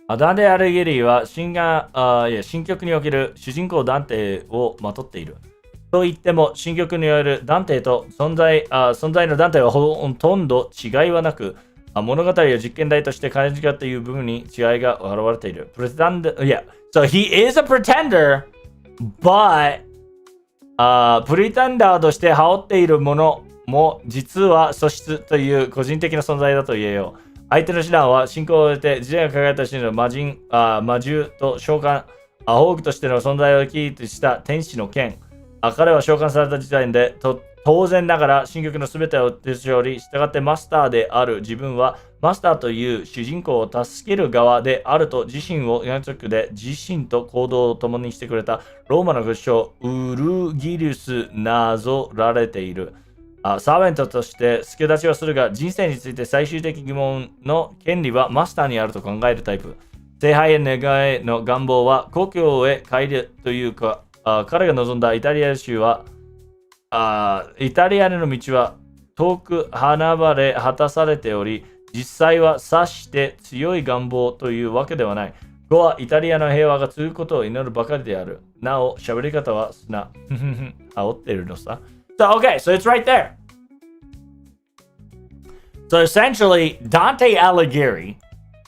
ダンテ・アレゲリは新曲における主人公ダンテをまとっている。と言っても、新曲によるダンテと存在のダンテはほとんど違いはなく、物語を実験台として感じたという部分に違いが現れている。Yeah. So he is a pretender, but pretender として羽織っているものも実は素質という個人的な存在だと言えよう。相手の手段は信仰を得て時代が輝いた真の魔獣と召喚、ホークとしての存在をキーとした天使の剣。彼は召喚された時点で当然ながら新曲の全てを手しており、従ってマスターである自分はマスターという主人公を助ける側であると自身を約束で自身と行動を共にしてくれたローマの武将ウルギリウスなぞられている。サーベントとして助立ちはするが、人生について最終的疑問の権利はマスターにあると考えるタイプ。聖杯へ願いの願望は故郷へ帰るというか、彼が望んだイタリア州はイタリアへの道は遠く離れ果たされており、実際は察して強い願望というわけではない。語はイタリアの平和が続くことを祈るばかりである。なお、喋り方は砂。煽ってるのさ。So, okay, so it's right there. So essentially, Dante Alighieri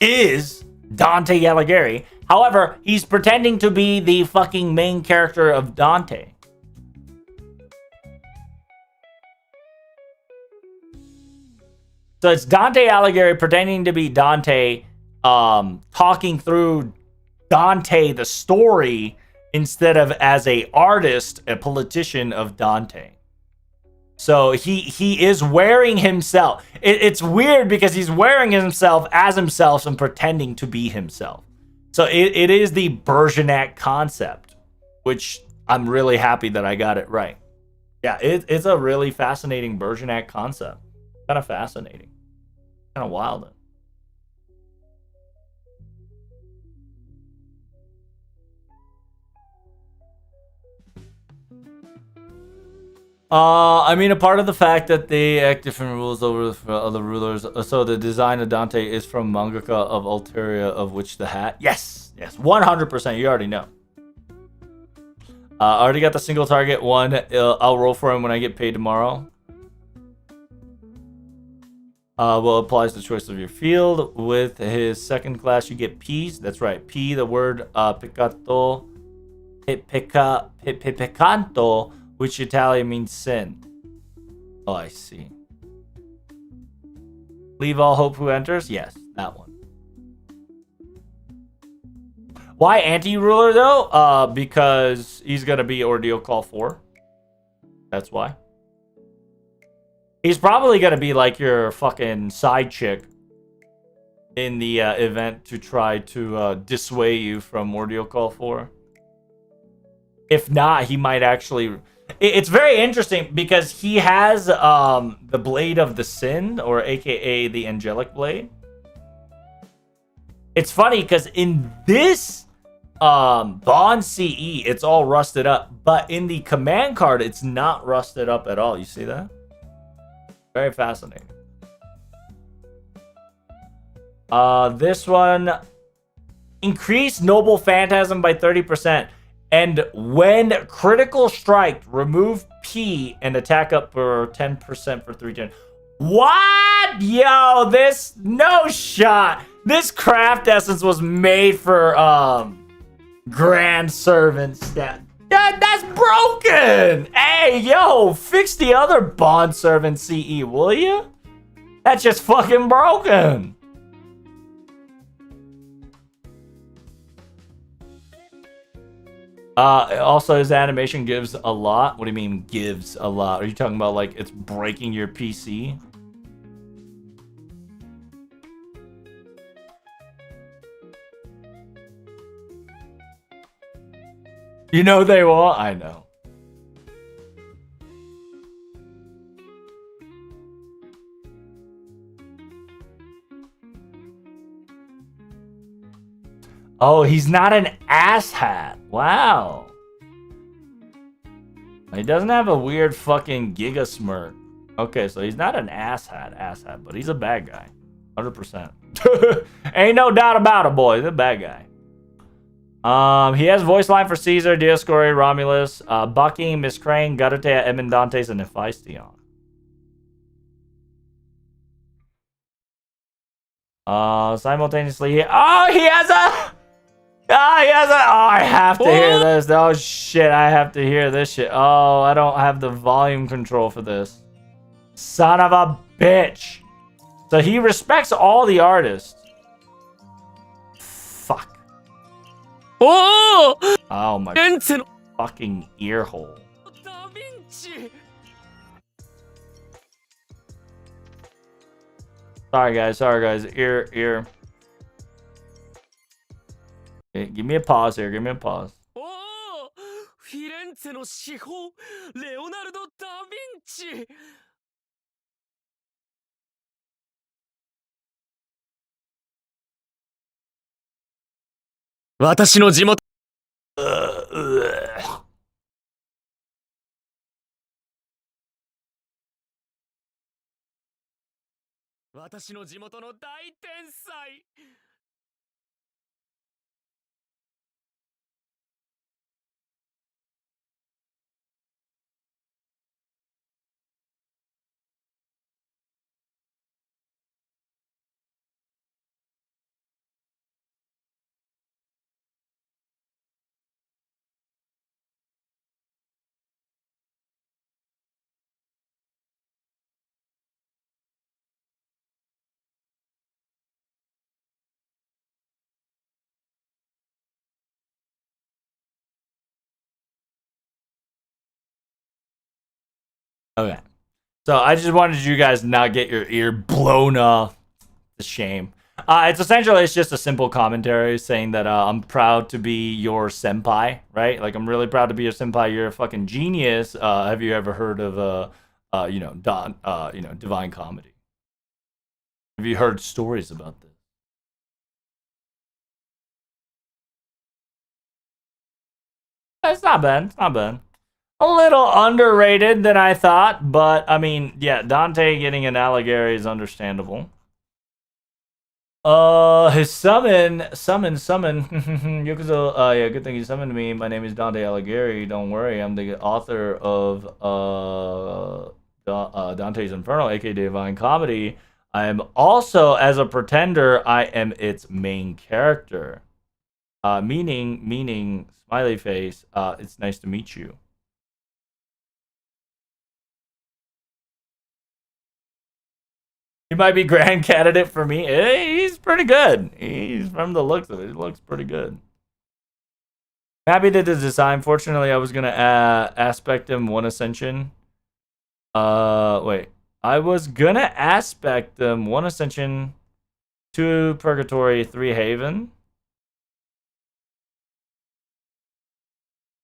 is Dante Alighieri. However, he's pretending to be the fucking main character of Dante. So it's Dante Alighieri pretending to be Dante, talking through Dante the story instead of as a artist, a politician of Dante. So he is wearing himself. It's weird because he's wearing himself as himself and pretending to be himself. So it is the Bergerac concept, which I'm really happy that I got it right. Yeah, it's a really fascinating Bergerac concept. Kind of fascinating. Kind of wild. I mean, a part of the fact that they act different rules over other rulers. So the design of Dante is from mangaka of Alteria, of which the hat. Yes, 100%. You already know. I already got the single target one. I'll roll for him when I get paid tomorrow. Will applies to the choice of your field. With his second class, you get P's. That's right. P, the word peccato, peccanto, which Italian means sin. Oh, I see. Leave all hope who enters? Yes, that one. Why anti-ruler, though? Because he's going to be Ordeal Call 4. That's why. He's probably going to be like your fucking side chick in the event to try to dissuade you from Ordeal Call 4. If not, he might actually... It's very interesting because he has the Blade of the Sin, or aka the Angelic Blade. It's funny because in this Bond CE, it's all rusted up. But in the command card, it's not rusted up at all. You see that? Very fascinating. This one, increase Noble Phantasm by 30%. And when critical strike, remove P and attack up for 10% for 3 gen. What? Yo, this, no shot. This craft essence was made for Grand Servant stat. That's broken. Hey, yo, fix the other Bond Servant CE, will you? That's just fucking broken. Also, his animation gives a lot. What do you mean gives a lot? Are you talking about like it's breaking your PC? You know they will. I know. Oh, he's not an asshat. Wow. He doesn't have a weird fucking giga smirk. Okay, so he's not an asshat, but he's a bad guy. 100%. Ain't no doubt about it, boy. He's a bad guy. He has voice line for Caesar, Dioscuri, Romulus, Bucky, Miss Crane, Galatea, Edmund Dantes, and Hephaestion. Simultaneously, oh, he has a... Oh, I have to hear this. Oh, shit, I have to hear this shit. Oh, I don't have the volume control for this. Son of a bitch. So he respects all the artists. Fuck. Oh, my fucking ear hole. Sorry, guys. Ear. Okay, give me a pause here. Give me a pause. Leonardo da Vinci. Watashi no jimoto. 私の地元の大天才 Okay. So I just wanted you guys to not get your ear blown off. It's a shame. It's just a simple commentary saying that I'm proud to be your senpai, right? Like, I'm really proud to be your senpai. You're a fucking genius. Have you ever heard of Divine Comedy? Have you heard stories about this? It's not bad. It's not bad. A little underrated than I thought, but I mean, yeah, Dante getting an Alighieri is understandable. His summon. Yakuza, yeah, good thing you summoned me. My name is Dante Alighieri. Don't worry, I'm the author of Dante's Inferno, aka Divine Comedy. I am also, as a pretender, I am its main character. Meaning, smiley face, it's nice to meet you. He might be grand candidate for me. He's pretty good. He's from the looks of it. He looks pretty good. Happy to the design. Fortunately, I was gonna aspect him 1 ascension. Wait. I was gonna aspect him 1 ascension, 2 purgatory, 3 haven.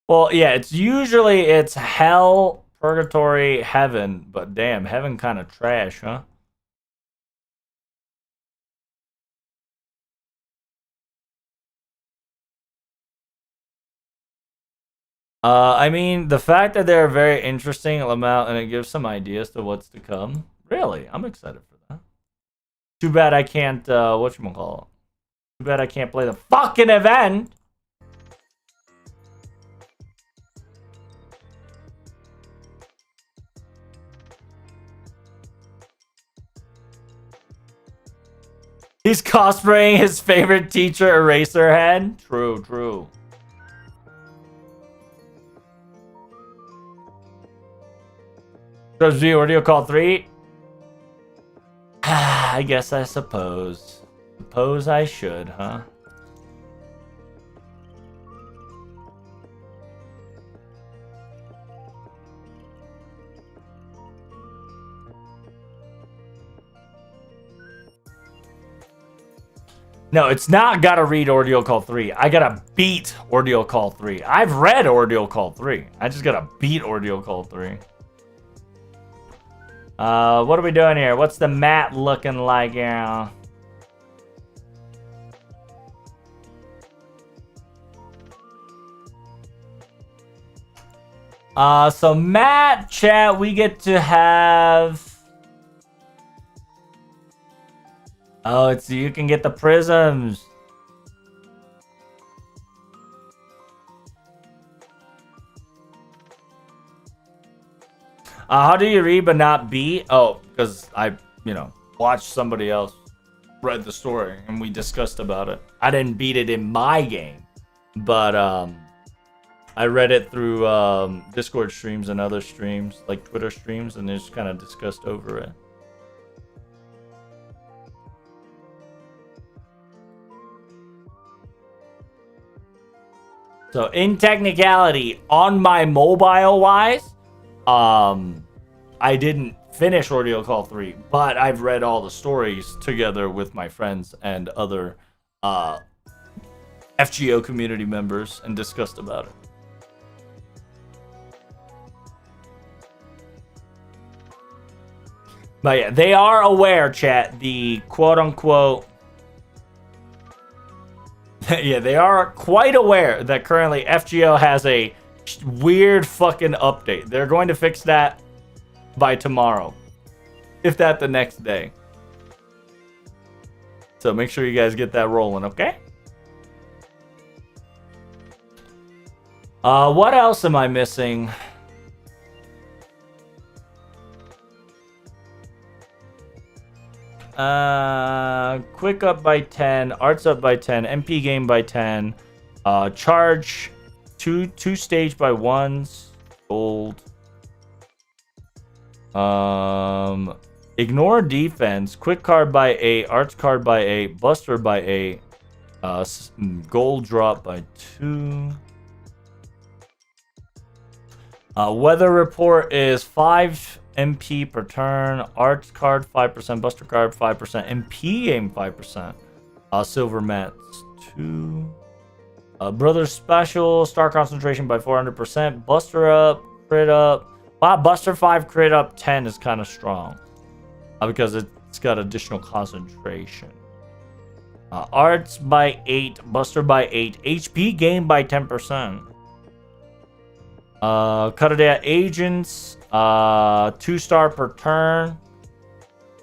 Well, yeah, it's hell, purgatory, heaven, but damn, heaven kind of trash, huh? I mean, the fact that they're very interesting, Lamau, and it gives some ideas to what's to come. Really, I'm excited for that. Too bad I can't, whatchamacallit. Too bad I can't play the fucking event. He's cosplaying his favorite teacher, Eraserhead. True, true. Does the Ordeal call 3? I guess I suppose. Suppose I should, huh? No, it's not gotta read Ordeal Call 3. I gotta beat Ordeal Call 3. I've read Ordeal Call 3. I just gotta beat Ordeal Call 3. What are we doing here? What's the mat looking like here? So Matt, chat, we get to have... Oh, it's you can get the prisms. How do you read but not beat? Oh, because I, watched somebody else read the story and we discussed about it. I didn't beat it in my game, but I read it through Discord streams and other streams, like Twitter streams, and they just kind of discussed over it. So in technicality, on my mobile wise, I didn't finish Ordeal Call 3, but I've read all the stories together with my friends and other FGO community members and discussed about it. But yeah, they are aware, chat, the quote-unquote... Yeah, they are quite aware that currently FGO has a weird fucking update. They're going to fix that by tomorrow, if that the next day. So make sure you guys get that rolling, okay? What else am I missing? Quick up by 10, arts up by 10, MP game by 10, charge two stage by 1s, gold. Ignore defense, quick card by 8, arts card by 8, buster by 8, gold drop by 2. Weather report is 5 MP per turn, arts card 5%, buster card 5%, MP game 5%, silver mats 2, brother special, star concentration by 400%, buster up, crit up. Wow, buster 5, crit up 10 is kind of strong because it's got additional concentration. Arts by 8, buster by 8, HP gain by 10%. Cuttadea agents, 2-star per turn.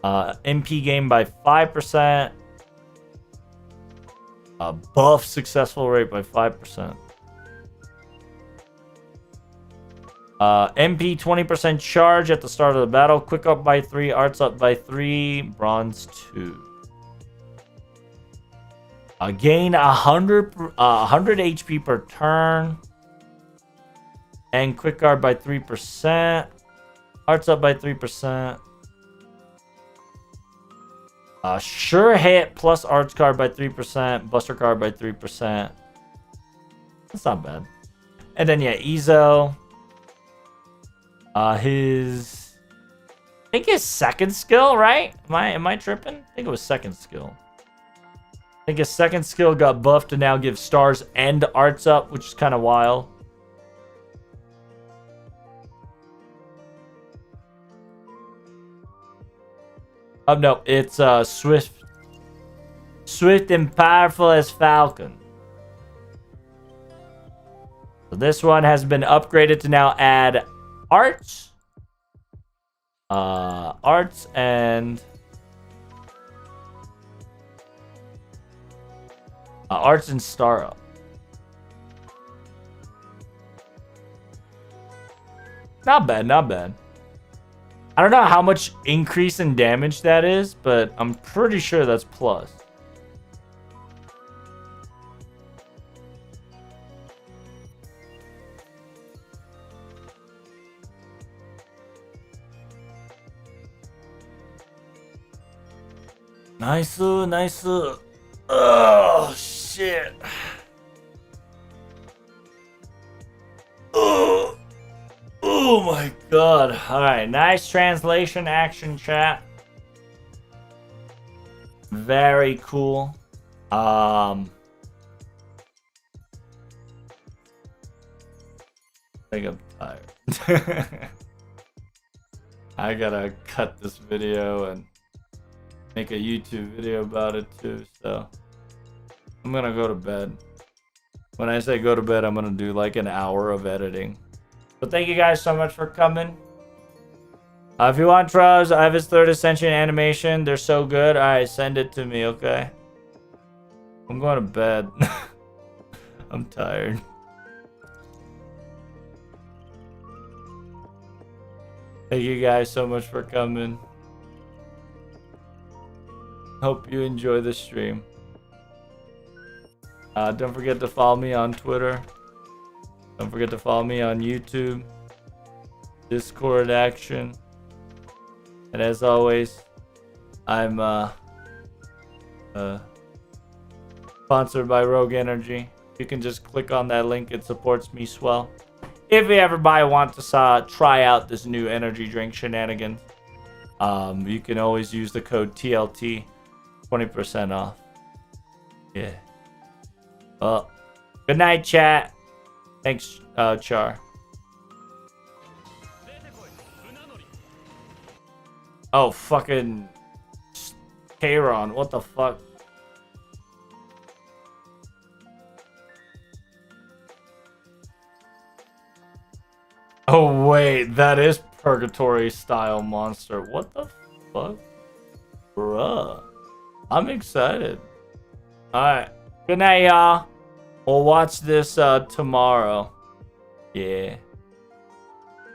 MP gain by 5%. Buff successful rate by 5%. MP 20% charge at the start of the battle. Quick up by 3, arts up by 3, bronze 2. Gain 100 HP per turn. And quick guard by 3%. Arts up by 3%. Sure hit plus arts guard by 3%. Buster guard by 3%. That's not bad. And then yeah, Ezo. I think his second skill, right? Am I tripping? I think it was second skill. I think his second skill got buffed to now give stars and arts up, which is kind of wild. Oh no, it's swift and powerful as Falcon. So this one has been upgraded to now add arts. Arts and arts and star up. Not bad, not bad. I don't know how much increase in damage that is, but I'm pretty sure that's plus. Nice, nice. Oh, shit. Oh my god. Alright, nice translation action chat. Very cool. I think I'm tired. I gotta cut this video and make a YouTube video about it too, so I'm gonna go to bed. When I say go to bed, I'm gonna do like an hour of editing. But thank you guys so much for coming. If you want Truz, I have his 3rd Ascension animation. They're so good. Alright, send it to me, okay? I'm going to bed. I'm tired. Thank you guys so much for coming. Hope you enjoy the stream. Don't forget to follow me on Twitter. Don't forget to follow me on YouTube, Discord action. And as always, I'm sponsored by Rogue Energy. You can just click on that link. It supports me swell. If you ever want to try out this new energy drink shenanigans, you can always use the code TLT, 20% off. Yeah. Well, good night, chat. Thanks, Char. Oh, fucking Kayron, what the fuck? Oh, wait, that is Purgatory style monster. What the fuck? Bruh. I'm excited. Alright. Good night, y'all. We'll watch this tomorrow. Yeah.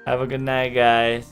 Have a good night, guys.